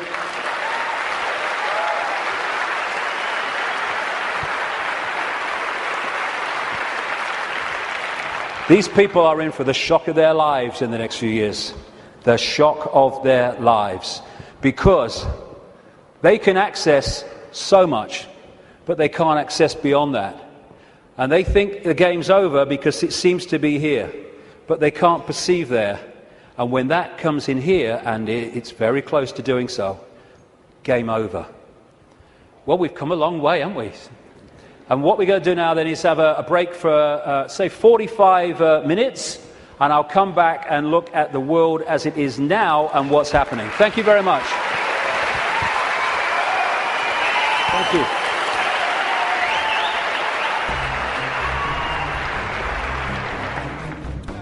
These people are in for the shock of their lives in the next few years. The shock of their lives. Because they can access so much, but they can't access beyond that. And they think the game's over because it seems to be here, but they can't perceive there. And when that comes in here, and it's very close to doing so, game over. Well, we've come a long way, haven't we? And what we're going to do now then is have a break for, say, 45 minutes, and I'll come back and look at the world as it is now and what's happening. Thank you very much. Thank you.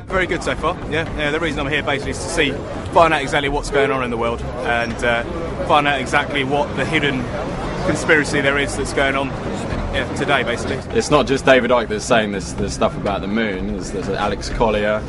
Very good so far. Yeah. The reason I'm here basically is to find out exactly what's going on in the world and find out exactly what the hidden conspiracy there is that's going on today, basically. It's not just David Icke that's saying this stuff about the moon. There's Alex Collier,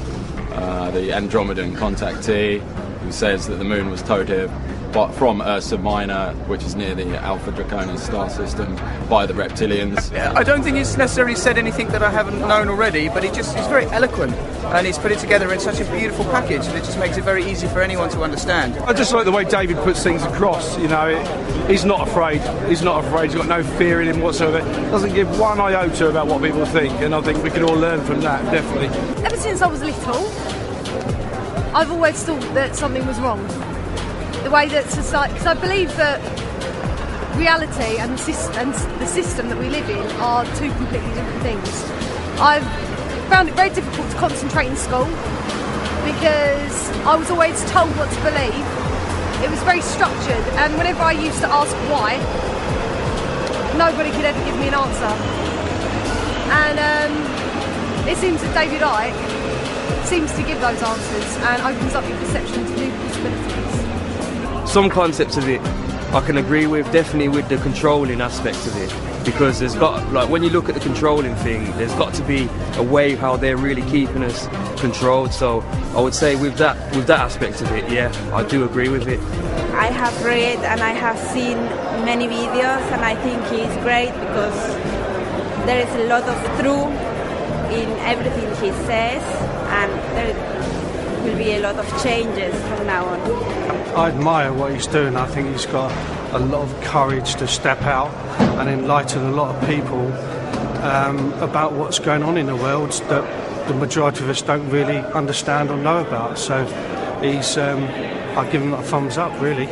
the Andromedan contactee, who says that the moon was towed here but from Ursa Minor, which is near the Alpha Draconis star system, by the reptilians. I don't think he's necessarily said anything that I haven't known already, but he's very eloquent, and he's put it together in such a beautiful package that it just makes it very easy for anyone to understand. I just like the way David puts things across. You know, he's not afraid. He's not afraid. He's got no fear in him whatsoever. Doesn't give one iota about what people think, and I think we can all learn from that, definitely. Ever since I was little, I've always thought that something was wrong. The way that society, because I believe that reality and the system that we live in are two completely different things. I've found it very difficult to concentrate in school because I was always told what to believe. It was very structured, and whenever I used to ask why, nobody could ever give me an answer. And it seems that David Icke seems to give those answers and opens up your perception to new possibilities. Some concepts of it I can agree with, definitely with the controlling aspect of it, because there's got, like, when you look at the controlling thing, there's got to be a way how they're really keeping us controlled. So I would say with that aspect of it, yeah, I do agree with it. I have read and I have seen many videos, and I think he's great because there is a lot of truth in everything he says, and there will be a lot of changes from now on. I admire what he's doing. I think he's got a lot of courage to step out and enlighten a lot of people about what's going on in the world that the majority of us don't really understand or know about. So he's, I give him a thumbs up, really.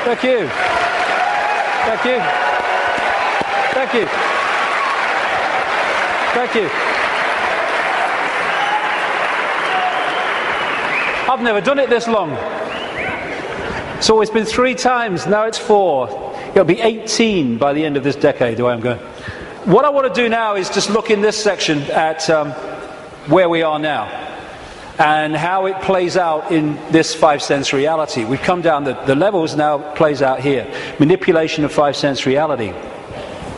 Thank you. Thank you. Thank you. Thank you. I've never done it this long. It's always been 3 times, now it's 4. It'll be 18 by the end of this decade, the way I'm going. What I want to do now is just look in this section at where we are now and how it plays out in this 5-sense reality. We've come down the levels, now plays out here. Manipulation of 5-sense reality.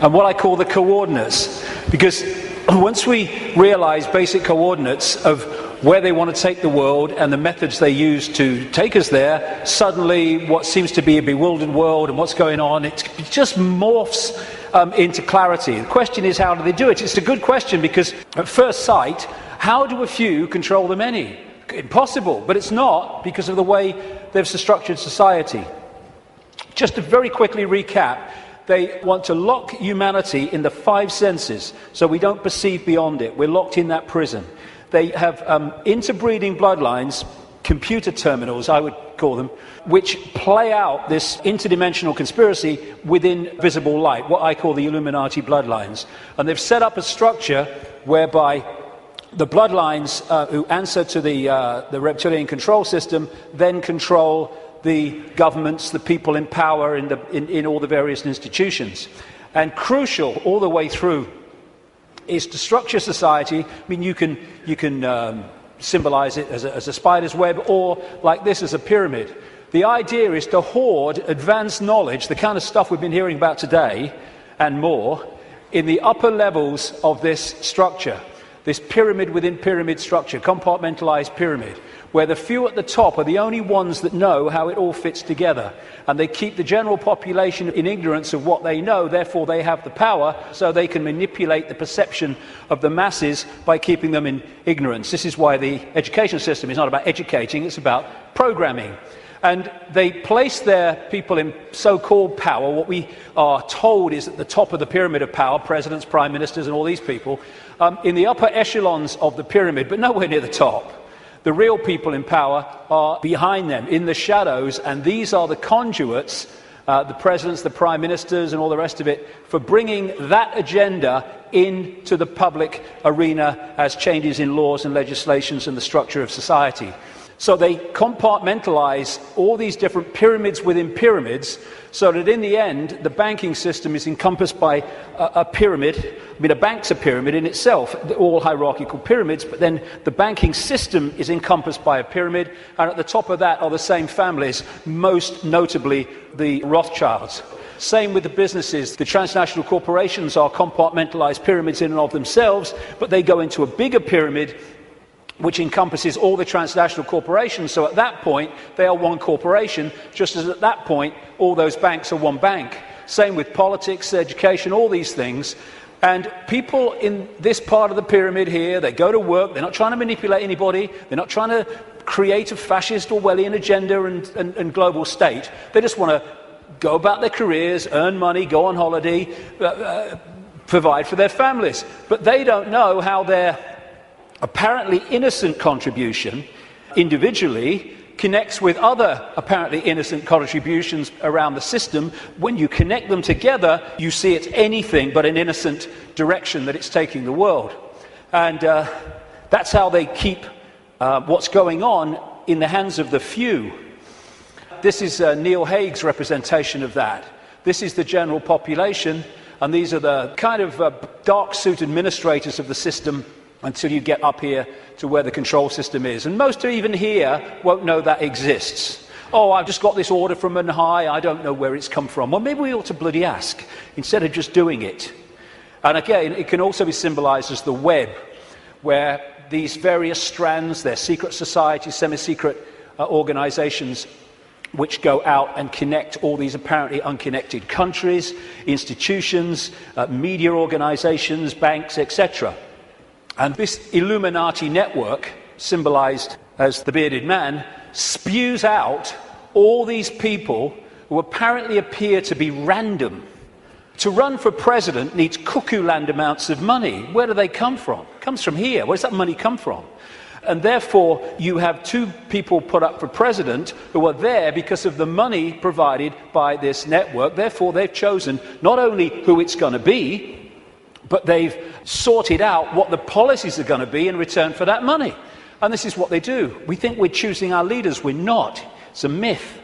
And what I call the coordinates. Because once we realize basic coordinates of where they want to take the world and the methods they use to take us there, suddenly what seems to be a bewildered world and what's going on, it just morphs into clarity. The question is, how do they do it? It's a good question, because at first sight, how do a few control the many? Impossible, but it's not, because of the way they've structured society. Just to very quickly recap, they want to lock humanity in the 5 senses, so we don't perceive beyond it. We're locked in that prison. They have interbreeding bloodlines, computer terminals, I would call them, which play out this interdimensional conspiracy within visible light, what I call the Illuminati bloodlines. And they've set up a structure whereby the bloodlines who answer to the reptilian control system then control the governments, the people in power in all the various institutions. And crucial all the way through is to structure society. I mean, you can symbolize it as a spider's web, or like this as a pyramid. The idea is to hoard advanced knowledge, the kind of stuff we've been hearing about today and more, in the upper levels of this structure. this pyramid within pyramid structure, compartmentalized pyramid, where the few at the top are the only ones that know how it all fits together. And they keep the general population in ignorance of what they know, therefore they have the power, so they can manipulate the perception of the masses by keeping them in ignorance. This is why the education system is not about educating, it's about programming. And they place their people in so-called power. What we are told is at the top of the pyramid of power, presidents, prime ministers, and all these people, in the upper echelons of the pyramid, but nowhere near the top. The real people in power are behind them, in the shadows, and these are the conduits, the presidents, the prime ministers, and all the rest of it, for bringing that agenda into the public arena as changes in laws and legislations and the structure of society. So they compartmentalize all these different pyramids within pyramids, so that in the end, the banking system is encompassed by a pyramid. I mean, a bank's a pyramid in itself, all hierarchical pyramids, but then the banking system is encompassed by a pyramid, and at the top of that are the same families, most notably the Rothschilds. Same with the businesses. The transnational corporations are compartmentalized pyramids in and of themselves, but they go into a bigger pyramid which encompasses all the transnational corporations. So at that point, they are one corporation, just as at that point, all those banks are one bank. Same with politics, education, all these things. And people in this part of the pyramid here, they go to work, they're not trying to manipulate anybody, they're not trying to create a fascist Orwellian agenda and global state. They just want to go about their careers, earn money, go on holiday, provide for their families. But they don't know how their apparently innocent contribution individually connects with other apparently innocent contributions around the system. When you connect them together, you see it's anything but an innocent direction that it's taking the world. And that's how they keep what's going on in the hands of the few. This is Neil Haig's representation of that. This is the general population, and these are the kind of dark suit administrators of the system until you get up here to where the control system is. And most even here won't know that exists. Oh, I've just got this order from on high, I don't know where it's come from. Well, maybe we ought to bloody ask, instead of just doing it. And again, it can also be symbolized as the web, where these various strands, they're secret societies, semi-secret organizations, which go out and connect all these apparently unconnected countries, institutions, media organizations, banks, etc. And this Illuminati network, symbolized as the bearded man, spews out all these people who apparently appear to be random. To run for president needs cuckoo land amounts of money. Where do they come from? It comes from here. Where does that money come from? And therefore, you have two people put up for president who are there because of the money provided by this network. Therefore, they've chosen not only who it's going to be, but they've sorted out what the policies are going to be in return for that money. And this is what they do. We think we're choosing our leaders. We're not. It's a myth.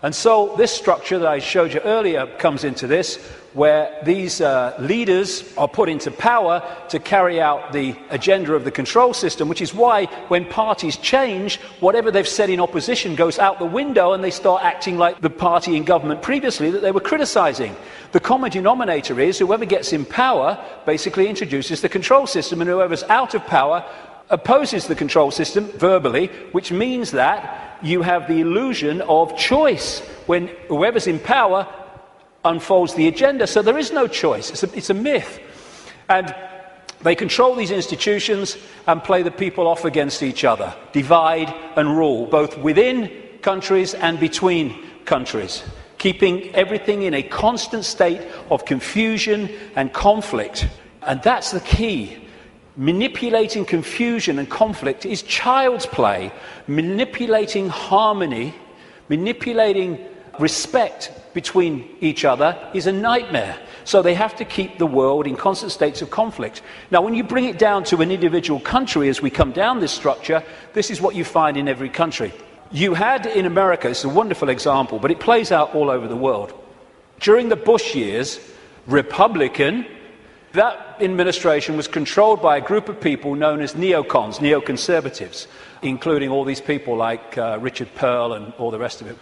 And so this structure that I showed you earlier comes into this, where these leaders are put into power to carry out the agenda of the control system, which is why when parties change, whatever they've said in opposition goes out the window and they start acting like the party in government previously that they were criticizing. The common denominator is whoever gets in power basically introduces the control system, and whoever's out of power opposes the control system verbally, which means that you have the illusion of choice when whoever's in power unfolds the agenda. So there is no choice. It's a myth. And they control these institutions and play the people off against each other, divide and rule, both within countries and between countries, keeping everything in a constant state of confusion and conflict. And that's the key. Manipulating confusion and conflict is child's play. Manipulating harmony, manipulating respect between each other is a nightmare. So they have to keep the world in constant states of conflict. Now, when you bring it down to an individual country, as we come down this structure, this is what you find in every country. You had in America, it's a wonderful example, but it plays out all over the world. During the Bush years, Republican, that administration was controlled by a group of people known as neocons, neoconservatives, including all these people like Richard Pearl and all the rest of it.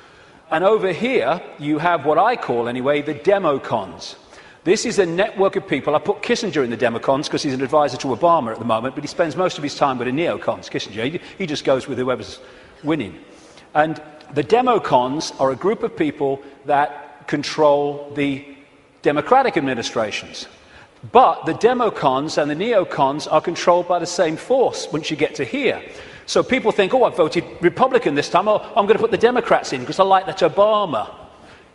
And over here, you have what I call, anyway, the democons. This is a network of people. I put Kissinger in the democons because he's an advisor to Obama at the moment, but he spends most of his time with the neocons, Kissinger. He just goes with whoever's winning. And the democons are a group of people that control the democratic administrations. But the democons and the neocons are controlled by the same force once you get to here. So people think, oh, I voted Republican this time. Oh, I'm going to put the Democrats in because I like that Obama.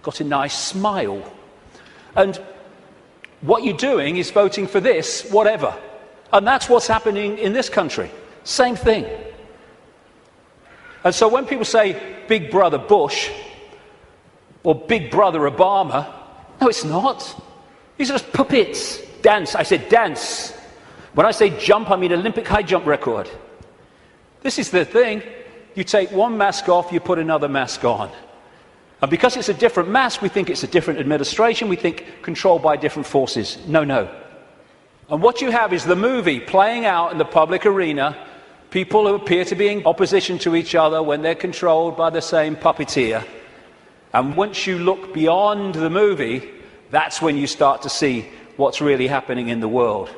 Got a nice smile. And what you're doing is voting for this, whatever. And that's what's happening in this country. Same thing. And so when people say Big Brother Bush or Big Brother Obama, no, it's not. These are just puppets. Dance. I said dance. When I say jump, I mean Olympic high jump record. This is the thing. You take one mask off, you put another mask on. And because it's a different mask, we think it's a different administration. We think controlled by different forces. No, no. And what you have is the movie playing out in the public arena, people who appear to be in opposition to each other when they're controlled by the same puppeteer. And once you look beyond the movie, that's when you start to see what's really happening in the world.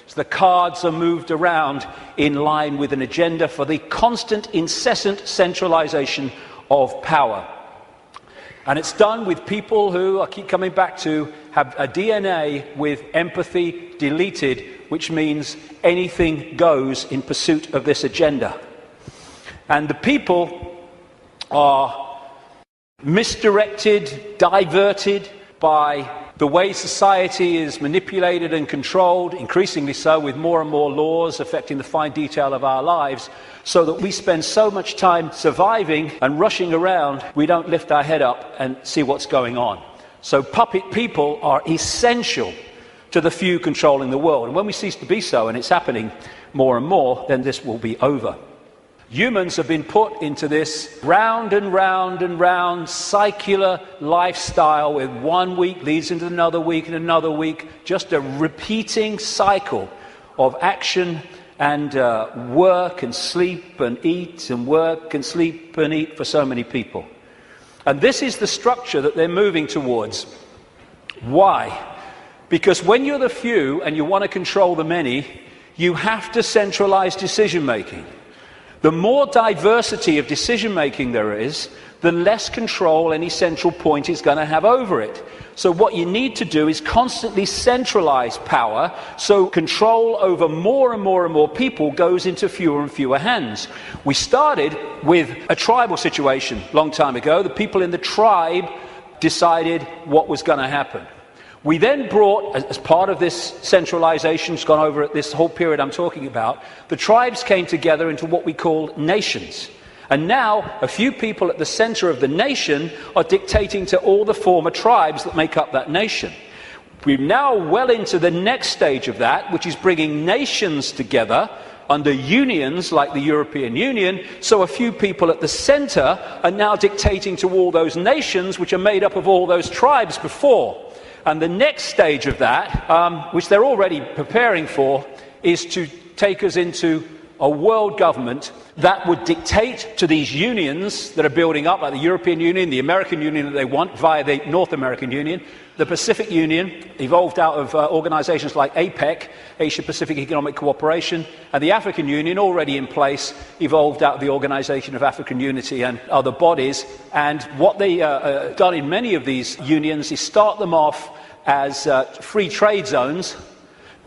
So the cards are moved around in line with an agenda for the constant, incessant centralization of power. And it's done with people who, I keep coming back to, have a DNA with empathy deleted, which means anything goes in pursuit of this agenda. And the people are misdirected, diverted by the way society is manipulated and controlled, increasingly so with more and more laws affecting the fine detail of our lives, so that we spend so much time surviving and rushing around, we don't lift our head up and see what's going on. So puppet people are essential to the few controlling the world. And when we cease to be so, and it's happening more and more, then this will be over. Humans have been put into this round and round and round circular lifestyle where 1 week leads into another week and another week, just a repeating cycle of action and work and sleep and eat and work and sleep and eat for so many people. And this is the structure that they're moving towards. Why? Because when you're the few and you want to control the many, you have to centralize decision-making. The more diversity of decision-making there is, the less control any central point is going to have over it. So what you need to do is constantly centralize power, so control over more and more and more people goes into fewer and fewer hands. We started with a tribal situation a long time ago. The people in the tribe decided what was going to happen. We then brought, as part of this centralization, it's gone over at this whole period I'm talking about, the tribes came together into what we call nations. And now, a few people at the center of the nation are dictating to all the former tribes that make up that nation. We're now well into the next stage of that, which is bringing nations together under unions like the European Union, so a few people at the center are now dictating to all those nations, which are made up of all those tribes before. And the next stage of that, which they're already preparing for, is to take us into a world government that would dictate to these unions that are building up, like the European Union, the American Union that they want via the North American Union, the Pacific Union, evolved out of organizations like APEC, Asia-Pacific Economic Cooperation, and the African Union, already in place, evolved out of the Organization of African Unity and other bodies. And what they done in many of these unions is start them off as free trade zones,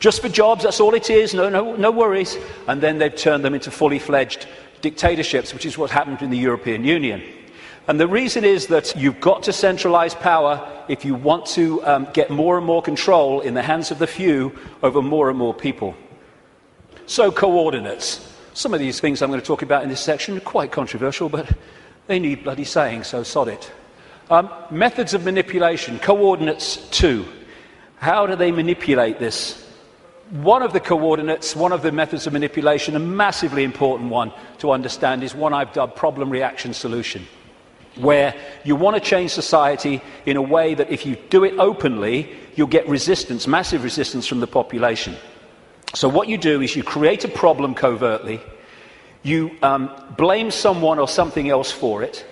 just for jobs, that's all it is, no worries. And then they've turned them into fully fledged dictatorships, which is what happened in the European Union. And the reason is that you've got to centralize power if you want to get more and more control in the hands of the few over more and more people. So coordinates. Some of these things I'm going to talk about in this section are quite controversial, but they need bloody saying, so sod it. Methods of manipulation. Coordinates 2. How do they manipulate this? One of the coordinates, one of the methods of manipulation, a massively important one to understand, is one I've dubbed problem, reaction, solution, where you want to change society in a way that if you do it openly, you'll get resistance, massive resistance from the population. So what you do is you create a problem covertly, you blame someone or something else for it,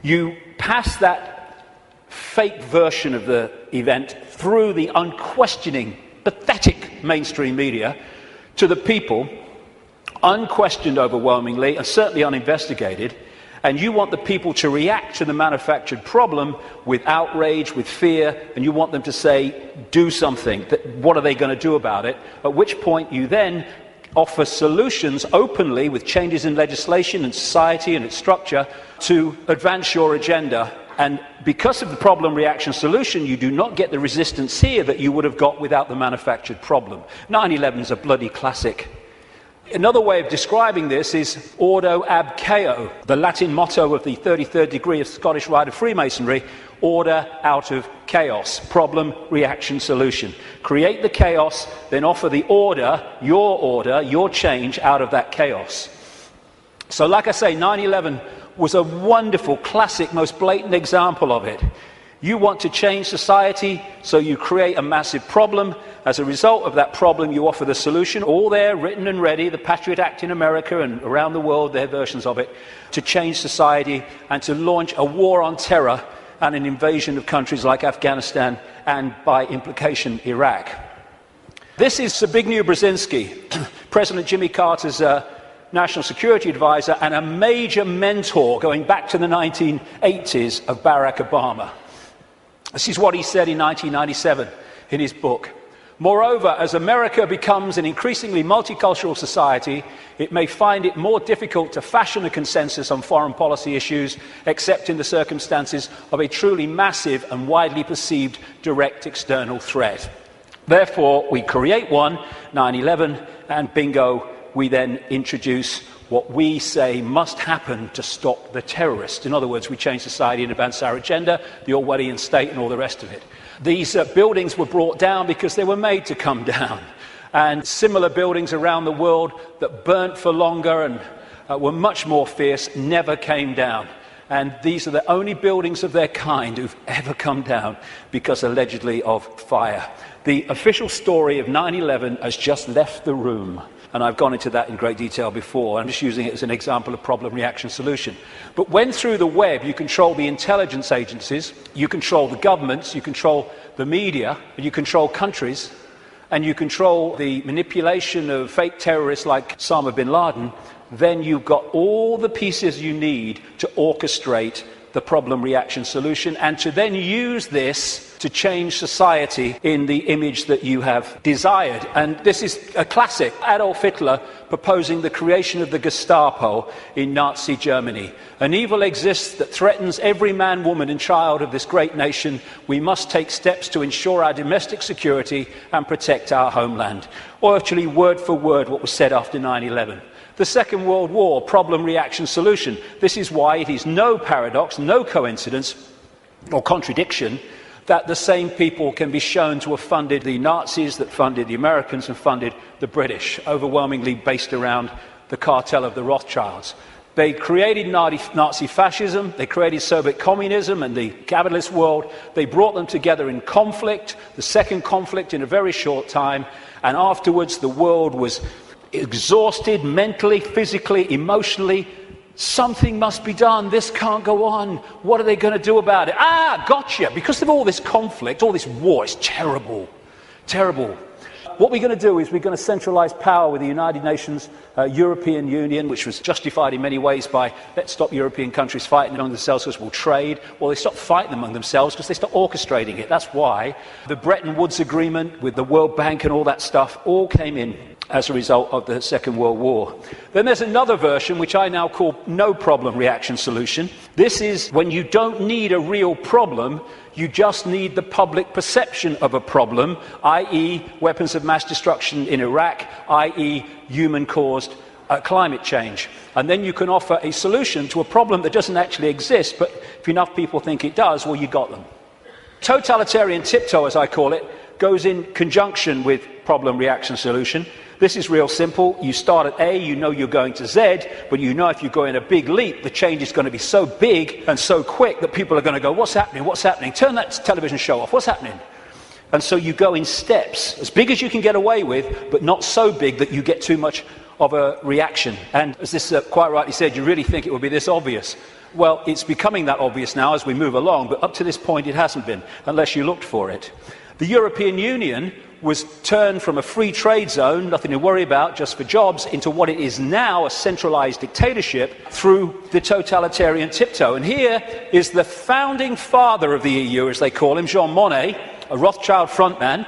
you pass that fake version of the event through the unquestioning, pathetic mainstream media to the people, unquestioned overwhelmingly and certainly uninvestigated, and you want the people to react to the manufactured problem with outrage, with fear, and you want them to say, do something. What are they going to do about it? At which point you then offer solutions openly with changes in legislation and society and its structure to advance your agenda. And because of the problem reaction solution, you do not get the resistance here that you would have got without the manufactured problem. 9/11 is a bloody classic. Another way of describing this is ordo ab chaos, the Latin motto of the 33rd degree of Scottish Rite of Freemasonry: order out of chaos, problem, reaction, solution. Create the chaos, then offer the order, your change out of that chaos. So like I say, 9/11 was a wonderful, classic, most blatant example of it. You want to change society, so you create a massive problem. As a result of that problem, you offer the solution, all there, written and ready, the Patriot Act in America and around the world, their versions of it, to change society and to launch a war on terror and an invasion of countries like Afghanistan and, by implication, Iraq. This is Zbigniew Brzezinski, President Jimmy Carter's national security advisor and a major mentor going back to the 1980s of Barack Obama. This is what he said in 1997 in his book. Moreover, as America becomes an increasingly multicultural society, it may find it more difficult to fashion a consensus on foreign policy issues, except in the circumstances of a truly massive and widely perceived direct external threat. Therefore, we create one, 9/11, and bingo, we then introduce what we say must happen to stop the terrorists. In other words, we change society and advance our agenda, the Orwellian state and all the rest of it. These buildings were brought down because they were made to come down. And similar buildings around the world that burnt for longer and were much more fierce never came down. And these are the only buildings of their kind who've ever come down because allegedly of fire. The official story of 9/11 has just left the room. And I've gone into that in great detail before. I'm just using it as an example of problem, reaction, solution. But when through the web you control the intelligence agencies, you control the governments, you control the media, you control countries, and you control the manipulation of fake terrorists like Osama bin Laden, then you've got all the pieces you need to orchestrate the problem, reaction, solution, and to then use this to change society in the image that you have desired. And this is a classic. Adolf Hitler proposing the creation of the Gestapo in Nazi Germany. An evil exists that threatens every man, woman and child of this great nation. We must take steps to ensure our domestic security and protect our homeland. Or actually, word for word, what was said after 9/11. The Second World War, problem, reaction, solution. This is why it is no paradox, no coincidence or contradiction that the same people can be shown to have funded the Nazis, that funded the Americans and funded the British, overwhelmingly based around the cartel of the Rothschilds. They created Nazi fascism, they created Soviet communism and the capitalist world. They brought them together in conflict, the second conflict in a very short time, and afterwards the world was exhausted mentally, physically, emotionally. Something must be done. This can't go on. What are they going to do about it? Gotcha. Because of all this conflict, all this war, it's terrible. Terrible. What we're going to do is we're going to centralize power with the United Nations, European Union, which was justified in many ways by let's stop European countries fighting among themselves because we'll trade. Well, they stopped fighting among themselves because they stopped orchestrating it. That's why the Bretton Woods Agreement with the World Bank and all that stuff all came in as a result of the Second World War. Then there's another version, which I now call no problem reaction solution. This is when you don't need a real problem, you just need the public perception of a problem, i.e. weapons of mass destruction in Iraq, i.e. human-caused climate change. And then you can offer a solution to a problem that doesn't actually exist, but if enough people think it does, well, you got them. Totalitarian tiptoe, as I call it, goes in conjunction with problem, reaction, solution. This is real simple. You start at A, you know you're going to Z, but you know if you go in a big leap, the change is going to be so big and so quick that people are going to go, what's happening, what's happening? Turn that television show off, what's happening? And so you go in steps, as big as you can get away with, but not so big that you get too much of a reaction. And as this quite rightly said, you really think it would be this obvious. Well, it's becoming that obvious now as we move along, but up to this point it hasn't been, unless you looked for it. The European Union was turned from a free trade zone, nothing to worry about, just for jobs, into what it is now, a centralised dictatorship, through the totalitarian tiptoe. And here is the founding father of the EU, as they call him, Jean Monnet, a Rothschild frontman.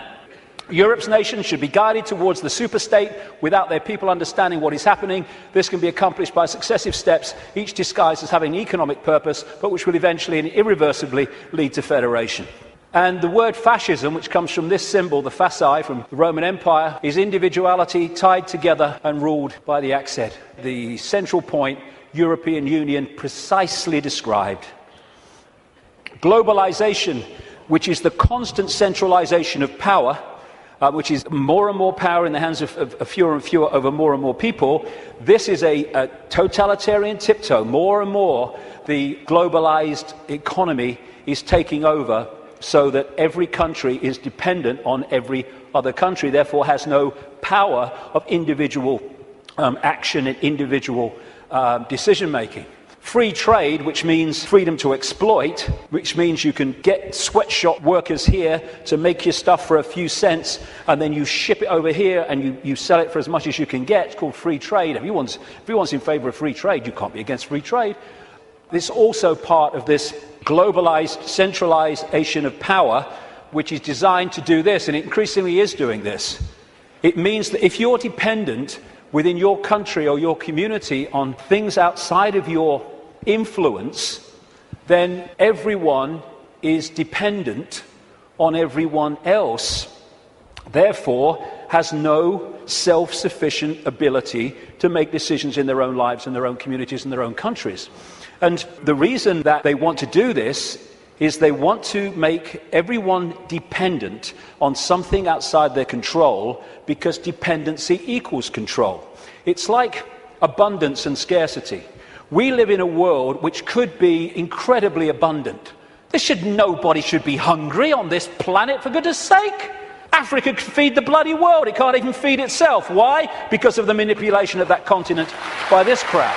Europe's nations should be guided towards the superstate without their people understanding what is happening. This can be accomplished by successive steps, each disguised as having an economic purpose, but which will eventually and irreversibly lead to federation. And the word fascism, which comes from this symbol, the fasci from the Roman Empire, is individuality tied together and ruled by the accent. The central point, European Union, precisely described. Globalization, which is the constant centralization of power, which is more and more power in the hands of fewer and fewer over more and more people. This is a totalitarian tiptoe. More and more, the globalized economy is taking over, so that every country is dependent on every other country, therefore has no power of individual action and individual decision-making. Free trade, which means freedom to exploit, which means you can get sweatshop workers here to make your stuff for a few cents, and then you ship it over here and you sell it for as much as you can get. It's called free trade. Everyone's in favour of free trade. You can't be against free trade. This is also part of this globalized centralization of power, which is designed to do this, and it increasingly is doing this. It means that if you're dependent within your country or your community on things outside of your influence, then everyone is dependent on everyone else, therefore has no self-sufficient ability to make decisions in their own lives and their own communities and their own countries. And the reason that they want to do this is they want to make everyone dependent on something outside their control, because dependency equals control. It's like abundance and scarcity. We live in a world which could be incredibly abundant. Nobody should be hungry on this planet, for goodness sake. Africa could feed the bloody world. It can't even feed itself. Why? Because of the manipulation of that continent by this crowd.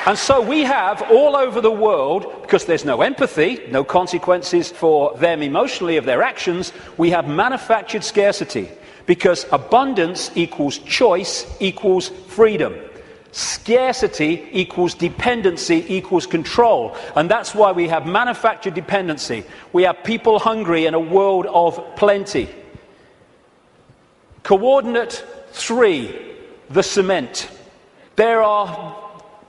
And so we have all over the world, because there's no empathy, no consequences for them emotionally of their actions, we have manufactured scarcity, because abundance equals choice equals freedom. Scarcity equals dependency equals control. And that's why we have manufactured dependency. We have people hungry in a world of plenty. Coordinate 3, the cement. There are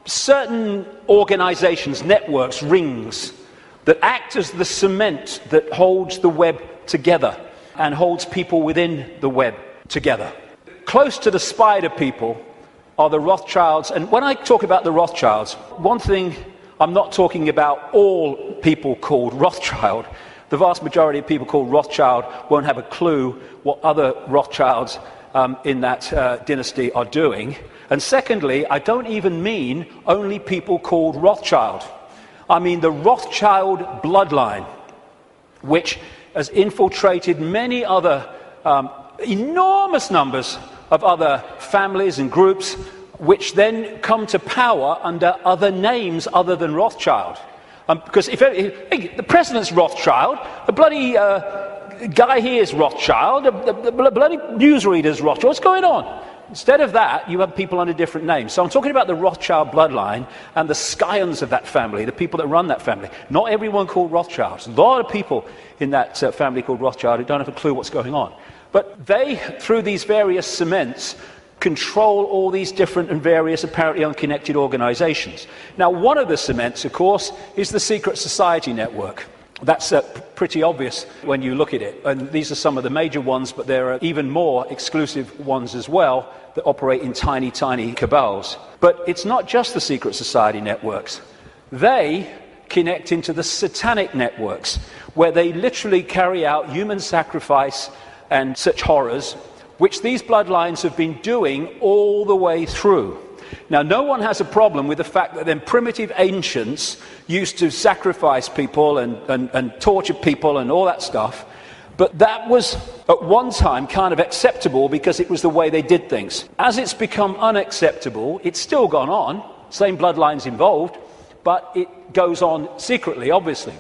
certain organizations, networks, rings, that act as the cement that holds the web together and holds people within the web together. Close to the spider people are the Rothschilds. And when I talk about the Rothschilds, one thing, I'm not talking about all people called Rothschild. The vast majority of people called Rothschild won't have a clue what other Rothschilds in that dynasty are doing. And secondly, I don't even mean only people called Rothschild. I mean the Rothschild bloodline, which has infiltrated many other enormous numbers of other families and groups, which then come to power under other names other than Rothschild. Because if the president's Rothschild, the bloody guy here is Rothschild, the bloody newsreader's Rothschild. What's going on? Instead of that, you have people under different names. So I'm talking about the Rothschild bloodline and the scions of that family, the people that run that family. Not everyone called Rothschild. There's a lot of people in that family called Rothschild who don't have a clue what's going on. But they, through these various cements, control all these different and various apparently unconnected organizations. Now, one of the cements, of course, is the secret society network. That's pretty obvious when you look at it. And these are some of the major ones, but there are even more exclusive ones as well that operate in tiny, tiny cabals. But it's not just the secret society networks. They connect into the satanic networks, where they literally carry out human sacrifice and such horrors, which these bloodlines have been doing all the way through. Now, no one has a problem with the fact that then primitive ancients used to sacrifice people and torture people and all that stuff, but that was at one time kind of acceptable because it was the way they did things. As it's become unacceptable, it's still gone on, same bloodlines involved, but it goes on secretly, obviously.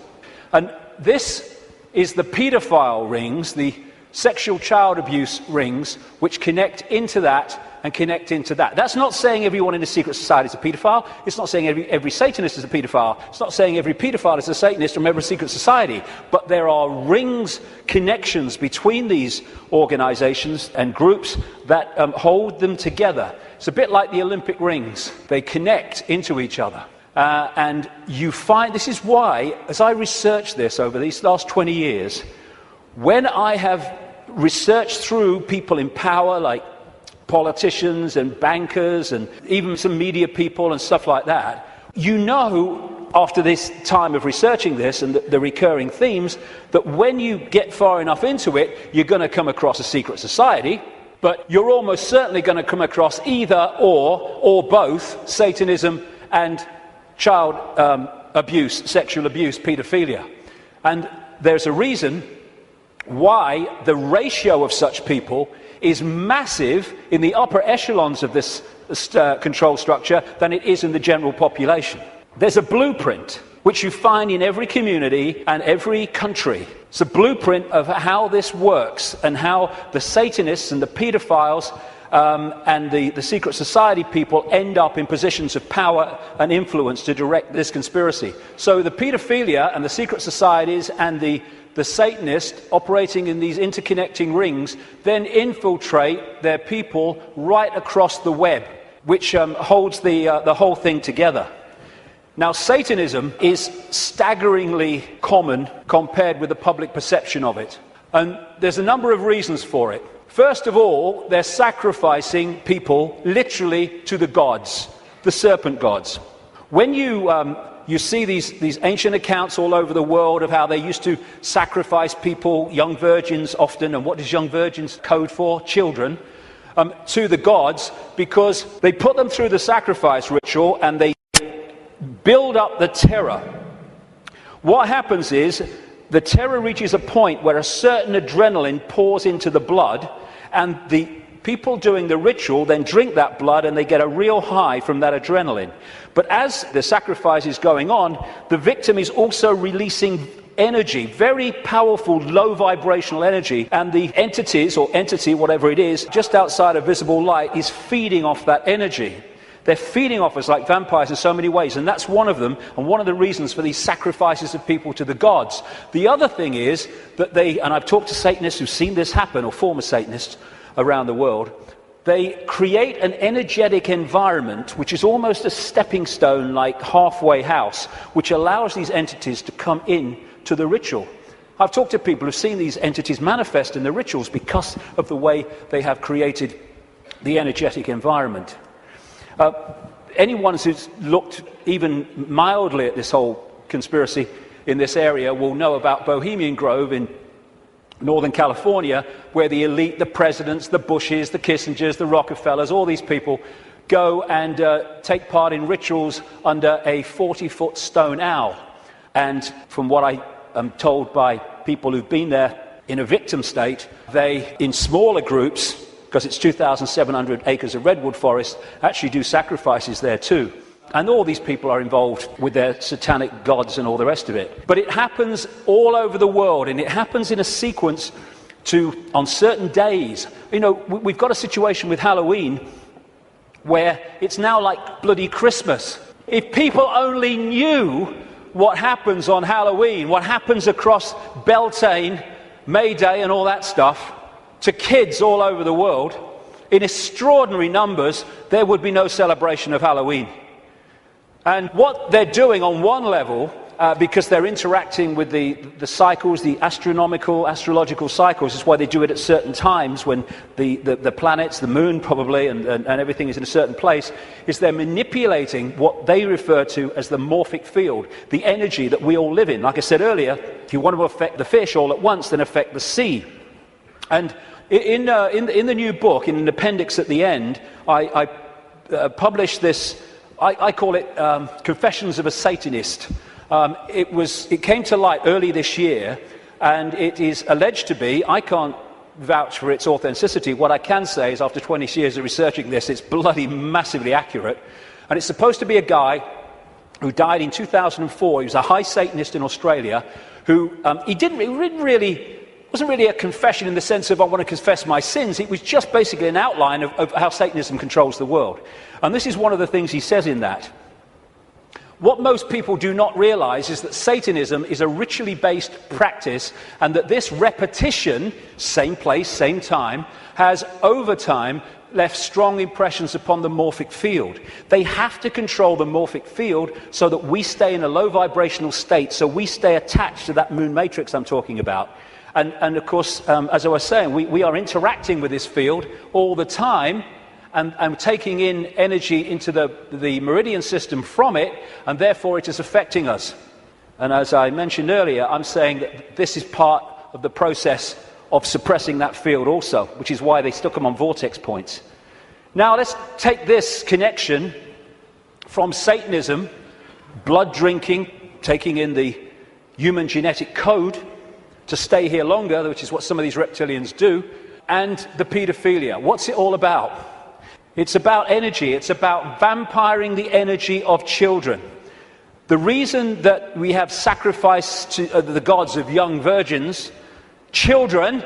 And this is the paedophile rings, the sexual child abuse rings, which connect into that and connect into that. That's not saying everyone in a secret society is a paedophile. It's not saying every Satanist is a paedophile. It's not saying every paedophile is a Satanist or a member of a secret society. But there are rings, connections between these organizations and groups that hold them together. It's a bit like the Olympic rings. They connect into each other. And you find, this is why, as I researched this over these last 20 years, when I have researched through people in power like politicians and bankers and even some media people and stuff like that, you know, after this time of researching this and the recurring themes, that when you get far enough into it, you're going to come across a secret society, but you're almost certainly going to come across either or both Satanism and child abuse, sexual abuse, paedophilia. And there's a reason why the ratio of such people is massive in the upper echelons of this control structure than it is in the general population. There's a blueprint which you find in every community and every country. It's a blueprint of how this works and how the Satanists and the paedophiles and the secret society people end up in positions of power and influence to direct this conspiracy. So the paedophilia and the secret societies and the Satanists operating in these interconnecting rings then infiltrate their people right across the web, which holds the whole thing together. Now, Satanism is staggeringly common compared with the public perception of it. And there's a number of reasons for it. First of all, they're sacrificing people literally to the gods, the serpent gods. When you see these ancient accounts all over the world of how they used to sacrifice people, young virgins often, and what does young virgins code for? Children, to the gods, because they put them through the sacrifice ritual and they build up the terror. What happens is the terror reaches a point where a certain adrenaline pours into the blood, and the people doing the ritual then drink that blood and they get a real high from that adrenaline. But as the sacrifice is going on, the victim is also releasing energy, very powerful, low vibrational energy, and the entities, or entity, whatever it is, just outside of visible light is feeding off that energy. They're feeding off us like vampires in so many ways, and that's one of them, and one of the reasons for these sacrifices of people to the gods. The other thing is that they, and I've talked to Satanists who've seen this happen, or former Satanists around the world, they create an energetic environment which is almost a stepping stone, like halfway house, which allows these entities to come in to the ritual. I've talked to people who've seen these entities manifest in the rituals because of the way they have created the energetic environment. Anyone who's looked even mildly at this whole conspiracy in this area will know about Bohemian Grove in Northern California, where the elite, the presidents, the Bushes, the Kissingers, the Rockefellers, all these people go and take part in rituals under a 40-foot stone owl. And from what I am told by people who've been there in a victim state, they, in smaller groups, because it's 2,700 acres of redwood forest, actually do sacrifices there too. And all these people are involved with their satanic gods and all the rest of it. But it happens all over the world, and it happens in a sequence on certain days. You know, we've got a situation with Halloween where it's now like bloody Christmas. If people only knew what happens on Halloween, what happens across Beltane, May Day and all that stuff, to kids all over the world, in extraordinary numbers, there would be no celebration of Halloween. And what they're doing on one level, because they're interacting with the cycles, the astrological cycles, is why they do it at certain times when the planets, the moon probably, and everything is in a certain place, is they're manipulating what they refer to as the morphic field, the energy that we all live in. Like I said earlier, if you want to affect the fish all at once, then affect the sea. And in the new book, in an appendix at the end, I published this, I call it Confessions of a Satanist. It came to light early this year, and it is alleged to be, I can't vouch for its authenticity. What I can say is after 20 years of researching this, it's bloody massively accurate. And it's supposed to be a guy who died in 2004. He was a high Satanist in Australia who, wasn't really a confession in the sense of I want to confess my sins. It was just basically an outline of how Satanism controls the world. And this is one of the things he says in that. What most people do not realize is that Satanism is a ritually based practice, and that this repetition, same place, same time, has over time left strong impressions upon the morphic field. They have to control the morphic field so that we stay in a low vibrational state, so we stay attached to that moon matrix I'm talking about. And of course, as I was saying, we are interacting with this field all the time, and taking in energy into the meridian system from it, and therefore it is affecting us. And as I mentioned earlier, I'm saying that this is part of the process of suppressing that field also, which is why they stuck them on vortex points. Now let's take this connection from Satanism, blood drinking, taking in the human genetic code to stay here longer, which is what some of these reptilians do, and the paedophilia. What's it all about? It's about energy. It's about vampiring the energy of children. The reason that we have sacrifice to the gods of young virgins, children,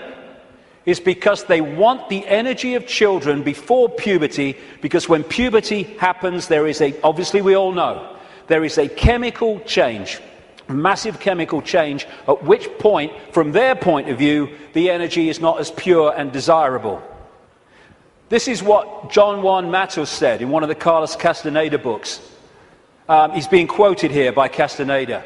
is because they want the energy of children before puberty, because when puberty happens, there is obviously we all know, there is a chemical change, massive chemical change, at which point, from their point of view, the energy is not as pure and desirable. This is what John Juan Matos said in one of the Carlos Castaneda books. He's being quoted here by Castaneda.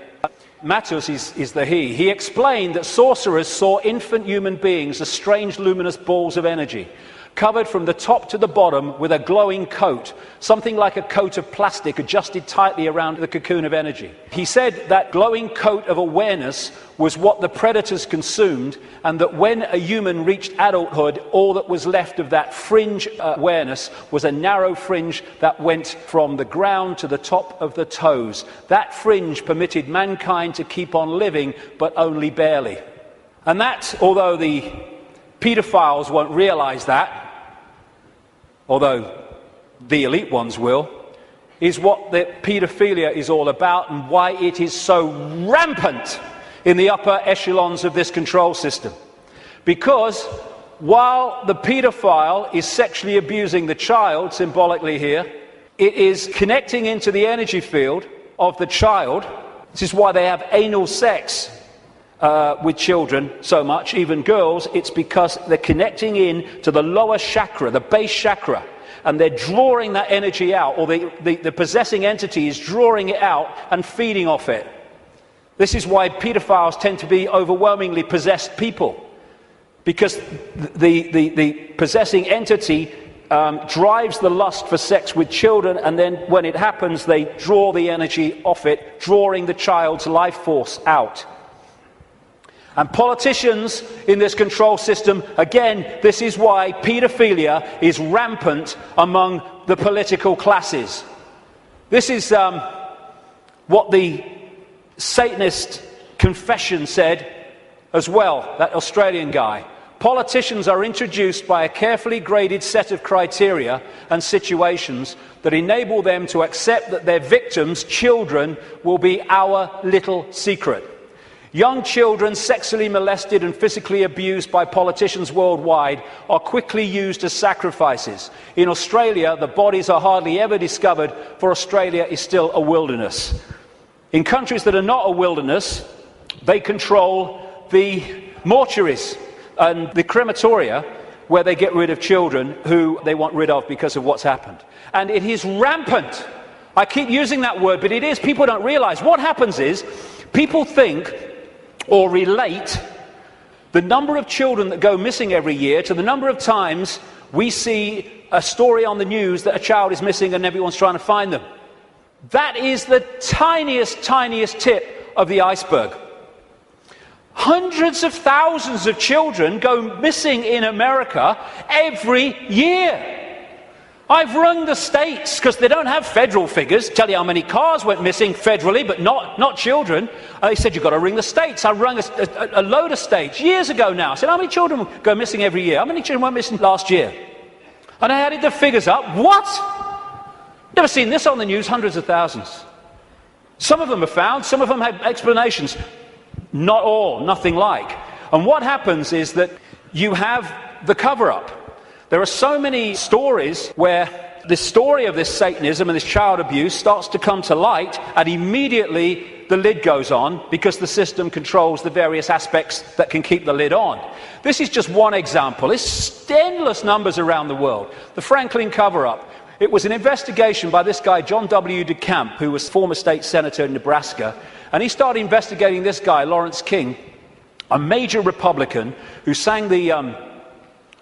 Matos is the he. He explained that sorcerers saw infant human beings as strange luminous balls of energy, covered from the top to the bottom with a glowing coat, something like a coat of plastic adjusted tightly around the cocoon of energy. He said that glowing coat of awareness was what the predators consumed, and that when a human reached adulthood, all that was left of that fringe awareness was a narrow fringe that went from the ground to the top of the toes. That fringe permitted mankind to keep on living, but only barely. And that, although the paedophiles won't realize that, although the elite ones will, is what the paedophilia is all about, and why it is so rampant in the upper echelons of this control system. Because while the paedophile is sexually abusing the child, symbolically here, it is connecting into the energy field of the child. This is why they have anal sex with children so much, even girls. It's because they're connecting in to the lower chakra, the base chakra, and they're drawing that energy out, or the possessing entity is drawing it out and feeding off it. This is why paedophiles tend to be overwhelmingly possessed people, because the possessing entity drives the lust for sex with children, and then when it happens, they draw the energy off it, drawing the child's life force out. And politicians in this control system, again, this is why paedophilia is rampant among the political classes. This is what the Satanist confession said as well, that Australian guy. Politicians are introduced by a carefully graded set of criteria and situations that enable them to accept that their victims, children, will be our little secret. Young children sexually molested and physically abused by politicians worldwide are quickly used as sacrifices. In Australia, the bodies are hardly ever discovered, for Australia is still a wilderness. In countries that are not a wilderness, they control the mortuaries and the crematoria, where they get rid of children who they want rid of because of what's happened. And it is rampant. I keep using that word, but it is. People don't realize. What happens is, people think or relate the number of children that go missing every year to the number of times we see a story on the news that a child is missing and everyone's trying to find them. That is the tiniest tip of the iceberg. Hundreds of thousands of children go missing in America every year. I've rung the states, because they don't have federal figures, tell you how many cars went missing federally, but not children. And they said, you've got to ring the states. I rung a load of states years ago now. I said, how many children go missing every year? How many children went missing last year? And I added the figures up. What? Never seen this on the news, hundreds of thousands. Some of them are found, some of them have explanations. Not all, nothing like. And what happens is that you have the cover-up. There are so many stories where the story of this Satanism and this child abuse starts to come to light, and immediately the lid goes on because the system controls the various aspects that can keep the lid on. This is just one example. There's endless numbers around the world. The Franklin cover-up. It was an investigation by this guy, John W. DeCamp, who was former state senator in Nebraska, and he started investigating this guy, Lawrence King, a major Republican who sang the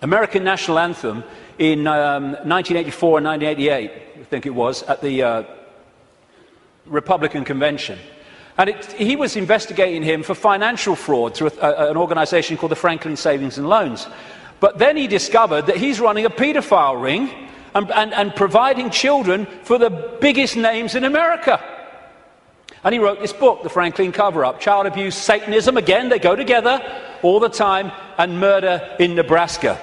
American national anthem in 1984 and 1988, I think it was, at the Republican convention. And he was investigating him for financial fraud through an organization called the Franklin Savings and Loans. But then he discovered that he's running a pedophile ring and providing children for the biggest names in America. And he wrote this book, The Franklin Cover-Up, Child Abuse, Satanism, again, they go together all the time, and murder in Nebraska.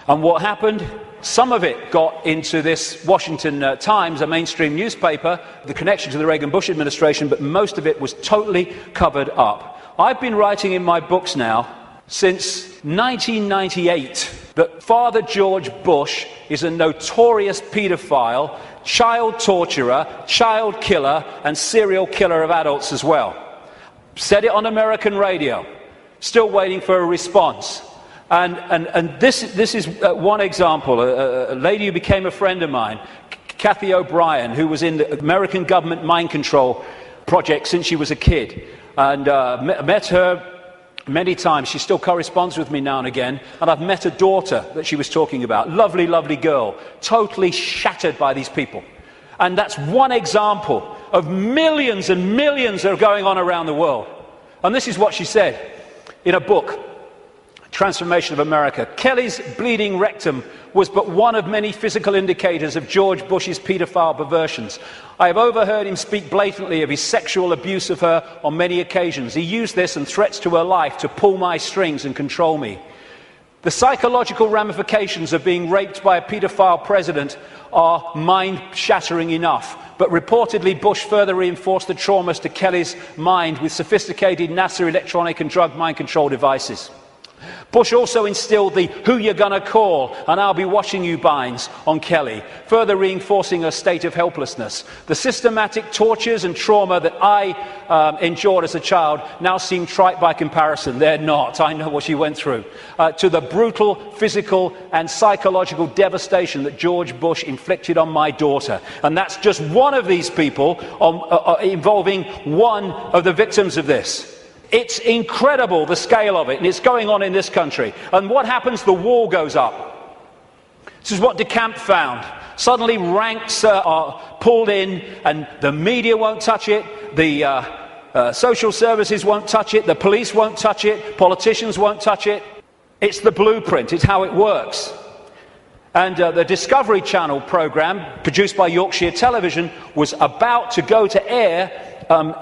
And what happened? Some of it got into this Washington Times, a mainstream newspaper, the connection to the Reagan-Bush administration, but most of it was totally covered up. I've been writing in my books now since 1998 that Father George Bush is a notorious paedophile, child torturer, child killer, and serial killer of adults as well. Said it on American radio. Still waiting for a response. And this is one example. A lady who became a friend of mine, Kathy O'Brien, who was in the American government mind control project since she was a kid, and met her many times. She still corresponds with me now and again, and I've met a daughter that she was talking about. Lovely, lovely girl, totally shattered by these people. And that's one example of millions and millions that are going on around the world. And this is what she said in a book, Transformation of America. Kelly's bleeding rectum was but one of many physical indicators of George Bush's paedophile perversions. I have overheard him speak blatantly of his sexual abuse of her on many occasions. He used this and threats to her life to pull my strings and control me. The psychological ramifications of being raped by a paedophile president are mind-shattering enough, but reportedly Bush further reinforced the traumas to Kelly's mind with sophisticated NASA electronic and drug mind control devices. Bush also instilled the "who you're gonna call and I'll be watching you" binds on Kelly, further reinforcing her state of helplessness. The systematic tortures and trauma that I endured as a child now seem trite by comparison. They're not. I know what she went through. To the brutal physical and psychological devastation that George Bush inflicted on my daughter. And that's just one of these people involving one of the victims of this. It's incredible, the scale of it, and it's going on in this country. And what happens? The wall goes up. This is what DeCamp found. Suddenly ranks are pulled in, and the media won't touch it, the social services won't touch it, the police won't touch it, politicians won't touch it. It's the blueprint, it's how it works. And the Discovery Channel programme, produced by Yorkshire Television, was about to go to air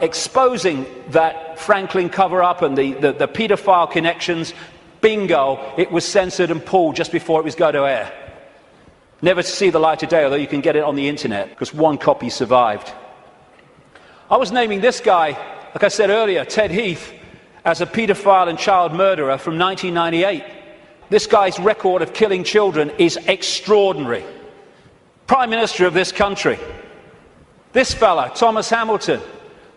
exposing that Franklin cover-up and the paedophile connections. Bingo, it was censored and pulled just before it was going to air. Never to see the light of day, although you can get it on the internet, because one copy survived. I was naming this guy, like I said earlier, Ted Heath, as a paedophile and child murderer from 1998. This guy's record of killing children is extraordinary. Prime Minister of this country. This fella, Thomas Hamilton,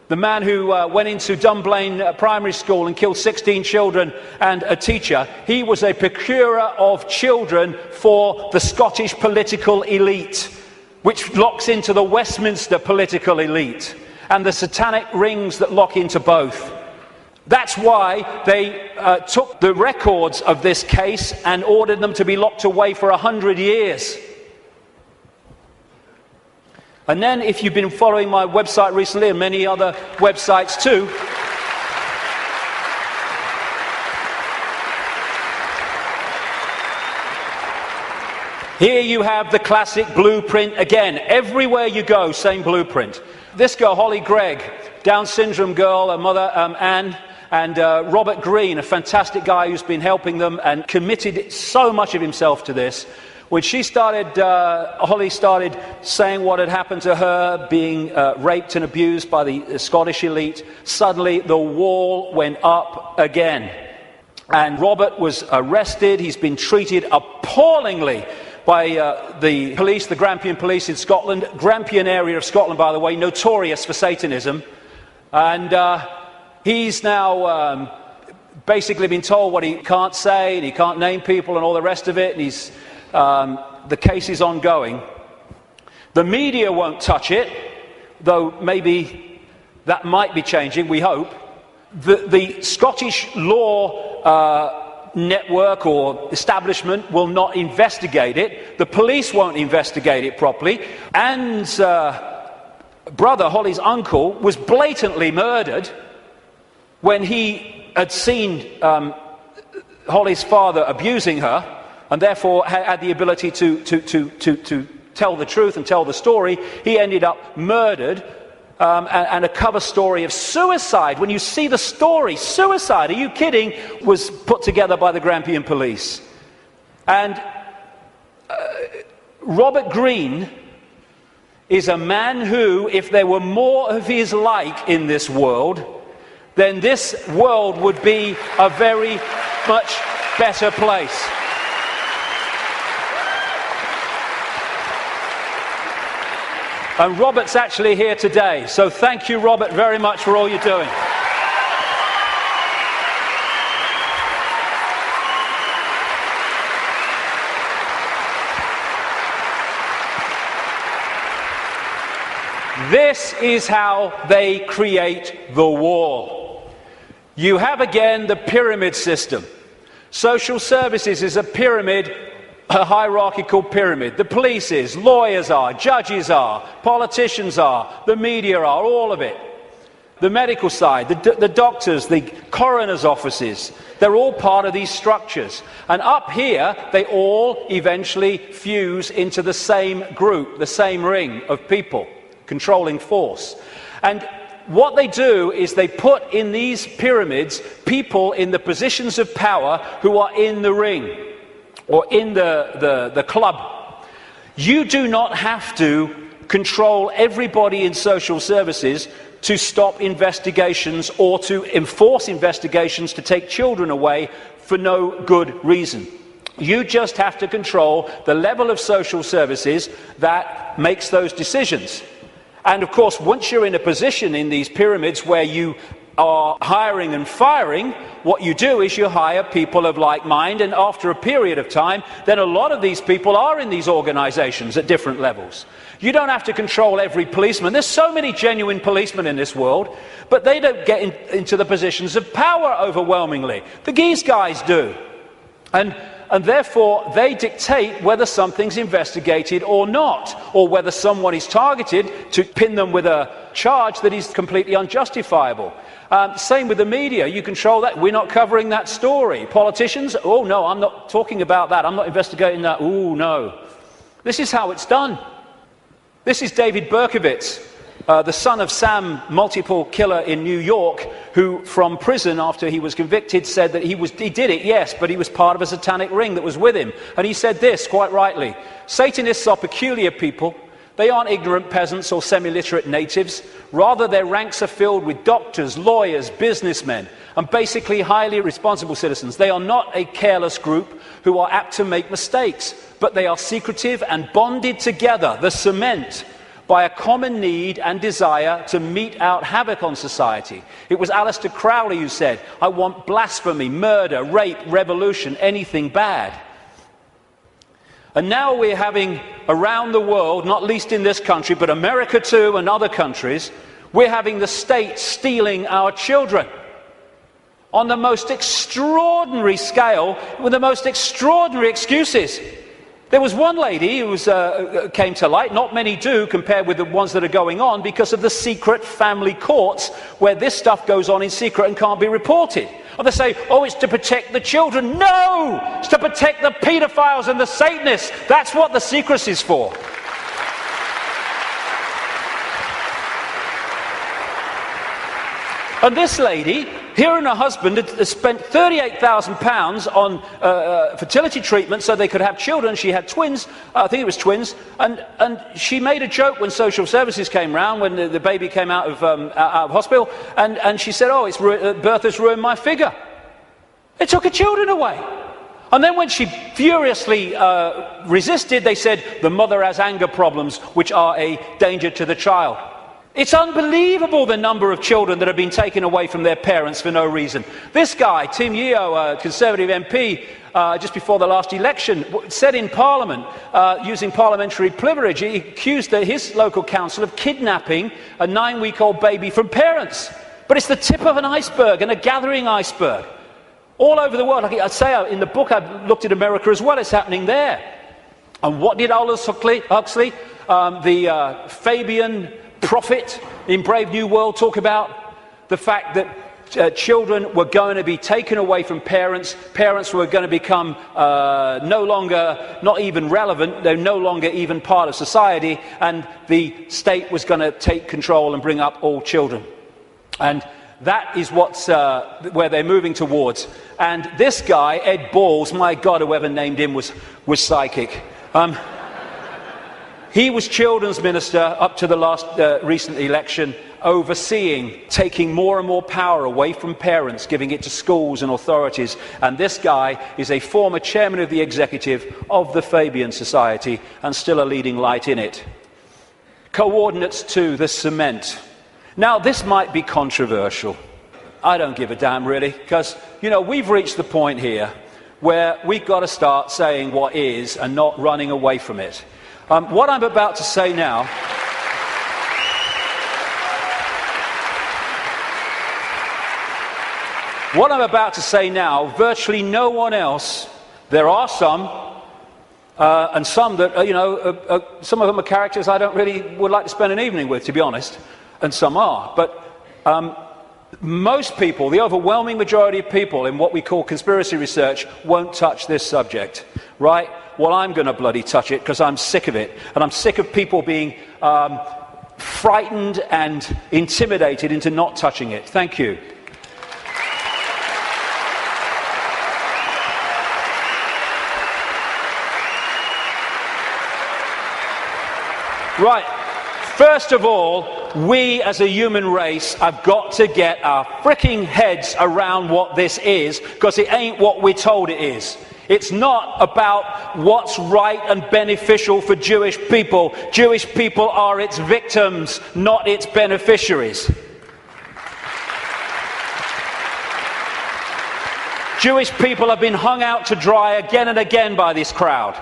the man who went into Dunblane Primary School and killed 16 children and a teacher, he was a procurer of children for the Scottish political elite, which locks into the Westminster political elite, and the satanic rings that lock into both. That's why they took the records of this case and ordered them to be locked away for 100 years. And then, if you've been following my website recently, and many other websites too, here you have the classic blueprint again. Everywhere you go, same blueprint. This girl, Holly Gregg, Down syndrome girl, her mother Anne, and Robert Green, a fantastic guy who's been helping them and committed so much of himself to this, when Holly started saying what had happened to her, being raped and abused by the Scottish elite, suddenly the wall went up again. And Robert was arrested. He's been treated appallingly by the police, the Grampian police in Scotland. Grampian area of Scotland, by the way, notorious for Satanism. And he's now basically been told what he can't say, and he can't name people and all the rest of it. And the case is ongoing. The media won't touch it, though maybe that might be changing, we hope. The Scottish law network or establishment will not investigate it. The police won't investigate it properly. Anne's brother, Holly's uncle, was blatantly murdered when he had seen Holly's father abusing her, and therefore had the ability to tell the truth and tell the story. He ended up murdered, and a cover story of suicide. When you see the story, suicide, are you kidding, was put together by the Grampian police. And Robert Greene is a man who, if there were more of his like in this world, then this world would be a very much better place. And Robert's actually here today, so thank you, Robert, very much for all you're doing. This is how they create the wall. You have again the pyramid system. Social services is a pyramid, a hierarchical pyramid. The police is, lawyers are, judges are, politicians are, the media are, all of it. The medical side, the doctors, the coroner's offices, they're all part of these structures. And up here, they all eventually fuse into the same group, the same ring of people, controlling force. And what they do is they put in these pyramids people in the positions of power who are in the ring or in the club. You do not have to control everybody in social services to stop investigations or to enforce investigations to take children away for no good reason. You just have to control the level of social services that makes those decisions. And of course, once you're in a position in these pyramids where you are hiring and firing, what you do is you hire people of like mind, and after a period of time, then a lot of these people are in these organizations at different levels. You don't have to control every policeman. There's so many genuine policemen in this world, but they don't get into the positions of power overwhelmingly. The Geese guys do. And therefore, they dictate whether something's investigated or not, or whether someone is targeted to pin them with a charge that is completely unjustifiable. Same with the media. You control that. We're not covering that story. Politicians, oh no, I'm not talking about that. I'm not investigating that. Oh no. This is how it's done. This is David Berkowitz, the son of Sam, multiple killer in New York, who from prison after he was convicted said that he did it, yes, but he was part of a satanic ring that was with him. And he said this, quite rightly: Satanists are peculiar people. They aren't ignorant peasants or semi-literate natives. Rather, their ranks are filled with doctors, lawyers, businessmen, and basically highly responsible citizens. They are not a careless group who are apt to make mistakes, but they are secretive and bonded together, the cement, by a common need and desire to mete out havoc on society. It was Aleister Crowley who said, "I want blasphemy, murder, rape, revolution, anything bad." And now we're having, around the world, not least in this country, but America too and other countries, we're having the state stealing our children on the most extraordinary scale, with the most extraordinary excuses. There was one lady who came to light, not many do compared with the ones that are going on, because of the secret family courts where this stuff goes on in secret and can't be reported. Or they say, oh, it's to protect the children. No! It's to protect the paedophiles and the Satanists. That's what the secrecy is for. And this lady Here and her husband had spent £38,000 on fertility treatment so they could have children. She had twins, I think it was twins, and she made a joke when social services came round, when the baby came out of hospital, and she said, oh, birth has ruined my figure. They took her children away. And then when she furiously resisted, they said, the mother has anger problems, which are a danger to the child. It's unbelievable the number of children that have been taken away from their parents for no reason. This guy, Tim Yeo, a Conservative MP, just before the last election, said in Parliament, using parliamentary privilege, he accused his local council of kidnapping a 9-week-old baby from parents. But it's the tip of an iceberg, and a gathering iceberg. All over the world, like I say in the book, I've looked at America as well, it's happening there. And what did Aldous Huxley, the Fabian prophet in Brave New World, talk about? The fact that children were going to be taken away from parents, parents were going to become no longer, not even relevant, they're no longer even part of society, and the state was going to take control and bring up all children. And that is where they're moving towards. And this guy, Ed Balls, my God, whoever named him was psychic. He was children's minister up to the last recent election, overseeing, taking more and more power away from parents, giving it to schools and authorities. And this guy is a former chairman of the executive of the Fabian Society and still a leading light in it. Coordinates to the cement. Now, this might be controversial. I don't give a damn, really, because, you know, we've reached the point here where we've got to start saying what is and not running away from it. What I'm about to say now virtually no one else, there are some, and some that, you know, some of them are characters I don't really would like to spend an evening with, to be honest, and some are. But most people, the overwhelming majority of people in what we call conspiracy research, won't touch this subject, right? Well, I'm going to bloody touch it because I'm sick of it. And I'm sick of people being frightened and intimidated into not touching it. Thank you. Right. First of all, we as a human race have got to get our fricking heads around what this is, because it ain't what we're told it is. It's not about what's right and beneficial for Jewish people. Jewish people are its victims, not its beneficiaries. Jewish people have been hung out to dry again and again by this crowd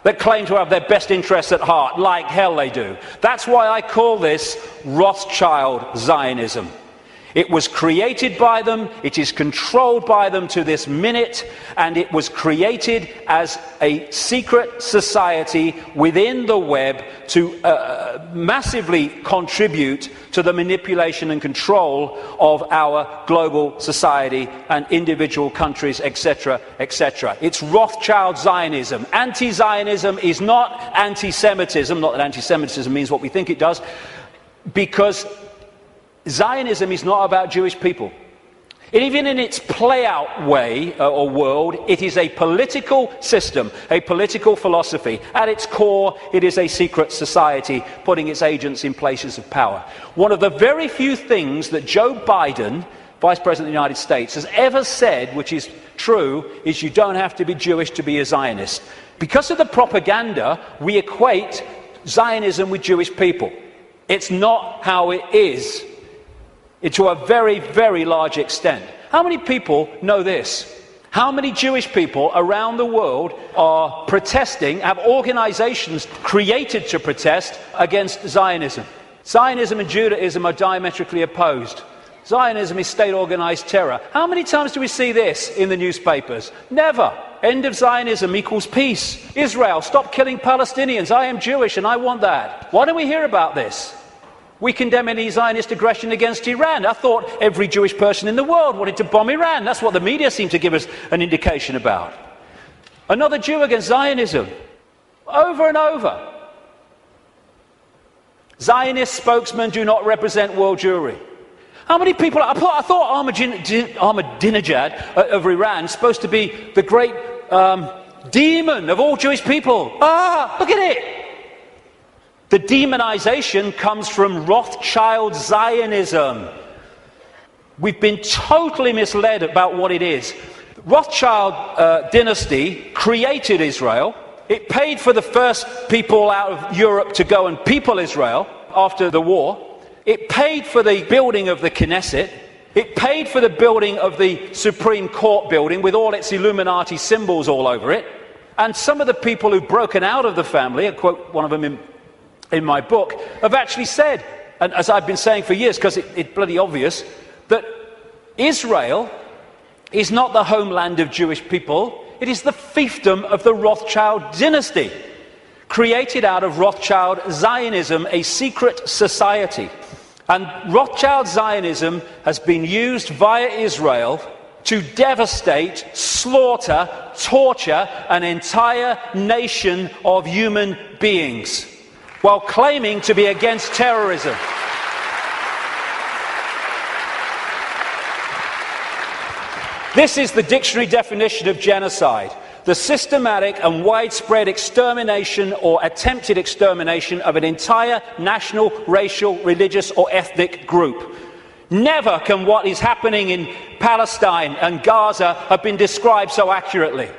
that claim to have their best interests at heart, like hell they do. That's why I call this Rothschild Zionism. It was created by them, it is controlled by them to this minute, and it was created as a secret society within the web to massively contribute to the manipulation and control of our global society and individual countries, etc., etc. It's Rothschild Zionism. Anti-Zionism is not anti-Semitism, not that anti-Semitism means what we think it does, because Zionism is not about Jewish people. Even in its play-out way or world, it is a political system, a political philosophy. At its core, it is a secret society putting its agents in places of power. One of the very few things that Joe Biden, Vice President of the United States, has ever said, which is true, is you don't have to be Jewish to be a Zionist. Because of the propaganda, we equate Zionism with Jewish people. It's not how it is. To a very, very large extent. How many people know this? How many Jewish people around the world are protesting, have organizations created to protest against Zionism? Zionism and Judaism are diametrically opposed. Zionism is state-organized terror. How many times do we see this in the newspapers? Never. End of Zionism equals peace. Israel, stop killing Palestinians. I am Jewish and I want that. Why don't we hear about this? We condemn any Zionist aggression against Iran. I thought every Jewish person in the world wanted to bomb Iran. That's what the media seem to give us an indication about. Another Jew against Zionism. Over and over. Zionist spokesmen do not represent world Jewry. How many people? I thought Ahmadinejad of Iran is supposed to be the great demon of all Jewish people. Look at it. The demonization comes from Rothschild Zionism. We've been totally misled about what it is. Rothschild dynasty created Israel. It paid for the first people out of Europe to go and people Israel after the war. It paid for the building of the Knesset. It paid for the building of the Supreme Court building with all its Illuminati symbols all over it. And some of the people who've broken out of the family, I quote one of them in my book, have actually said, and as I've been saying for years, because it's bloody obvious, that Israel is not the homeland of Jewish people. It is the fiefdom of the Rothschild dynasty, created out of Rothschild Zionism, a secret society. And Rothschild Zionism has been used via Israel to devastate, slaughter, torture an entire nation of human beings, while claiming to be against terrorism. This is the dictionary definition of genocide: the systematic and widespread extermination or attempted extermination of an entire national, racial, religious or ethnic group. Never can what is happening in Palestine and Gaza have been described so accurately.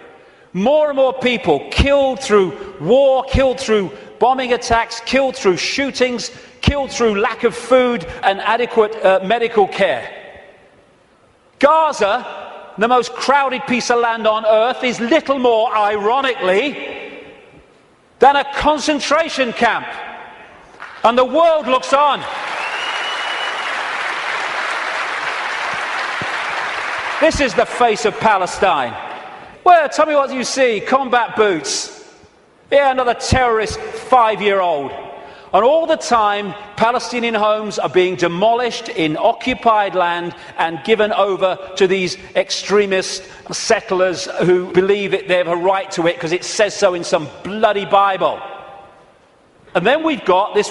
More and more people killed through war, killed through bombing attacks, killed through shootings, killed through lack of food and adequate medical care. Gaza, the most crowded piece of land on earth, is little more, ironically, than a concentration camp. And the world looks on. This is the face of Palestine. Well, tell me what you see. Combat boots. Yeah, another terrorist 5-year-old. And all the time, Palestinian homes are being demolished in occupied land and given over to these extremist settlers who believe that they have a right to it because it says so in some bloody Bible. And then we've got this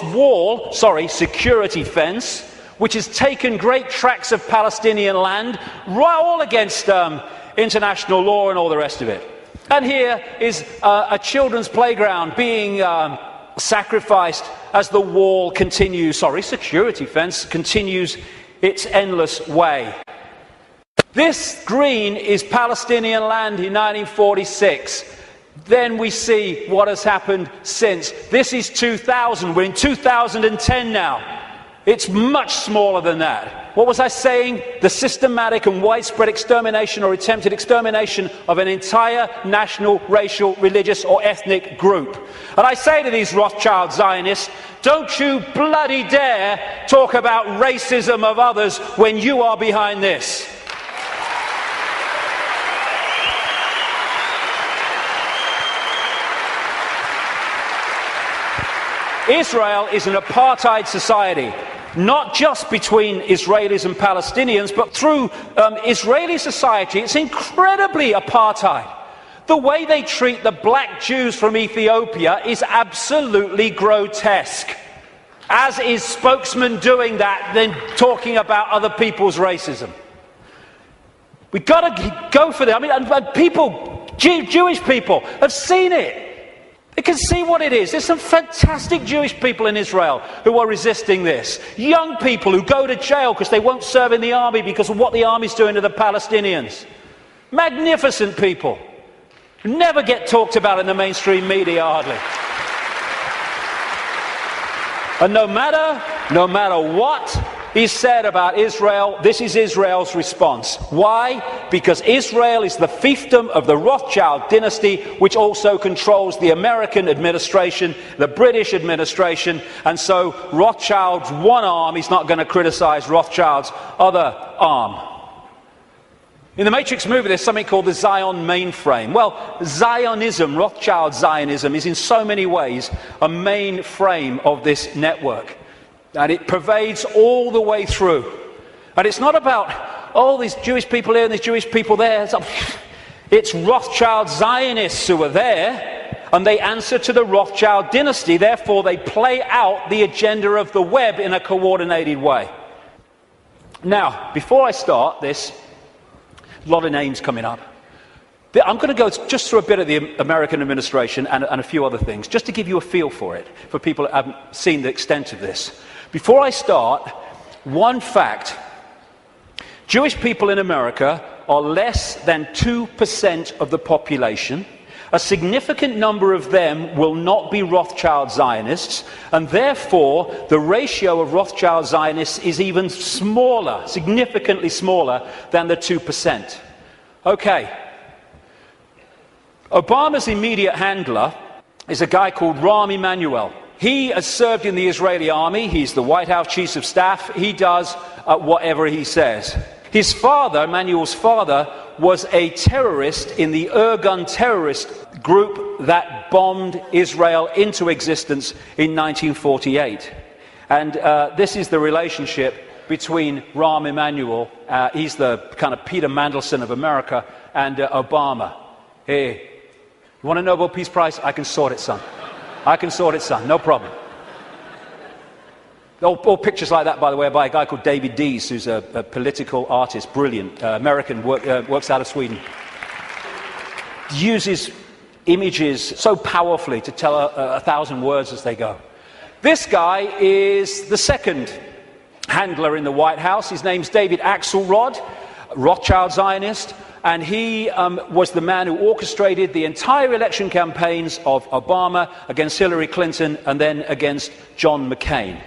security fence, which has taken great tracts of Palestinian land, all against international law and all the rest of it. And here is a children's playground being sacrificed as the security fence continues its endless way. This green is Palestinian land in 1946. Then we see what has happened since. This is 2000. We're in 2010 now. It's much smaller than that. What was I saying? The systematic and widespread extermination or attempted extermination of an entire national, racial, religious or ethnic group. And I say to these Rothschild Zionists, don't you bloody dare talk about racism of others when you are behind this. Israel is an apartheid society, not just between Israelis and Palestinians, but through Israeli society. It's incredibly apartheid. The way they treat the black Jews from Ethiopia is absolutely grotesque. As is spokesman doing that, then talking about other people's racism. We've got to go for that. I mean, and people, Jewish people, have seen it. They can see what it is. There's some fantastic Jewish people in Israel who are resisting this. Young people who go to jail because they won't serve in the army because of what the army's doing to the Palestinians. Magnificent people. Never get talked about in the mainstream media, hardly. And no matter what is said about Israel, this is Israel's response. Why? Because Israel is the fiefdom of the Rothschild dynasty, which also controls the American administration, the British administration, and so Rothschild's one arm is not going to criticize Rothschild's other arm. In the Matrix movie, there's something called the Zion mainframe. Well, Zionism, Rothschild Zionism, is in so many ways a mainframe of this network. And it pervades all the way through. And it's not about, these Jewish people here and these Jewish people there. It's Rothschild Zionists who are there, and they answer to the Rothschild dynasty. Therefore, they play out the agenda of the web in a coordinated way. Now, before I start this, a lot of names coming up. I'm going to go just through a bit of the American administration and a few other things, just to give you a feel for it, for people that haven't seen the extent of this. Before I start, one fact. Jewish people in America are less than 2% of the population. A significant number of them will not be Rothschild Zionists, and therefore the ratio of Rothschild Zionists is even smaller, significantly smaller than the 2%. Okay. Obama's immediate handler is a guy called Rahm Emanuel. He has served in the Israeli army. He's the White House Chief of Staff. He does whatever he says. His father, Emanuel's father, was a terrorist in the Irgun terrorist group that bombed Israel into existence in 1948. And this is the relationship between Rahm Emanuel, he's the kind of Peter Mandelson of America, and Obama. Hey, you want a Nobel Peace Prize? I can sort it, son. I can sort it, son. No problem. All pictures like that, by the way, are by a guy called David Dees, who's a political artist, brilliant, American, works out of Sweden. Uses images so powerfully to tell 1,000 words as they go. This guy is the second handler in the White House. His name's David Axelrod, Rothschild Zionist, and he was the man who orchestrated the entire election campaigns of Obama against Hillary Clinton and then against John McCain.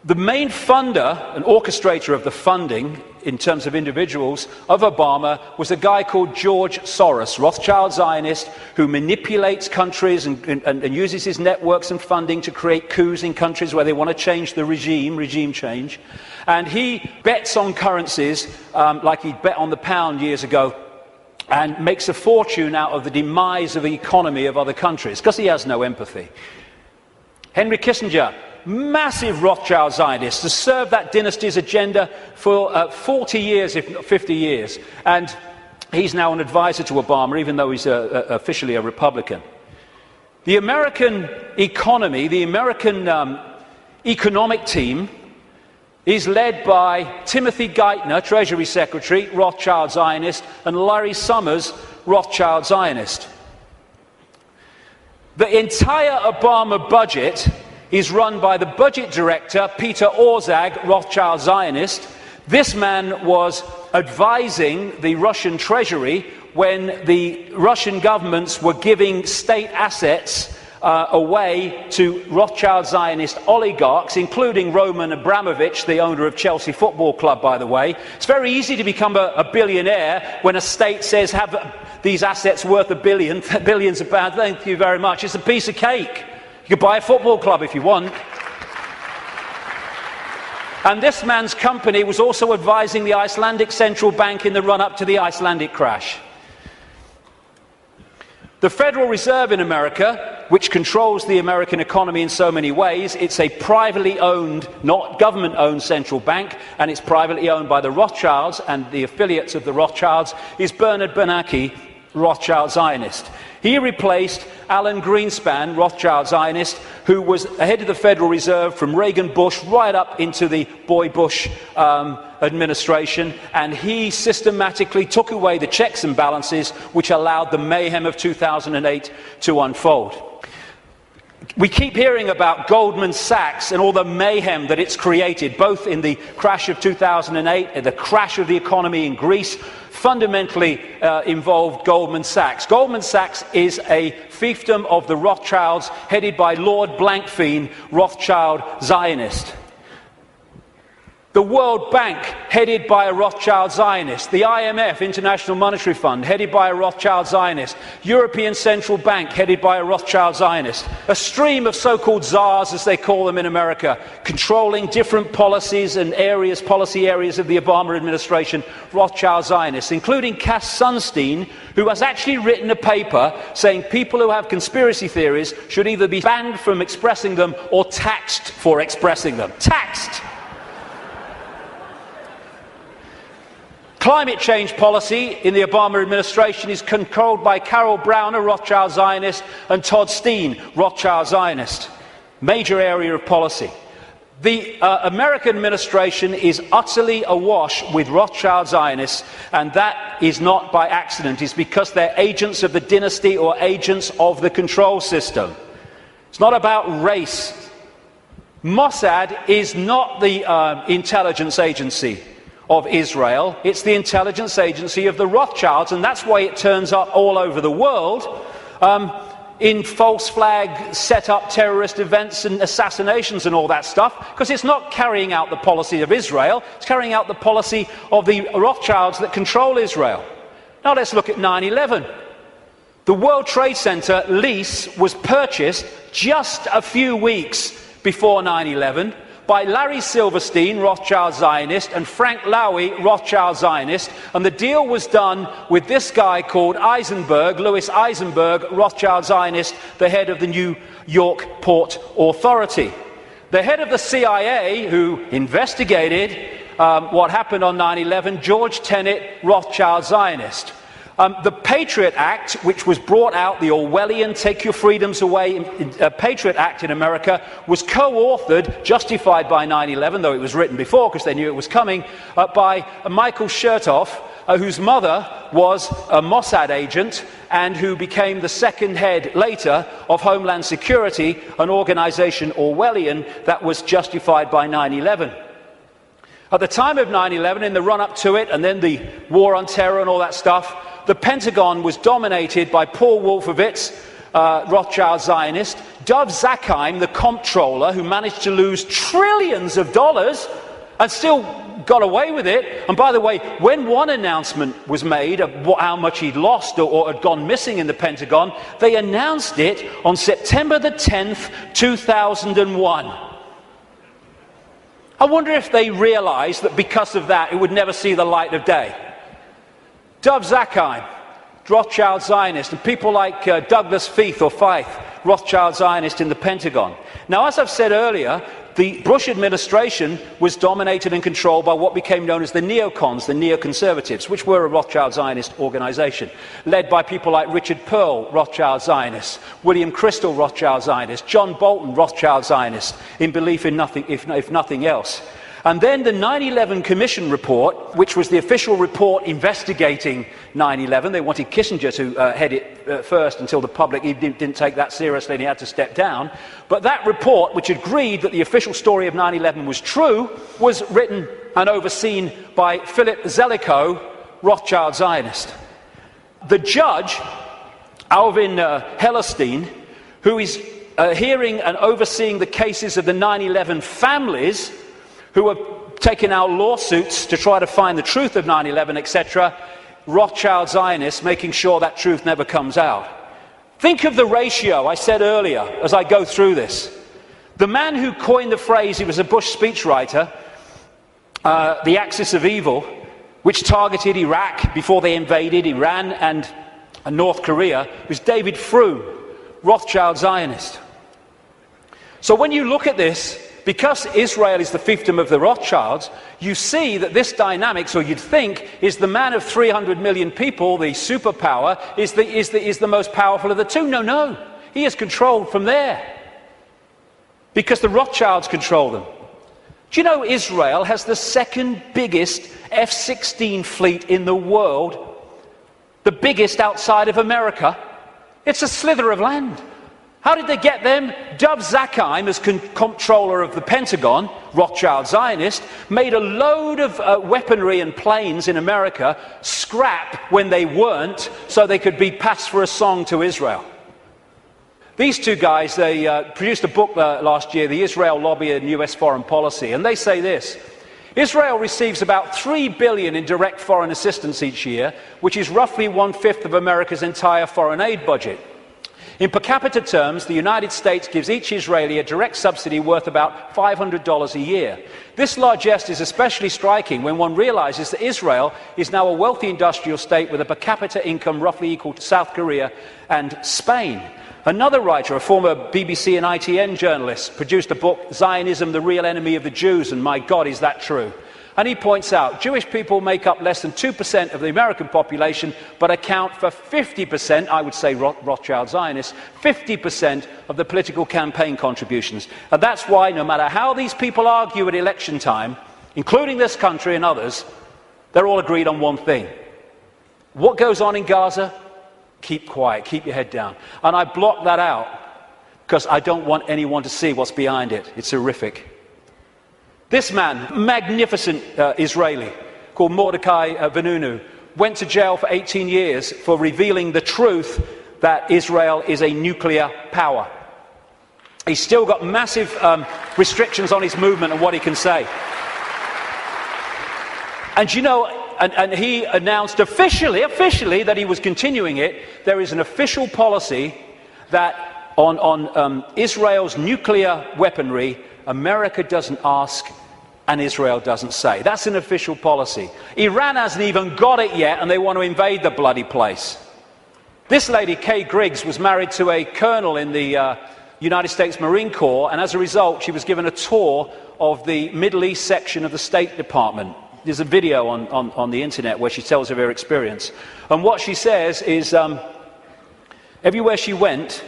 The main funder and orchestrator of the funding, in terms of individuals, of Obama was a guy called George Soros, Rothschild Zionist, who manipulates countries and uses his networks and funding to create coups in countries where they want to change the regime change. And he bets on currencies like he bet on the pound years ago, and makes a fortune out of the demise of the economy of other countries, because he has no empathy. Henry Kissinger, massive Rothschild Zionist, has served that dynasty's agenda for 40 years, if not 50 years. And he's now an advisor to Obama, even though he's officially a Republican. The American economy, the American economic team, is led by Timothy Geithner, Treasury Secretary, Rothschild Zionist, and Larry Summers, Rothschild Zionist. The entire Obama budget is run by the budget director, Peter Orszag, Rothschild Zionist. This man was advising the Russian treasury when the Russian governments were giving state assets away to Rothschild Zionist oligarchs, including Roman Abramovich, the owner of Chelsea Football Club, by the way. It's very easy to become a billionaire when a state says, have these assets worth billions of pounds. Thank you very much. It's a piece of cake. You could buy a football club if you want. And this man's company was also advising the Icelandic Central Bank in the run-up to the Icelandic crash. The Federal Reserve in America, which controls the American economy in so many ways, it's a privately owned, not government-owned central bank, and it's privately owned by the Rothschilds and the affiliates of the Rothschilds, is Bernard Bernanke, Rothschild Zionist. He replaced Alan Greenspan, Rothschild Zionist, who was head of the Federal Reserve from Reagan Bush right up into the Boy Bush administration, and he systematically took away the checks and balances which allowed the mayhem of 2008 to unfold. We keep hearing about Goldman Sachs and all the mayhem that it's created, both in the crash of 2008 and the crash of the economy in Greece. Fundamentally involved Goldman Sachs. Goldman Sachs is a fiefdom of the Rothschilds, headed by Lord Blankfein, Rothschild Zionist. The World Bank, headed by a Rothschild Zionist. The IMF, International Monetary Fund, headed by a Rothschild Zionist. European Central Bank, headed by a Rothschild Zionist. A stream of so-called czars, as they call them in America, controlling different policies and policy areas of the Obama administration, Rothschild Zionists, including Cass Sunstein, who has actually written a paper saying people who have conspiracy theories should either be banned from expressing them or taxed for expressing them. Taxed! Climate change policy in the Obama administration is controlled by Carol Browner, Rothschild Zionist, and Todd Steen, Rothschild Zionist. Major area of policy. The American administration is utterly awash with Rothschild Zionists, and that is not by accident. It's because they're agents of the dynasty or agents of the control system. It's not about race. Mossad is not the intelligence agency of Israel. It's the intelligence agency of the Rothschilds, and that's why it turns up all over the world in false flag set-up terrorist events and assassinations and all that stuff, because it's not carrying out the policy of Israel, it's carrying out the policy of the Rothschilds that control Israel. Now let's look at 9/11. The World Trade Center lease was purchased just a few weeks before 9/11 by Larry Silverstein, Rothschild Zionist, and Frank Lowy, Rothschild Zionist, and the deal was done with this guy called Eisenberg, Louis Eisenberg, Rothschild Zionist, the head of the New York Port Authority. The head of the CIA, who investigated what happened on 9/11, George Tenet, Rothschild Zionist. The Patriot Act, which was brought out, the Orwellian Take Your Freedoms Away Patriot Act in America, was co-authored, justified by 9/11, though it was written before because they knew it was coming, by Michael Chertoff, whose mother was a Mossad agent and who became the second head later of Homeland Security, an organization Orwellian that was justified by 9/11. At the time of 9/11, in the run-up to it, and then the war on terror and all that stuff, the Pentagon was dominated by Paul Wolfowitz, Rothschild Zionist, Dov Zakheim, the comptroller, who managed to lose trillions of dollars and still got away with it. And by the way, when one announcement was made of how much he'd lost or had gone missing in the Pentagon, they announced it on September the 10th, 2001. I wonder if they realized that because of that, it would never see the light of day. Dov Zakheim, Rothschild Zionist, and people like Douglas Feith or Feith, Rothschild Zionist in the Pentagon. Now, as I've said earlier, the Bush administration was dominated and controlled by what became known as the neocons, the neoconservatives, which were a Rothschild Zionist organization, led by people like Richard Pearl, Rothschild Zionist, William Crystal, Rothschild Zionist, John Bolton, Rothschild Zionist, in belief in nothing, if nothing else. And then the 9/11 Commission report, which was the official report investigating 9/11. They wanted Kissinger to head it first until the public didn't take that seriously and he had to step down. But that report, which agreed that the official story of 9/11 was true, was written and overseen by Philip Zelikow, Rothschild Zionist. The judge, Alvin Hellerstein, who is hearing and overseeing the cases of the 9/11 families, who have taken out lawsuits to try to find the truth of 9/11, etc., Rothschild Zionists, making sure that truth never comes out. Think of the ratio I said earlier as I go through this. The man who coined the phrase, he was a Bush speechwriter, the axis of evil, which targeted Iraq before they invaded Iran and North Korea, was David Frum, Rothschild Zionist. So when you look at this, because Israel is the fiefdom of the Rothschilds, you see that this dynamics, or you'd think, is the man of 300 million people, the superpower, is the most powerful of the two. No. He is controlled from there. Because the Rothschilds control them. Do you know Israel has the second biggest F-16 fleet in the world? The biggest outside of America? It's a slither of land. How did they get them? Dov Zakheim, as comptroller of the Pentagon, Rothschild Zionist, made a load of weaponry and planes in America scrap when they weren't, so they could be passed for a song to Israel. These two guys, they produced a book last year, The Israel Lobby and US Foreign Policy, and they say this: Israel receives about $3 billion in direct foreign assistance each year, which is roughly 1/5 of America's entire foreign aid budget. In per capita terms, the United States gives each Israeli a direct subsidy worth about $500 a year. This largesse is especially striking when one realizes that Israel is now a wealthy industrial state with a per capita income roughly equal to South Korea and Spain. Another writer, a former BBC and ITN journalist, produced a book, Zionism, the Real Enemy of the Jews, and my God, is that true. And he points out, Jewish people make up less than 2% of the American population, but account for 50%, I would say Rothschild Zionists, 50% of the political campaign contributions. And that's why, no matter how these people argue at election time, including this country and others, they're all agreed on one thing. What goes on in Gaza? Keep quiet, keep your head down. And I block that out because I don't want anyone to see what's behind it. It's horrific. This man, magnificent Israeli, called Mordecai Vanunu, went to jail for 18 years for revealing the truth that Israel is a nuclear power. He's still got massive restrictions on his movement and what he can say. And you know, and he announced officially that he was continuing it. There is an official policy that on Israel's nuclear weaponry, America doesn't ask and Israel doesn't say. That's an official policy. Iran hasn't even got it yet, and they want to invade the bloody place. This lady, Kay Griggs, was married to a colonel in the United States Marine Corps, and as a result, she was given a tour of the Middle East section of the State Department. There's a video on the internet where she tells of her experience. And what she says is, everywhere she went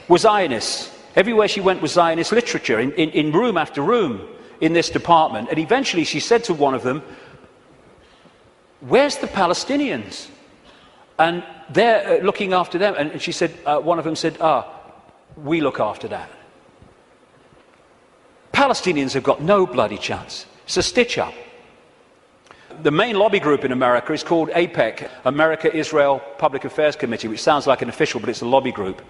was Zionists. Everywhere she went was Zionist literature, in room after room in this department. And eventually she said to one of them, "Where's the Palestinians?" And they're looking after them. And she said, one of them said, "We look after that." Palestinians have got no bloody chance. It's a stitch-up. The main lobby group in America is called AIPAC, America-Israel Public Affairs Committee, which sounds like an official, but it's a lobby group.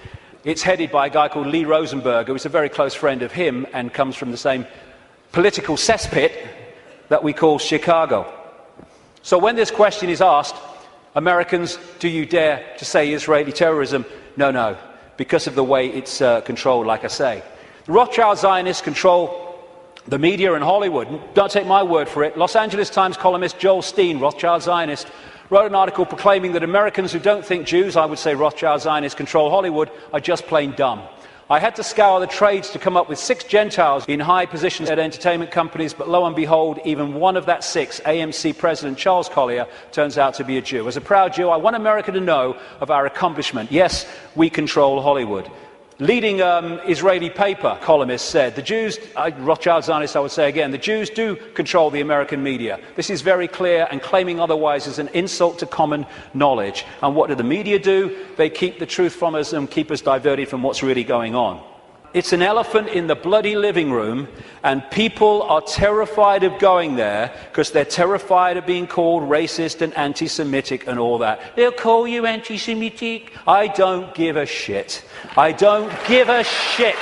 It's headed by a guy called Lee Rosenberg, who is a very close friend of him and comes from the same political cesspit that we call Chicago. So when this question is asked, Americans, do you dare to say Israeli terrorism? No, because of the way it's controlled, like I say. The Rothschild Zionists control the media and Hollywood. Don't take my word for it. Los Angeles Times columnist Joel Steen, Rothschild Zionist, wrote an article proclaiming that Americans who don't think Jews, I would say Rothschild Zionists, control Hollywood, are just plain dumb. I had to scour the trades to come up with 6 Gentiles in high positions at entertainment companies, but lo and behold, even one of that 6, AMC President Charles Collier, turns out to be a Jew. As a proud Jew, I want America to know of our accomplishment. Yes, we control Hollywood. Leading Israeli paper columnist said, the Jews, Rothschild Zionists I would say again, the Jews do control the American media. This is very clear, and claiming otherwise is an insult to common knowledge. And what do the media do? They keep the truth from us and keep us diverted from what's really going on. It's an elephant in the bloody living room, and people are terrified of going there because they're terrified of being called racist and anti-Semitic and all that. They'll call you anti-Semitic. I don't give a shit. I don't give a shit.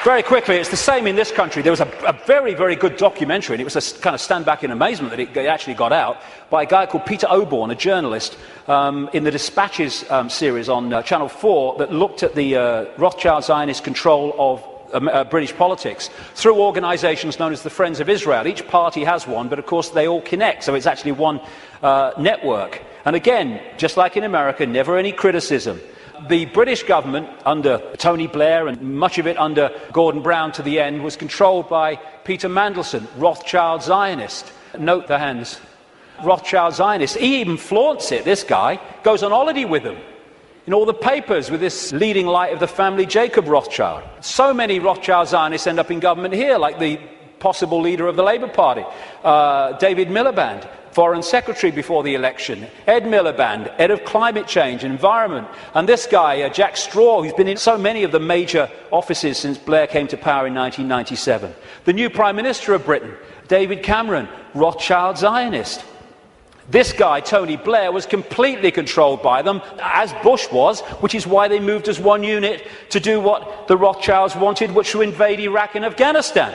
Very quickly, it's the same in this country. There was a very, very good documentary, and it was a kind of stand back in amazement that it actually got out, by a guy called Peter Oborne, a journalist, in the Dispatches series on Channel 4 that looked at the Rothschild Zionist control of British politics through organisations known as the Friends of Israel. Each party has one, but of course they all connect, so it's actually one network. And again, just like in America, never any criticism. The British government, under Tony Blair and much of it under Gordon Brown to the end, was controlled by Peter Mandelson, Rothschild Zionist. Note the hands. Rothschild Zionist. He even flaunts it, this guy. Goes on holiday with them. In all the papers with this leading light of the family, Jacob Rothschild. So many Rothschild Zionists end up in government here, like the possible leader of the Labour Party, David Miliband, Foreign Secretary before the election, Ed Miliband, head of climate change and environment, and this guy, Jack Straw, who's been in so many of the major offices since Blair came to power in 1997. The new Prime Minister of Britain, David Cameron, Rothschild Zionist. This guy, Tony Blair, was completely controlled by them, as Bush was, which is why they moved as one unit to do what the Rothschilds wanted, which was to invade Iraq and Afghanistan.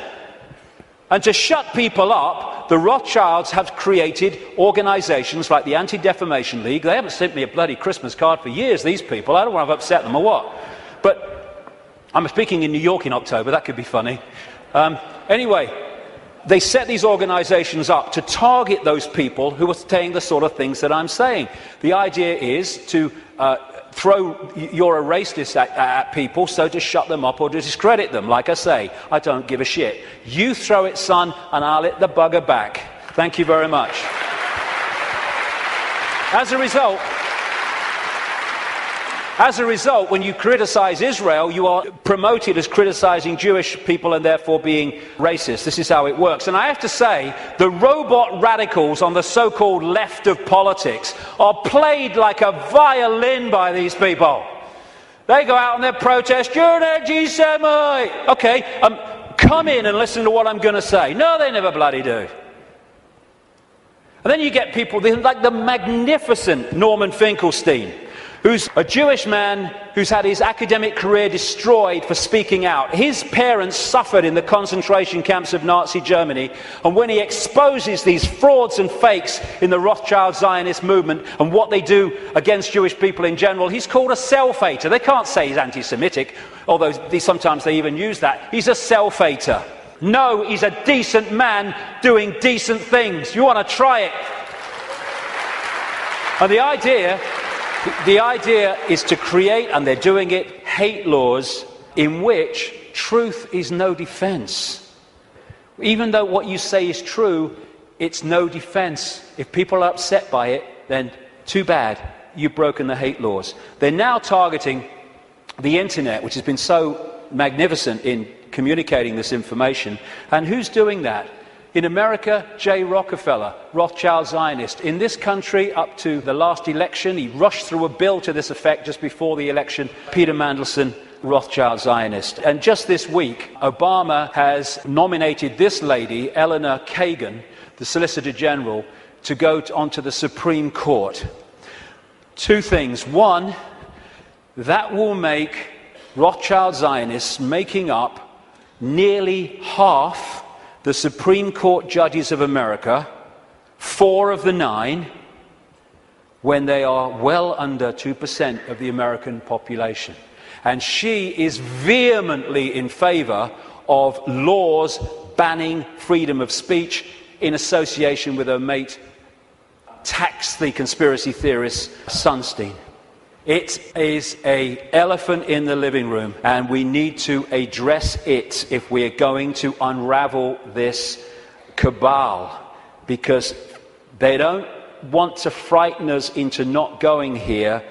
And to shut people up, the Rothschilds have created organisations like the Anti-Defamation League. They haven't sent me a bloody Christmas card for years, these people. I don't want to upset them or what. But I'm speaking in New York in October. That could be funny. Anyway, they set these organisations up to target those people who are saying the sort of things that I'm saying. The idea is to throw you're a racist at people, so to shut them up or to discredit them. Like I say, I don't give a shit. You throw it, son, and I'll hit the bugger back. Thank you very much. As a result, when you criticize Israel, you are promoted as criticizing Jewish people and therefore being racist. This is how it works. And I have to say, the robot radicals on the so-called left of politics are played like a violin by these people. They go out and they protest, you're an anti-Semite. Okay, come in and listen to what I'm going to say. No, they never bloody do. And then you get people like the magnificent Norman Finkelstein, who's a Jewish man who's had his academic career destroyed for speaking out. His parents suffered in the concentration camps of Nazi Germany, and when he exposes these frauds and fakes in the Rothschild Zionist movement and what they do against Jewish people in general, he's called a self-hater. They can't say he's anti-Semitic, although sometimes they even use that. He's a self-hater. No, he's a decent man doing decent things. You want to try it? And the idea is to create, and they're doing it, hate laws in which truth is no defense. Even though what you say is true, it's no defense. If people are upset by it, then too bad, you've broken the hate laws. They're now targeting the internet, which has been so magnificent in communicating this information. And who's doing that? In America, J. Rockefeller, Rothschild Zionist. In this country, up to the last election, he rushed through a bill to this effect just before the election, Peter Mandelson, Rothschild Zionist. And just this week, Obama has nominated this lady, Eleanor Kagan, the Solicitor General, to go onto the Supreme Court. Two things. One, that will make Rothschild Zionists making up nearly half the Supreme Court judges of America, 4 of the 9, when they are well under 2% of the American population. And she is vehemently in favor of laws banning freedom of speech in association with her mate, the conspiracy theorist Sunstein. It is an elephant in the living room, and we need to address it if we are going to unravel this cabal, because they don't want to frighten us into not going here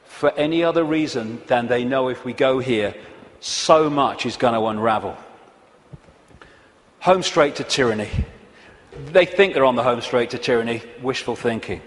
for any other reason than they know if we go here, so much is going to unravel. Home straight to tyranny. They think they're on the home straight to tyranny. Wishful thinking.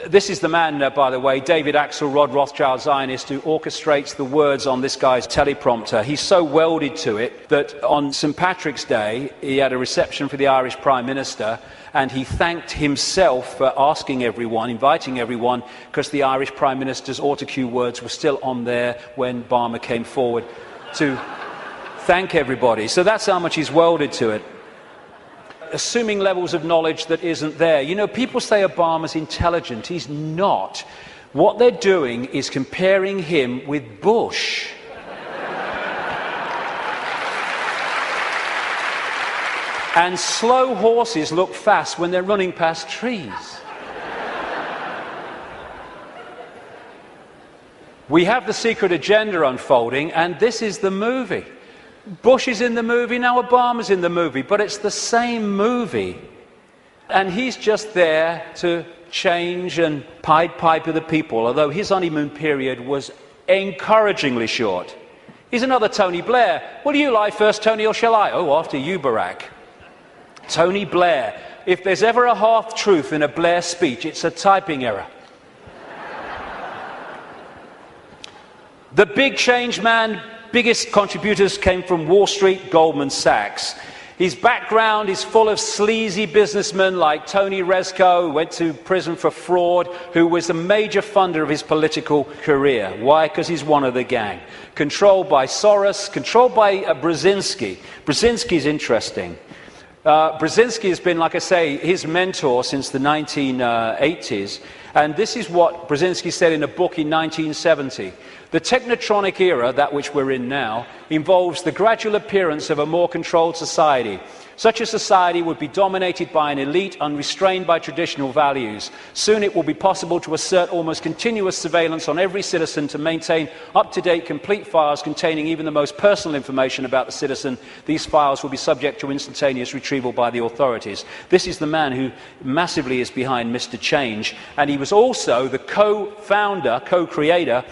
This is the man, by the way, David Axelrod, Rothschild Zionist, who orchestrates the words on this guy's teleprompter. He's so welded to it that on St. Patrick's Day, he had a reception for the Irish Prime Minister, and he thanked himself for asking everyone, inviting everyone, because the Irish Prime Minister's autocue words were still on there when Barmer came forward to thank everybody. So that's how much he's welded to it. Assuming levels of knowledge that isn't there. You know, people say Obama's intelligent. He's not. What they're doing is comparing him with Bush. And slow horses look fast when they're running past trees. We have the secret agenda unfolding, and this is the movie. Bush is in the movie, now Obama's in the movie, but it's the same movie. And he's just there to change and Pied Piper the people, although his honeymoon period was encouragingly short. He's another Tony Blair. Will you lie first, Tony, or shall I? Oh, after you, Barack. Tony Blair. If there's ever a half-truth in a Blair speech, it's a typing error. The big change man, biggest contributors came from Wall Street, Goldman Sachs. His background is full of sleazy businessmen like Tony Rezko, who went to prison for fraud, who was a major funder of his political career. Why? Because he's one of the gang. Controlled by Soros, controlled by Brzezinski. Brzezinski's interesting. Brzezinski has been, like I say, his mentor since the 1980s. And this is what Brzezinski said in a book in 1970. The technotronic era, that which we're in now, involves the gradual appearance of a more controlled society. Such a society would be dominated by an elite unrestrained by traditional values. Soon it will be possible to assert almost continuous surveillance on every citizen to maintain up-to-date complete files containing even the most personal information about the citizen. These files will be subject to instantaneous retrieval by the authorities. This is the man who massively is behind Mr. Change, and he was also the co-founder, co-creator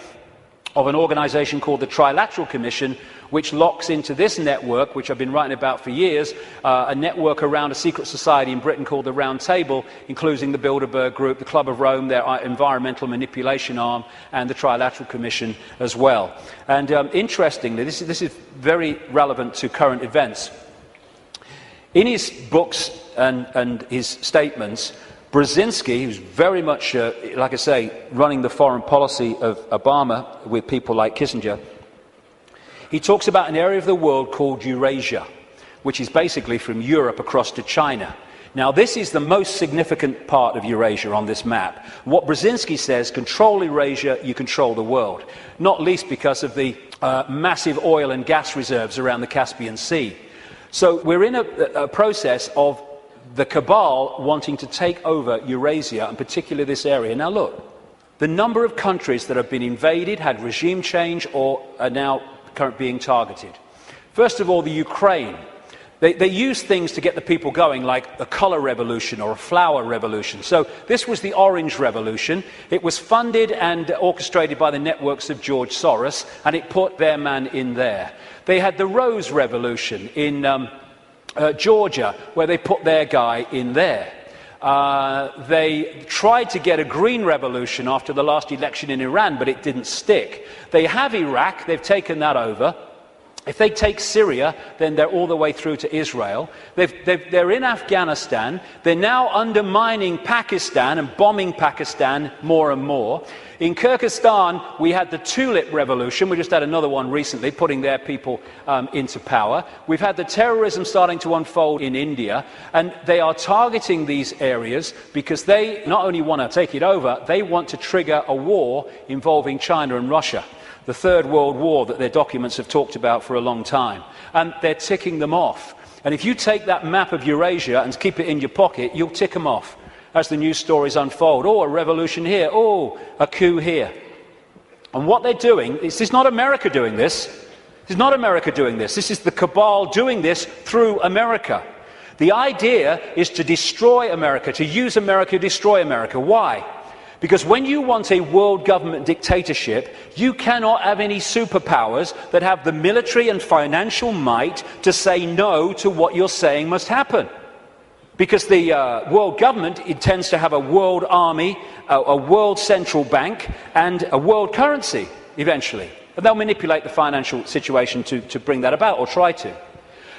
of an organisation called the Trilateral Commission, which locks into this network, which I've been writing about for years, a network around a secret society in Britain called the Round Table, including the Bilderberg Group, the Club of Rome, their environmental manipulation arm, and the Trilateral Commission as well. And interestingly, this is very relevant to current events. In his books and his statements, Brzezinski, who's very much, like I say, running the foreign policy of Obama with people like Kissinger, he talks about an area of the world called Eurasia, which is basically from Europe across to China. Now, this is the most significant part of Eurasia on this map. What Brzezinski says, control Eurasia, you control the world, not least because of the massive oil and gas reserves around the Caspian Sea. So we're in a process of the cabal wanting to take over Eurasia, and particularly this area. Now look, the number of countries that have been invaded, had regime change, or are now being targeted. First of all, the Ukraine. They use things to get the people going, like a colour revolution or a flower revolution. So this was the Orange Revolution. It was funded and orchestrated by the networks of George Soros, and it put their man in there. They had the Rose Revolution in Georgia, where they put their guy in there. They tried to get a green revolution after the last election in Iran, but it didn't stick. They have Iraq, they've taken that over. If they take Syria, then they're all the way through to Israel. They're in Afghanistan. They're now undermining Pakistan and bombing Pakistan more and more. In Kyrgyzstan, we had the Tulip Revolution. We just had another one recently, putting their people into power. We've had the terrorism starting to unfold in India, and they are targeting these areas because they not only want to take it over, they want to trigger a war involving China and Russia. The Third World War that their documents have talked about for a long time. And they're ticking them off. And if you take that map of Eurasia and keep it in your pocket, you'll tick them off as the news stories unfold. Oh, a revolution here. Oh, a coup here. And what they're doing, this is not America doing this. This is not America doing this. This is the cabal doing this through America. The idea is to destroy America, to use America to destroy America. Why? Because when you want a world government dictatorship, you cannot have any superpowers that have the military and financial might to say no to what you're saying must happen. Because the world government intends to have a world army, a world central bank, and a world currency, eventually. And they'll manipulate the financial situation to bring that about, or try to.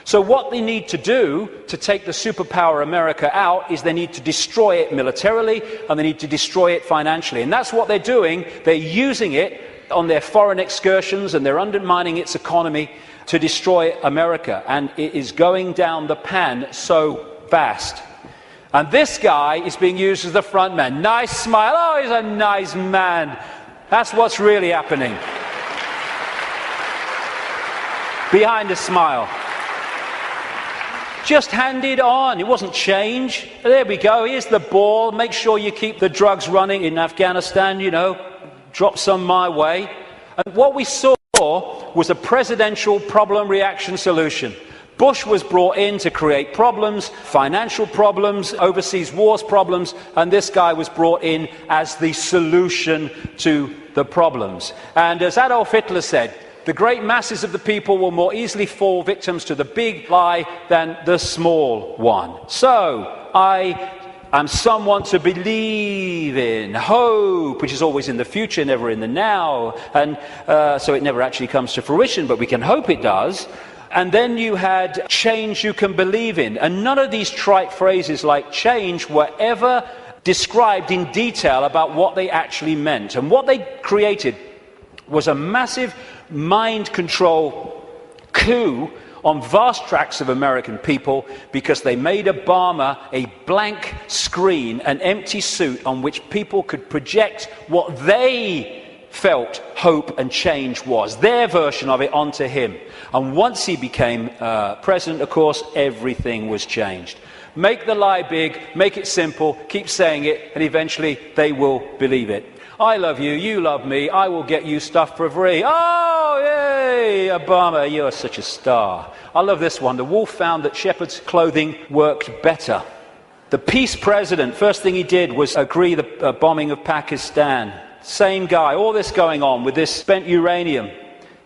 So what they need to do to take the superpower America out is they need to destroy it militarily, and they need to destroy it financially. And that's what they're doing. They're using it on their foreign excursions, and they're undermining its economy to destroy America. And it is going down the pan so fast. And this guy is being used as the front man. Nice smile. Oh, he's a nice man. That's what's really happening. Behind the smile. Just hand it on. It wasn't change. There we go. Here's the ball. Make sure you keep the drugs running in Afghanistan, you know. Drop some my way. And what we saw was a presidential problem reaction solution. Bush was brought in to create problems, financial problems, overseas wars problems, and this guy was brought in as the solution to the problems. And as Adolf Hitler said, the great masses of the people will more easily fall victims to the big lie than the small one. So, I am someone to believe in. Hope, which is always in the future, never in the now. And so it never actually comes to fruition, but we can hope it does. And then you had change you can believe in. And none of these trite phrases like change were ever described in detail about what they actually meant. And what they created was a massive mind control coup on vast tracts of American people, because they made Obama a blank screen, an empty suit on which people could project what they felt hope and change was. Their version of it onto him. And once he became president, of course, everything was changed. Make the lie big, make it simple, keep saying it, and eventually they will believe it. I love you, you love me, I will get you stuff for free. Oh, yay, Obama, you're such a star. I love this one. The wolf found that shepherd's clothing worked better. The peace president, first thing he did was agree the bombing of Pakistan. Same guy, all this going on with this spent uranium,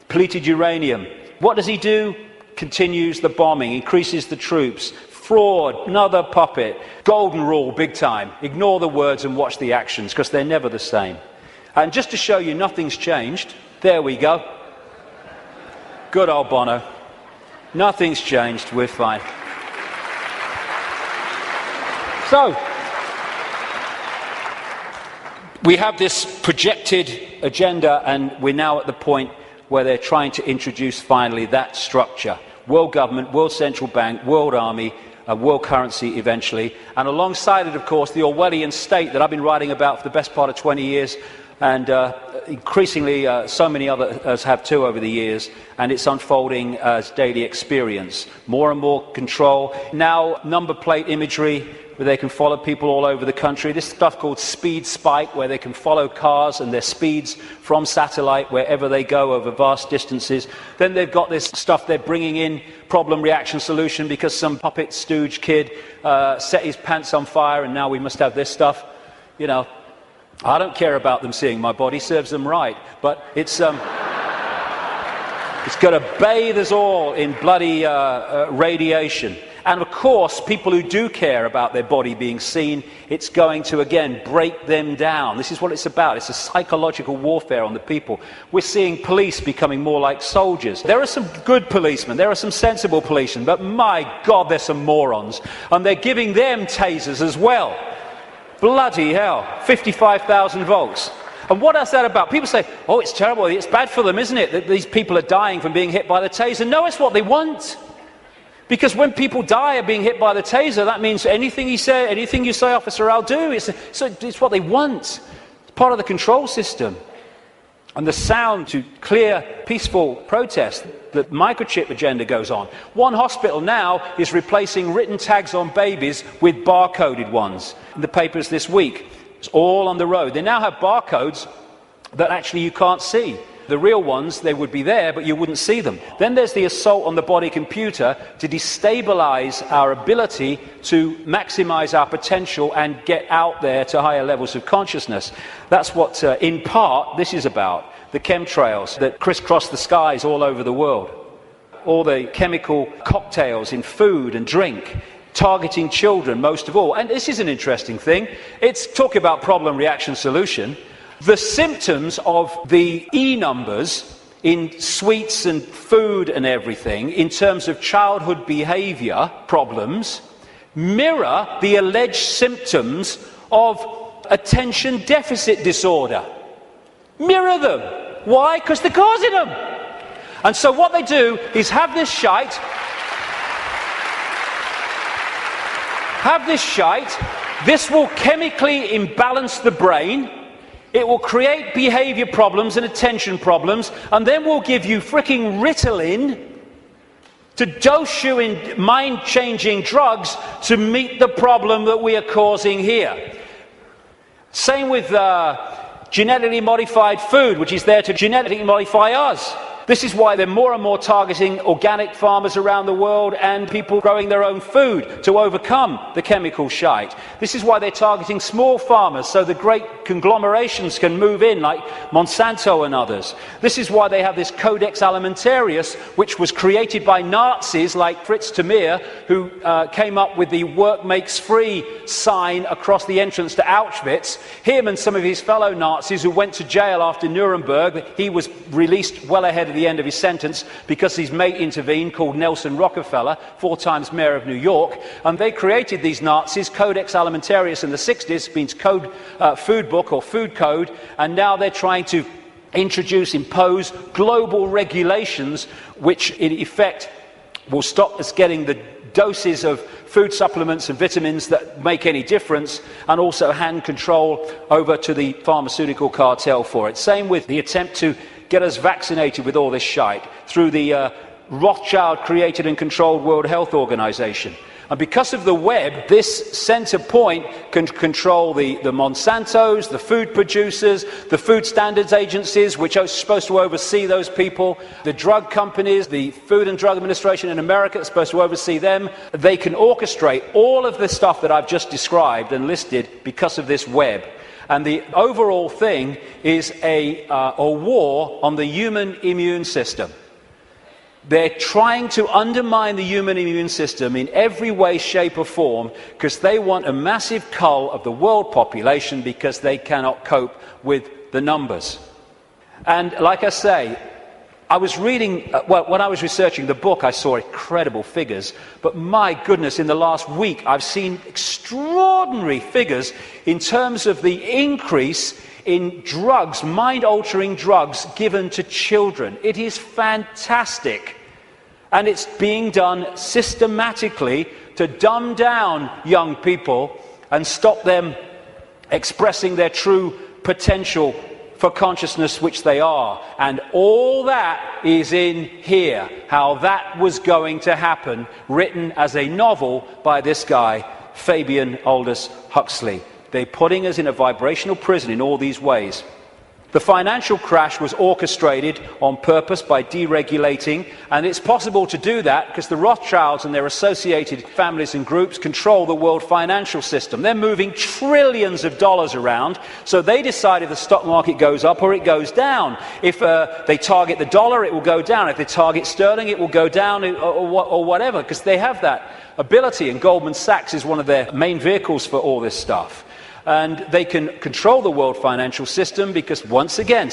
depleted uranium. What does he do? Continues the bombing, increases the troops. Fraud, another puppet. Golden rule, big time. Ignore the words and watch the actions, because they're never the same. And just to show you nothing's changed, there we go. Good old Bono. Nothing's changed, we're fine. So, we have this projected agenda, and we're now at the point where they're trying to introduce finally that structure. World government, world central bank, world army, world currency eventually, and alongside it, of course, the Orwellian state that I've been writing about for the best part of 20 years, and increasingly so many others have too over the years, and it's unfolding as daily experience. More and more control. Now, number plate imagery, where they can follow people all over the country. This stuff called Speed Spike, where they can follow cars and their speeds from satellite wherever they go over vast distances. Then they've got this stuff they're bringing in, problem, reaction, solution, because some puppet stooge kid set his pants on fire and now we must have this stuff. You know, I don't care about them seeing my body, serves them right, but it's going to bathe us all in bloody radiation. And of course, people who do care about their body being seen, it's going to, again, break them down. This is what it's about. It's a psychological warfare on the people. We're seeing police becoming more like soldiers. There are some good policemen, there are some sensible policemen, but my God, there's some morons. And they're giving them tasers as well. Bloody hell, 55,000 volts. And what is that about? People say, oh, it's terrible, it's bad for them, isn't it, that these people are dying from being hit by the taser? No, it's what they want. Because when people die of being hit by the taser, that means anything you say, officer, I'll do. It's what they want. It's part of the control system. And the sound to clear, peaceful protest, the microchip agenda goes on. One hospital now is replacing written tags on babies with barcoded ones. In the papers this week, it's all on the road. They now have barcodes that actually you can't see. The real ones, they would be there, but you wouldn't see them. Then there's the assault on the body computer to destabilize our ability to maximize our potential and get out there to higher levels of consciousness. That's what, in part, this is about. The chemtrails that crisscross the skies all over the world. All the chemical cocktails in food and drink, targeting children most of all. And this is an interesting thing. It's talking about problem, reaction, solution. The symptoms of the E numbers in sweets and food and everything, in terms of childhood behaviour problems, mirror the alleged symptoms of attention deficit disorder. Mirror them. Why? Because they're causing them. And so what they do is have this shite. This will chemically imbalance the brain. It will create behaviour problems and attention problems, and then we'll give you fricking Ritalin to dose you in mind-changing drugs to meet the problem that we are causing here. Same with genetically modified food, which is there to genetically modify us. This is why they're more and more targeting organic farmers around the world and people growing their own food to overcome the chemical shite. This is why they're targeting small farmers so the great conglomerations can move in, like Monsanto and others. This is why they have this Codex Alimentarius, which was created by Nazis like Fritz Tamir, who came up with the work makes free sign across the entrance to Auschwitz. Him and some of his fellow Nazis who went to jail after Nuremberg. He was released well ahead of the end of his sentence because his mate intervened, called Nelson Rockefeller, 4 times mayor of New York, and they created these Nazis. Codex Alimentarius in the 60s means code, food book or food code, and now they're trying to impose global regulations which in effect will stop us getting the doses of food supplements and vitamins that make any difference, and also hand control over to the pharmaceutical cartel for it. Same with the attempt to get us vaccinated with all this shite through the Rothschild-created and controlled World Health Organization. And because of the web, this centre point can control the Monsantos, the food producers, the food standards agencies, which are supposed to oversee those people, the drug companies, the Food and Drug Administration in America is supposed to oversee them. They can orchestrate all of the stuff that I've just described and listed because of this web. And the overall thing is a war on the human immune system. They're trying to undermine the human immune system in every way, shape or form because they want a massive cull of the world population because they cannot cope with the numbers. And like I say, I was reading, when I was researching the book, I saw incredible figures. But my goodness, in the last week, I've seen extraordinary figures in terms of the increase in drugs, mind-altering drugs given to children. It is fantastic. And it's being done systematically to dumb down young people and stop them expressing their true potential for consciousness, which they are. And all that is in here, how that was going to happen, written as a novel by this guy, Fabian Aldous Huxley. They're putting us in a vibrational prison in all these ways. The financial crash was orchestrated on purpose by deregulating, and it's possible to do that because the Rothschilds and their associated families and groups control the world financial system. They're moving trillions of dollars around, so they decide if the stock market goes up or it goes down. If they target the dollar, it will go down. If they target sterling, it will go down or whatever, because they have that ability, and Goldman Sachs is one of their main vehicles for all this stuff. And they can control the world financial system because, once again,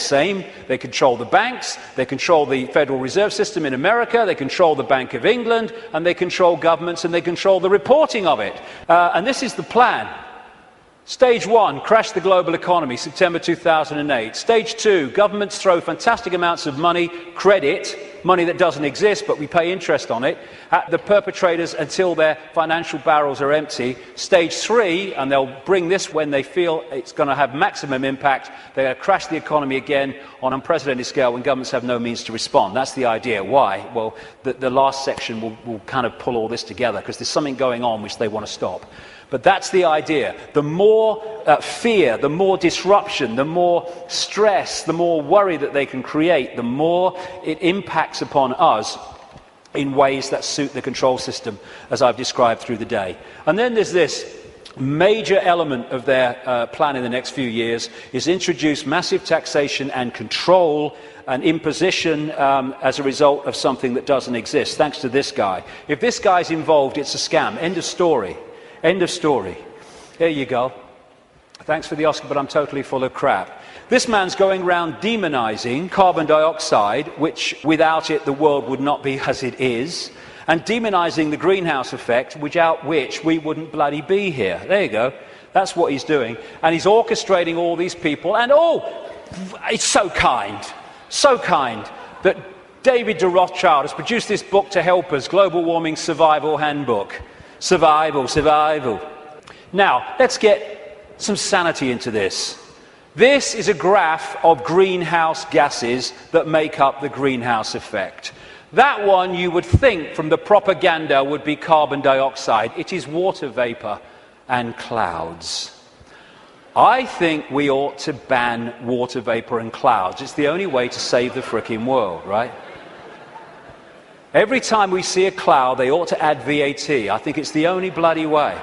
they control the banks, they control the Federal Reserve System in America, they control the Bank of England, and they control governments, and they control the reporting of it. And this is the plan. Stage 1, crash the global economy, September 2008. Stage 2, governments throw fantastic amounts of money, credit, money that doesn't exist, but we pay interest on it, at the perpetrators until their financial barrels are empty. Stage 3, and they'll bring this when they feel it's going to have maximum impact, they're going to crash the economy again on unprecedented scale when governments have no means to respond. That's the idea. Why? Well, the last section will kind of pull all this together, because there's something going on which they want to stop. But that's the idea. The more fear, the more disruption, the more stress, the more worry that they can create, the more it impacts upon us in ways that suit the control system, as I've described through the day. And then there's this major element of their plan in the next few years is introduce massive taxation and control and imposition as a result of something that doesn't exist, thanks to this guy. If this guy's involved, it's a scam. End of story. End of story. There you go. Thanks for the Oscar, but I'm totally full of crap. This man's going around demonizing carbon dioxide, which without it the world would not be as it is, and demonizing the greenhouse effect, without which we wouldn't bloody be here. There you go. That's what he's doing. And he's orchestrating all these people. And it's so kind that David de Rothschild has produced this book to help us, Global Warming Survival Handbook. Survival. Now, let's get some sanity into this. This is a graph of greenhouse gases that make up the greenhouse effect. That one, you would think from the propaganda, would be carbon dioxide. It is water vapor and clouds. I think we ought to ban water vapor and clouds. It's the only way to save the frickin' world, right? Every time we see a cloud, they ought to add VAT. I think it's the only bloody way.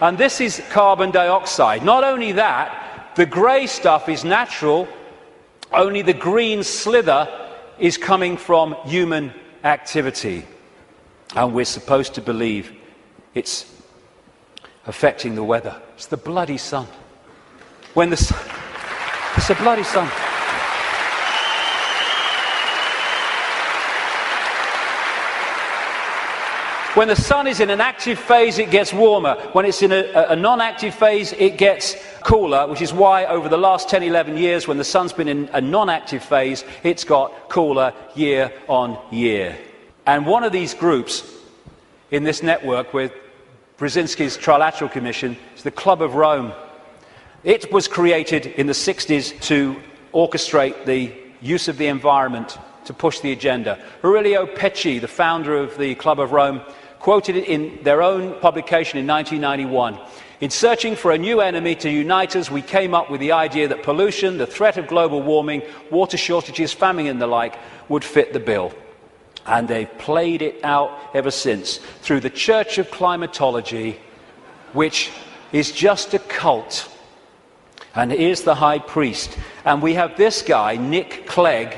And this is carbon dioxide. Not only that, the grey stuff is natural, only the green slither is coming from human activity. And we're supposed to believe it's affecting the weather. It's the bloody sun. It's the bloody sun. When the sun is in an active phase, it gets warmer. When it's in a non-active phase, it gets cooler, which is why over the last 10, 11 years, when the sun's been in a non-active phase, it's got cooler year on year. And one of these groups in this network, we're Brzezinski's Trilateral Commission is the Club of Rome. It was created in the 60s to orchestrate the use of the environment to push the agenda. Aurelio Pecci, the founder of the Club of Rome, quoted it in their own publication in 1991. In searching for a new enemy to unite us, we came up with the idea that pollution, the threat of global warming, water shortages, famine and the like would fit the bill. And they've played it out ever since through the Church of Climatology, which is just a cult. And here's the high priest. And we have this guy, Nick Clegg,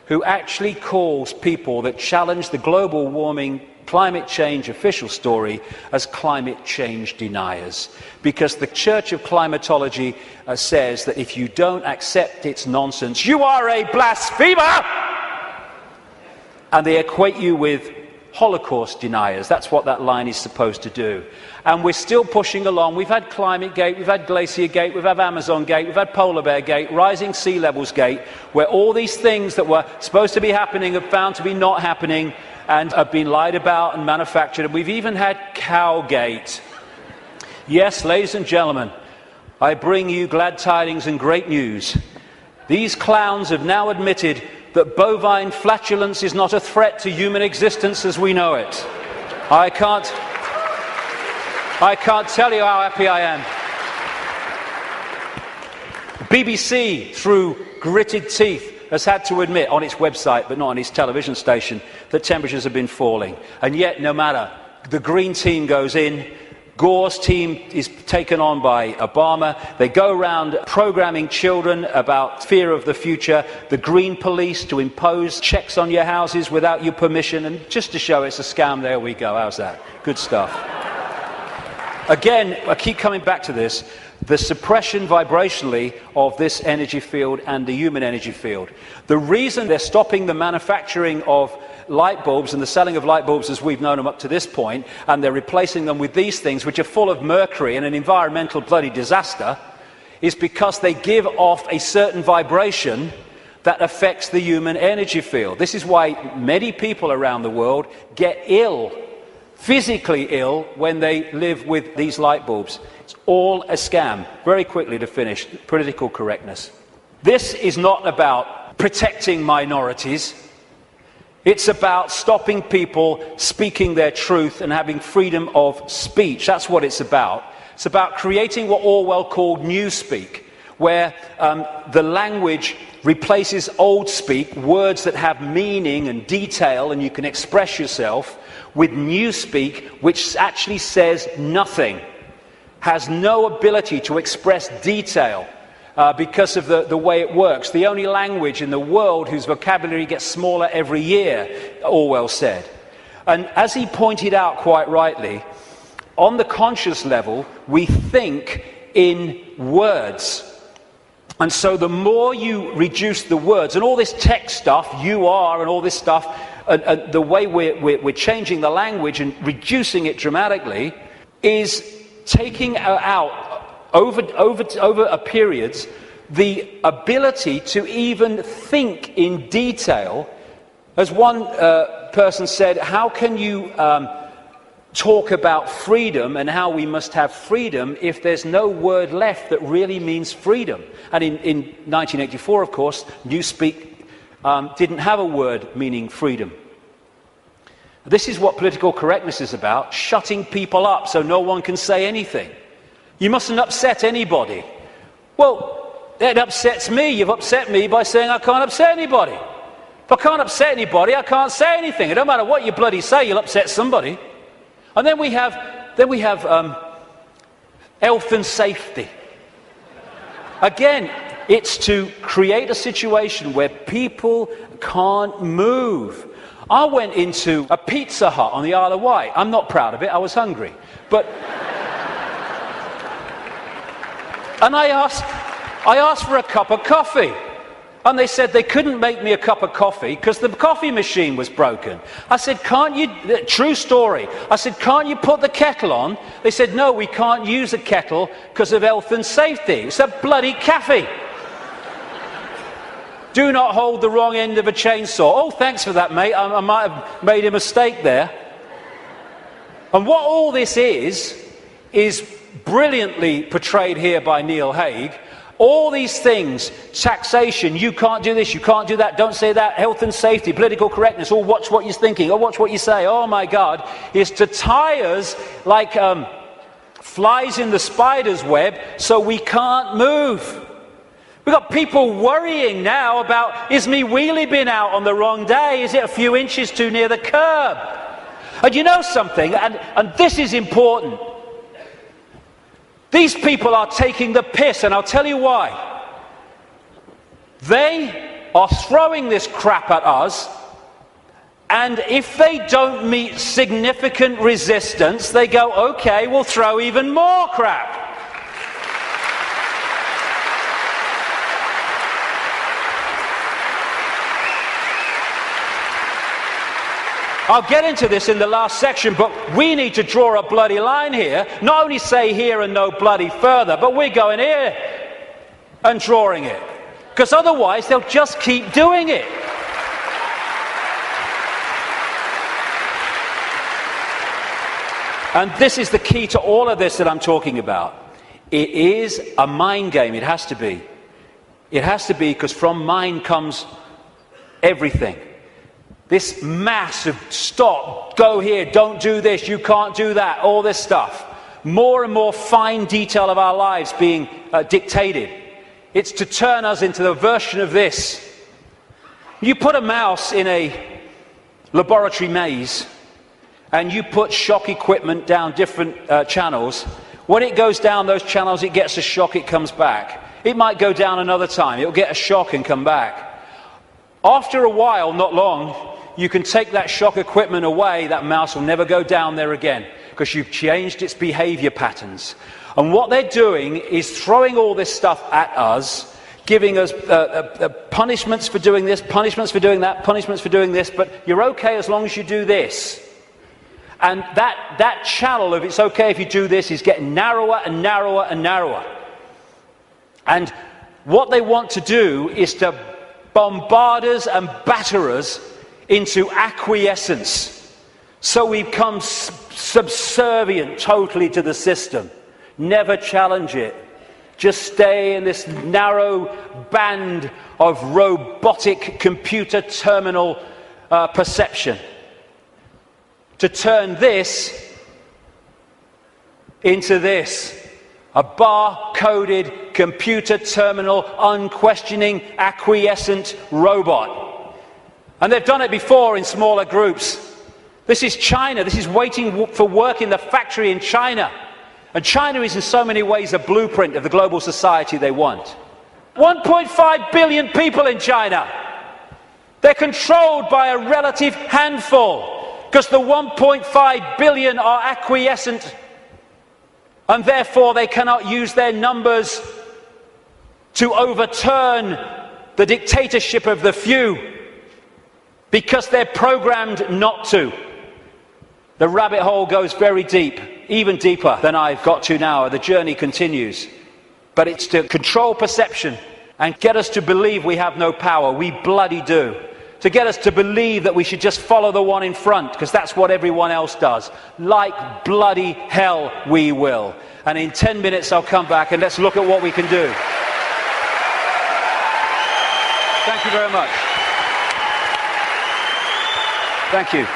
who actually calls people that challenge the global warming climate change official story as climate change deniers. Because the Church of Climatology says that if you don't accept its nonsense, you are a blasphemer! And they equate you with Holocaust deniers. That's what that line is supposed to do. And we're still pushing along. We've had Climate Gate, we've had Glacier Gate, we've had Amazon Gate, we've had Polar Bear Gate, Rising Sea Levels Gate, where all these things that were supposed to be happening have found to be not happening and have been lied about and manufactured. And we've even had Cowgate. Yes, ladies and gentlemen, I bring you glad tidings and great news. These clowns have now admitted that bovine flatulence is not a threat to human existence as we know it. I can't tell you how happy I am. BBC, through gritted teeth, has had to admit on its website, but not on its television station, that temperatures have been falling. And yet, no matter, the Green Team goes in, Gore's team is taken on by Obama. They go around programming children about fear of the future, the Green Police to impose checks on your houses without your permission, and just to show it's a scam, there we go. How's that? Good stuff. Again, I keep coming back to this, the suppression vibrationally of this energy field and the human energy field. The reason they're stopping the manufacturing of light bulbs and the selling of light bulbs as we've known them up to this point, and they're replacing them with these things which are full of mercury and an environmental bloody disaster, is because they give off a certain vibration that affects the human energy field. This is why many people around the world get ill, physically ill, when they live with these light bulbs. It's all a scam. Very quickly to finish, political correctness. This is not about protecting minorities. It's about stopping people speaking their truth and having freedom of speech. That's what it's about. It's about creating what Orwell called newspeak, where the language replaces old speak, words that have meaning and detail and you can express yourself, with newspeak, which actually says nothing, has no ability to express detail. Because of the way it works. The only language in the world whose vocabulary gets smaller every year, Orwell said. And as he pointed out quite rightly, on the conscious level, we think in words. And so the more you reduce the words, and all this tech stuff, you are, and all this stuff, the way we're changing the language and reducing it dramatically, is taking out over a periods, the ability to even think in detail. As one person said, how can you talk about freedom and how we must have freedom if there's no word left that really means freedom? And in 1984, of course, newspeak didn't have a word meaning freedom. This is what political correctness is about, shutting people up so no one can say anything. You mustn't upset anybody. Well, it upsets me. You've upset me by saying I can't upset anybody. If I can't upset anybody, I can't say anything. It don't matter what you bloody say, you'll upset somebody. And then we have health and safety. Again, it's to create a situation where people can't move. I went into a Pizza Hut on the Isle of Wight. I'm not proud of it. I was hungry. But and I asked for a cup of coffee. And they said they couldn't make me a cup of coffee because the coffee machine was broken. I said, can't you, true story, I said, can't you put the kettle on? They said, no, we can't use a kettle because of health and safety. It's a bloody cafe. Do not hold the wrong end of a chainsaw. Oh, thanks for that, mate. I might have made a mistake there. And what all this is brilliantly portrayed here by Neil Haig. All these things, taxation, you can't do this, you can't do that, don't say that, health and safety, political correctness, oh, watch what you're thinking, oh, watch what you say, oh my God, is to tie us like flies in the spider's web so we can't move. We've got people worrying now about, is me wheelie bin out on the wrong day? Is it a few inches too near the curb? And you know something, and this is important. These people are taking the piss, and I'll tell you why. They are throwing this crap at us, and if they don't meet significant resistance, they go, okay, we'll throw even more crap. I'll get into this in the last section, but we need to draw a bloody line here. Not only say here and no bloody further, but we're going here and drawing it. Because otherwise they'll just keep doing it. And this is the key to all of this that I'm talking about. It is a mind game. It has to be. It has to be, because from mind comes everything. This massive stop, go here, don't do this, you can't do that, all this stuff. More and more fine detail of our lives being dictated. It's to turn us into the version of this. You put a mouse in a laboratory maze and you put shock equipment down different channels. When it goes down those channels, it gets a shock, it comes back. It might go down another time, it'll get a shock and come back. After a while, not long, you can take that shock equipment away, that mouse will never go down there again, because you've changed its behavior patterns. And what they're doing is throwing all this stuff at us, giving us punishments for doing this, punishments for doing that, punishments for doing this, but you're okay as long as you do this. And that channel of it's okay if you do this is getting narrower and narrower and narrower. And what they want to do is to bombard us and batter us into acquiescence, so we become subservient totally to the system. Never challenge it. Just stay in this narrow band of robotic computer terminal perception. To turn this into this. A bar-coded, computer terminal, unquestioning, acquiescent robot. And they've done it before in smaller groups. This is China. This is waiting for work in the factory in China. And China is in so many ways a blueprint of the global society they want. 1.5 billion people in China. They're controlled by a relative handful, because the 1.5 billion are acquiescent, and therefore they cannot use their numbers to overturn the dictatorship of the few, because they're programmed not to. The rabbit hole goes very deep, even deeper than I've got to now. The journey continues. But it's to control perception and get us to believe we have no power. We bloody do. To get us to believe that we should just follow the one in front, because that's what everyone else does. Like bloody hell we will. And in 10 minutes I'll come back and let's look at what we can do. Thank you very much. Thank you.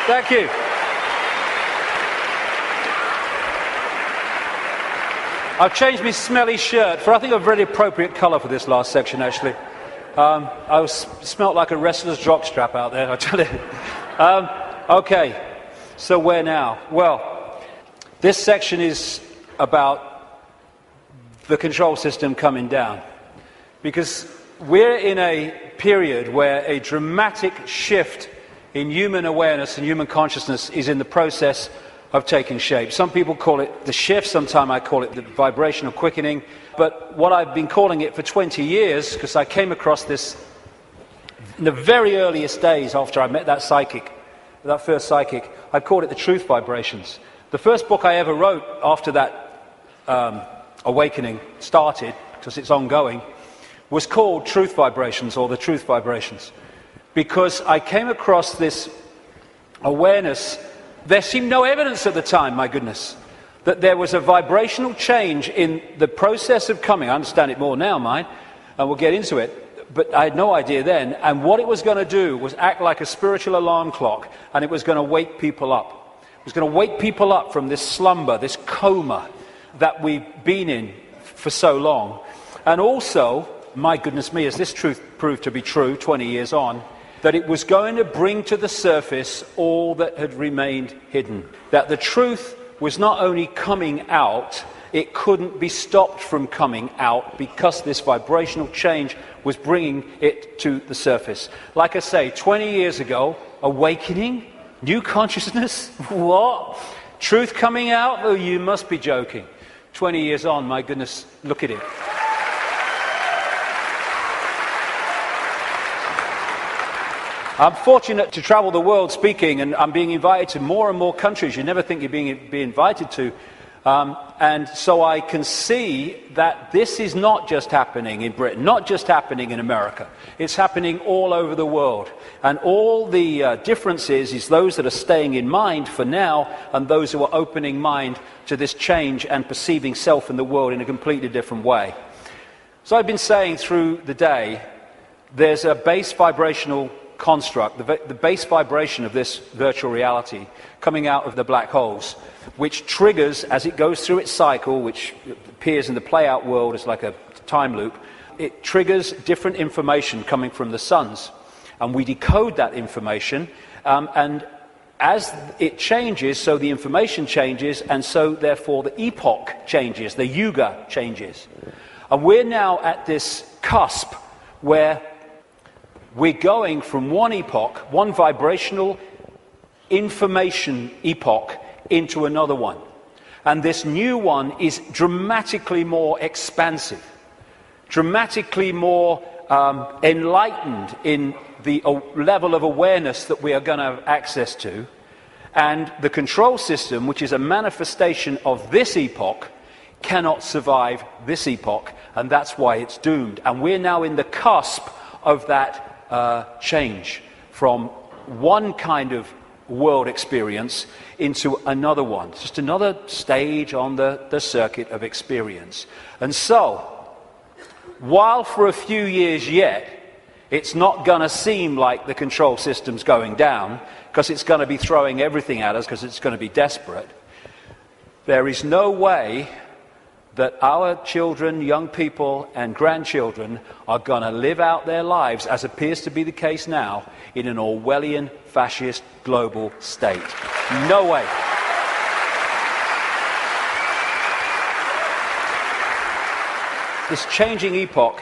Thank you. I've changed my smelly shirt for, I think, a very appropriate colour for this last section, actually. Smelt like a wrestler's jockstrap out there, I tell you. Okay, so where now? Well, this section is about the control system coming down. Because we're in a period where a dramatic shift in human awareness and human consciousness is in the process of taking shape. Some people call it the shift, sometimes I call it the vibrational quickening, but what I've been calling it for 20 years, because I came across this in the very earliest days after I met that psychic, that first psychic, I called it the truth vibrations. The first book I ever wrote after that awakening started, because it's ongoing, was called Truth Vibrations, or the Truth Vibrations, because I came across this awareness. There seemed no evidence at the time, my goodness, that there was a vibrational change in the process of coming. I understand it more now, mind, and we'll get into it, but I had no idea then. And what it was going to do was act like a spiritual alarm clock, and it was going to wake people up. It was going to wake people up from this slumber, this coma that we've been in for so long. And also, my goodness me, as this truth proved to be true 20 years on, that it was going to bring to the surface all that had remained hidden. That the truth was not only coming out, it couldn't be stopped from coming out because this vibrational change was bringing it to the surface. Like I say, 20 years ago, awakening, new consciousness, what? Truth coming out? Oh, you must be joking. 20 years on, my goodness, look at it. I'm fortunate to travel the world speaking, and I'm being invited to more and more countries you never think you're being invited to. And so I can see that this is not just happening in Britain, not just happening in America. It's happening all over the world. And all the differences is those that are staying in mind for now, and those who are opening mind to this change and perceiving self and the world in a completely different way. So I've been saying through the day, there's a base vibrational construct, the base vibration of this virtual reality coming out of the black holes, which triggers, as it goes through its cycle, which appears in the play-out world as like a time loop, it triggers different information coming from the suns. And we decode that information, and as it changes, so the information changes, and so therefore the epoch changes, the yuga changes. And we're now at this cusp where we're going from one epoch, one vibrational information epoch, into another one. And this new one is dramatically more expansive, dramatically more enlightened in the level of awareness that we are going to have access to. And the control system, which is a manifestation of this epoch, cannot survive this epoch, and that's why it's doomed. And we're now in the cusp of that change from one kind of world experience into another one. It's just another stage on the circuit of experience. And so, while for a few years yet, it's not going to seem like the control system's going down, because it's going to be throwing everything at us, because it's going to be desperate, there is no way that our children, young people and grandchildren are going to live out their lives, as appears to be the case now, in an Orwellian fascist global state. No way. This changing epoch,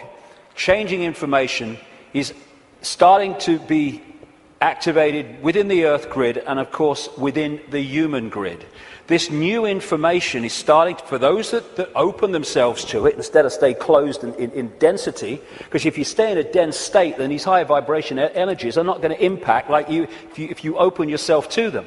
changing information, is starting to be activated within the Earth grid and, of course, within the human grid. This new information is starting to, for those that open themselves to it, instead of stay closed in density, because if you stay in a dense state, then these higher vibration energies are not going to impact like you if you open yourself to them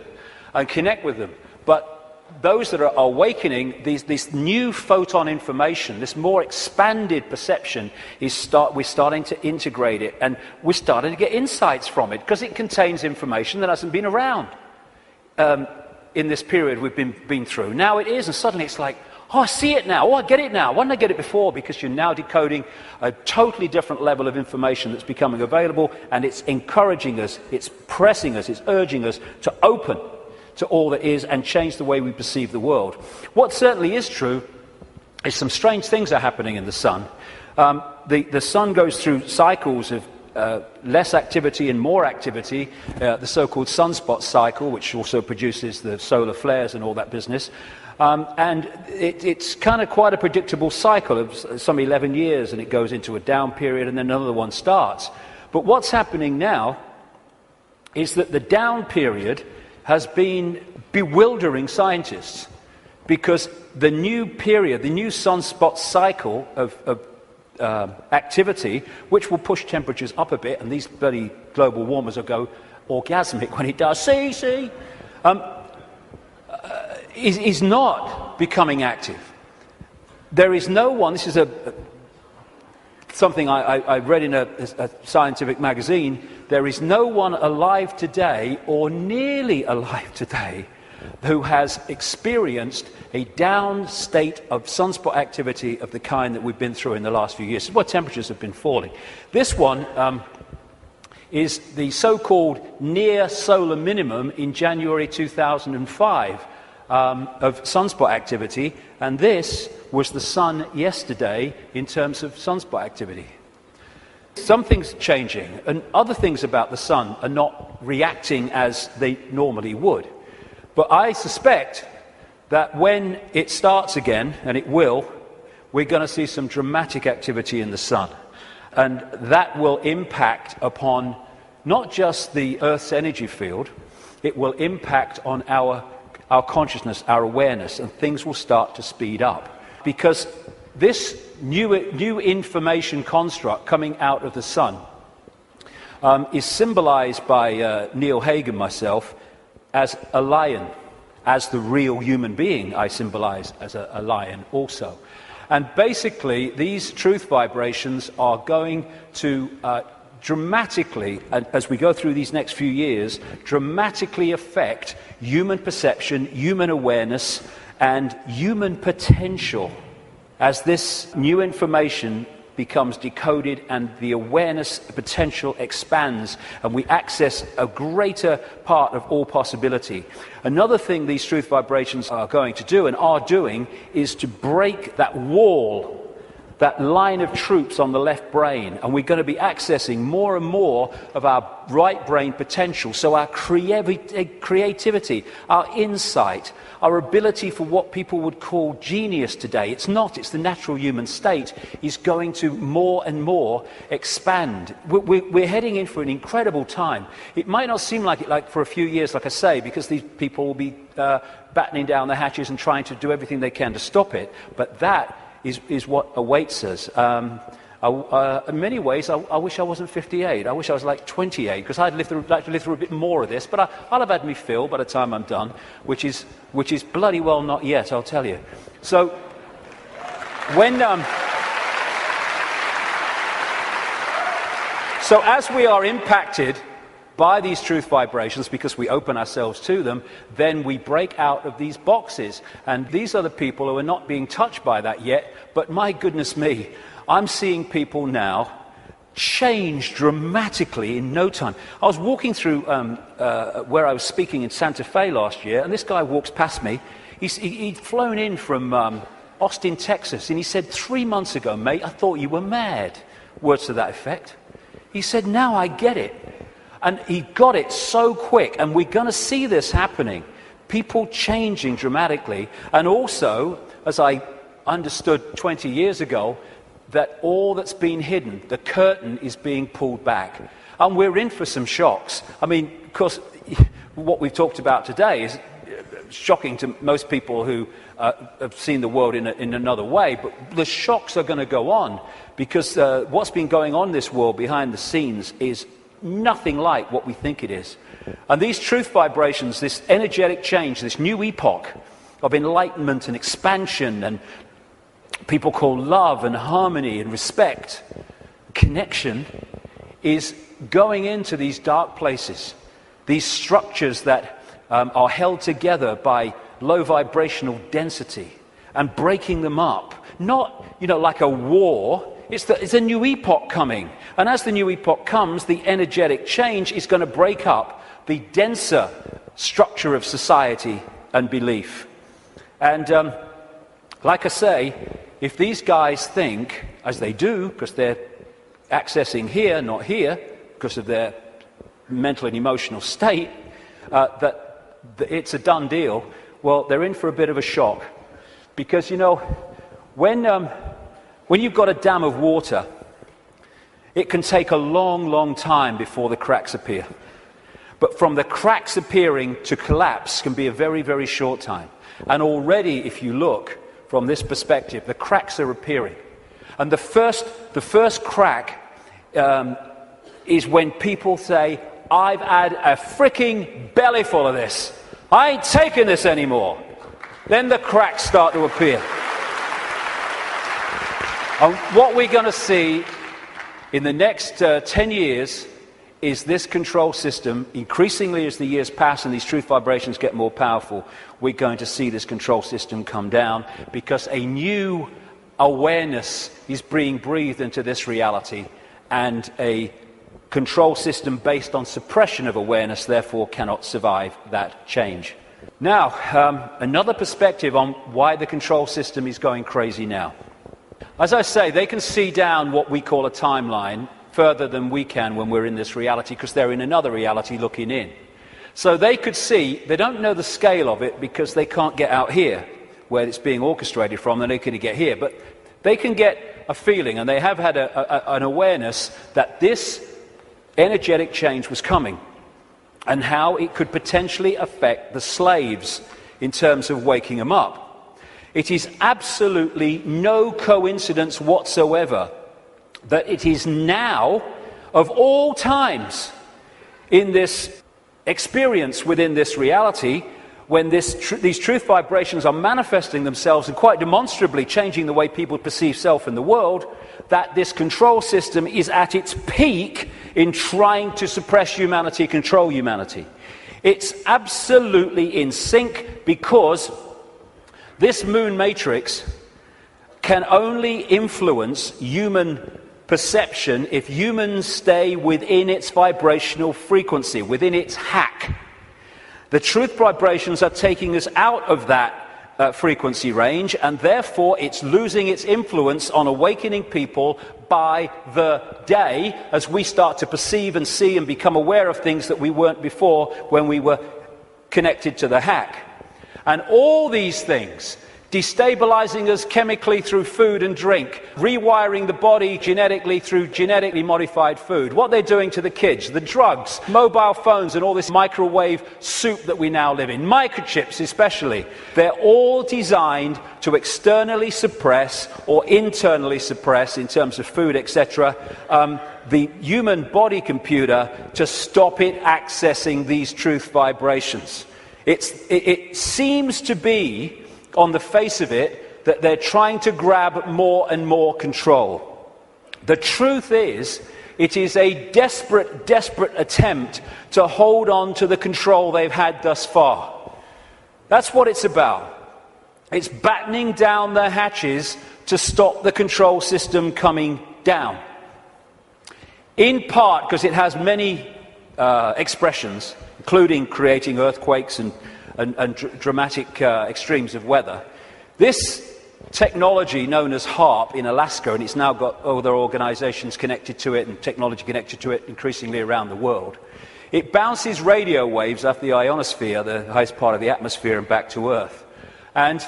and connect with them. But those that are awakening, this new photon information, this more expanded perception, we're starting to integrate it, and we're starting to get insights from it, because it contains information that hasn't been around in this period we've been through. Now it is, and suddenly it's like, Oh, I see it now. Oh, I get it now. Why didn't I get it before? Because you're now decoding a totally different level of information that's becoming available, and it's encouraging us, it's pressing us, it's urging us to open to all that is and change the way we perceive the world. What certainly is true is some strange things are happening in the sun. The sun goes through cycles of less activity and more activity, the so-called sunspot cycle, which also produces the solar flares and all that business. And it's kind of quite a predictable cycle of some 11 years, and it goes into a down period and then another one starts. But what's happening now is that the down period has been bewildering scientists, because the new period, the new sunspot cycle of activity, which will push temperatures up a bit, and these bloody global warmers will go orgasmic when it does, is not becoming active. There is no one, this is something I read in a scientific magazine, there is no one alive today, or nearly alive today, who has experienced a down state of sunspot activity of the kind that we've been through in the last few years. This is where temperatures have been falling. This one is the so-called near solar minimum in January 2005 of sunspot activity, and this was the sun yesterday in terms of sunspot activity. Something's changing, and other things about the sun are not reacting as they normally would. But I suspect that when it starts again, and it will, we're going to see some dramatic activity in the sun. And that will impact upon not just the Earth's energy field, it will impact on our consciousness, our awareness, and things will start to speed up. Because this new information construct coming out of the sun is symbolized by Neil Haig and myself as a lion. As the real human being, I symbolize as a lion also. And basically, these truth vibrations are going to dramatically, as we go through these next few years, dramatically affect human perception, human awareness, and human potential as this new information becomes decoded and the awareness potential expands and we access a greater part of all possibility. Another thing these truth vibrations are going to do and are doing is to break that wall, that line of troops on the left brain, and we're going to be accessing more and more of our right brain potential. So our creativity, our insight, our ability for what people would call genius today, it's the natural human state, is going to more and more expand. We're heading in for an incredible time. It might not seem like it like for a few years, like I say, because these people will be battening down the hatches and trying to do everything they can to stop it, but that is what awaits us. In many ways, I wish I wasn't 58. I wish I was like 28, because I'd like to live through a bit more of this. But I'll have had me fill by the time I'm done, which is bloody well not yet, I'll tell you. So when so as we are impacted by these truth vibrations, because we open ourselves to them, then we break out of these boxes. And these are the people who are not being touched by that yet, but my goodness me, I'm seeing people now change dramatically in no time. I was walking through where I was speaking in Santa Fe last year, and this guy walks past me. He'd flown in from Austin, Texas, and he said, 3 months ago, mate, I thought you were mad. Words to that effect. He said, now I get it. And he got it so quick, and we're going to see this happening. People changing dramatically, and also, as I understood 20 years ago, that all that's been hidden, the curtain is being pulled back. And we're in for some shocks. I mean, of course, what we've talked about today is shocking to most people who have seen the world in another way, but the shocks are going to go on, because what's been going on in this world behind the scenes is nothing like what we think it is. And these truth vibrations, this energetic change, this new epoch of enlightenment and expansion, and people call love and harmony and respect, connection, is going into these dark places, these structures that are held together by low vibrational density. and breaking them up. Not, like a war. It's a new epoch coming. And as the new epoch comes, the energetic change is going to break up the denser structure of society and belief. And like I say, if these guys think, as they do, because they're accessing here, not here, because of their mental and emotional state, that it's a done deal, well, they're in for a bit of a shock. Because, when you've got a dam of water, it can take a long, long time before the cracks appear. But from the cracks appearing to collapse can be a very, very short time. And already, if you look from this perspective, the cracks are appearing. And the first crack is when people say, I've had a freaking belly full of this. I ain't taking this anymore. Then the cracks start to appear. And what we're going to see in the next 10 years is this control system, increasingly as the years pass and these truth vibrations get more powerful, we're going to see this control system come down because a new awareness is being breathed into this reality, and a control system based on suppression of awareness therefore cannot survive that change. Now, another perspective on why the control system is going crazy now. As I say, they can see down what we call a timeline further than we can when we're in this reality, because they're in another reality looking in. So they could see, they don't know the scale of it because they can't get out here where it's being orchestrated from, and they can get here. But they can get a feeling, and they have had an awareness that this energetic change was coming and how it could potentially affect the slaves in terms of waking them up. It is absolutely no coincidence whatsoever that it is now, of all times, in this experience within this reality, when these truth vibrations are manifesting themselves and quite demonstrably changing the way people perceive self in the world, that this control system is at its peak in trying to suppress humanity, control humanity. It's absolutely in sync, because this moon matrix can only influence human perception if humans stay within its vibrational frequency, within its hack. The truth vibrations are taking us out of that frequency range, and therefore it's losing its influence on awakening people by the day as we start to perceive and see and become aware of things that we weren't before when we were connected to the hack. And all these things, destabilizing us chemically through food and drink, rewiring the body genetically through genetically modified food, what they're doing to the kids, the drugs, mobile phones and all this microwave soup that we now live in, microchips especially, they're all designed to externally suppress or internally suppress, in terms of food, etc., the human body computer to stop it accessing these truth vibrations. It seems to be, on the face of it, that they're trying to grab more and more control. The truth is, it is a desperate, desperate attempt to hold on to the control they've had thus far. That's what it's about. It's battening down the hatches to stop the control system coming down. In part because it has many expressions, including creating earthquakes and dramatic extremes of weather. This technology known as HAARP in Alaska, and it's now got other organizations connected to it and technology connected to it increasingly around the world, it bounces radio waves off the ionosphere, the highest part of the atmosphere, and back to Earth. And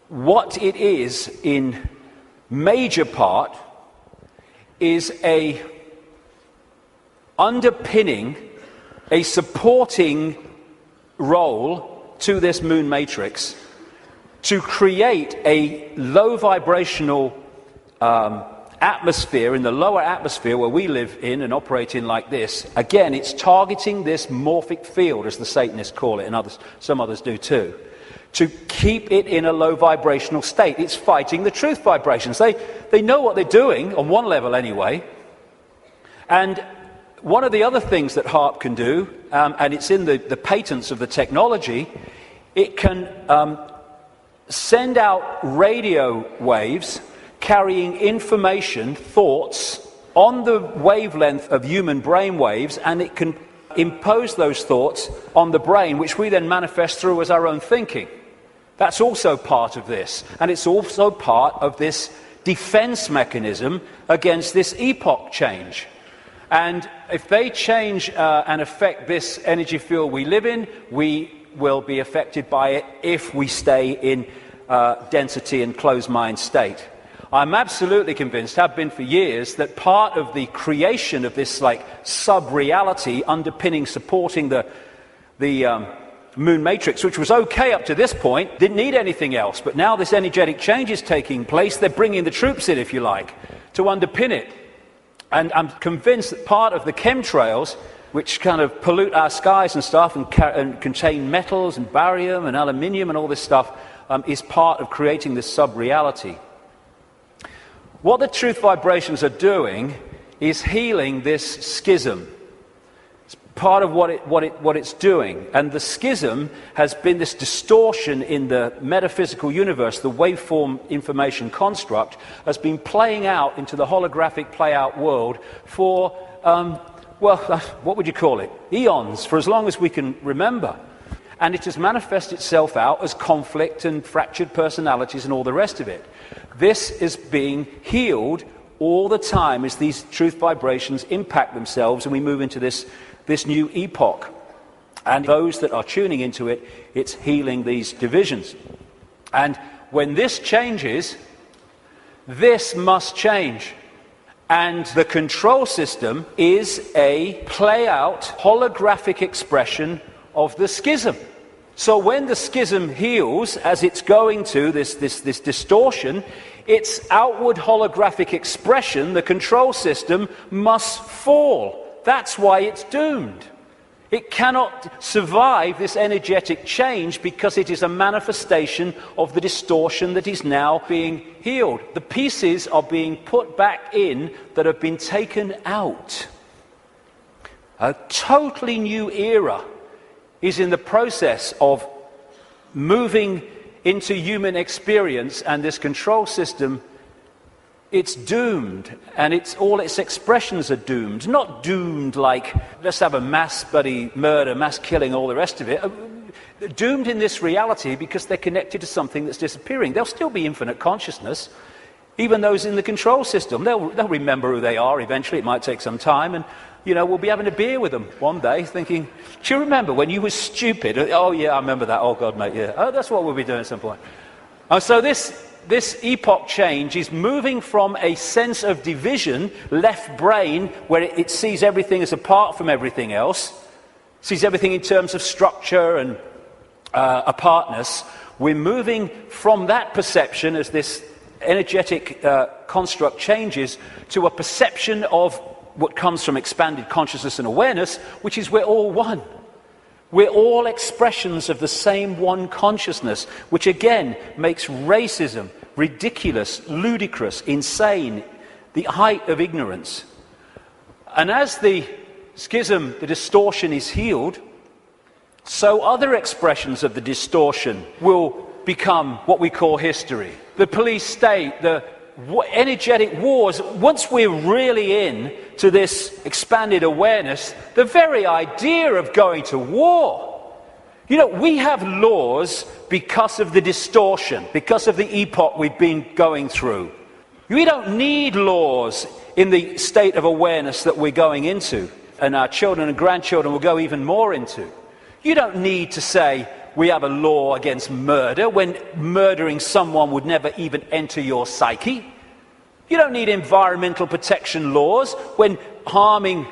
what it is in major part is a underpinning, a supporting role to this moon matrix to create a low vibrational atmosphere in the lower atmosphere where we live in and operate in like this. Again, it's targeting this morphic field, as the Satanists call it, and some others do too, to keep it in a low vibrational state. It's fighting the truth vibrations. They know what they're doing, on one level anyway. And one of the other things that HAARP can do, and it's in the patents of the technology, it can send out radio waves carrying information, thoughts, on the wavelength of human brain waves, and it can impose those thoughts on the brain, which we then manifest through as our own thinking. That's also part of this, and it's also part of this defense mechanism against this epoch change. And if they change and affect this energy field we live in, we will be affected by it if we stay in density and closed mind state. I'm absolutely convinced, have been for years, that part of the creation of this like sub-reality underpinning, supporting the moon matrix, which was okay up to this point, didn't need anything else. But now this energetic change is taking place. They're bringing the troops in, if you like, to underpin it. And I'm convinced that part of the chemtrails, which kind of pollute our skies and stuff and contain metals and barium and aluminium and all this stuff, is part of creating this sub-reality. What the truth vibrations are doing is healing this schism. It's part of what it's doing. And the schism has been this distortion in the metaphysical universe, the waveform information construct, has been playing out into the holographic play-out world for, what would you call it? Eons, for as long as we can remember. And it has manifested itself out as conflict and fractured personalities and all the rest of it. This is being healed all the time as these truth vibrations impact themselves and we move into this new epoch. And those that are tuning into it, it's healing these divisions. And when this changes, this must change. And the control system is a play-out holographic expression of the schism. So when the schism heals, as it's going to, this distortion, its outward holographic expression, the control system, must fall. That's why it's doomed. It cannot survive this energetic change because it is a manifestation of the distortion that is now being healed. The pieces are being put back in that have been taken out. A totally new era is in the process of moving into human experience, and this control system, it's doomed, and all its expressions are doomed. Not doomed like, let's have a mass bloody murder, mass killing, all the rest of it. Doomed in this reality because they're connected to something that's disappearing. There'll still be infinite consciousness, even those in the control system. They'll remember who they are eventually. It might take some time, and we'll be having a beer with them one day thinking, do you remember when you were stupid? Oh, yeah, I remember that. Oh, God, mate, yeah. Oh, that's what we'll be doing at some point. So this epoch change is moving from a sense of division, left brain, where it sees everything as apart from everything else, sees everything in terms of structure and apartness. We're moving from that perception as this energetic construct changes to a perception of what comes from expanded consciousness and awareness, which is we're all one. We're all expressions of the same one consciousness, which again makes racism ridiculous, ludicrous, insane, the height of ignorance. And as the schism, the distortion is healed, so other expressions of the distortion will become what we call history. The police state, the energetic wars, once we're really in to this expanded awareness, the very idea of going to war. We have laws because of the distortion, because of the epoch we've been going through. We don't need laws in the state of awareness that we're going into, and our children and grandchildren will go even more into. You don't need to say we have a law against murder when murdering someone would never even enter your psyche. You don't need environmental protection laws when harming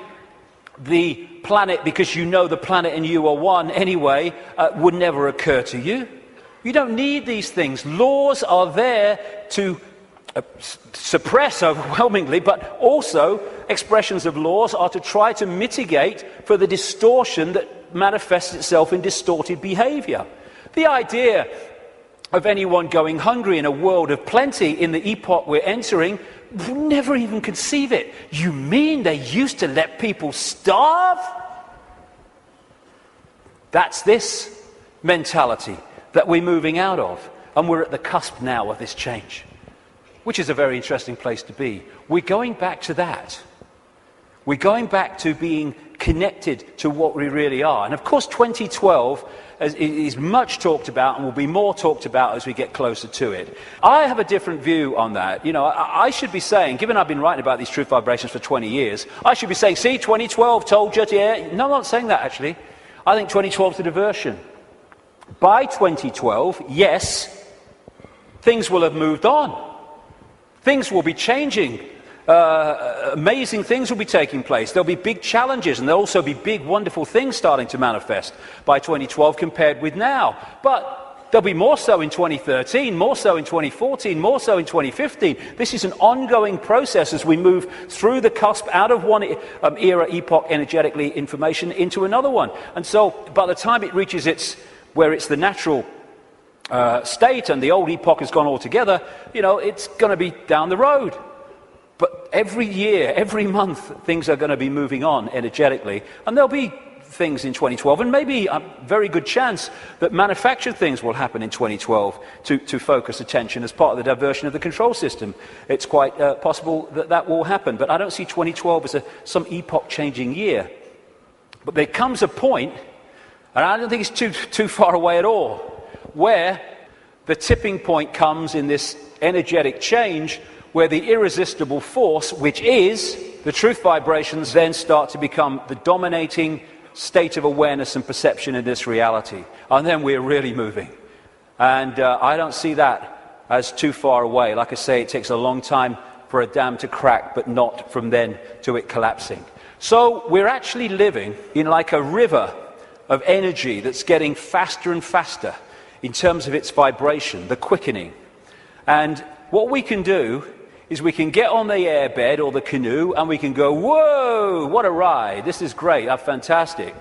the planet because you know the planet and you are one anyway would never occur to you. You don't need these things. Laws are there to suppress overwhelmingly, but also expressions of laws are to try to mitigate for the distortion that manifests itself in distorted behavior. The idea of anyone going hungry in a world of plenty in the epoch we're entering, we never even conceive it. You mean they used to let people starve? That's this mentality that we're moving out of. And we're at the cusp now of this change, which is a very interesting place to be. We're going back to that. We're going back to being connected to what we really are. And of course 2012 is much talked about and will be more talked about as we get closer to it. I have a different view on that. You know, I should be saying, given I've been writing about these truth vibrations for 20 years, I should be saying, see, 2012 told you, yeah. No, I'm not saying that actually. I think 2012 is a diversion. By 2012, yes, things will have moved on. Things will be changing. Amazing things will be taking place. There'll be big challenges, and there'll also be big, wonderful things starting to manifest by 2012 compared with now. But there'll be more so in 2013, more so in 2014, more so in 2015. This is an ongoing process as we move through the cusp out of one era, epoch, energetically, information, into another one. And so by the time it reaches where it's the natural state and the old epoch has gone altogether, you know, it's going to be down the road. But every year, every month, things are going to be moving on energetically. And there'll be things in 2012, and maybe a very good chance that manufactured things will happen in 2012 to focus attention as part of the diversion of the control system. It's quite possible that that will happen. But I don't see 2012 as some epoch-changing year. But there comes a point, and I don't think it's too far away at all, where the tipping point comes in this energetic change, where the irresistible force, which is the truth vibrations, then start to become the dominating state of awareness and perception in this reality. And then we're really moving. And I don't see that as too far away. Like I say, it takes a long time for a dam to crack, but not from then to it collapsing. So we're actually living in like a river of energy that's getting faster and faster in terms of its vibration, the quickening. And what we can do is we can get on the airbed or the canoe and we can go, whoa, what a ride, this is great, that's fantastic.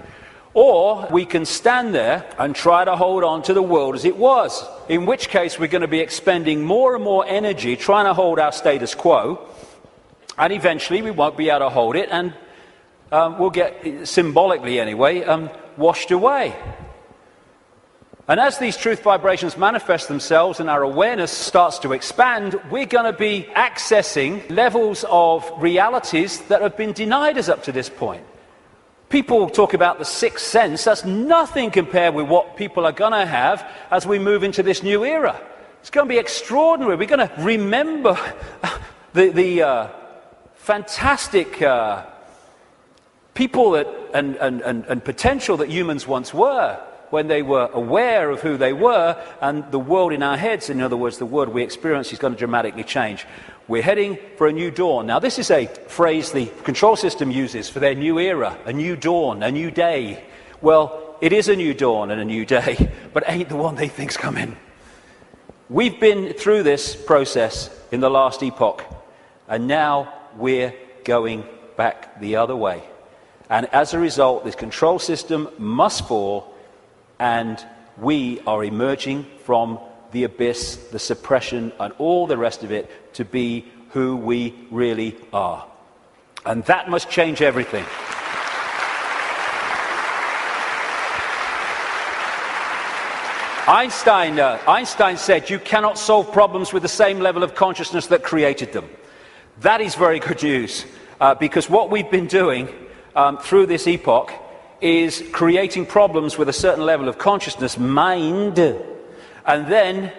Or we can stand there and try to hold on to the world as it was, in which case we're going to be expending more and more energy trying to hold our status quo, and eventually we won't be able to hold it, and we'll get, symbolically anyway, washed away. And as these truth vibrations manifest themselves and our awareness starts to expand, we're going to be accessing levels of realities that have been denied us up to this point. People talk about the sixth sense. That's nothing compared with what people are going to have as we move into this new era. It's going to be extraordinary. We're going to remember the fantastic people that, and potential that humans once were, when they were aware of who they were, and the world in our heads, in other words, the world we experience, is going to dramatically change. We're heading for a new dawn. Now, this is a phrase the control system uses for their new era, a new dawn, a new day. Well, it is a new dawn and a new day, but ain't the one they think's coming. We've been through this process in the last epoch, and now we're going back the other way. And as a result, this control system must fall, and we are emerging from the abyss, the suppression, and all the rest of it to be who we really are. And that must change everything. Einstein said you cannot solve problems with the same level of consciousness that created them. That is very good news, because what we've been doing through this epoch is creating problems with a certain level of consciousness, mind, and then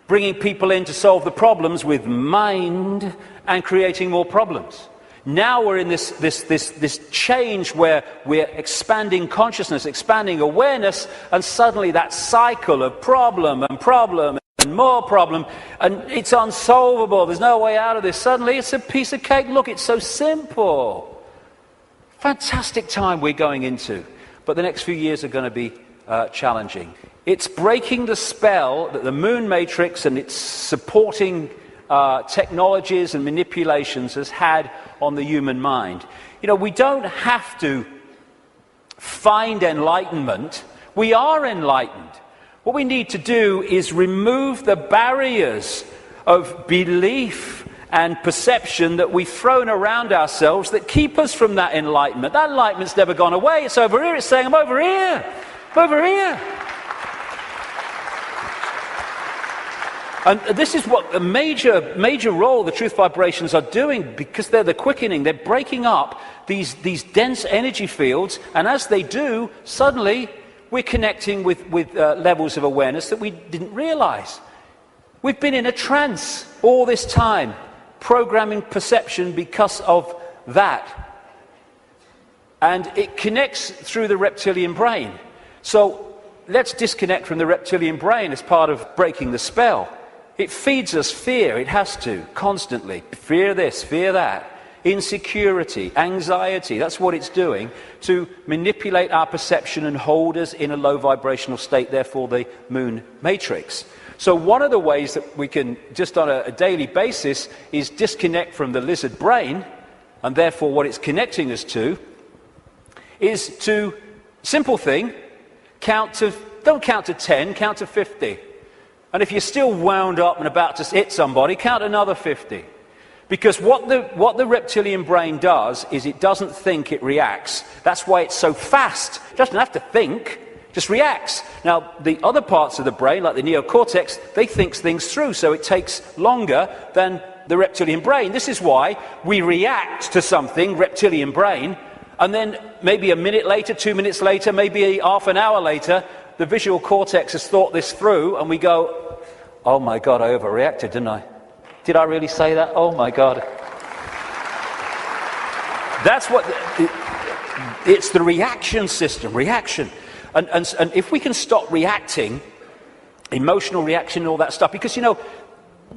bringing people in to solve the problems with mind and creating more problems. Now we're in this change where we're expanding consciousness, expanding awareness, and suddenly that cycle of problem and more problem, and it's unsolvable, there's no way out of this. Suddenly it's a piece of cake. Look, it's so simple. Fantastic time we're going into, but the next few years are going to be challenging. It's breaking the spell that the moon matrix and its supporting technologies and manipulations has had on the human mind. You know, we don't have to find enlightenment. We are enlightened. What we need to do is remove the barriers of belief and perception that we've thrown around ourselves that keep us from that enlightenment. That enlightenment's never gone away. It's over here. It's saying, I'm over here. I'm over here. And this is what a major role the truth vibrations are doing, because they're the quickening. They're breaking up these dense energy fields, and as they do, suddenly we're connecting with levels of awareness that we didn't realize. We've been in a trance all this time, programming perception because of that. And it connects through the reptilian brain. So let's disconnect from the reptilian brain as part of breaking the spell. It feeds us fear, it has to, constantly. Fear this, fear that. Insecurity, anxiety, that's what it's doing to manipulate our perception and hold us in a low vibrational state, therefore the moon matrix. So one of the ways that we can, just on a daily basis, is disconnect from the lizard brain, and therefore what it's connecting us to, is to, simple thing, don't count to 10, count to 50. And if you're still wound up and about to hit somebody, count another 50. Because what the reptilian brain does is it doesn't think, it reacts. That's why it's so fast. It doesn't have to think, just reacts. Now, the other parts of the brain, like the neocortex, they think things through, so it takes longer than the reptilian brain. This is why we react to something, reptilian brain, and then maybe a minute later, 2 minutes later, maybe half an hour later, the visual cortex has thought this through, and we go, oh my God, I overreacted, didn't I? Did I really say that? Oh my God. That's what, it's the reaction system, reaction. And if we can stop reacting, emotional reaction and all that stuff, because, you know,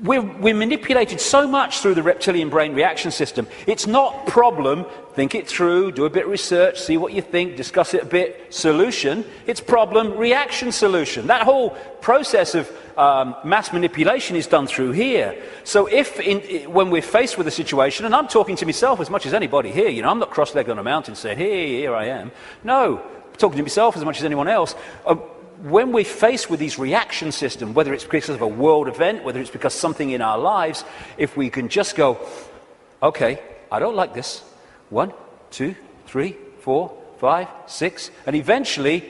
we're manipulated so much through the reptilian brain reaction system. It's not problem, think it through, do a bit of research, see what you think, discuss it a bit, solution. It's problem, reaction, solution. That whole process of mass manipulation is done through here. So when we're faced with a situation, and I'm talking to myself as much as anybody here, you know, I'm not cross-legged on a mountain saying, hey, here I am. No, I'm talking to myself as much as anyone else. When we're faced with these reaction systems, whether it's because of a world event, whether it's because something in our lives, if we can just go, okay, I don't like this. 1, 2, 3, 4, 5, 6, and eventually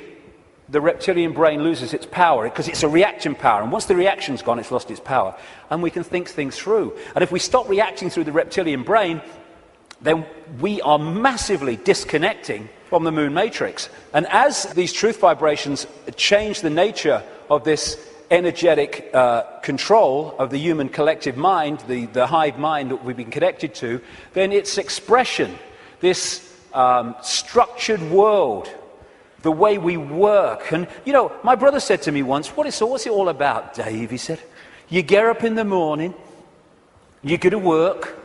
the reptilian brain loses its power because it's a reaction power, and once the reaction's gone, it's lost its power, and we can think things through. And if we stop reacting through the reptilian brain, then we are massively disconnecting from the moon matrix. And as these truth vibrations change the nature of this energetic control of the human collective mind, the hive mind that we've been connected to, then its expression, this structured world, the way we work. And, you know, my brother said to me once, what's it all about, Dave? He said, you get up in the morning, you go to work,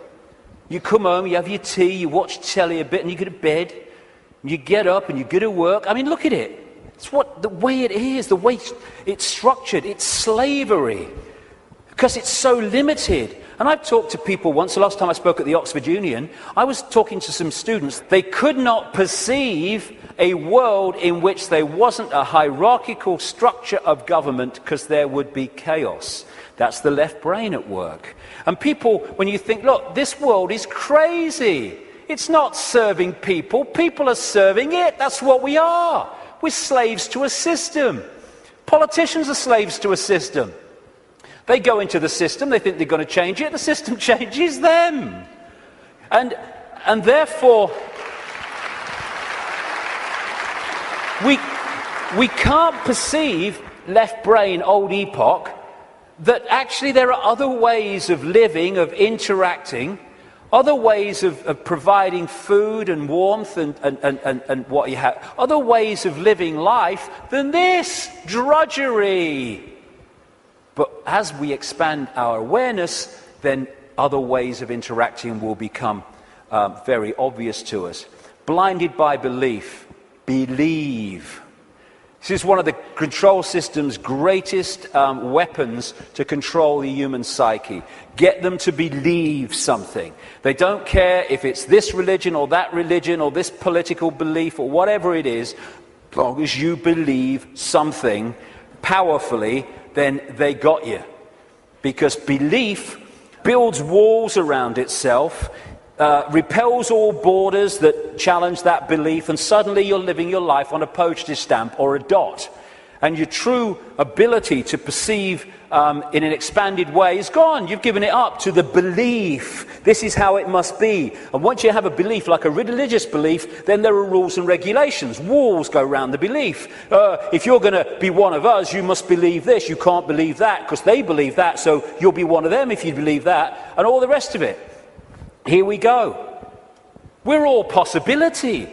you come home, you have your tea, you watch telly a bit, and you go to bed. You get up and you go to work. I mean, look at it. It's the way it is, the way it's structured. It's slavery because it's so limited. And I've talked to people once, the last time I spoke at the Oxford Union, I was talking to some students. They could not perceive a world in which there wasn't a hierarchical structure of government because there would be chaos. That's the left brain at work. And people, when you think, look, this world is crazy. It's not serving people. People are serving it. That's what we are. We're slaves to a system. Politicians are slaves to a system. They go into the system. They think they're going to change it. The system changes them. And therefore, we can't perceive left brain, old epoch, that actually there are other ways of living, of interacting, other ways of providing food and warmth and what you have, other ways of living life than this drudgery. But as we expand our awareness, then other ways of interacting will become very obvious to us. Blinded by belief, believe. This is one of the control system's greatest weapons to control the human psyche. Get them to believe something. They don't care if it's this religion or this political belief or whatever it is. As long as you believe something powerfully, then they got you. Because belief builds walls around itself, repels all borders that challenge that belief, and suddenly you're living your life on a postage stamp or a dot. and your true ability to perceive in an expanded way is gone. You've given it up to the belief. This is how it must be. And once you have a belief, like a religious belief, then there are rules and regulations. Walls go around the belief. If you're going to be one of us, you must believe this. You can't believe that because they believe that, so you'll be one of them if you believe that, and all the rest of it. Here we go. We're all possibility.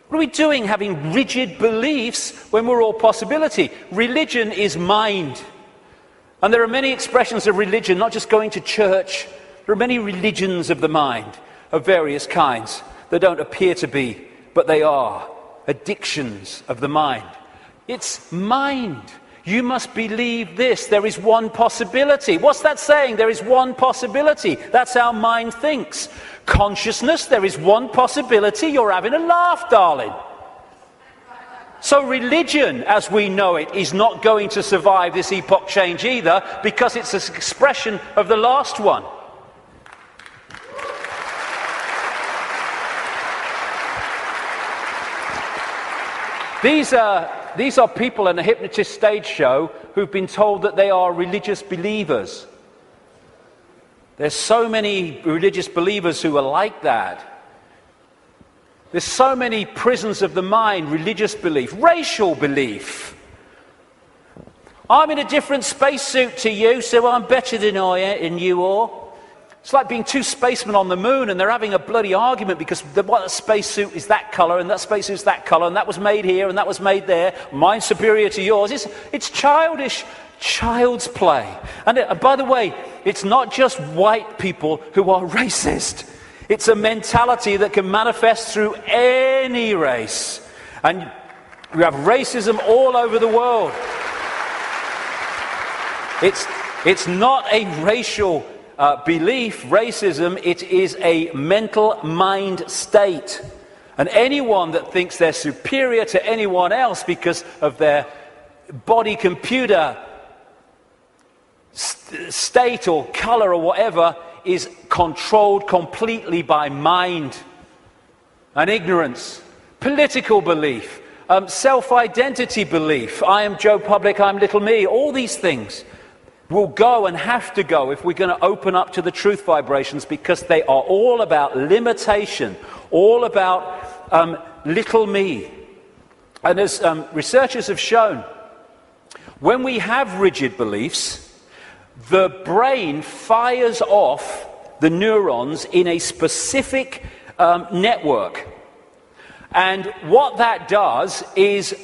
What are we doing having rigid beliefs when we're all possibility? Religion is mind. And there are many expressions of religion, not just going to church. There are many religions of the mind of various kinds that don't appear to be, but they are addictions of the mind. It's mind. You must believe this. There is one possibility. What's that saying? There is one possibility. That's how mind thinks. Consciousness, there is one possibility. You're having a laugh, darling. So religion, as we know it, is not going to survive this epoch change either, because it's an expression of the last one. These are people in a hypnotist stage show who've been told that they are religious believers. There's so many religious believers who are like that. There's so many prisons of the mind, religious belief, racial belief. I'm in a different spacesuit to you, so I'm better than you are. It's like being two spacemen on the moon and they're having a bloody argument because the spacesuit is that colour and that spacesuit is that colour and that was made here and that was made there. Mine's superior to yours. It's childish, child's play. And by the way, it's not just white people who are racist. It's a mentality that can manifest through any race. And we have racism all over the world. It's not a racial belief, racism. It is a mental mind state. And anyone that thinks they're superior to anyone else because of their body computer state or colour or whatever is controlled completely by mind and ignorance, political belief, self-identity belief. I am Joe Public, I'm little me. All these things will go and have to go if we're going to open up to the truth vibrations, because they are all about limitation, all about little me. And as researchers have shown, when we have rigid beliefs, the brain fires off the neurons in a specific network. And what that does is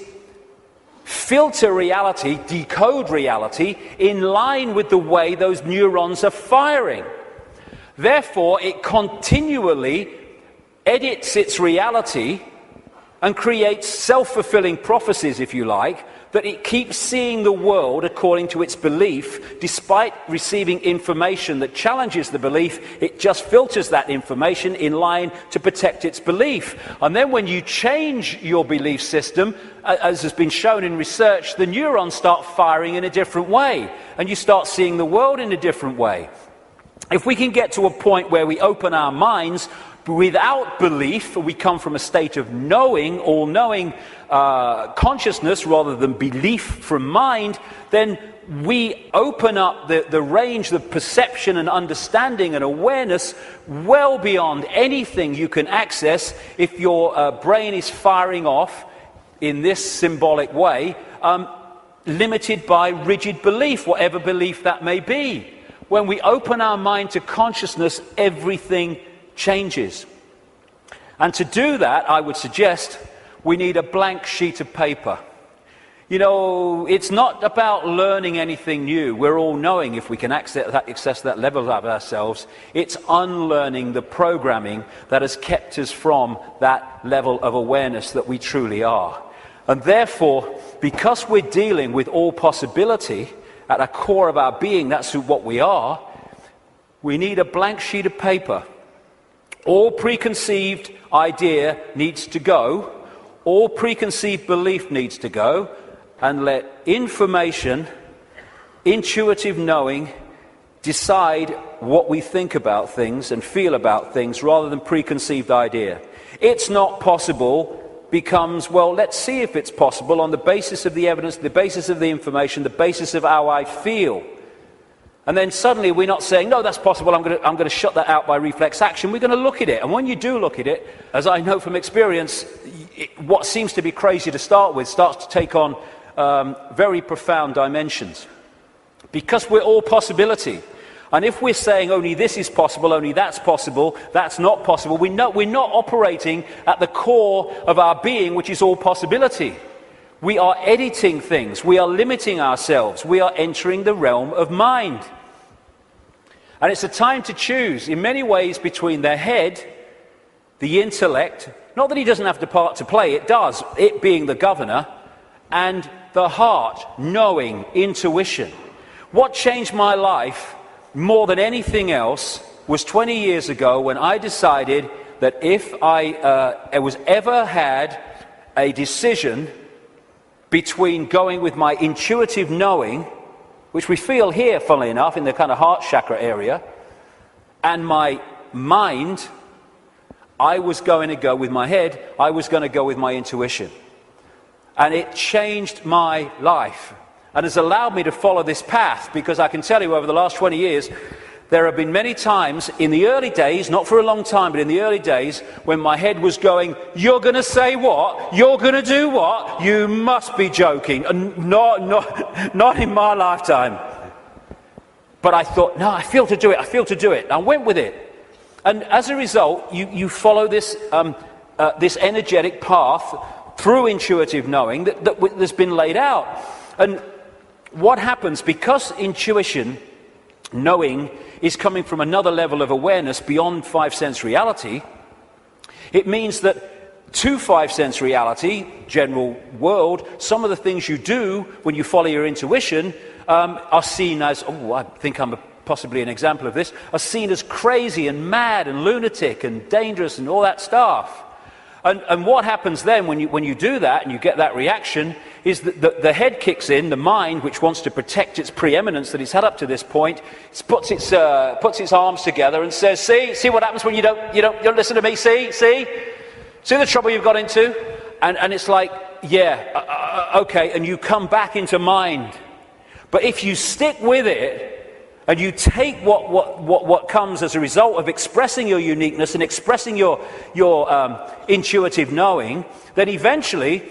filter reality, decode reality, in line with the way those neurons are firing. Therefore, it continually edits its reality and creates self-fulfilling prophecies, if you like, that it keeps seeing the world according to its belief. Despite receiving information that challenges the belief, it just filters that information in line to protect its belief. And then when you change your belief system, as has been shown in research, the neurons start firing in a different way, and you start seeing the world in a different way. If we can get to a point where we open our minds without belief, we come from a state of knowing, all-knowing consciousness rather than belief from mind, then we open up the range of perception and understanding and awareness well beyond anything you can access if your brain is firing off in this symbolic way, limited by rigid belief, whatever belief that may be. When we open our mind to consciousness, everything changes. And to do that, I would suggest we need a blank sheet of paper. You know, it's not about learning anything new. We're all knowing if we can access that level of ourselves. It's unlearning the programming that has kept us from that level of awareness that we truly are. And therefore, because we're dealing with all possibility at the core of our being, that's what we are, we need a blank sheet of paper. All preconceived idea needs to go. All preconceived belief needs to go. And let information, intuitive knowing, decide what we think about things and feel about things rather than preconceived idea. It's not possible becomes, well, let's see if it's possible on the basis of the evidence, the basis of the information, the basis of how I feel. And then suddenly we're not saying, no, that's possible, I'm going to shut that out by reflex action. We're going to look at it. And when you do look at it, as I know from experience, what seems to be crazy to start with starts to take on very profound dimensions. Because we're all possibility. And if we're saying only this is possible, only that's not possible, we're not operating at the core of our being, which is all possibility. We are editing things, we are limiting ourselves, we are entering the realm of mind. And it's a time to choose, in many ways, between the head, the intellect, not that he doesn't have the part to play, it does, it being the governor, and the heart, knowing, intuition. What changed my life more than anything else was 20 years ago when I decided that if I was ever had a decision between going with my intuitive knowing, which we feel here, funnily enough, in the kind of heart chakra area, and my mind, I was going to go with my head, I was going to go with my intuition. And it changed my life and has allowed me to follow this path, because I can tell you over the last 20 years, there have been many times in the early days, not for a long time, but in the early days, when my head was going, you're going to say what? You're going to do what? You must be joking. And not in my lifetime. But I thought, no, I feel to do it, I feel to do it. I went with it. And as a result, you follow this, this energetic path through intuitive knowing that's been laid out. And what happens, because intuition, knowing, is coming from another level of awareness beyond five-sense reality, it means that to five-sense reality, general world, some of the things you do when you follow your intuition are seen as, I think I'm possibly an example of this, are seen as crazy and mad and lunatic and dangerous and all that stuff. And what happens then when you do that and you get that reaction is that the head kicks in, the mind, which wants to protect its preeminence that it's had up to this point, puts its arms together and says, see what happens when you don't listen to me, see the trouble you've got into? And it's like, yeah, okay, and you come back into mind. But if you stick with it, and you take what comes as a result of expressing your uniqueness and expressing your intuitive knowing, then eventually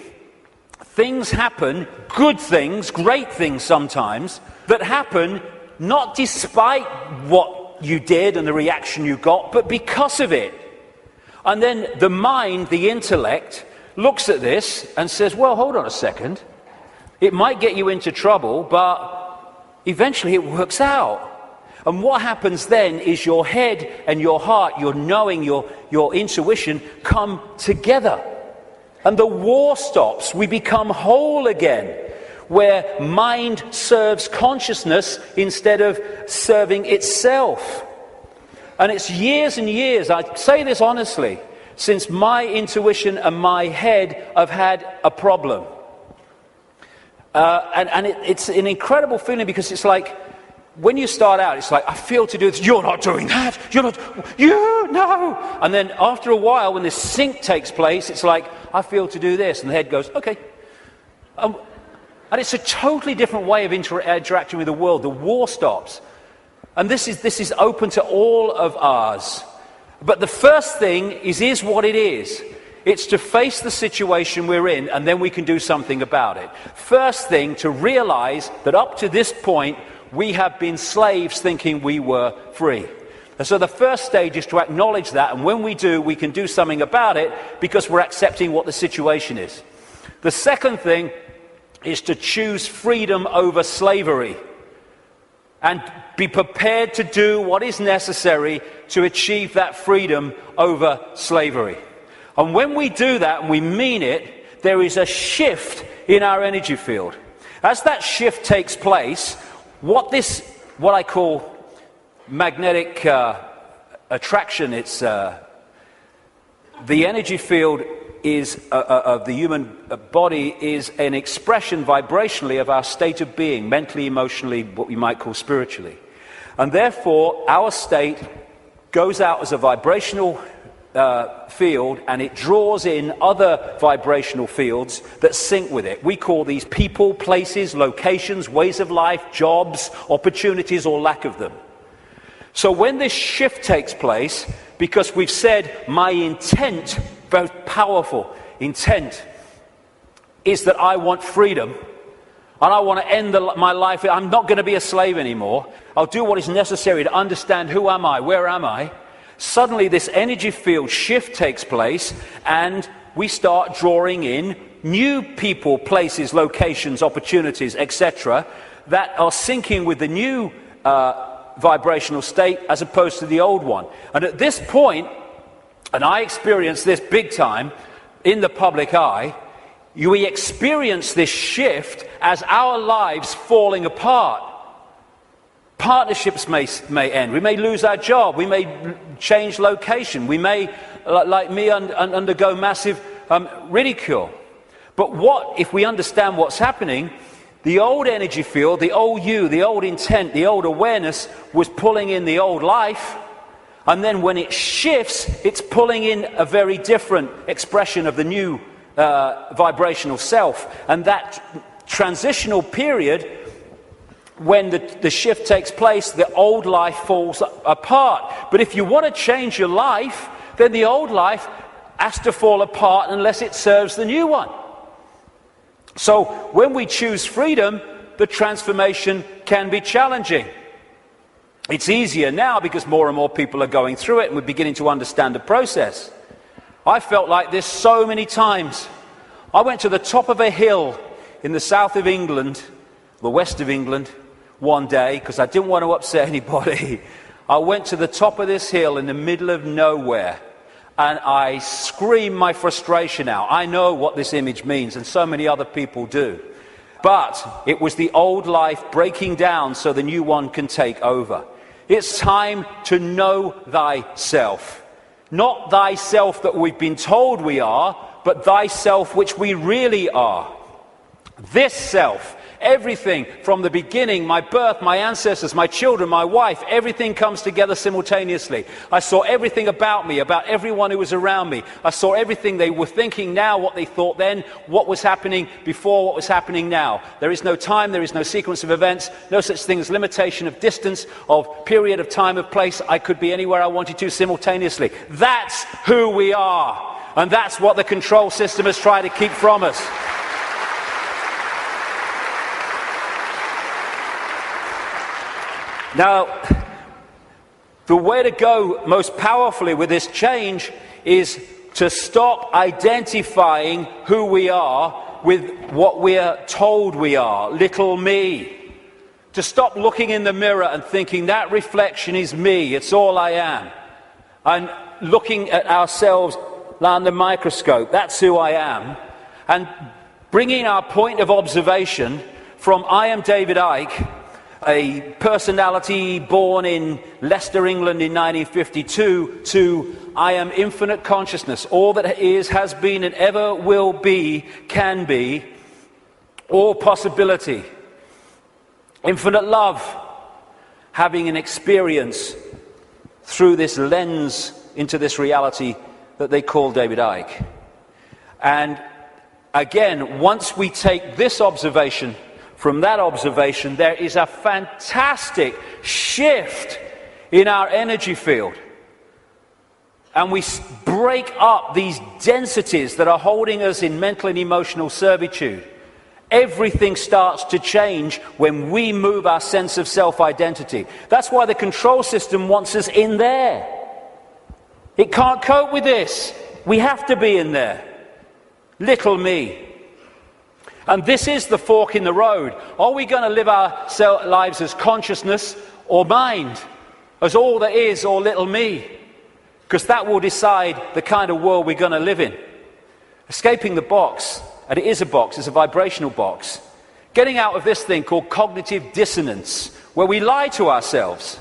things happen, good things, great things sometimes, that happen not despite what you did and the reaction you got, but because of it. And then the mind, the intellect, looks at this and says, well, hold on a second. It might get you into trouble, but eventually it works out. And what happens then is your head and your heart, your knowing, your intuition come together. And the war stops. We become whole again, where mind serves consciousness instead of serving itself. And it's years and years, I say this honestly, since my intuition and my head have had a problem. It's an incredible feeling, because it's like, when you start out, it's like, I feel to do this. You're not doing that. No. And then after a while, when this sync takes place, it's like, I feel to do this. And the head goes, okay. And it's a totally different way of interacting with the world. The war stops. And this is open to all of ours. But the first thing is what it is. It's to face the situation we're in, and then we can do something about it. First thing, to realize that up to this point, we have been slaves thinking we were free. And so the first stage is to acknowledge that, and when we do, we can do something about it because we're accepting what the situation is. The second thing is to choose freedom over slavery and be prepared to do what is necessary to achieve that freedom over slavery. And when we do that and we mean it, there is a shift in our energy field. As that shift takes place, what I call magnetic attraction, it's the energy field is of the human body is an expression vibrationally of our state of being, mentally, emotionally, what we might call spiritually. And therefore, our state goes out as a vibrational field, and it draws in other vibrational fields that sync with it. We call these people, places, locations, ways of life, jobs, opportunities, or lack of them. So when this shift takes place, because we've said my intent, very powerful intent, is that I want freedom, and I want to end my life. I'm not going to be a slave anymore. I'll do what is necessary to understand who am I, where am I. Suddenly this energy field shift takes place, and we start drawing in new people, places, locations, opportunities, etc., that are syncing with the new vibrational state as opposed to the old one. And at this point, and I experienced this big time in the public eye, we experience this shift as our lives falling apart. Partnerships may end. We may lose our job. We may change location. We may, like me, undergo massive ridicule. But what if we understand what's happening? The old energy field, the old you, the old intent, the old awareness was pulling in the old life. And then when it shifts, it's pulling in a very different expression of the new vibrational self. And that transitional period, when the shift takes place, the old life falls apart. But if you want to change your life, then the old life has to fall apart unless it serves the new one. So when we choose freedom, the transformation can be challenging. It's easier now because more and more people are going through it and we're beginning to understand the process. I felt like this so many times. I went to the top of a hill in the south of England, the west of England, one day because I didn't want to upset anybody. I went to the top of this hill in the middle of nowhere and I screamed my frustration out. I know what this image means, and so many other people do. But it was the old life breaking down so the new one can take over. It's time to know thyself. Not thyself that we've been told we are, but thyself which we really are. This self, everything from the beginning, my birth, my ancestors, my children, my wife, everything comes together simultaneously. I saw everything about me, about everyone who was around me. I saw everything they were thinking now, what they thought then, what was happening before, what was happening now. There is no time, there is no sequence of events, no such thing as limitation of distance, of period of time, of place. I could be anywhere I wanted to simultaneously. That's who we are. And that's what the control system has tried to keep from us. Now, the way to go most powerfully with this change is to stop identifying who we are with what we are told we are, little me. To stop looking in the mirror and thinking that reflection is me, it's all I am. And looking at ourselves under the microscope, that's who I am. And bringing our point of observation from I am David Icke, a personality born in Leicester, England in 1952, to I am infinite consciousness, all that is, has been, and ever will be, can be, all possibility. Infinite love, having an experience through this lens into this reality that they call David Icke. And again, once we take this observation, from that observation, there is a fantastic shift in our energy field. And we break up these densities that are holding us in mental and emotional servitude. Everything starts to change when we move our sense of self-identity. That's why the control system wants us in there. It can't cope with this. We have to be in there. Little me. And this is the fork in the road. Are we going to live our lives as consciousness or mind? As all there is or little me? Because that will decide the kind of world we're going to live in. Escaping the box, and it is a box, it's a vibrational box. Getting out of this thing called cognitive dissonance, where we lie to ourselves.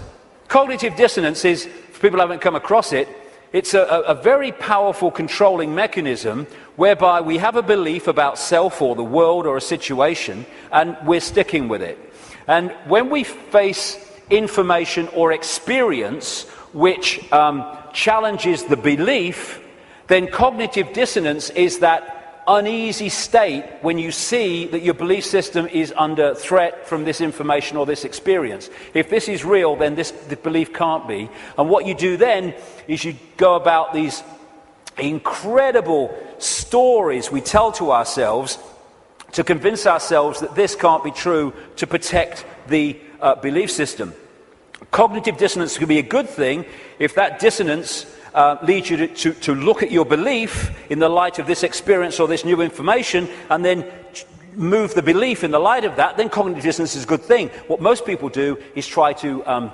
Cognitive dissonance is, if people haven't come across it, it's a very powerful controlling mechanism whereby we have a belief about self or the world or a situation, and we're sticking with it. And when we face information or experience which challenges the belief, then cognitive dissonance is that uneasy state when you see that your belief system is under threat from this information or this experience. If this is real, then the belief can't be. And what you do then is you go about these incredible stories we tell to ourselves to convince ourselves that this can't be true, to protect the belief system. Cognitive dissonance can be a good thing if that dissonance leads you to look at your belief in the light of this experience or this new information, and then move the belief in the light of that. Then cognitive dissonance is a good thing. What most people do is try to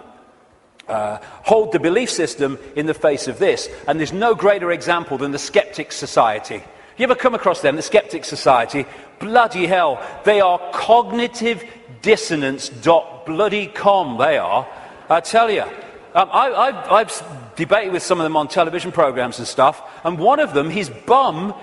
hold the belief system in the face of this. And there's no greater example than the Skeptics Society. You ever come across them, the Skeptics Society? Bloody hell, they are cognitive dissonance.com, they are. I tell you. I've debated with some of them on television programs and stuff, and one of them, his bum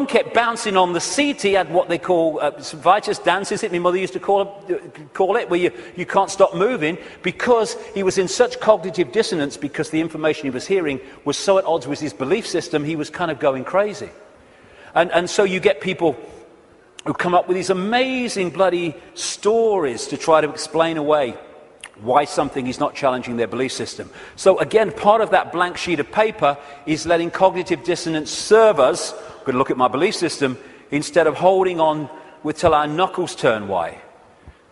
kept bouncing on the seat. He had what they call Vitus dance, is it? My mother used to call it, where you can't stop moving, because he was in such cognitive dissonance, because the information he was hearing was so at odds with his belief system, he was kind of going crazy. And so you get people who come up with these amazing bloody stories to try to explain away why something is not challenging their belief system. So again, part of that blank sheet of paper is letting cognitive dissonance serve us. I'm going to look at my belief system instead of holding on till our knuckles turn white.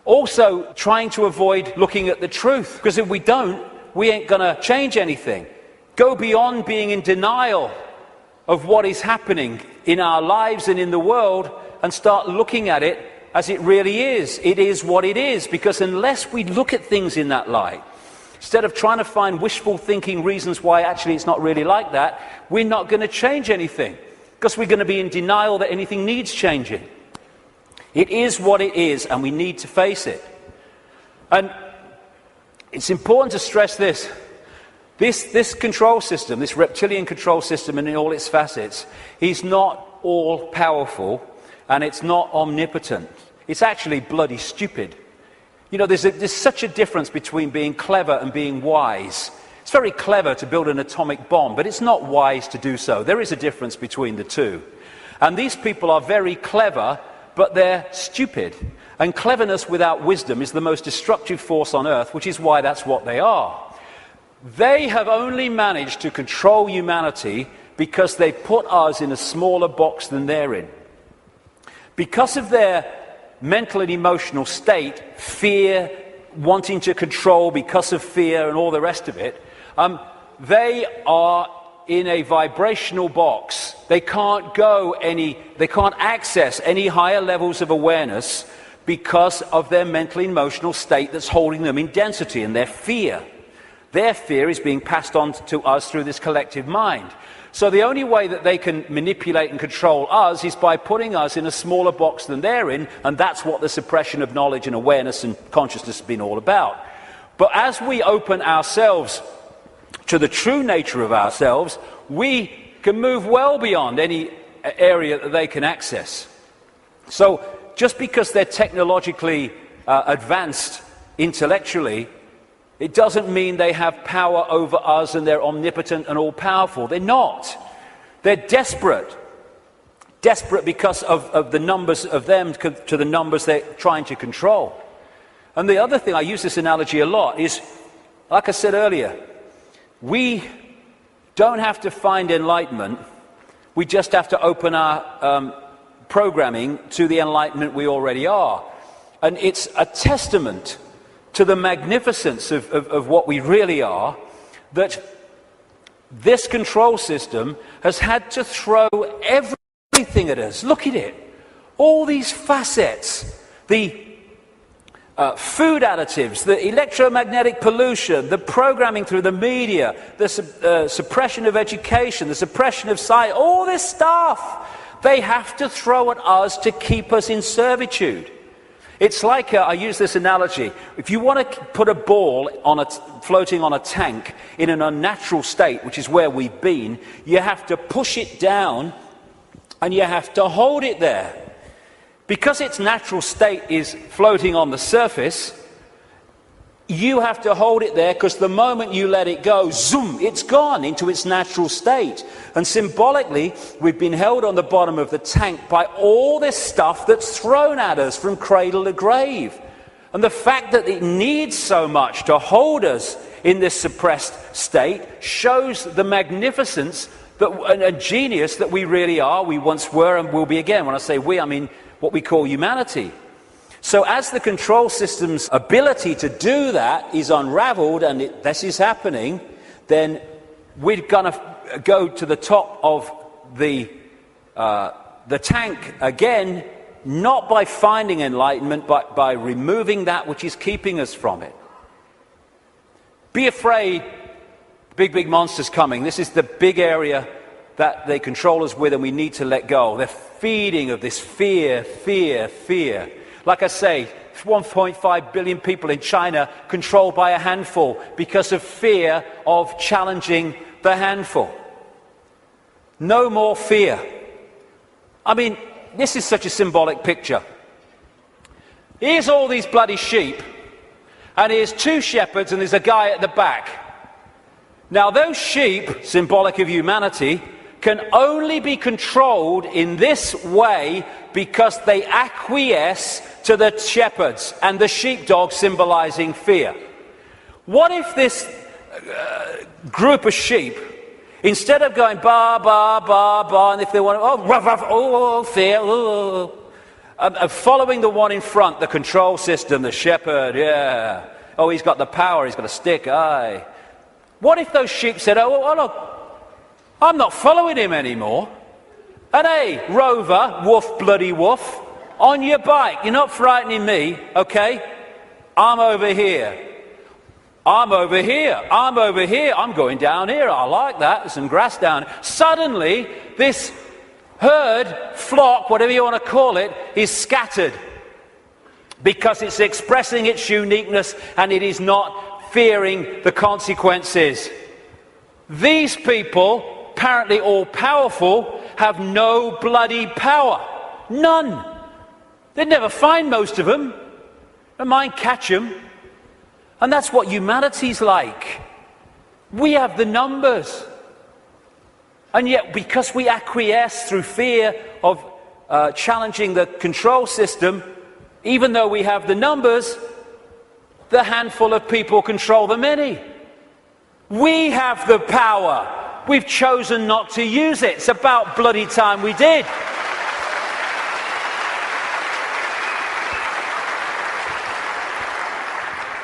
Also, trying to avoid looking at the truth, because if we don't, we ain't going to change anything. Go beyond being in denial of what is happening in our lives and in the world, and start looking at it as it really is. It is what it is, because unless we look at things in that light, instead of trying to find wishful thinking reasons why actually it's not really like that, we're not going to change anything, because we're going to be in denial that anything needs changing. It is what it is, and we need to face it. And it's important to stress this. This control system, this reptilian control system in all its facets, is not all powerful, and it's not omnipotent. It's actually bloody stupid. You know, there's such a difference between being clever and being wise. It's very clever to build an atomic bomb, but it's not wise to do so. There is a difference between the two. And these people are very clever, but they're stupid. And cleverness without wisdom is the most destructive force on earth, which is why that's what they are. They have only managed to control humanity because they put us in a smaller box than they're in. Because of their mental and emotional state, fear, wanting to control because of fear and all the rest of it, they are in a vibrational box. They can't access any higher levels of awareness because of their mental and emotional state that's holding them in density, and their fear. Their fear is being passed on to us through this collective mind. So the only way that they can manipulate and control us is by putting us in a smaller box than they're in, and that's what the suppression of knowledge and awareness and consciousness has been all about. But as we open ourselves to the true nature of ourselves, we can move well beyond any area that they can access. So just because they're technologically advanced intellectually, it doesn't mean they have power over us and they're omnipotent and all-powerful. They're not. They're desperate. Desperate because of the numbers of them to the numbers they're trying to control. And the other thing, I use this analogy a lot, is, like I said earlier, we don't have to find enlightenment. We just have to open our programming to the enlightenment we already are. And it's a testament to the magnificence of what we really are, that this control system has had to throw everything at us. Look at it. All these facets, the food additives, the electromagnetic pollution, the programming through the media, the suppression of education, the suppression of science, all this stuff, they have to throw at us to keep us in servitude. It's like, I use this analogy, if you want to put a ball floating on a tank in an unnatural state, which is where we've been, you have to push it down and you have to hold it there. Because its natural state is floating on the surface, you have to hold it there, because the moment you let it go, zoom, it's gone into its natural state. And symbolically, we've been held on the bottom of the tank by all this stuff that's thrown at us from cradle to grave. And the fact that it needs so much to hold us in this suppressed state shows the magnificence and genius that we really are, we once were and will be again. When I say we, I mean what we call humanity. So as the control system's ability to do that is unraveled, and this is happening, then we're going to go to the top of the tank again, not by finding enlightenment, but by removing that which is keeping us from it. Be afraid, big monsters coming. This is the big area that they control us with, and we need to let go. They're feeding of this fear. Like I say, 1.5 billion people in China controlled by a handful because of fear of challenging the handful. No more fear. I mean, this is such a symbolic picture. Here's all these bloody sheep, and here's 2 shepherds, and there's a guy at the back. Now, those sheep, symbolic of humanity, can only be controlled in this way because they acquiesce to the shepherds, and the sheepdog symbolizing fear. What if this group of sheep, instead of going ba, ba, ba, ba, and if they want, oh, ruff, ruff, oh, fear, oh, following the one in front, the control system, the shepherd, yeah, oh, he's got the power, he's got a stick, aye. What if those sheep said, oh, look, I'm not following him anymore. And hey, Rover, woof, bloody woof, on your bike, you're not frightening me, okay? I'm over here. I'm over here. I'm over here. I'm going down here. I like that. There's some grass down here. Suddenly, this herd, flock, whatever you want to call it, is scattered because it's expressing its uniqueness and it is not fearing the consequences. These people, apparently all-powerful, have no bloody power. None. They'd never find most of them. They might catch them. And that's what humanity's like. We have the numbers. And yet, because we acquiesce through fear of challenging the control system, even though we have the numbers, the handful of people control the many. We have the power. We've chosen not to use it. It's about bloody time we did.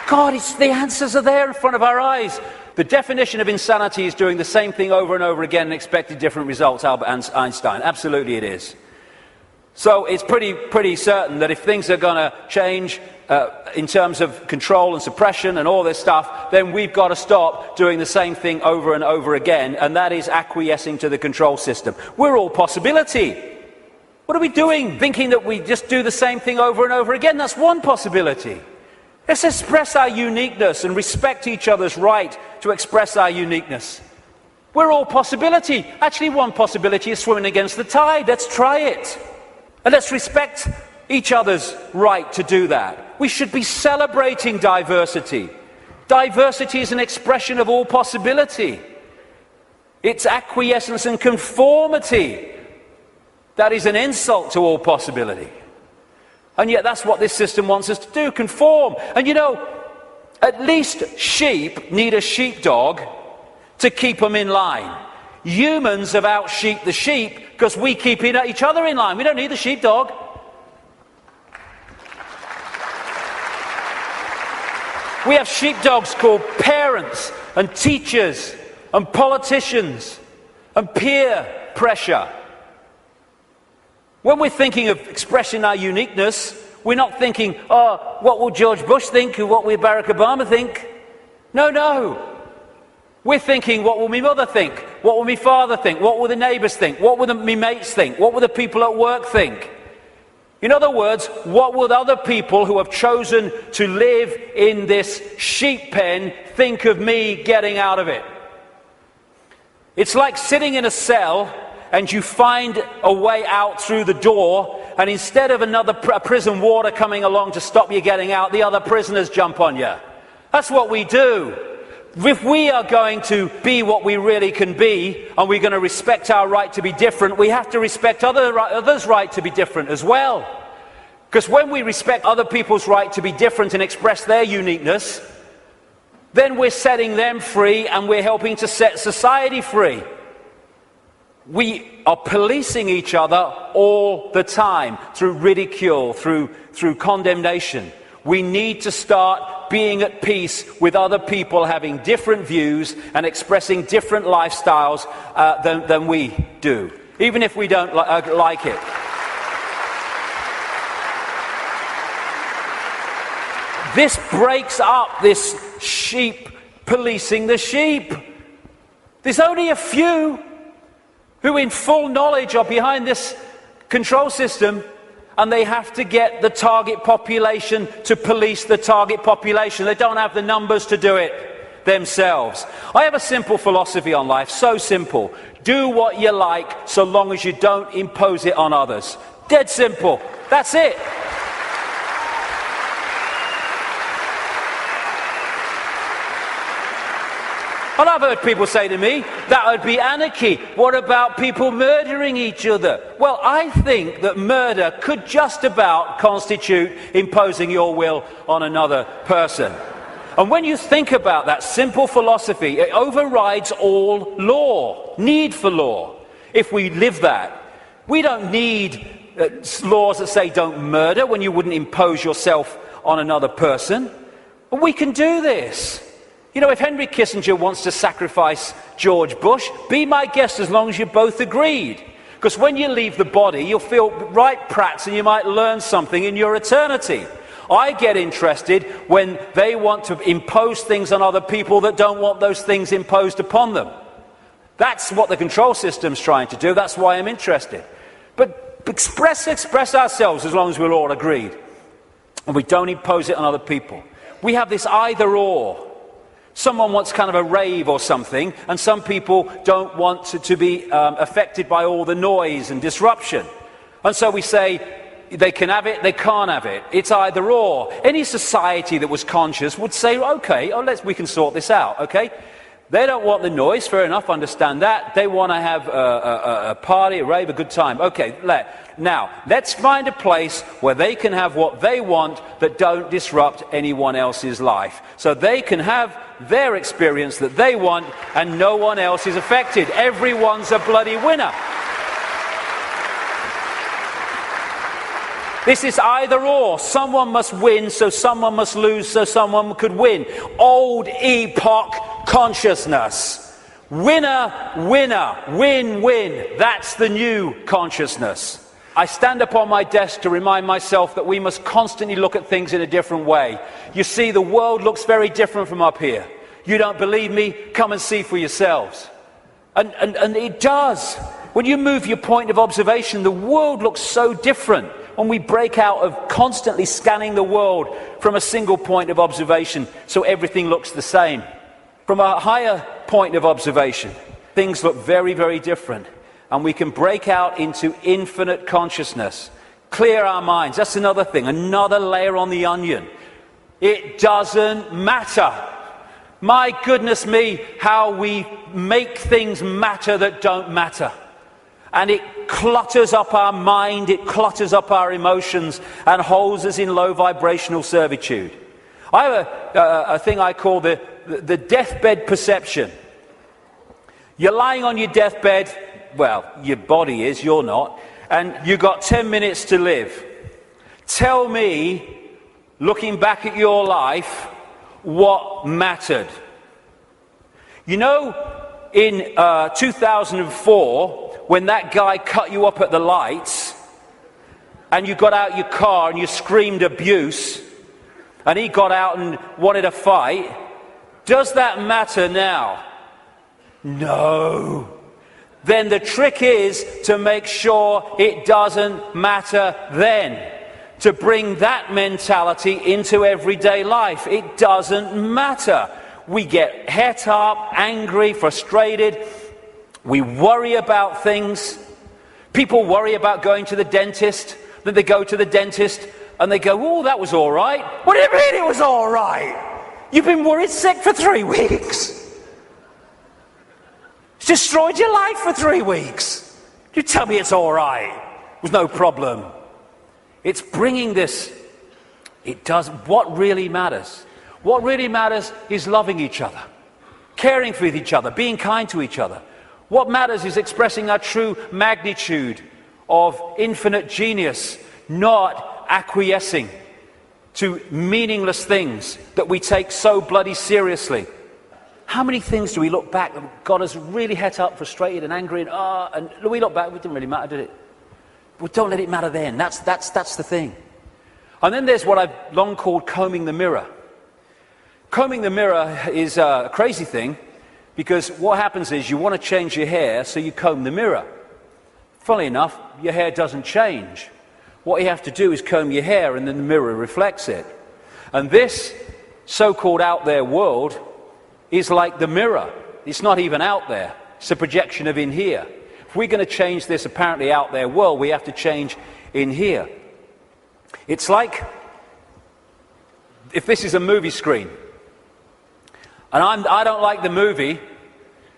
God, the answers are there in front of our eyes. The definition of insanity is doing the same thing over and over again and expecting different results, Albert Einstein. Absolutely it is. So it's pretty certain that if things are going to change in terms of control and suppression and all this stuff, then we've got to stop doing the same thing over and over again, and that is acquiescing to the control system. We're all possibility. What are we doing? Thinking that we just do the same thing over and over again? That's one possibility. Let's express our uniqueness and respect each other's right to express our uniqueness. We're all possibility. Actually, one possibility is swimming against the tide. Let's try it. And let's respect each other's right to do that. We should be celebrating diversity. Diversity is an expression of all possibility. It's acquiescence and conformity that is an insult to all possibility. And yet that's what this system wants us to do, conform. And you know, at least sheep need a sheepdog to keep them in line. Humans have out-sheeped the sheep because we keep each other in line. We don't need the sheepdog. We have sheepdogs called parents and teachers and politicians and peer pressure. When we're thinking of expressing our uniqueness, we're not thinking, oh, what will George Bush think or what will Barack Obama think? No. We're thinking, what will my mother think? What will my father think? What will the neighbours think? What will my mates think? What will the people at work think? In other words, what will other people who have chosen to live in this sheep pen think of me getting out of it? It's like sitting in a cell and you find a way out through the door, and instead of another prison warder coming along to stop you getting out, the other prisoners jump on you. That's what we do. If we are going to be what we really can be, and we're going to respect our right to be different, we have to respect others' right to be different as well. Because when we respect other people's right to be different and express their uniqueness, then we're setting them free and we're helping to set society free. We are policing each other all the time through ridicule, through condemnation. We need to start being at peace with other people having different views and expressing different lifestyles than we do, even if we don't like it. This breaks up this sheep policing the sheep. There's only a few who in full knowledge are behind this control system, and they have to get the target population to police the target population. They don't have the numbers to do it themselves. I have a simple philosophy on life, so simple. Do what you like so long as you don't impose it on others. Dead simple. That's it. And I've heard people say to me, that would be anarchy. What about people murdering each other? Well, I think that murder could just about constitute imposing your will on another person. And when you think about that simple philosophy, it overrides all law, need for law. If we live that, we don't need laws that say don't murder when you wouldn't impose yourself on another person. And we can do this. You know, if Henry Kissinger wants to sacrifice George Bush, be my guest as long as you both agreed. Because when you leave the body, you'll feel right prats and you might learn something in your eternity. I get interested when they want to impose things on other people that don't want those things imposed upon them. That's what the control system's trying to do. That's why I'm interested. But express ourselves as long as we're all agreed. And we don't impose it on other people. We have this either or. Someone wants kind of a rave or something, and some people don't want to be affected by all the noise and disruption. And so we say, they can have it, they can't have it. It's either or. Any society that was conscious would say, okay, we can sort this out, okay? They don't want the noise, fair enough, understand that. They want to have a party, a rave, a good time. Okay, now, let's find a place where they can have what they want that don't disrupt anyone else's life. So they can have their experience that they want and no one else is affected. Everyone's a bloody winner. This is either or. Someone must win, so someone must lose, so someone could win. Old epoch consciousness. Winner, winner, win, win. That's the new consciousness. I stand upon my desk to remind myself that we must constantly look at things in a different way. You see, the world looks very different from up here. You don't believe me? Come and see for yourselves. And it does. When you move your point of observation, the world looks so different. When we break out of constantly scanning the world from a single point of observation, so everything looks the same. From a higher point of observation, things look very, very different. And we can break out into infinite consciousness. Clear our minds. That's another thing, another layer on the onion. It doesn't matter. My goodness me, how we make things matter that don't matter. And it clutters up our mind, it clutters up our emotions, and holds us in low vibrational servitude. I have a thing I call the deathbed perception. You're lying on your deathbed, well, your body is, you're not, and you've got 10 minutes to live. Tell me, looking back at your life, what mattered. You know, in 2004, when that guy cut you up at the lights, and you got out your car and you screamed abuse, and he got out and wanted a fight, does that matter now? No. Then the trick is to make sure it doesn't matter then. To bring that mentality into everyday life. It doesn't matter. We get het up, angry, frustrated. We worry about things. People worry about going to the dentist. Then they go to the dentist and they go, oh, that was all right. What do you mean it was all right? You've been worried sick for 3 weeks. It's destroyed your life for 3 weeks. You tell me it's all right. There's no problem. It's bringing this. It does. What really matters? What really matters is loving each other, caring for each other, being kind to each other. What matters is expressing our true magnitude of infinite genius, not acquiescing to meaningless things that we take so bloody seriously. How many things do we look back that got us really het up, frustrated and angry, and we look back, it didn't really matter, did it? Well, don't let it matter then. That's the thing. And then there's what I've long called combing the mirror. Combing the mirror is a crazy thing, because what happens is you want to change your hair, so you comb the mirror. Funnily enough, your hair doesn't change. What you have to do is comb your hair, and then the mirror reflects it. And this so-called out there world is like the mirror. It's not even out there. It's a projection of in here. If we're going to change this apparently out there world, we have to change in here. It's like if this is a movie screen, and I don't like the movie,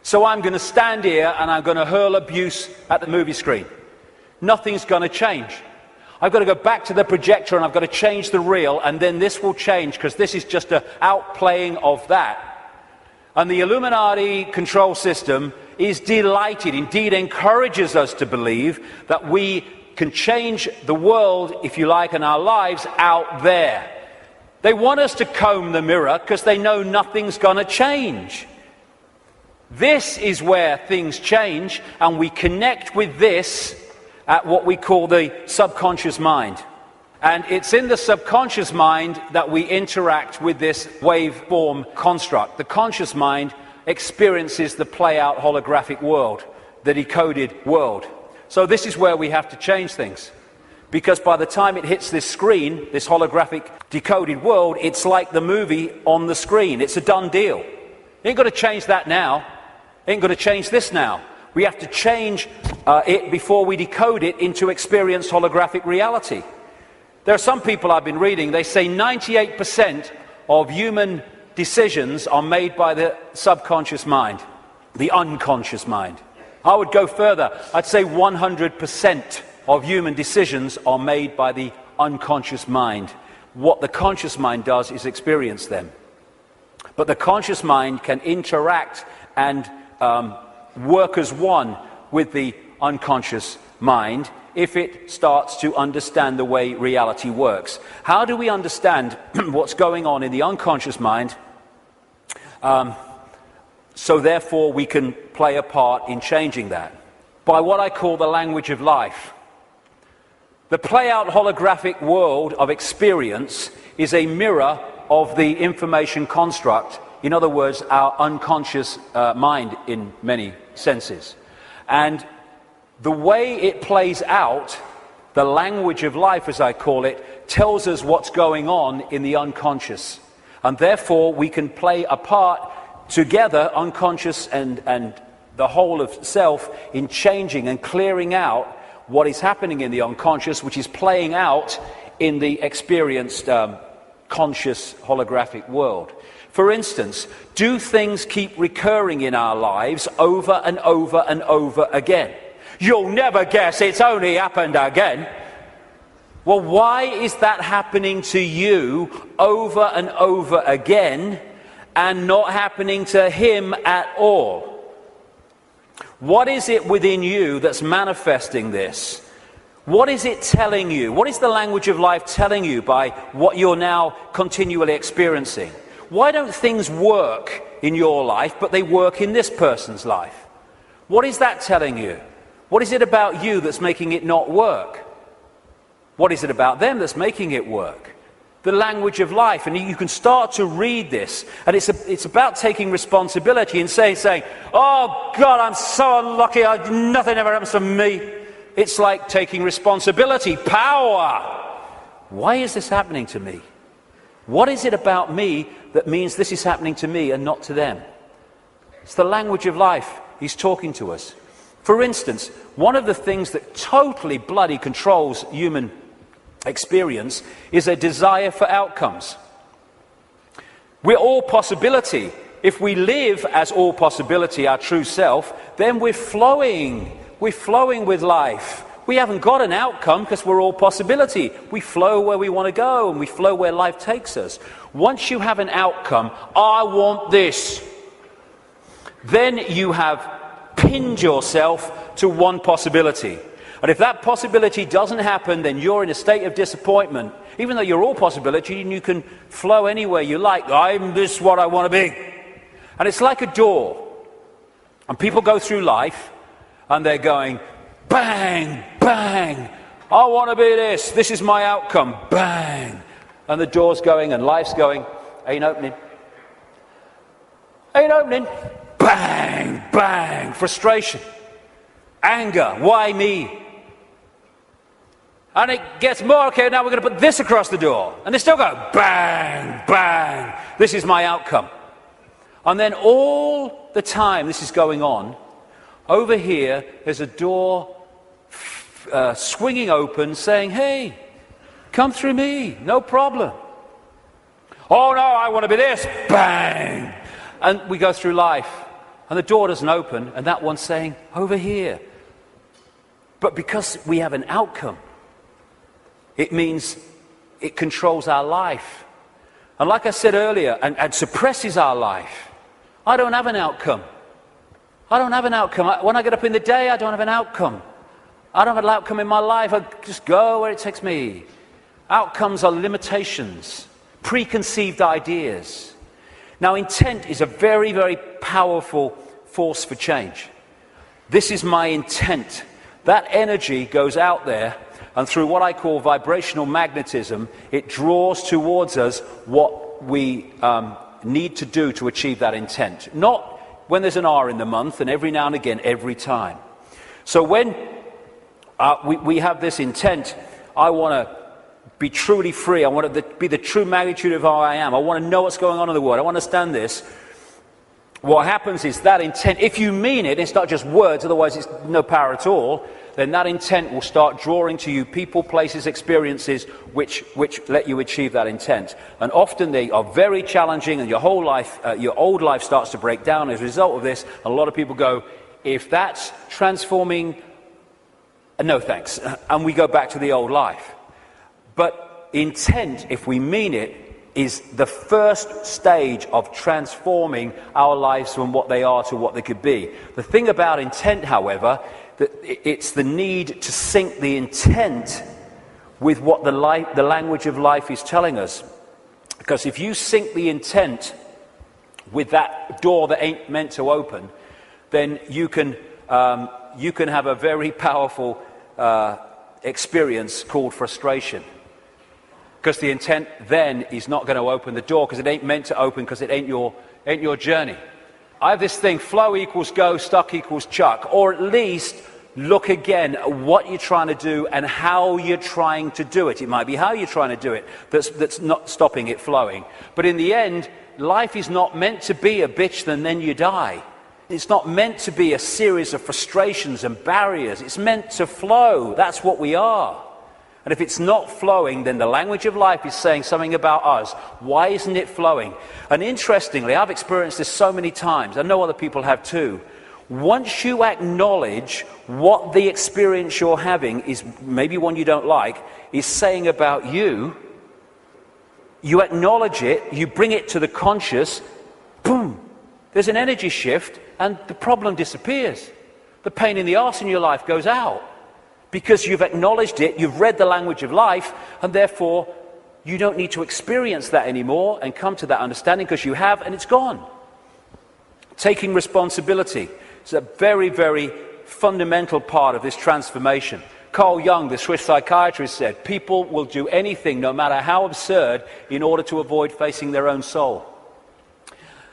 so I'm going to stand here and I'm going to hurl abuse at the movie screen. Nothing's going to change. I've got to go back to the projector and I've got to change the reel, and then this will change, because this is just an outplaying of that. And the Illuminati control system is delighted, indeed encourages us to believe that we can change the world, if you like, and our lives out there. They want us to comb the mirror because they know nothing's going to change. This is where things change, and we connect with this at what we call the subconscious mind. And it's in the subconscious mind that we interact with this waveform construct. The conscious mind experiences the play-out holographic world, the decoded world. So this is where we have to change things. Because by the time it hits this screen, this holographic decoded world, it's like the movie on the screen. It's a done deal. You ain't got to change that now. You ain't got to change this now. We have to change it before we decode it into experienced holographic reality. There are some people I've been reading, they say 98% of human decisions are made by the subconscious mind, the unconscious mind. I would go further. I'd say 100% of human decisions are made by the unconscious mind. What the conscious mind does is experience them. But the conscious mind can interact and work as one with the unconscious mind if it starts to understand the way reality works. How do we understand what's going on in the unconscious mind, so therefore we can play a part in changing that? By what I call the language of life. The play-out holographic world of experience is a mirror of the information construct. In other words, our unconscious mind in many senses. And the way it plays out, the language of life, as I call it, tells us what's going on in the unconscious. And therefore, we can play a part together, unconscious and the whole of self, in changing and clearing out what is happening in the unconscious, which is playing out in the experienced conscious holographic world. For instance, do things keep recurring in our lives over and over and over again? You'll never guess it's only happened again. Well, why is that happening to you over and over again and not happening to him at all? What is it within you that's manifesting this? What is it telling you? What is the language of life telling you by what you're now continually experiencing? Why don't things work in your life, but they work in this person's life? What is that telling you? What is it about you that's making it not work? What is it about them that's making it work? The language of life. And you can start to read this. And it's about taking responsibility and saying, oh God, I'm so unlucky, nothing ever happens to me. It's like taking responsibility, power. Why is this happening to me? What is it about me that means this is happening to me and not to them? It's the language of life. He's talking to us. For instance, one of the things that totally bloody controls human experience is a desire for outcomes. We're all possibility. If we live as all possibility, our true self, then we're flowing. We're flowing with life. We haven't got an outcome because we're all possibility. We flow where we want to go and we flow where life takes us. Once you have an outcome, I want this, then you have pinned yourself to one possibility. And if that possibility doesn't happen, then you're in a state of disappointment. Even though you're all possibility and you can flow anywhere you like. I'm this what I want to be. And it's like a door. And people go through life and they're going, bang, bang. I want to be this. This is my outcome. Bang. And the door's going and life's going, ain't opening. Ain't opening. Bang, bang. Frustration. Anger. Why me? And it gets more, okay, now we're going to put this across the door. And they still go, bang, bang. This is my outcome. And then all the time this is going on, over here there's a door swinging open saying, hey, come through me, no problem. Oh no, I want to be this, bang. And we go through life and the door doesn't open and that one's saying, over here. But because we have an outcome, it means it controls our life. And like I said earlier, and suppresses our life. I don't have an outcome. I don't have an outcome. When I get up in the day, I don't have an outcome. I don't have an outcome in my life. I just go where it takes me. Outcomes are limitations, preconceived ideas. Now, intent is a very, very powerful force for change. This is my intent. That energy goes out there, and through what I call vibrational magnetism, it draws towards us what we need to do to achieve that intent. Not when there's an R in the month and every now and again, every time. So when we have this intent, I want to be truly free. I want to be the true magnitude of who I am. I want to know what's going on in the world. I want to understand this. What happens is that intent, if you mean it, it's not just words, otherwise it's no power at all, then that intent will start drawing to you people, places, experiences which let you achieve that intent. And often they are very challenging and your whole life, your old life starts to break down as a result of this. A lot of people go, if that's transforming, no thanks. And we go back to the old life. But intent, if we mean it, is the first stage of transforming our lives from what they are to what they could be. The thing about intent, however, that it's the need to sync the intent with what the language of life is telling us. Because if you sync the intent with that door that ain't meant to open, then you can have a very powerful experience called frustration. Because the intent then is not going to open the door because it ain't meant to open because it ain't your journey. I have this thing, flow equals go, stuck equals chuck. Or at least look again at what you're trying to do and how you're trying to do it. It might be how you're trying to do it that's not stopping it flowing. But in the end, life is not meant to be a bitch and then you die. It's not meant to be a series of frustrations and barriers. It's meant to flow. That's what we are. And if it's not flowing, then the language of life is saying something about us. Why isn't it flowing? And interestingly, I've experienced this so many times. I know other people have too. Once you acknowledge what the experience you're having is, maybe one you don't like, is saying about you, you acknowledge it, you bring it to the conscious, boom, there's an energy shift and the problem disappears. The pain in the arse in your life goes out. Because you've acknowledged it, you've read the language of life, and therefore you don't need to experience that anymore and come to that understanding because you have, and it's gone. Taking responsibility is a very, very fundamental part of this transformation. Carl Jung, the Swiss psychiatrist, said, people will do anything, no matter how absurd, in order to avoid facing their own soul.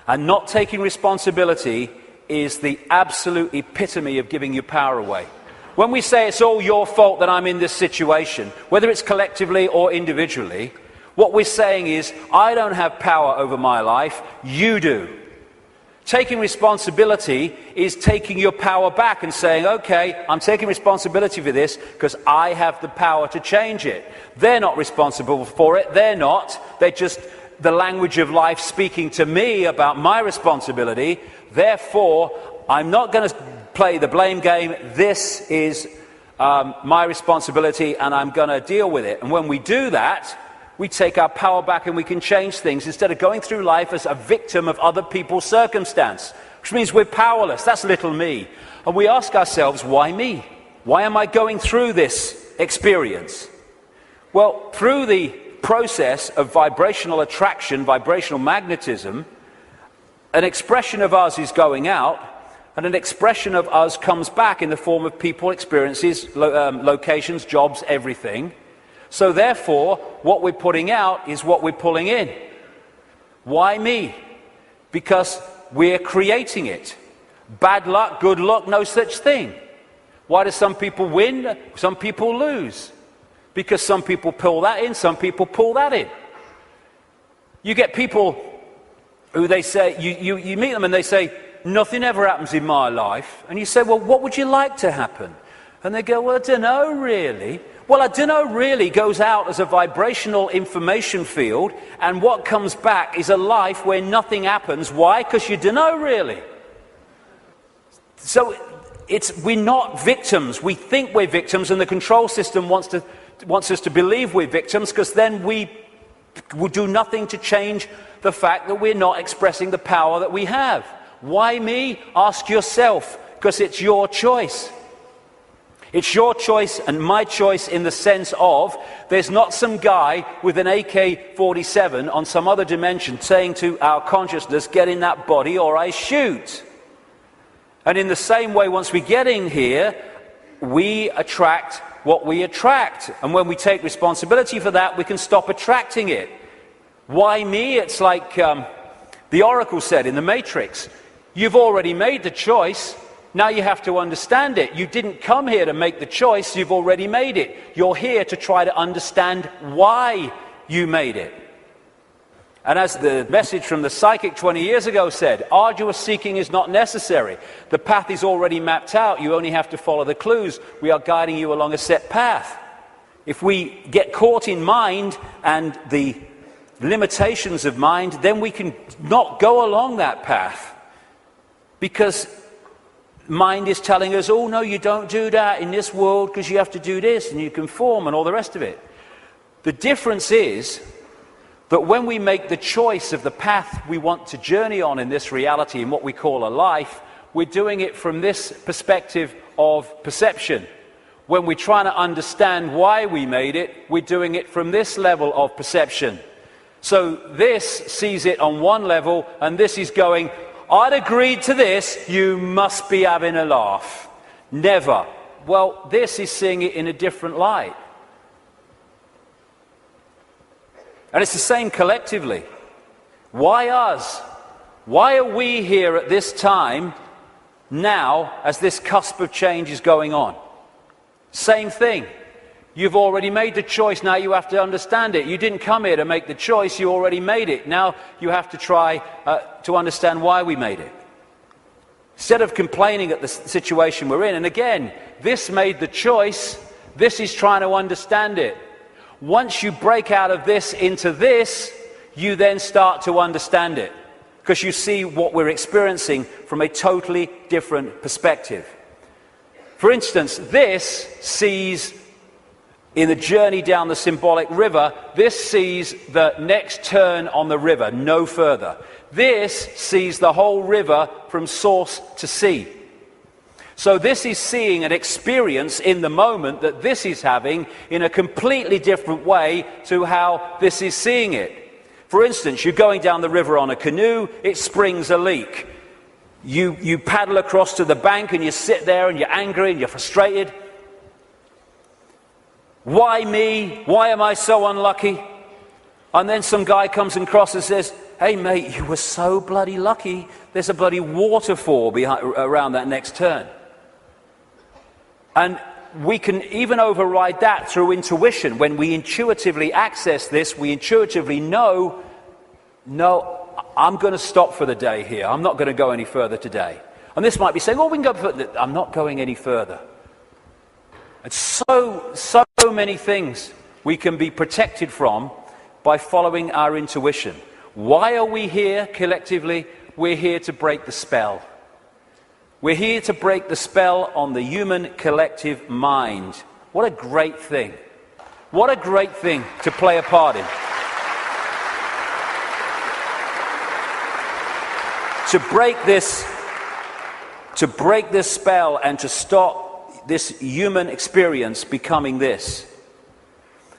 And not taking responsibility is the absolute epitome of giving your power away. When we say it's all your fault that I'm in this situation, whether it's collectively or individually, what we're saying is, I don't have power over my life, you do. Taking responsibility is taking your power back and saying, okay, I'm taking responsibility for this because I have the power to change it. They're not responsible for it, they're not. They're just the language of life speaking to me about my responsibility. Therefore, I'm not going to play the blame game. This is my responsibility, and I'm going to deal with it. And when we do that, we take our power back and we can change things instead of going through life as a victim of other people's circumstance, which means we're powerless. That's little me. And we ask ourselves, why me? Why am I going through this experience? Well, through the process of vibrational attraction, vibrational magnetism, an expression of us is going out, and an expression of us comes back in the form of people, experiences, locations, jobs, everything. So therefore, what we're putting out is what we're pulling in. Why me? Because we're creating it. Bad luck, good luck, no such thing. Why do some people win, some people lose? Because some people pull that in, some people pull that in. You get people who they say, you meet them and they say, nothing ever happens in my life. And you say, well, what would you like to happen? And they go, well, I don't know really. Well, I don't know really goes out as a vibrational information field, and what comes back is a life where nothing happens. Why? Because you don't know really. So we're not victims. We think we're victims, and the control system wants us to believe we're victims, because then we will do nothing to change the fact that we're not expressing the power that we have. Why me? Ask yourself, because it's your choice. It's your choice and my choice in the sense of there's not some guy with an AK-47 on some other dimension saying to our consciousness, get in that body or I shoot. And in the same way, once we get in here, we attract what we attract. And when we take responsibility for that, we can stop attracting it. Why me? It's like the Oracle said in the Matrix. You've already made the choice. Now you have to understand it. You didn't come here to make the choice. You've already made it. You're here to try to understand why you made it. And as the message from the psychic 20 years ago said, arduous seeking is not necessary. The path is already mapped out. You only have to follow the clues. We are guiding you along a set path. If we get caught in mind and the limitations of mind, then we can not go along that path. Because mind is telling us, oh no, you don't do that in this world because you have to do this and you conform and all the rest of it. The difference is that when we make the choice of the path we want to journey on in this reality, in what we call a life, we're doing it from this perspective of perception. When we're trying to understand why we made it, we're doing it from this level of perception. So this sees it on one level, and this is going, I'd agreed to this, you must be having a laugh. Never. Well, this is seeing it in a different light. And it's the same collectively. Why us? Why are we here at this time, now, as this cusp of change is going on? Same thing. You've already made the choice, now you have to understand it. You didn't come here to make the choice, you already made it. Now you have to try to understand why we made it. Instead of complaining at the situation we're in, and again, this made the choice, this is trying to understand it. Once you break out of this into this, you then start to understand it. Because you see what we're experiencing from a totally different perspective. For instance, this sees, in the journey down the symbolic river, this sees the next turn on the river, no further. This sees the whole river from source to sea. So this is seeing an experience in the moment that this is having in a completely different way to how this is seeing it. For instance, you're going down the river on a canoe, it springs a leak. You paddle across to the bank and you sit there and you're angry and you're frustrated. Why me? Why am I so unlucky? And then some guy comes across and says, hey mate, you were so bloody lucky. There's a bloody waterfall around that next turn. And we can even override that through intuition. When we intuitively access this, we intuitively know, no, I'm going to stop for the day here. I'm not going to go any further today. And this might be saying, oh, we can go further. I'm not going any further. And so many things we can be protected from by following our intuition. Why are we here collectively? We're here to break the spell. We're here to break the spell on the human collective mind. What a great thing. What a great thing to play a part in. To break this spell and to stop this human experience becoming this.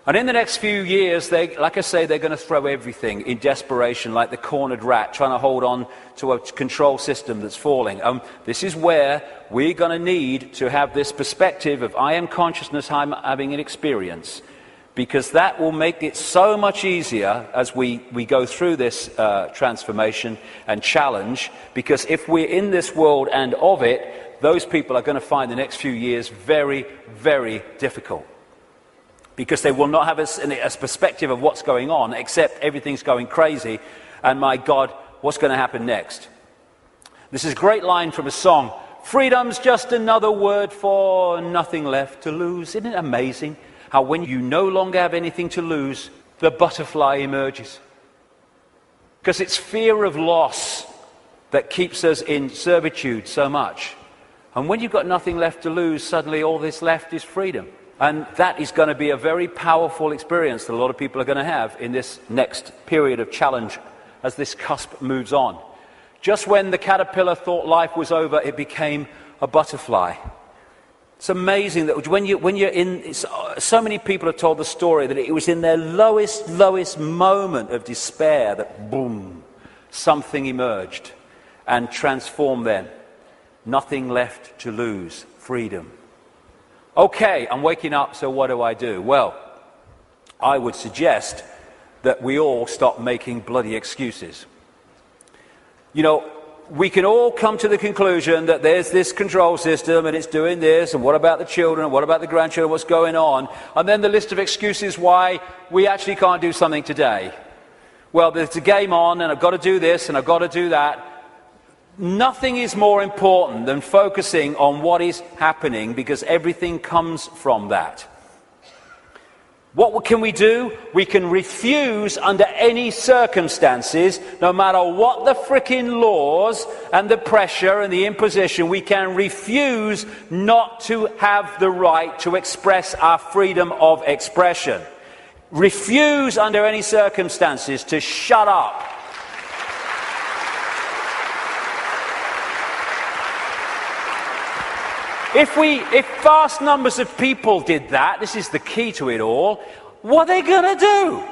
And in the next few years, like I say, they're going to throw everything in desperation, like the cornered rat, trying to hold on to a control system that's falling. This is where we're going to need to have this perspective of I am consciousness, I'm having an experience, because that will make it so much easier as we go through this transformation and challenge, because if we're in this world and of it, those people are going to find the next few years very, very difficult. Because they will not have a perspective of what's going on, except everything's going crazy, and my God, what's going to happen next? This is a great line from a song. Freedom's just another word for nothing left to lose. Isn't it amazing how when you no longer have anything to lose, the butterfly emerges? Because it's fear of loss that keeps us in servitude so much. And when you've got nothing left to lose, suddenly all that's left is freedom. And that is going to be a very powerful experience that a lot of people are going to have in this next period of challenge as this cusp moves on. Just when the caterpillar thought life was over, it became a butterfly. It's amazing that when you're in, so many people have told the story that it was in their lowest moment of despair that boom, something emerged and transformed them. Nothing left to lose, freedom. Okay, I'm waking up, so what do? Well, I would suggest that we all stop making bloody excuses. You know, we can all come to the conclusion that there's this control system and it's doing this, and what about the children, and what about the grandchildren, what's going on? And then the list of excuses why we actually can't do something today. Well, there's a game on, and I've got to do this, and I've got to do that. Nothing is more important than focusing on what is happening, because everything comes from that. What can we do? We can refuse under any circumstances, no matter what the frickin' laws and the pressure and the imposition, we can refuse not to have the right to express our freedom of expression. Refuse under any circumstances to shut up. If vast numbers of people did that, this is the key to it all, what are they going to do?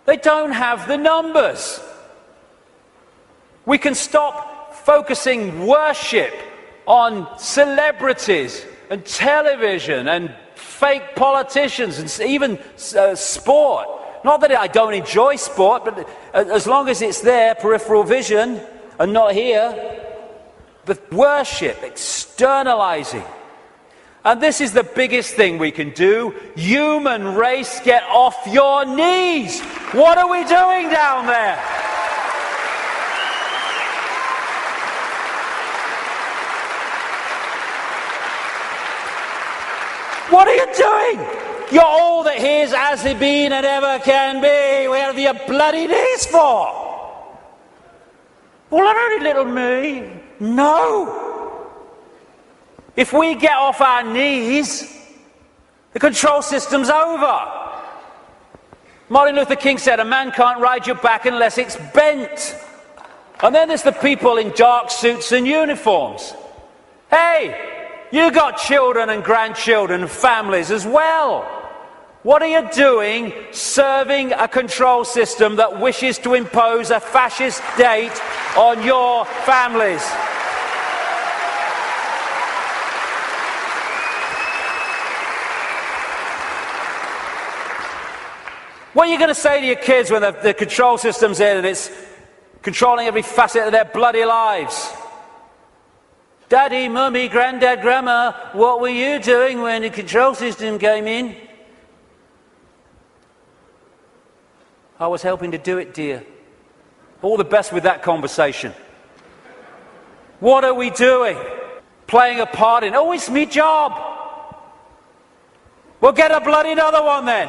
They don't have the numbers. We can stop focusing worship on celebrities and television and fake politicians and even sport. Not that I don't enjoy sport, but as long as it's there, peripheral vision, and not here. But worship, externalizing. And this is the biggest thing we can do. Human race, get off your knees. What are we doing down there? What are you doing? You're all that here's has been and ever can be. Where have your bloody knees for? Well, only little me. No! If we get off our knees, the control system's over. Martin Luther King said, a man can't ride your back unless it's bent. And then there's the people in dark suits and uniforms. Hey, you got children and grandchildren and families as well. What are you doing serving a control system that wishes to impose a fascist state on your families? What are you going to say to your kids when the control system's in and it's controlling every facet of their bloody lives? Daddy, Mummy, Granddad, Grandma, what were you doing when the control system came in? I was helping to do it, dear. All the best with that conversation. What are we doing? Playing a part in, oh, it's me job. Well, get a bloody another one then.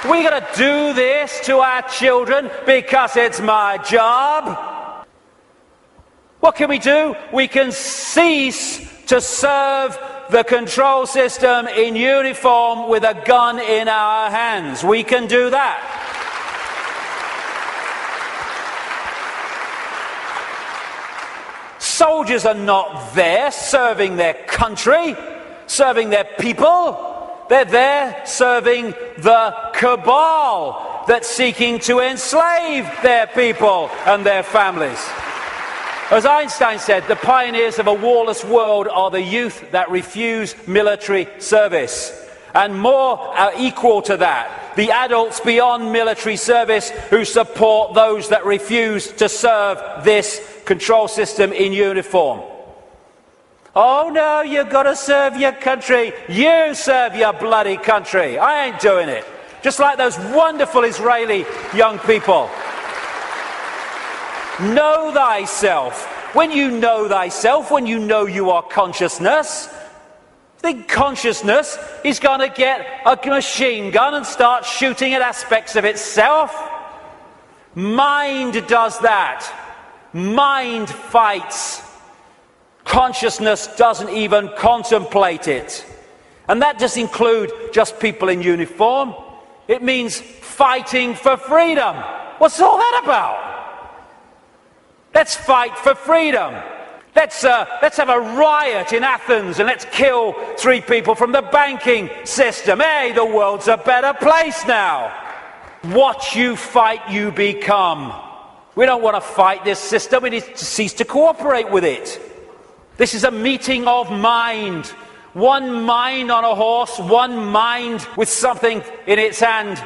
We got to do this to our children because it's my job. What can we do? We can cease to serve the control system in uniform with a gun in our hands. We can do that. Soldiers are not there serving their country, serving their people. They're there serving the cabal that's seeking to enslave their people and their families. As Einstein said, the pioneers of a warless world are the youth that refuse military service. And more are equal to that, the adults beyond military service who support those that refuse to serve this control system in uniform. Oh no, you've got to serve your country. You serve your bloody country. I ain't doing it. Just like those wonderful Israeli young people. Know thyself. When you know thyself, when you know you are consciousness, the consciousness is going to get a machine gun and start shooting at aspects of itself. Mind does that. Mind fights. Consciousness doesn't even contemplate it. And that doesn't include just people in uniform. It means fighting for freedom. What's all that about? Let's fight for freedom. Let's have a riot in Athens and let's kill 3 people from the banking system. Hey, the world's a better place now. What you fight, you become. We don't want to fight this system. We need to cease to cooperate with it. This is a meeting of mind. One mind on a horse, one mind with something in its hand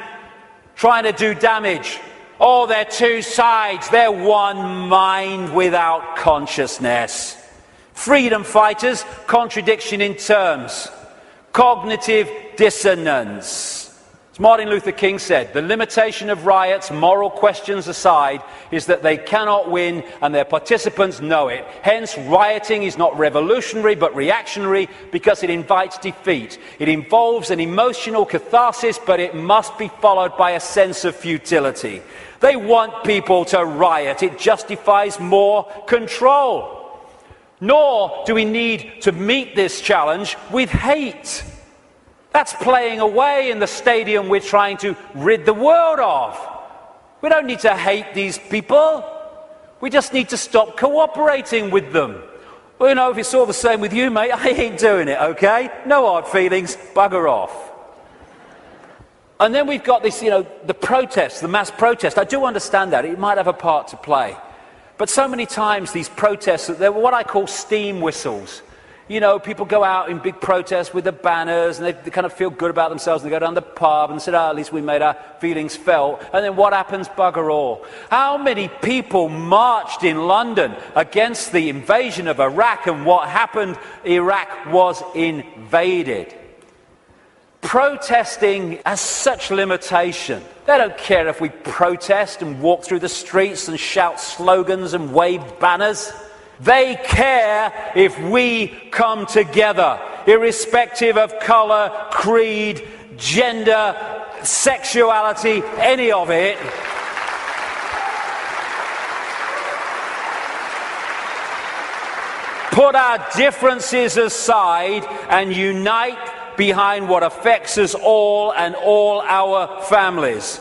trying to do damage. Oh, they're 2 sides. They're one mind without consciousness. Freedom fighters, contradiction in terms. Cognitive dissonance. As Martin Luther King said, the limitation of riots, moral questions aside, is that they cannot win and their participants know it. Hence, rioting is not revolutionary but reactionary because it invites defeat. It involves an emotional catharsis, but it must be followed by a sense of futility. They want people to riot. It justifies more control. Nor do we need to meet this challenge with hate. That's playing away in the stadium we're trying to rid the world of. We don't need to hate these people. We just need to stop cooperating with them. Well, you know, if it's all the same with you, mate, I ain't doing it, okay? No hard feelings, bugger off. And then we've got this, you know, the protest, the mass protest. I do understand that. It might have a part to play. But so many times these protests, they're what I call steam whistles. You know, people go out in big protests with the banners and they kind of feel good about themselves and they go down the pub and say, at least we made our feelings felt. And then what happens? Bugger all. How many people marched in London against the invasion of Iraq, and what happened? Iraq was invaded. Protesting has such limitation. They don't care if we protest and walk through the streets and shout slogans and wave banners. They care if we come together, irrespective of colour, creed, gender, sexuality, any of it. Put our differences aside and unite behind what affects us all and all our families.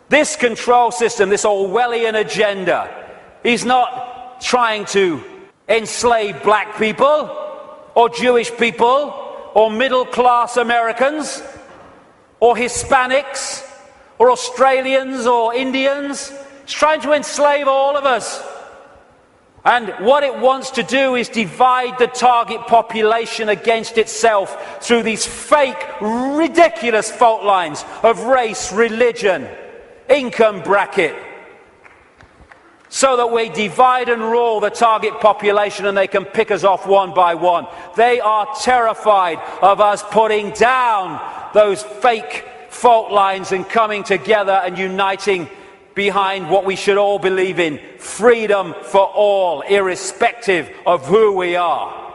This control system, this Orwellian agenda, is not trying to enslave black people or Jewish people or middle-class Americans or Hispanics or Australians or Indians. It's trying to enslave all of us. And what it wants to do is divide the target population against itself through these fake, ridiculous fault lines of race, religion, income bracket, so that we divide and rule the target population and they can pick us off one by one. They are terrified of us putting down those fake fault lines and coming together and uniting behind what we should all believe in: freedom for all, irrespective of who we are.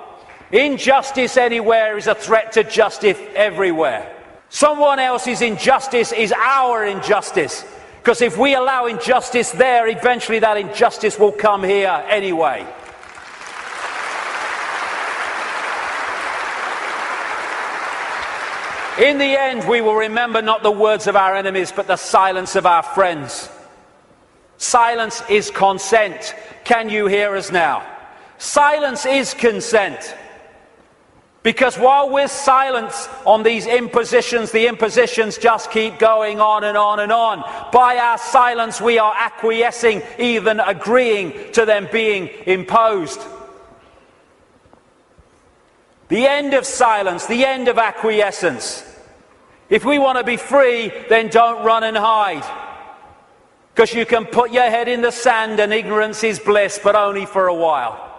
Injustice anywhere is a threat to justice everywhere. Someone else's injustice is our injustice. Because if we allow injustice there, eventually that injustice will come here anyway. In the end, we will remember not the words of our enemies, but the silence of our friends. Silence is consent. Can you hear us now? Silence is consent. Because while we're silent on these impositions, the impositions just keep going on and on and on. By our silence, we are acquiescing, even agreeing to them being imposed. The end of silence, the end of acquiescence. If we want to be free, then don't run and hide. Because you can put your head in the sand and ignorance is bliss, but only for a while.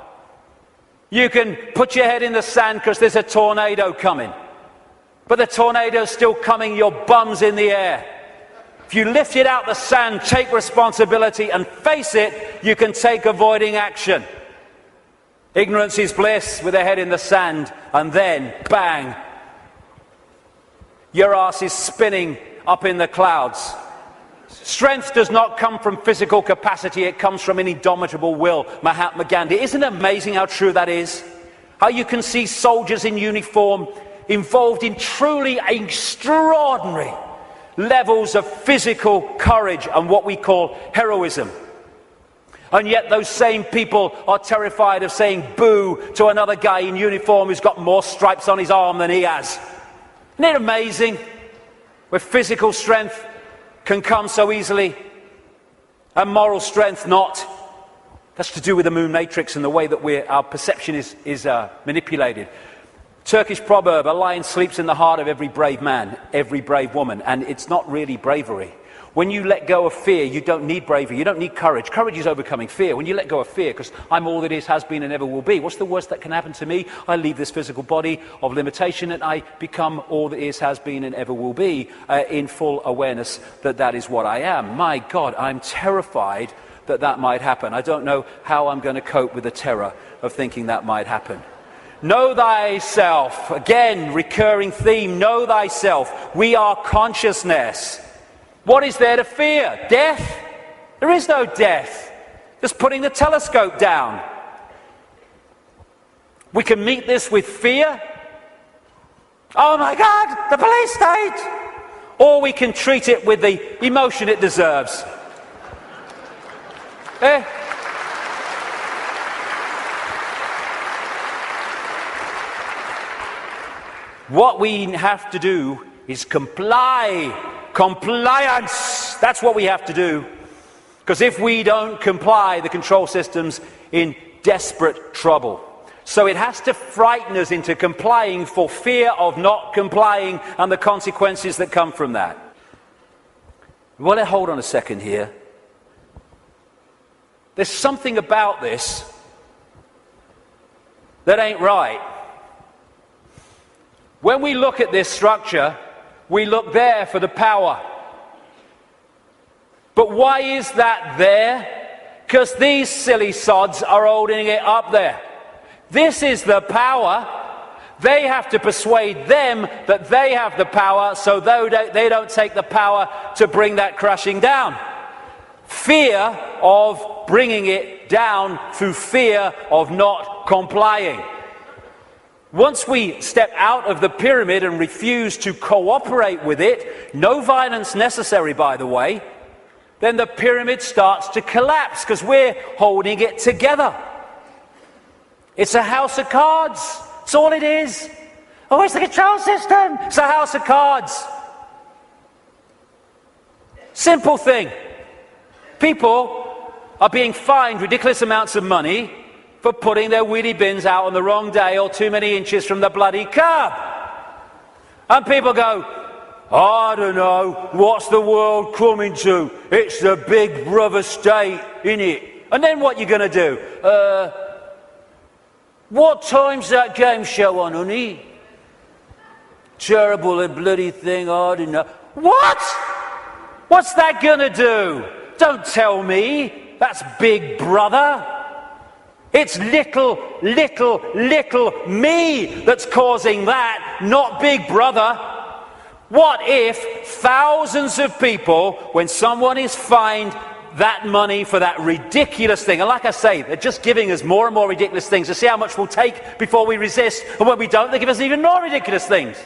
You can put your head in the sand because there's a tornado coming. But the tornado's still coming, your bum's in the air. If you lift it out the sand, take responsibility and face it, you can take avoiding action. Ignorance is bliss with a head in the sand, and then, bang, your ass is spinning up in the clouds. Strength does not come from physical capacity, it comes from an indomitable will. Mahatma Gandhi. Isn't it amazing how true that is? How you can see soldiers in uniform involved in truly extraordinary levels of physical courage and what we call heroism. And yet those same people are terrified of saying boo to another guy in uniform who's got more stripes on his arm than he has. Isn't it amazing? Where physical strength can come so easily, and moral strength not. That's to do with the moon matrix and the way that our perception is manipulated. Turkish proverb, a lion sleeps in the heart of every brave man, every brave woman, and it's not really bravery. When you let go of fear, you don't need bravery, you don't need courage. Courage is overcoming fear. When you let go of fear, because I'm all that is, has been, and ever will be, what's the worst that can happen to me? I leave this physical body of limitation and I become all that is, has been, and ever will be, in full awareness that that is what I am. My God, I'm terrified that that might happen. I don't know how I'm going to cope with the terror of thinking that might happen. Know thyself. Again, recurring theme, know thyself. We are consciousness. What is there to fear? Death? There is no death. Just putting the telescope down. We can meet this with fear. Oh my God, the police state! Or we can treat it with the emotion it deserves. What we have to do is comply. Compliance! That's what we have to do. Because if we don't comply, the control system's in desperate trouble. So it has to frighten us into complying for fear of not complying and the consequences that come from that. Well, hold on a second here. There's something about this that ain't right. When we look at this structure, we look there for the power. But why is that there? Because these silly sods are holding it up there. This is the power. They have to persuade them that they have the power, so they don't take the power to bring that crashing down. Fear of bringing it down through fear of not complying. Once we step out of the pyramid and refuse to cooperate with it, no violence necessary, by the way, then the pyramid starts to collapse because we're holding it together. It's a house of cards. That's all it is. Oh, it's the control system. It's a house of cards. Simple thing. People are being fined ridiculous amounts of money for putting their wheelie bins out on the wrong day or too many inches from the bloody curb. And people go, I don't know, what's the world coming to? It's the big brother state, innit? And then what you going to do? What time's that game show on, honey? Terrible and bloody thing, I don't know. What? What's that going to do? Don't tell me. That's Big Brother. It's little me that's causing that, not Big Brother. What if thousands of people, when someone is fined that money for that ridiculous thing, and like I say, they're just giving us more and more ridiculous things to see how much we'll take before we resist, and when we don't, they give us even more ridiculous things.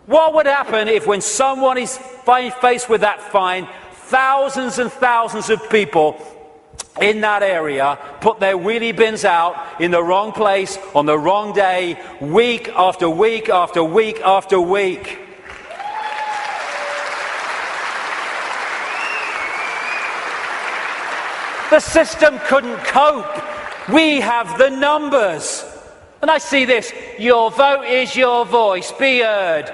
What would happen if, when someone is faced with that fine, thousands and thousands of people in that area put their wheelie bins out in the wrong place on the wrong day, week after week after week after week? The system couldn't cope. We have the numbers. And I see this, your vote is your voice, be heard.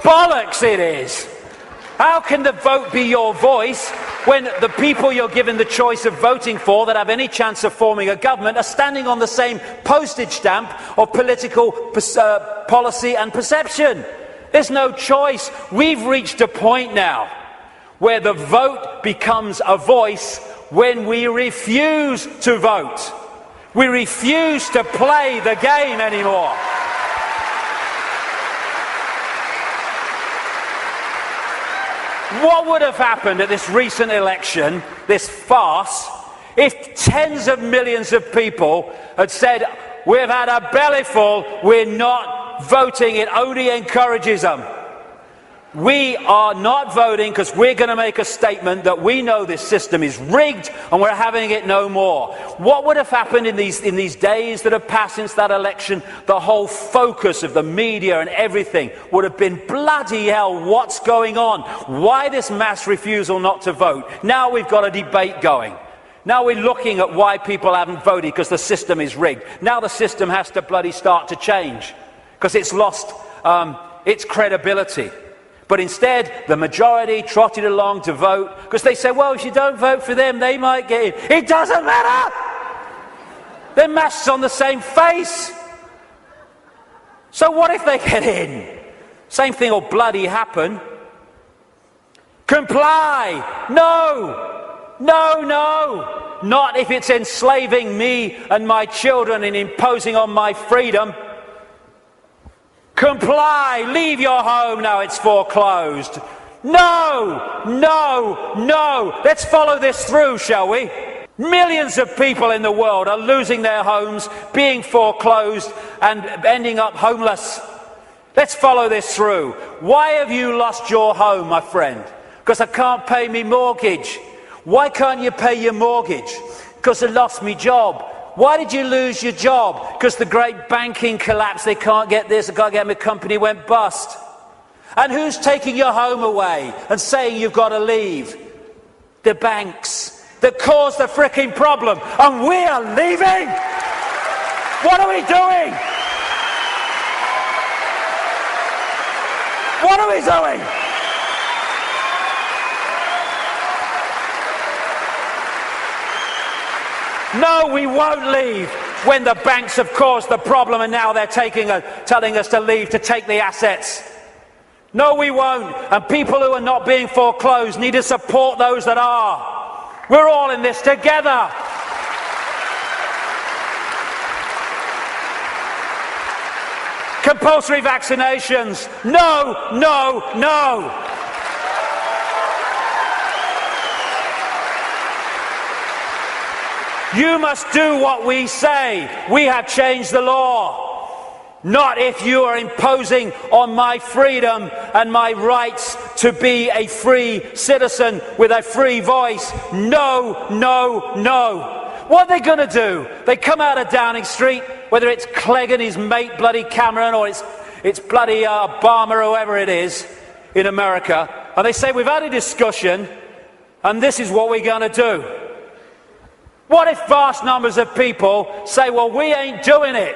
Bollocks it is. How can the vote be your voice when the people you're given the choice of voting for that have any chance of forming a government are standing on the same postage stamp of political policy and perception? There's no choice. We've reached a point now where the vote becomes a voice when we refuse to vote. We refuse to play the game anymore. What would have happened at this recent election, this farce, if tens of millions of people had said, we've had a bellyful, we're not voting, it only encourages them. We are not voting because we're going to make a statement that we know this system is rigged and we're having it no more. What would have happened in these days that have passed since that election? The whole focus of the media and everything would have been, bloody hell, what's going on? Why this mass refusal not to vote? Now we've got a debate going. Now we're looking at why people haven't voted because the system is rigged. Now the system has to bloody start to change because it's lost its credibility. But instead, the majority trotted along to vote because they said, well, if you don't vote for them, they might get in. It doesn't matter! They're masks on the same face. So what if they get in? Same thing will bloody happen. Comply! No! No, no! Not if it's enslaving me and my children and imposing on my freedom. Comply, leave your home now it's foreclosed. No, no, no. Let's follow this through, shall we? Millions of people in the world are losing their homes, being foreclosed and ending up homeless. Let's follow this through. Why have you lost your home, my friend? Because I can't pay me mortgage. Why can't you pay your mortgage? Because I lost my job. Why did you lose your job? Because the great banking collapse, they can't get this, they can't get my company went bust. And who's taking your home away and saying you've got to leave? The banks that caused the fricking problem. And we are leaving? What are we doing? What are we doing? No, we won't leave when the banks have caused the problem and now they're telling us to leave to take the assets. No, we won't. And people who are not being foreclosed need to support those that are. We're all in this together. Compulsory vaccinations. No, no, no. You must do what we say. We have changed the law. Not if you are imposing on my freedom and my rights to be a free citizen with a free voice. No, no, no. What are they going to do? They come out of Downing Street, whether it's Clegg and his mate bloody Cameron or it's bloody Obama or whoever it is in America, and they say, we've had a discussion and this is what we're going to do. What if vast numbers of people say, well, we ain't doing it?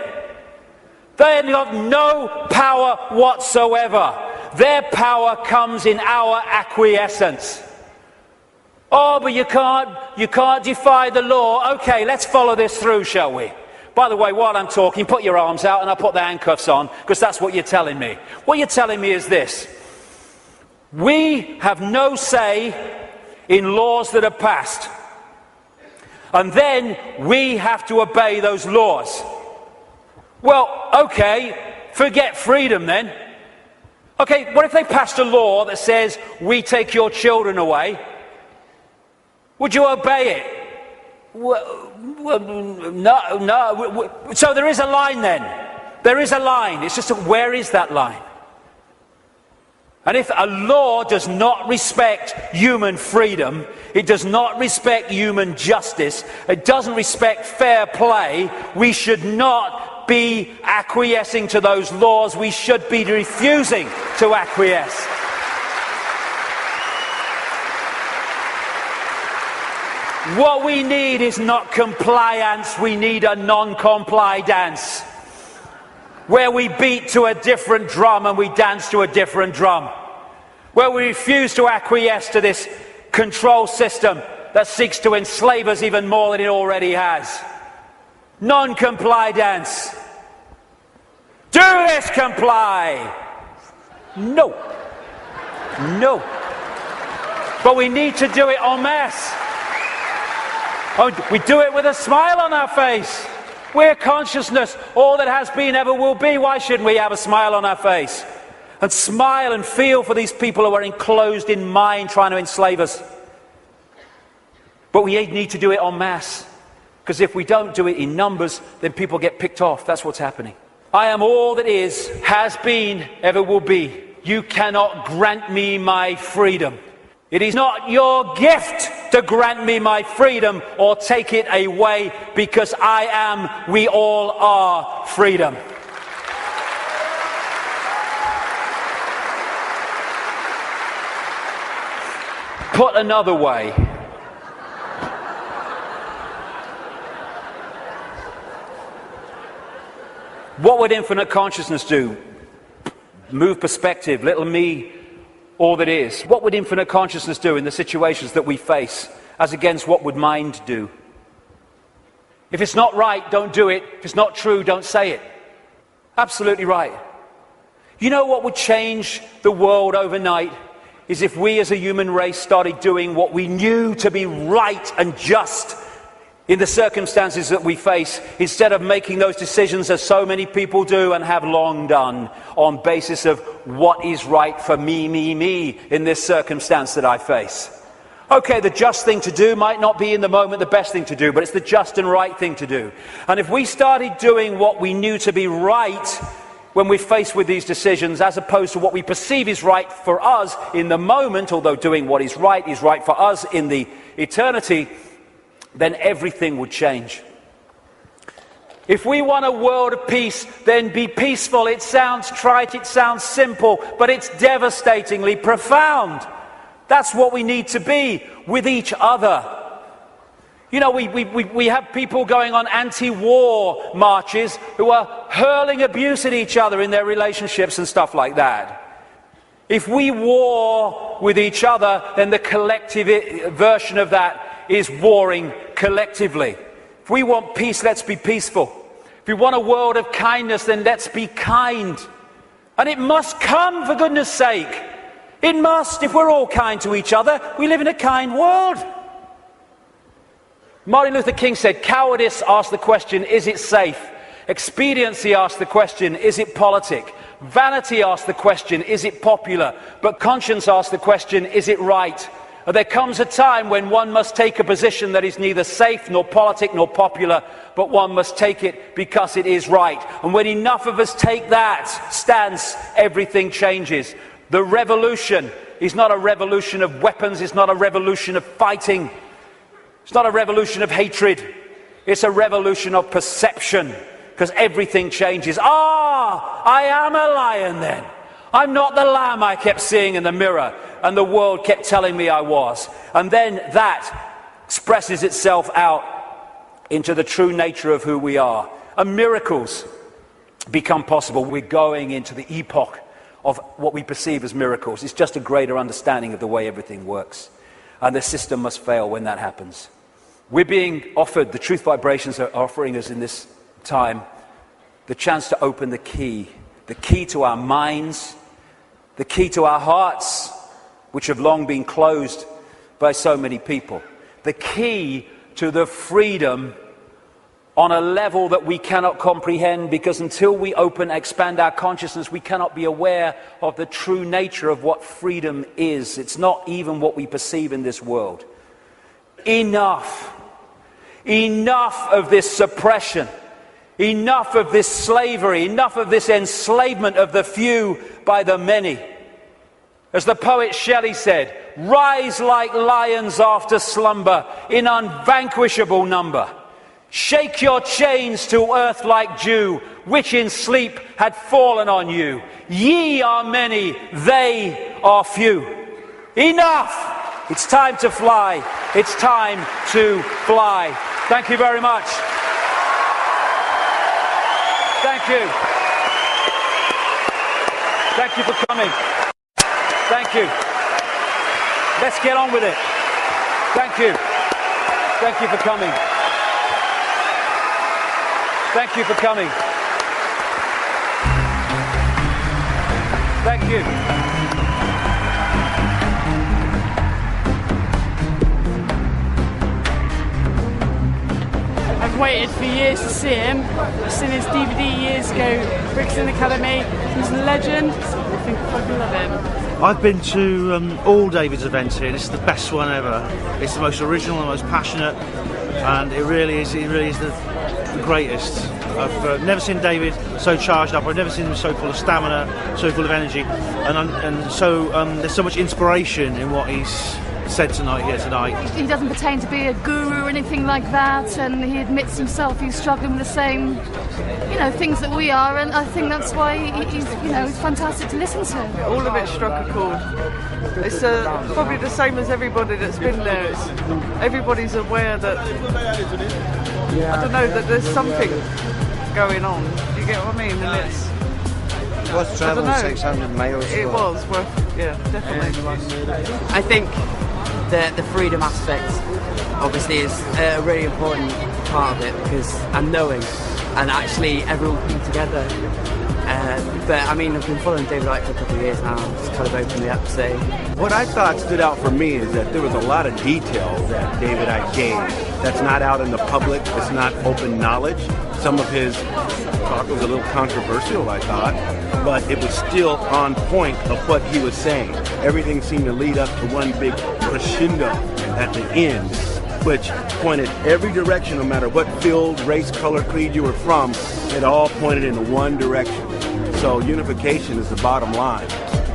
They have got no power whatsoever. Their power comes in our acquiescence. Oh, but you can't defy the law. Okay, let's follow this through, shall we? By the way, while I'm talking, put your arms out and I'll put the handcuffs on, because that's what you're telling me. What you're telling me is this. We have no say in laws that are passed. And then we have to obey those laws. Well, okay, forget freedom then. Okay, what if they passed a law that says, we take your children away? Would you obey it? Well, no. So there is a line then. There is a line. It's just, where is that line? And if a law does not respect human freedom, it does not respect human justice, it doesn't respect fair play, we should not be acquiescing to those laws. We should be refusing to acquiesce. What we need is not compliance, we need a non-comply dance, where we beat to a different drum and we dance to a different drum, where we refuse to acquiesce to this control system that seeks to enslave us even more than it already has. Non-comply dance. Do this, comply. No. No. But we need to do it en masse. We do it with a smile on our face. We're consciousness, all that has been, ever will be. Why shouldn't we have a smile on our face? And smile and feel for these people who are enclosed in mind trying to enslave us. But we need to do it en masse. Because if we don't do it in numbers, then people get picked off. That's what's happening. I am all that is, has been, ever will be. You cannot grant me my freedom. It is not your gift to grant me my freedom or take it away, because I am, we all are, freedom. Put another way, what would infinite consciousness do? Move perspective, little me, all that is. What would infinite consciousness do in the situations that we face, as against what would mind do? If it's not right, don't do it. If it's not true, don't say it. Absolutely right. You know what would change the world overnight? Is if we as a human race started doing what we knew to be right and just in the circumstances that we face, instead of making those decisions as so many people do and have long done, on basis of what is right for me in this circumstance that I face. Okay, the just thing to do might not be in the moment the best thing to do, but it's the just and right thing to do. And if we started doing what we knew to be right when we're faced with these decisions, as opposed to what we perceive is right for us in the moment, although doing what is right for us in the eternity, then everything would change. If we want a world of peace, then be peaceful. It sounds trite, it sounds simple, but it's devastatingly profound. That's what we need to be with each other. You know, we have people going on anti-war marches who are hurling abuse at each other in their relationships and stuff like that. If we war with each other, then the collective version of that is warring collectively. If we want peace, let's be peaceful. If we want a world of kindness, then let's be kind. And it must come, for goodness sake. It must, if we're all kind to each other. We live in a kind world. Martin Luther King said, cowardice asks the question, is it safe? Expediency asks the question, is it politic? Vanity asks the question, is it popular? But conscience asks the question, is it right? There comes a time when one must take a position that is neither safe nor politic nor popular, but one must take it because it is right. And when enough of us take that stance, everything changes. The revolution is not a revolution of weapons, it's not a revolution of fighting, it's not a revolution of hatred, it's a revolution of perception, because everything changes. I am a lion then. I'm not the lamb I kept seeing in the mirror and the world kept telling me I was. And then that expresses itself out into the true nature of who we are. And miracles become possible. We're going into the epoch of what we perceive as miracles. It's just a greater understanding of the way everything works. And the system must fail when that happens. We're being offered, the truth vibrations are offering us in this time, the chance to open the key to our minds, the key to our hearts, which have long been closed by so many people, the key to the freedom on a level that we cannot comprehend, because until we expand our consciousness, we cannot be aware of the true nature of what freedom is. It's not even what we perceive in this world. Enough. Enough of this suppression. Enough of this slavery. Enough of this enslavement of the few by the many. As the poet Shelley said, rise like lions after slumber in unvanquishable number. Shake your chains to earth like dew, which in sleep had fallen on you. Ye are many, they are few. Enough! It's time to fly. It's time to fly. Thank you very much. Thank you. Thank you for coming. Thank you. Let's get on with it. Thank you. Thank you for coming. Thank you for coming. Thank you. I've waited for years to see him. I've seen his DVD years ago, Brixton Academy. He's a legend. I think I fucking love him. I've been to all David's events here. This is the best one ever. It's the most original, the most passionate, and it really is the greatest. I've never seen David so charged up. I've never seen him so full of stamina, so full of energy, and so there's so much inspiration in what he's said here tonight. He doesn't pretend to be a guru or anything like that, and he admits himself he's struggling with the same, things that we are, and I think that's why he's fantastic to listen to. All of it struck a chord. It's probably the same as everybody that's been there. Everybody's aware that, I don't know, that there's something going on. Do you get what I mean? And it's was travelling 600 miles. It was worth, yeah, definitely. I think the freedom aspect obviously is a really important part of it, because I'm knowing and actually everyone coming together. But I mean, I've been following David Icke for a couple of years now, just kind of opened me up to say. What I thought stood out for me is that there was a lot of detail that David Icke gave that's not out in the public, it's not open knowledge. Some of his talk was a little controversial, I thought, but it was still on point of what he was saying. Everything seemed to lead up to one big crescendo at the end, which pointed every direction, no matter what field, race, color, creed you were from, it all pointed in one direction. So unification is the bottom line.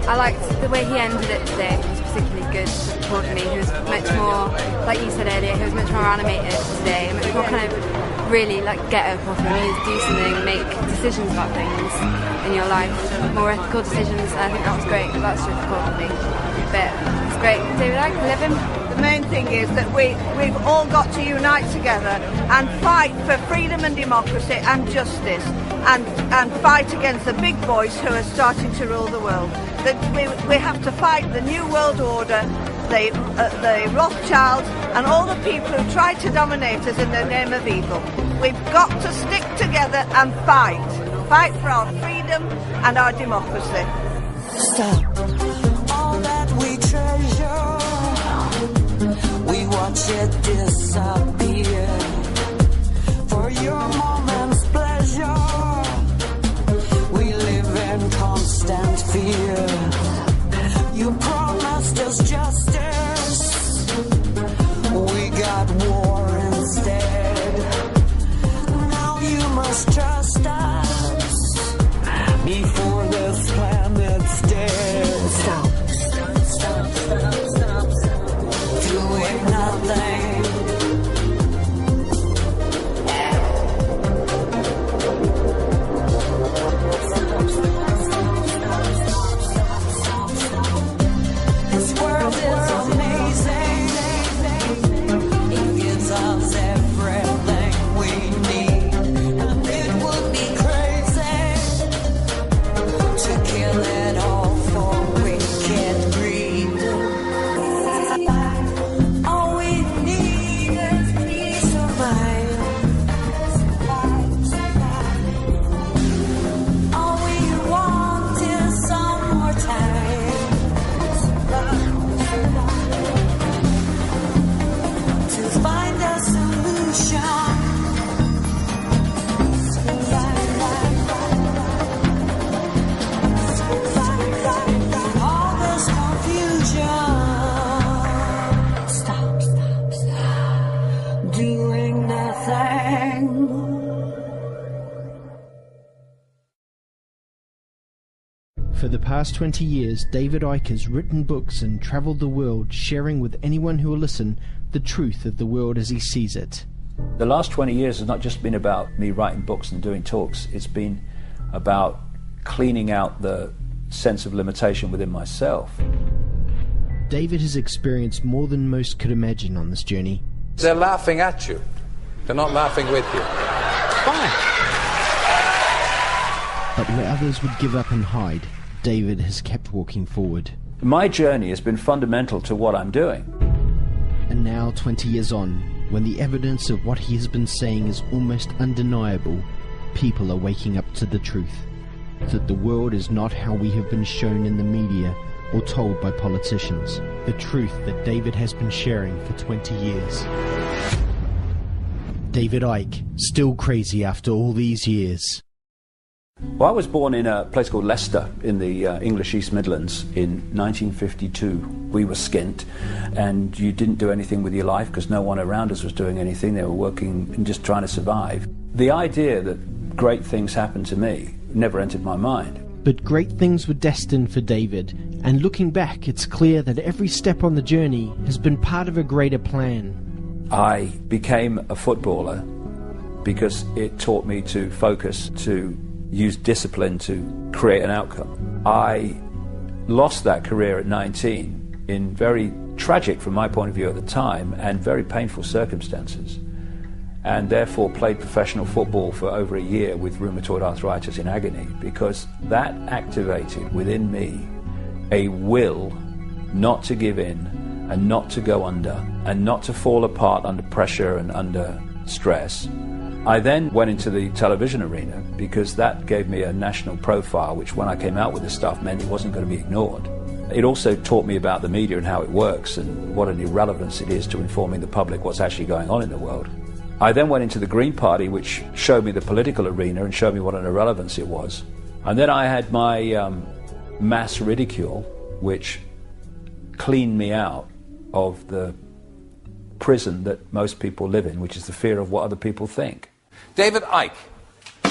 I liked the way he ended it today. It was particularly good to support me. He was much more, like you said earlier, he was much more animated today, much more kind of really like get up off your knees, do something, make decisions about things in your life, more ethical decisions. And I think that was great. That's just cool for me. But it's great. David Icke, I love him. The main thing is that we've all got to unite together and fight for freedom and democracy and justice, and fight against the big boys who are starting to rule the world. That we have to fight the New World Order, the Rothschilds, and all the people who try to dominate us in the name of evil. We've got to stick together and fight for our freedom and our democracy. Stop. All that we treasure, we watch it disappear. For your moment's pleasure, we live in constant fear. You promised us justice, we got war instead. Now you must trust us before this planet's dead. Stop. Doing nothing. This world is For the past 20 years, David Icke has written books and travelled the world, sharing with anyone who will listen the truth of the world as he sees it. The last 20 years has not just been about me writing books and doing talks. It's been about cleaning out the sense of limitation within myself. David has experienced more than most could imagine on this journey. They're laughing at you. They're not laughing with you. Fine. But where others would give up and hide, David has kept walking forward. My journey has been fundamental to what I'm doing. And now, 20 years on, when the evidence of what he has been saying is almost undeniable, people are waking up to the truth. That the world is not how we have been shown in the media or told by politicians. The truth that David has been sharing for 20 years. David Icke, still crazy after all these years. Well, I was born in a place called Leicester in the English East Midlands in 1952. We were skint, and you didn't do anything with your life because no one around us was doing anything. They were working and just trying to survive. The idea that great things happened to me never entered my mind. But great things were destined for David, and looking back, it's clear that every step on the journey has been part of a greater plan. I became a footballer because it taught me to focus, to use discipline to create an outcome. I lost that career at 19 in very tragic, from my point of view at the time, and very painful circumstances, and therefore played professional football for over a year with rheumatoid arthritis in agony, because that activated within me a will not to give in and not to go under and not to fall apart under pressure and under stress. I then went into the television arena because that gave me a national profile, which when I came out with this stuff meant it wasn't going to be ignored. It also taught me about the media and how it works and what an irrelevance it is to informing the public what's actually going on in the world. I then went into the Green Party, which showed me the political arena and showed me what an irrelevance it was. And then I had my mass ridicule, which cleaned me out of the prison that most people live in, which is the fear of what other people think. David Icke. I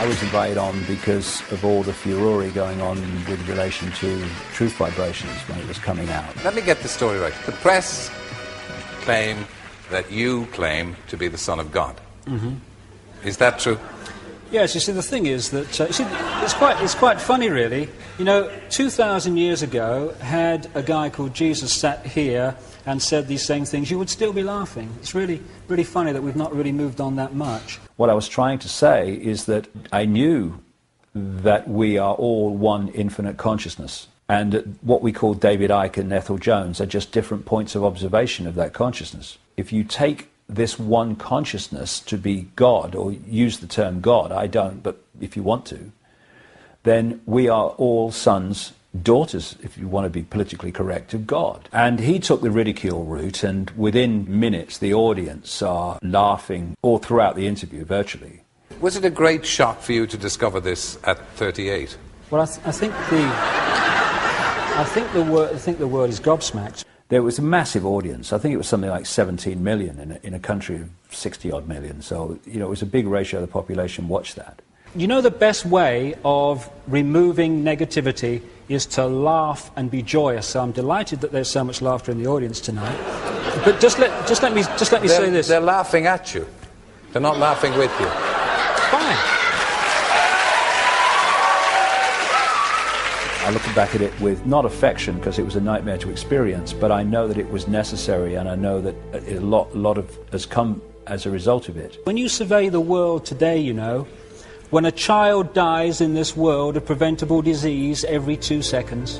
was invited on because of all the furore going on with relation to truth vibrations when it was coming out. Let me get the story right. The press claim that you claim to be the Son of God. Mm-hmm. Is that true? Yes, you see, the thing is that it's quite funny, really. You know, 2,000 years ago, had a guy called Jesus sat here and said these same things, you would still be laughing. It's really, really funny that we've not really moved on that much. What I was trying to say is that I knew that we are all one infinite consciousness, and what we call David Icke and Ethel Jones are just different points of observation of that consciousness. If you take this one consciousness to be God, or use the term God, I don't, but if you want to, then we are all sons, daughters, if you want to be politically correct, of God. And he took the ridicule route, and within minutes the audience are laughing all throughout the interview, virtually. Was it a great shock for you to discover this at 38? Well, I think the word is gobsmacked. There was a massive audience. I think it was something like 17 million in a country of 60-odd million. So, you know, it was a big ratio of the population watched that. You know, the best way of removing negativity is to laugh and be joyous. So I'm delighted that there's so much laughter in the audience tonight. But just let me say this. They're laughing at you. They're not laughing with you. Fine. I look back at it with not affection, because it was a nightmare to experience, but I know that it was necessary, and I know that a lot of has come as a result of it. When you survey the world today, you know, when a child dies in this world of preventable disease every 2 seconds,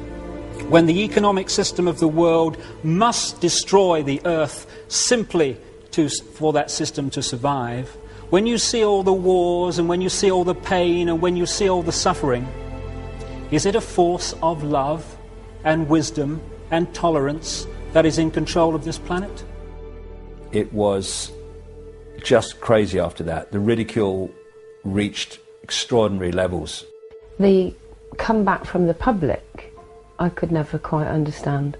when the economic system of the world must destroy the earth simply for that system to survive, when you see all the wars and when you see all the pain and when you see all the suffering, is it a force of love and wisdom and tolerance that is in control of this planet? It was just crazy after that. The ridicule reached extraordinary levels. The comeback from the public, I could never quite understand.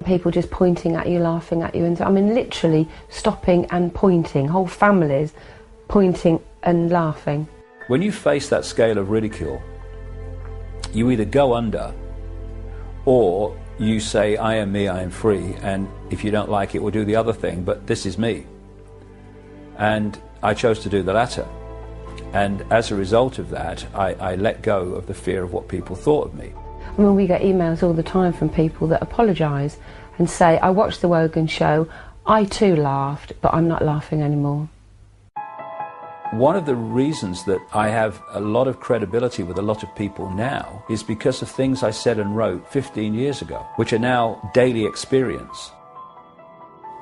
People just pointing at you, laughing at you, and I mean literally stopping and pointing, whole families pointing and laughing. When you face that scale of ridicule, you either go under or you say, I am me, I am free, and if you don't like it, we'll do the other thing, but this is me. And I chose to do the latter. And as a result of that, I let go of the fear of what people thought of me. I mean, we get emails all the time from people that apologise and say, I watched the Wogan show, I too laughed, but I'm not laughing anymore. One of the reasons that I have a lot of credibility with a lot of people now is because of things I said and wrote 15 years ago, which are now daily experience.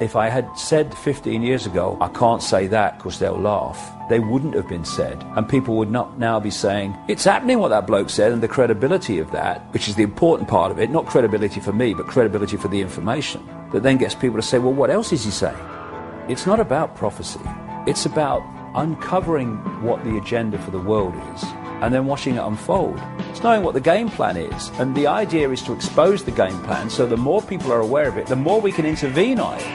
If I had said 15 years ago, I can't say that because they'll laugh, they wouldn't have been said. And people would not now be saying, it's happening what that bloke said, and the credibility of that, which is the important part of it, not credibility for me, but credibility for the information, that then gets people to say, well, what else is he saying? It's not about prophecy. It's about uncovering what the agenda for the world is and then watching it unfold. It's knowing what the game plan is, and the idea is to expose the game plan so the more people are aware of it, the more we can intervene on it.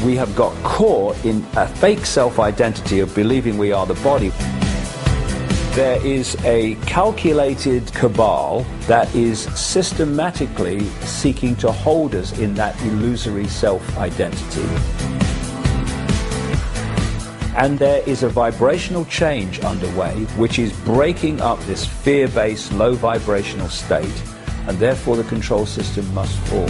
We have got caught in a fake self-identity of believing we are the body. There is a calculated cabal that is systematically seeking to hold us in that illusory self-identity. And there is a vibrational change underway which is breaking up this fear-based, low vibrational state, and therefore the control system must fall.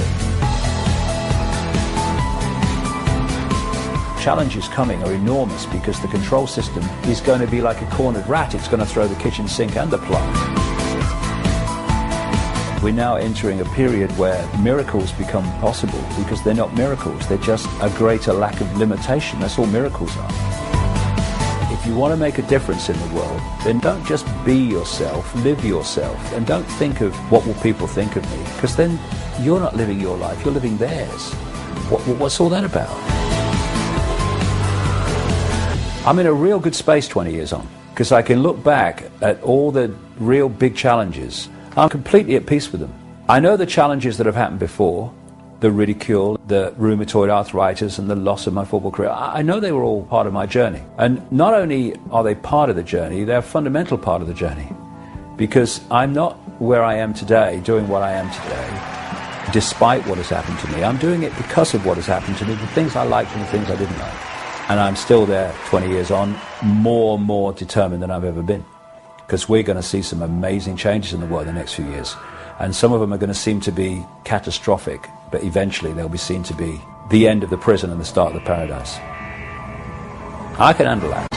Challenges coming are enormous because the control system is going to be like a cornered rat. It's going to throw the kitchen sink and the plug. We're now entering a period where miracles become possible because they're not miracles, they're just a greater lack of limitation. That's all miracles are. If you want to make a difference in the world, then don't just be yourself, live yourself, and don't think of what will people think of me, because then you're not living your life, you're living theirs. What's all that about? I'm in a real good space 20 years on, because I can look back at all the real big challenges. I'm completely at peace with them. I know the challenges that have happened before, the ridicule, the rheumatoid arthritis, and the loss of my football career. I know they were all part of my journey. And not only are they part of the journey, they're a fundamental part of the journey. Because I'm not where I am today, doing what I am today, despite what has happened to me. I'm doing it because of what has happened to me, the things I liked and the things I didn't like. And I'm still there 20 years on, more determined than I've ever been. Because we're going to see some amazing changes in the world in the next few years. And some of them are going to seem to be catastrophic, but eventually they'll be seen to be the end of the prison and the start of the paradise. I can handle that.